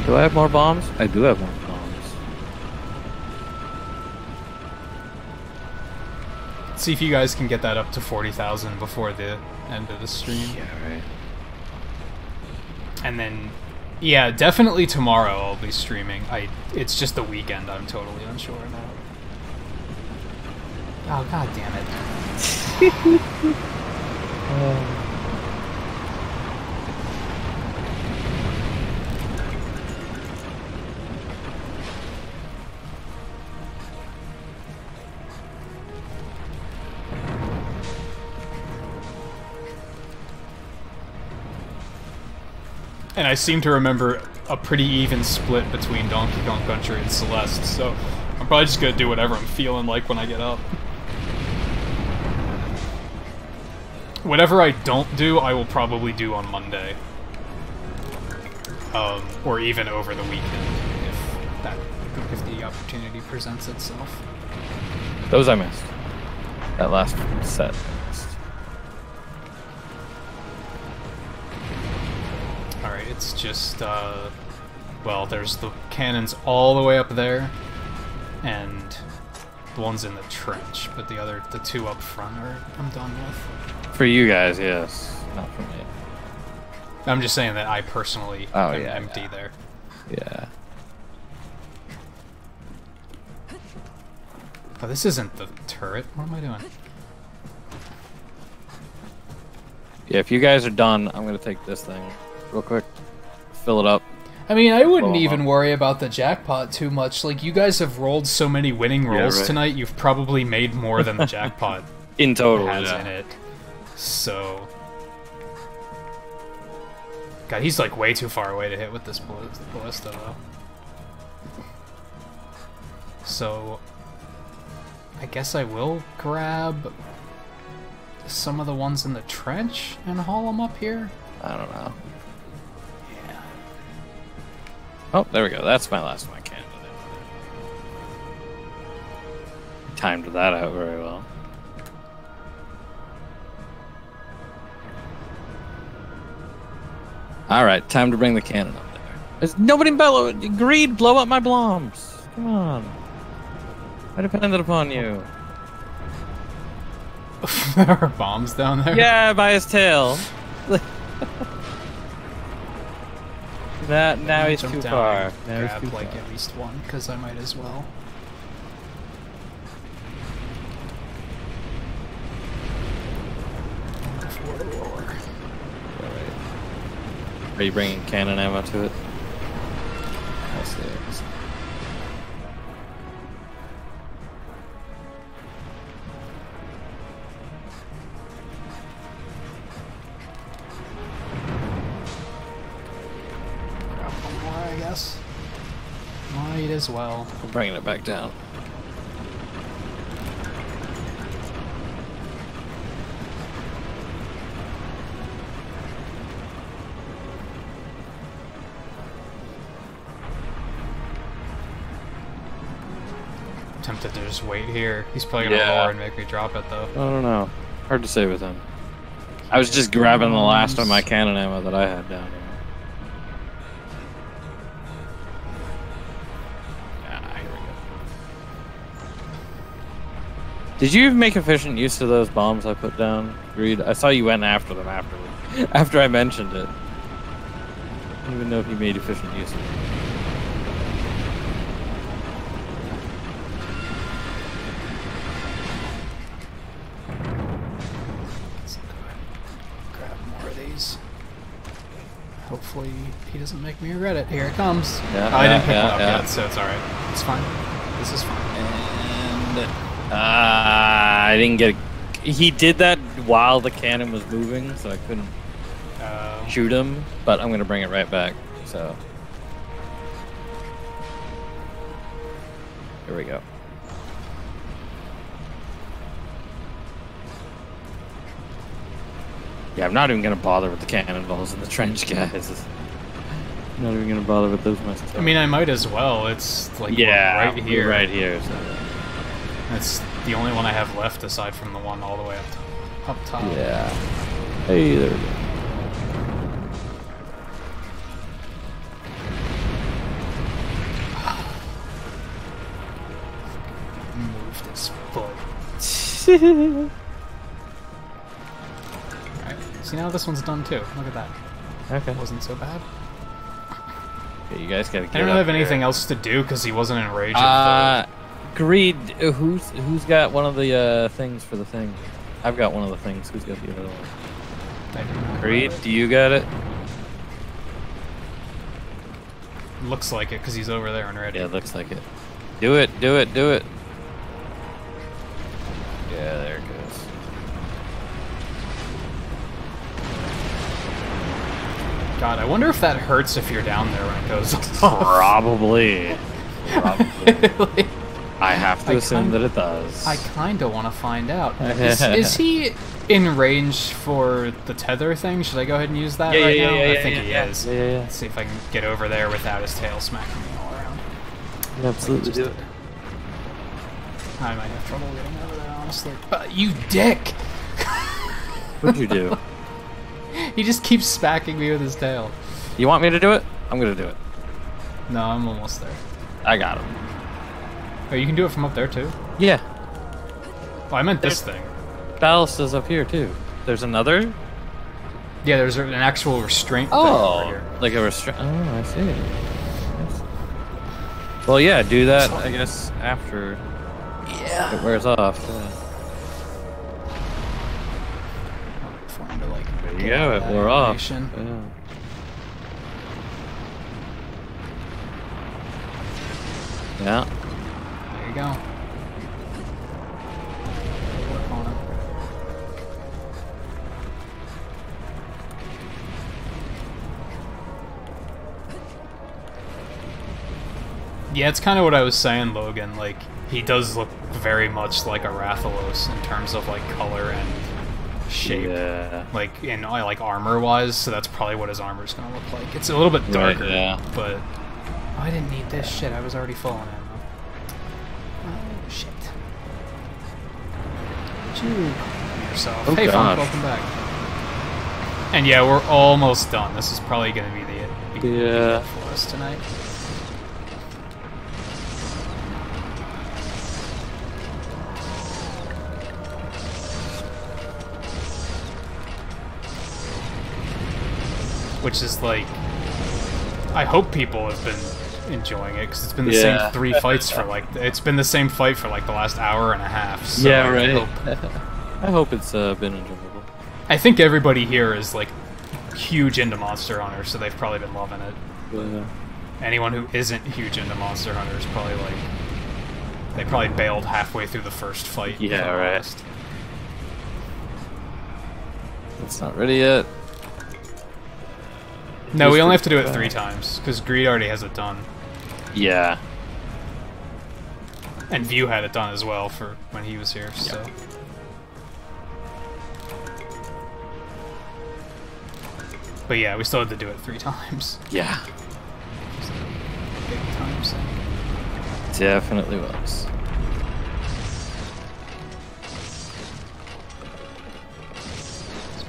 B: Do I have more bombs? I do have more bombs.
C: See if you guys can get that up to 40,000 before the end of the stream.
B: Yeah, right.
C: And then, yeah, definitely tomorrow I'll be streaming. It's just the weekend I'm totally unsure about. Oh, god damn it. And I seem to remember a pretty even split between Donkey Kong Country and Celeste, so I'm probably just gonna do whatever I'm feeling like when I get up. Whatever I don't do, I will probably do on Monday. Or even over the weekend, if the opportunity presents itself.
B: Those I missed. That last set.
C: Alright, it's just, well, there's the cannons all the way up there, and the ones in the trench, but the two up front I'm done with.
B: For you guys, yes. Not for me.
C: I'm just saying that I personally am empty there.
B: Yeah.
C: Oh, this isn't the turret. What am I doing?
B: Yeah, if you guys are done, I'm gonna take this thing real quick. Fill it up.
A: I mean, I wouldn't even worry about the jackpot too much. Like, you guys have rolled
C: so many winning rolls tonight, you've probably made more than the jackpot
B: in total
C: has in it. So... God, he's like way too far away to hit with this ballista, though. So... I guess I will grab some of the ones in the trench and haul them up here?
B: I don't know.
C: Yeah.
B: Oh, there we go. That's my last one. I can't. Timed that out very well. Alright, time to bring the cannon up there. There's nobody below. Greed, blow up my bombs. Come on. I depended upon you.
C: There are bombs down there?
B: Yeah, by his tail. Now he's too far. Now
C: grab
B: he's too
C: like
B: far.
C: at least one, because I might as well.
B: Are you bringing cannon ammo to it? I see.
C: Grab one more, I guess. Might as well.
B: I'm bringing it back down.
C: Tempted to just wait here. He's probably gonna roar and make me drop it, though.
B: I don't know. Hard to say with him. I was just grabbing the last of my cannon ammo that I had down here. Ah, here we go. Did you make efficient use of those bombs I put down, Greed? I saw you went after them after I mentioned it. I don't even know if you made efficient use of them.
C: Hopefully he doesn't make me regret it. Here it comes.
B: Yeah,
C: I didn't pick one up yet, so it's alright. It's fine. This is fine.
B: And I didn't get. He did that while the cannon was moving, so I couldn't shoot him. But I'm gonna bring it right back. So here we go. Yeah, I'm not even gonna bother with the cannonballs in the trench, guys. I'm not even gonna bother with those myself.
C: I mean, I might as well. It's like
B: right
C: here.
B: Right here. So.
C: That's the only one I have left aside from the one all the way up top.
B: Yeah. Hey, there we go.
C: Moved his foot. Alright, see now this one's done too. Look at that.
B: Okay.
C: Wasn't so bad.
B: Okay, you guys gotta get
C: I don't have anything else to do because he wasn't in rage.
B: Greed. Who's got one of the things for the thing? I've got one of the things. Who's got the other one? Greed, do you got it?
C: Looks like it because he's over there and ready.
B: Yeah, looks like it. Do it. Do it. Do it. Yeah, there it goes.
C: God, I wonder if that hurts if you're down there when it goes off.
B: Probably. Probably. I have to assume that it does.
C: I kind of want to find out. Is he in range for the tether thing? Should I go ahead and use that right now? I think he is.
B: Yeah.
C: Let's see if I can get over there without his tail smacking me all around.
B: Absolutely do it.
C: I might have trouble getting over there, honestly. You dick!
B: What'd you do?
C: He just keeps smacking me with his tail.
B: You want me to do it? I'm gonna do it.
C: No, I'm almost there.
B: I got him.
C: Oh, you can do it from up there too?
B: Yeah.
C: Oh, I meant this thing.
B: Ballast is up here too. There's another?
C: Yeah, there's an actual restraint thing
B: over
C: here.
B: Like a restraint. Oh, I see. Well, yeah, do that, I guess, after it wears off. Yeah.
C: For him to, like,
B: there you go, it wore off. Yeah. Yeah.
C: There you go. Work on it. Yeah, it's kind of what I was saying, Logan. Like, he does look very much like a Rathalos in terms of, like, color and shape. Yeah. Like, in, like, armor-wise, so that's probably what his armor's gonna look like. It's a little bit darker, but... Oh, I didn't need this shit. I was already full on ammo. Oh, shit. Yourself.
B: Oh,
C: hey,
B: gosh.
C: Funk, welcome back. And yeah, we're almost done. This is probably going to be the for us tonight. Which is like, I hope people have been enjoying it, because it's been the same 3 fights for like, it's been the same fight for like the last hour and a half. So
B: yeah, right. I hope it's been enjoyable.
C: I think everybody here is like huge into Monster Hunter, so they've probably been loving it.
B: Yeah.
C: Anyone who isn't huge into Monster Hunter is probably like, they probably bailed halfway through the first fight.
B: Yeah, right. It's not ready yet.
C: No, we only have to do it 3 times, because Greed already has it done.
B: Yeah.
C: And View had it done as well for when he was here, so... But yeah, we still had to do it 3 times.
B: Yeah.
C: Big time sink.
B: Definitely was.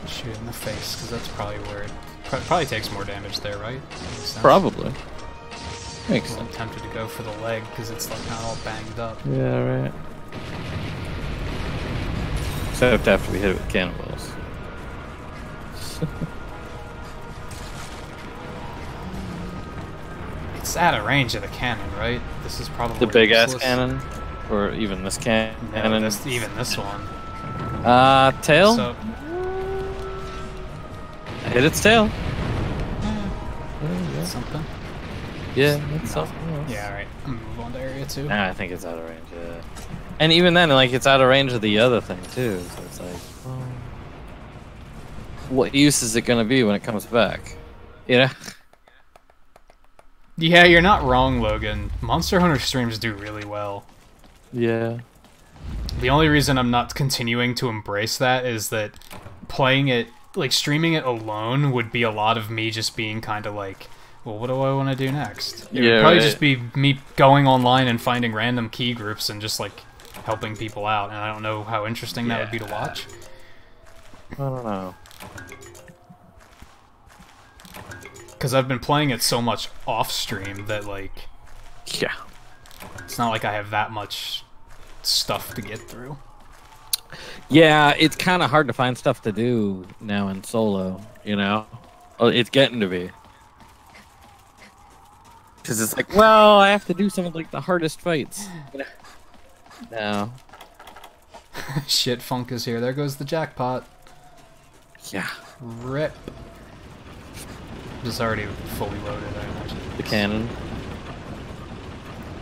C: Let's shoot it in the face, because that's probably where it... Probably takes more damage there, right?
B: Probably. Makes sense.
C: I'm tempted to go for the leg because it's like not all banged up.
B: Yeah, right. Except after we hit it with cannonballs.
C: It's out of range of the cannon, right? This is probably
B: the big ass cannon, or even this cannon.
C: No, even this one.
B: Tail.
C: So,
B: I hit its tail.
C: Something.
B: Yeah, it's something else.
C: Yeah, alright. I'm gonna move on to area 2.
B: Nah, I think it's out of range, yeah. And even then, like, it's out of range of the other thing, too. So it's like, well, what use is it gonna be when it comes back? You know?
C: Yeah, you're not wrong, Logan. Monster Hunter streams do really well.
B: Yeah.
C: The only reason I'm not continuing to embrace that is that playing it, like, streaming it alone would be a lot of me just being kind of like, well, what do I want to do next? It would probably just be me going online and finding random key groups and just, like, helping people out, and I don't know how interesting that would be to watch.
B: I don't know.
C: Because I've been playing it so much off-stream that, like...
B: Yeah.
C: It's not like I have that much stuff to get through.
B: Yeah, it's kind of hard to find stuff to do now in solo, you know? Oh, it's getting to be. Because it's like, well, I have to do some of, like, the hardest fights. No.
C: Shit, Funk is here. There goes the jackpot.
B: Yeah.
C: Rip. It's already fully loaded, I imagine.
B: The cannon.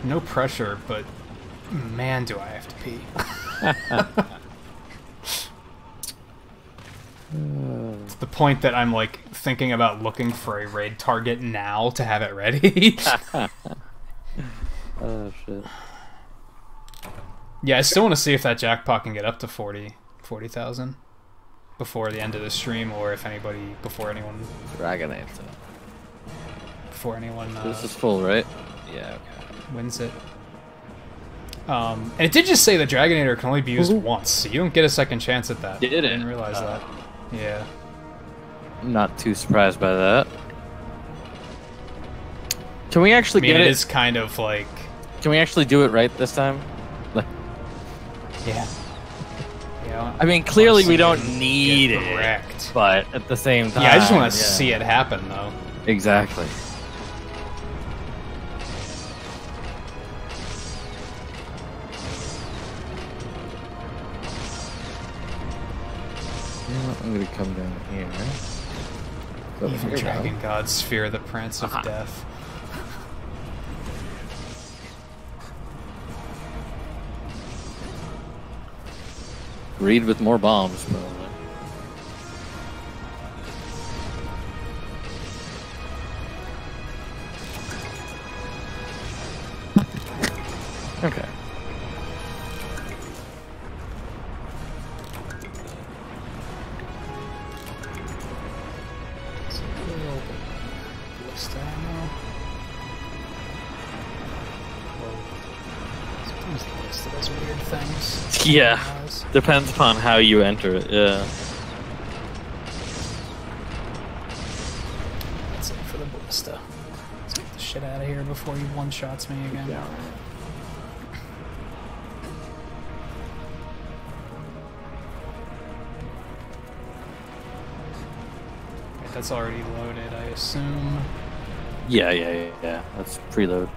C: No pressure, but man, do I have to pee. To the point that I'm like thinking about looking for a raid target now to have it ready.
B: Oh shit.
C: Yeah, I still want to see if that jackpot can get up to 40,000 before the end of the stream, or if anybody before anyone
B: this is full, right? Yeah. Okay.
C: Wins it. And it did just say the Dragonator can only be used once, so you don't get a second chance at that.
B: Did it?
C: I didn't realize that. Yeah.
B: I'm not too surprised by that. Can we actually get it?
C: It is kind of like...
B: Can we actually do it right this time?
C: Yeah. Yeah.
B: I mean, clearly we don't need it,
C: wrecked.
B: But at the same time...
C: Yeah, I just want to see it happen, though.
B: Exactly. I'm gonna come down here.
C: Even Dragon Gods fear the Prance of Death.
B: Read with more bombs, probably. Okay. Yeah, depends upon how you enter it, yeah.
C: That's it for the ballista. Let's get the shit out of here before he one-shots me again. Yeah. Right, that's already loaded, I assume.
B: Yeah. That's preload.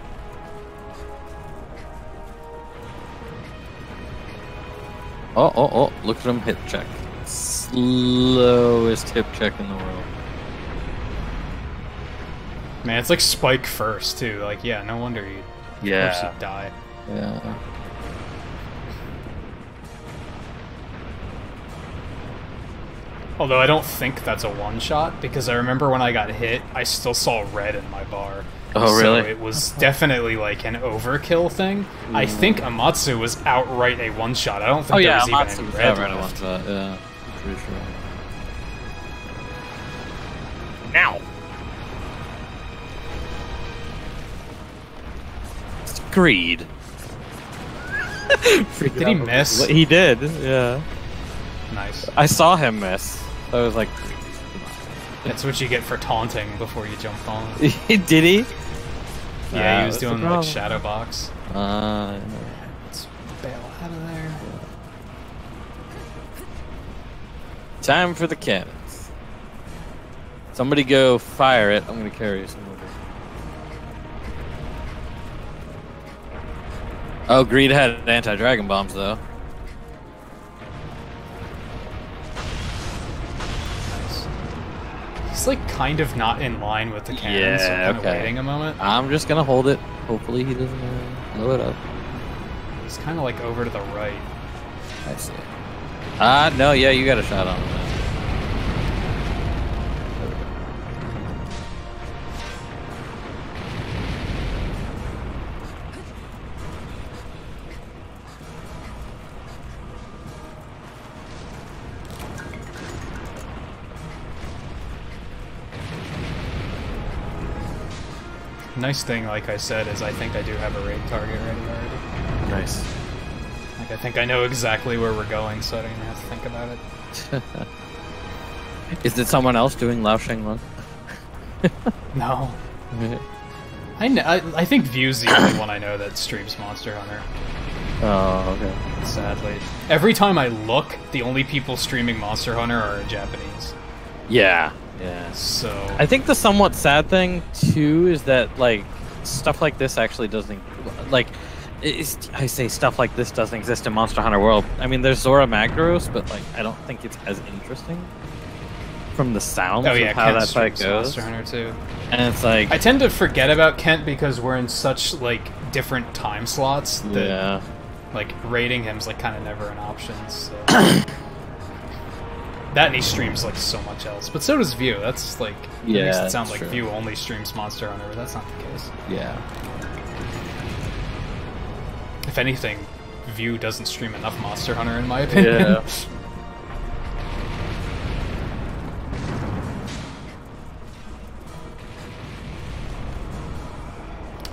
B: Oh, look at him hip check. Slowest hip check in the world.
C: Man, it's like spike first, too. Like, yeah, no wonder you'd die.
B: Yeah.
C: Although I don't think that's a one-shot, because I remember when I got hit, I still saw red in my bar.
B: Oh, really?
C: So it was definitely like an overkill thing. I think Amatsu was outright a one-shot. I don't think there was even any red
B: outright
C: left.
B: a one-shot, yeah. I'm pretty sure.
C: Now!
B: Greed.
C: Did he miss?
B: He did, yeah.
C: Nice.
B: I saw him miss. I was like...
C: That's what you get for taunting before you jumped on.
B: Did he?
C: Yeah, he was doing like shadow box.
B: Let's
C: bail out of there.
B: Time for the cannons. Somebody go fire it. I'm gonna carry somebody. Oh, Greed had anti-dragon bombs though.
C: He's like kind of not in line with the cannon, so I'm kind of waiting a moment.
B: I'm just gonna hold it. Hopefully he doesn't blow it up.
C: He's kind of like over to the right.
B: I see. No, yeah, you got a shot on him.
C: Nice thing, like I said, is I think I do have a raid target ready already.
B: Nice.
C: Like, I think I know exactly where we're going, so I don't even have to think about it.
B: Is it someone else doing Lao Sheng Lung?
C: No. I think View's the only one I know that streams Monster Hunter.
B: Oh, okay.
C: Sadly. Every time I look, the only people streaming Monster Hunter are Japanese.
B: Yeah.
C: So
B: I think the somewhat sad thing too is that like stuff like this actually doesn't like. I say stuff like this doesn't exist in Monster Hunter World. I mean, there's Zora Magdaros, but like I don't think it's as interesting from the sounds of how that fight goes.
C: Monster Hunter too.
B: And it's like
C: I tend to forget about Kent because we're in such like different time slots that like raiding him's like kind of never an option. So. That and he streams like so much else, but so does View. That's like makes it sound like
B: true.
C: View only streams Monster Hunter, but that's not the case.
B: Yeah.
C: If anything, View doesn't stream enough Monster Hunter, in my opinion.
B: Yeah.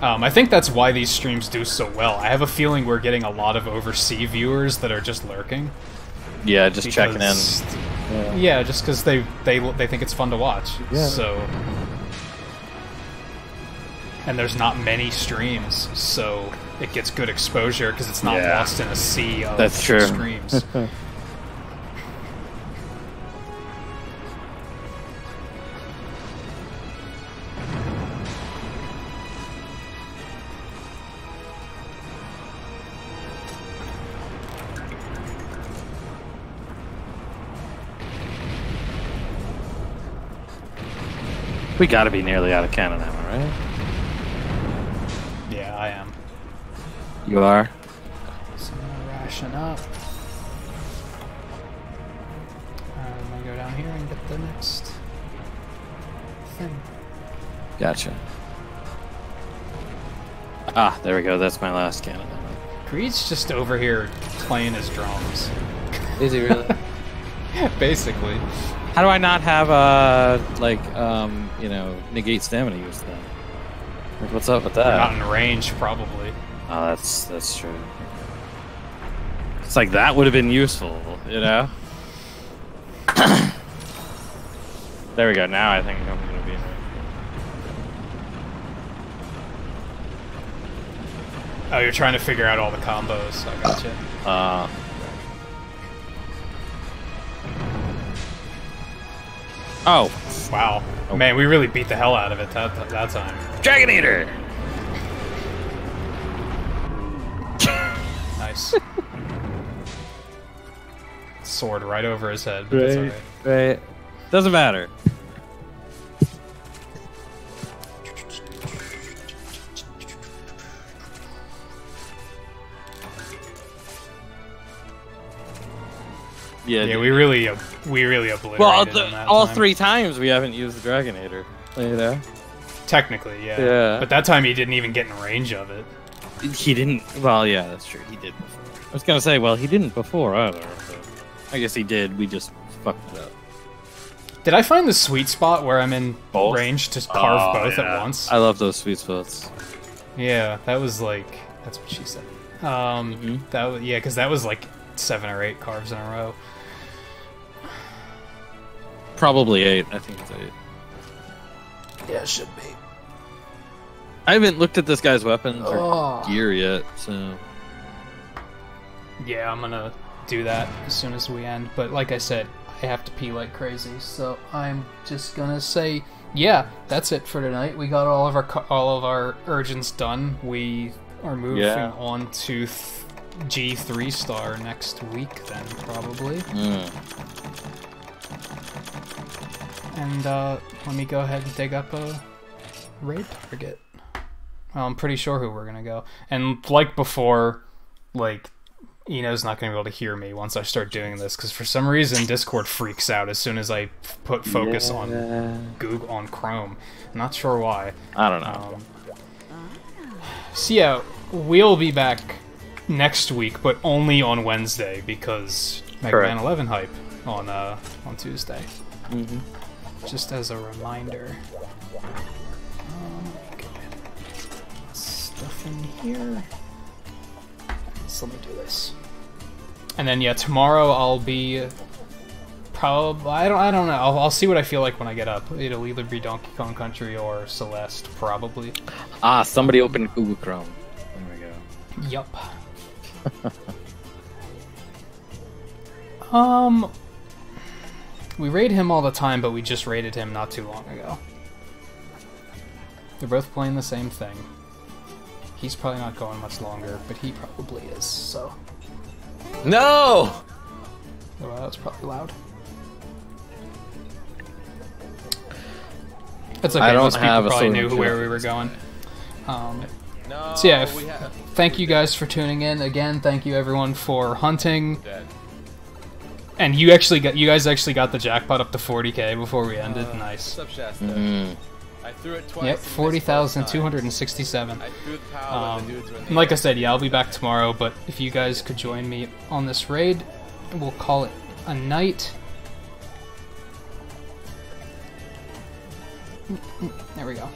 C: I think that's why these streams do so well. I have a feeling we're getting a lot of overseas viewers that are just lurking.
B: Yeah, just checking in.
C: Yeah, just because they think it's fun to watch.
B: Yeah.
C: So, and there's not many streams, so it gets good exposure because it's not lost in a sea of streams.
B: We gotta be nearly out of cannon ammo, right?
C: Yeah, I am.
B: You are?
C: So I'm gonna ration up. I'm gonna go down here and get the next thing.
B: Gotcha. Ah, there we go. That's my last cannon ammo.
C: Greed's just over here playing his drums.
B: Is he really?
C: Basically.
B: How do I not have you know, negate stamina use then? Like, what's up with that?
C: Not in range, probably.
B: Oh, that's true. It's like that would have been useful, you know? There we go. Now I think I'm gonna be in range.
C: Oh, you're trying to figure out all the combos. I gotcha.
B: Oh.
C: Wow. Oh. Man, we really beat the hell out of it that time.
B: Dragon Eater!
C: Nice. Sword right over his head, but that's alright.
B: Right. Doesn't matter.
C: Yeah, we really obliterated
B: well,
C: him that
B: all
C: time.
B: 3 times we haven't used the Dragonator, you know?
C: Technically, yeah.
B: Yeah.
C: But that time he didn't even get in range of it.
B: He didn't... Well, yeah, that's true. He did before. I was gonna say, well, he didn't before either. But I guess he did. We just fucked it up.
C: Did I find the sweet spot where I'm in range to carve both at once?
B: I love those sweet spots.
C: Yeah, that was like... That's what she said. That was, yeah, because that was like 7 or 8 carves in a row.
B: Probably 8. I think it's 8.
C: Yeah, it should be.
B: I haven't looked at this guy's weapons or gear yet, so...
C: Yeah, I'm gonna do that as soon as we end. But like I said, I have to pee like crazy, so I'm just gonna say, yeah, that's it for tonight. We got all of our urgents done. We are moving on to G3 star next week, then probably. And let me go ahead and dig up a raid target. Well, I'm pretty sure who we're gonna go. And like before, like, Eno's not gonna be able to hear me once I start doing this, because for some reason Discord freaks out as soon as I put focus on Google on Chrome. I'm not sure why.
B: I don't know.
C: So yeah, we'll be back next week, but only on Wednesday because Mega Man 11 hype on Tuesday. Just as a reminder. Okay. Stuff in here. So let me do this. And then yeah, tomorrow I'll be probably I don't know. I'll see what I feel like when I get up. It'll either be Donkey Kong Country or Celeste, probably.
B: Ah, somebody opened Google Chrome. There we go.
C: Yup. We raid him all the time, but we just raided him not too long ago. They're both playing the same thing. He's probably not going much longer, but he probably is, so...
B: No!
C: Oh, well, that's probably loud. That's okay, most people probably knew where we were going. So yeah, thank you guys for tuning in. Again, thank you everyone for hunting. And you guys actually got the jackpot up to 40K before we ended. Nice.
D: What's up, Shasta? I threw it twice.
C: Yep, 40,267. Like I said, yeah, I'll be back tomorrow. But if you guys could join me on this raid, we'll call it a night. There we go.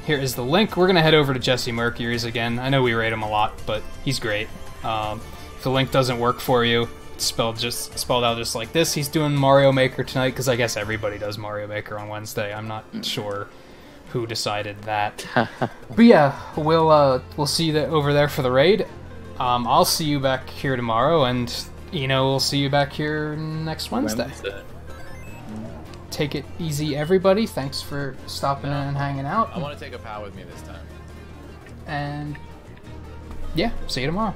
C: Here is the link. We're gonna head over to Jesse Mercury's again. I know we rate him a lot, but he's great. If the link doesn't work for you, it's spelled out just like this. He's doing Mario Maker tonight because I guess everybody does Mario Maker on Wednesday. I'm not sure who decided that. But yeah, we'll see you over there for the raid. I'll see you back here tomorrow, and we'll see you back here next Wednesday. Take it easy, everybody. Thanks for stopping in and hanging out.
D: I want to take a POW with me this time.
C: And yeah, see you tomorrow.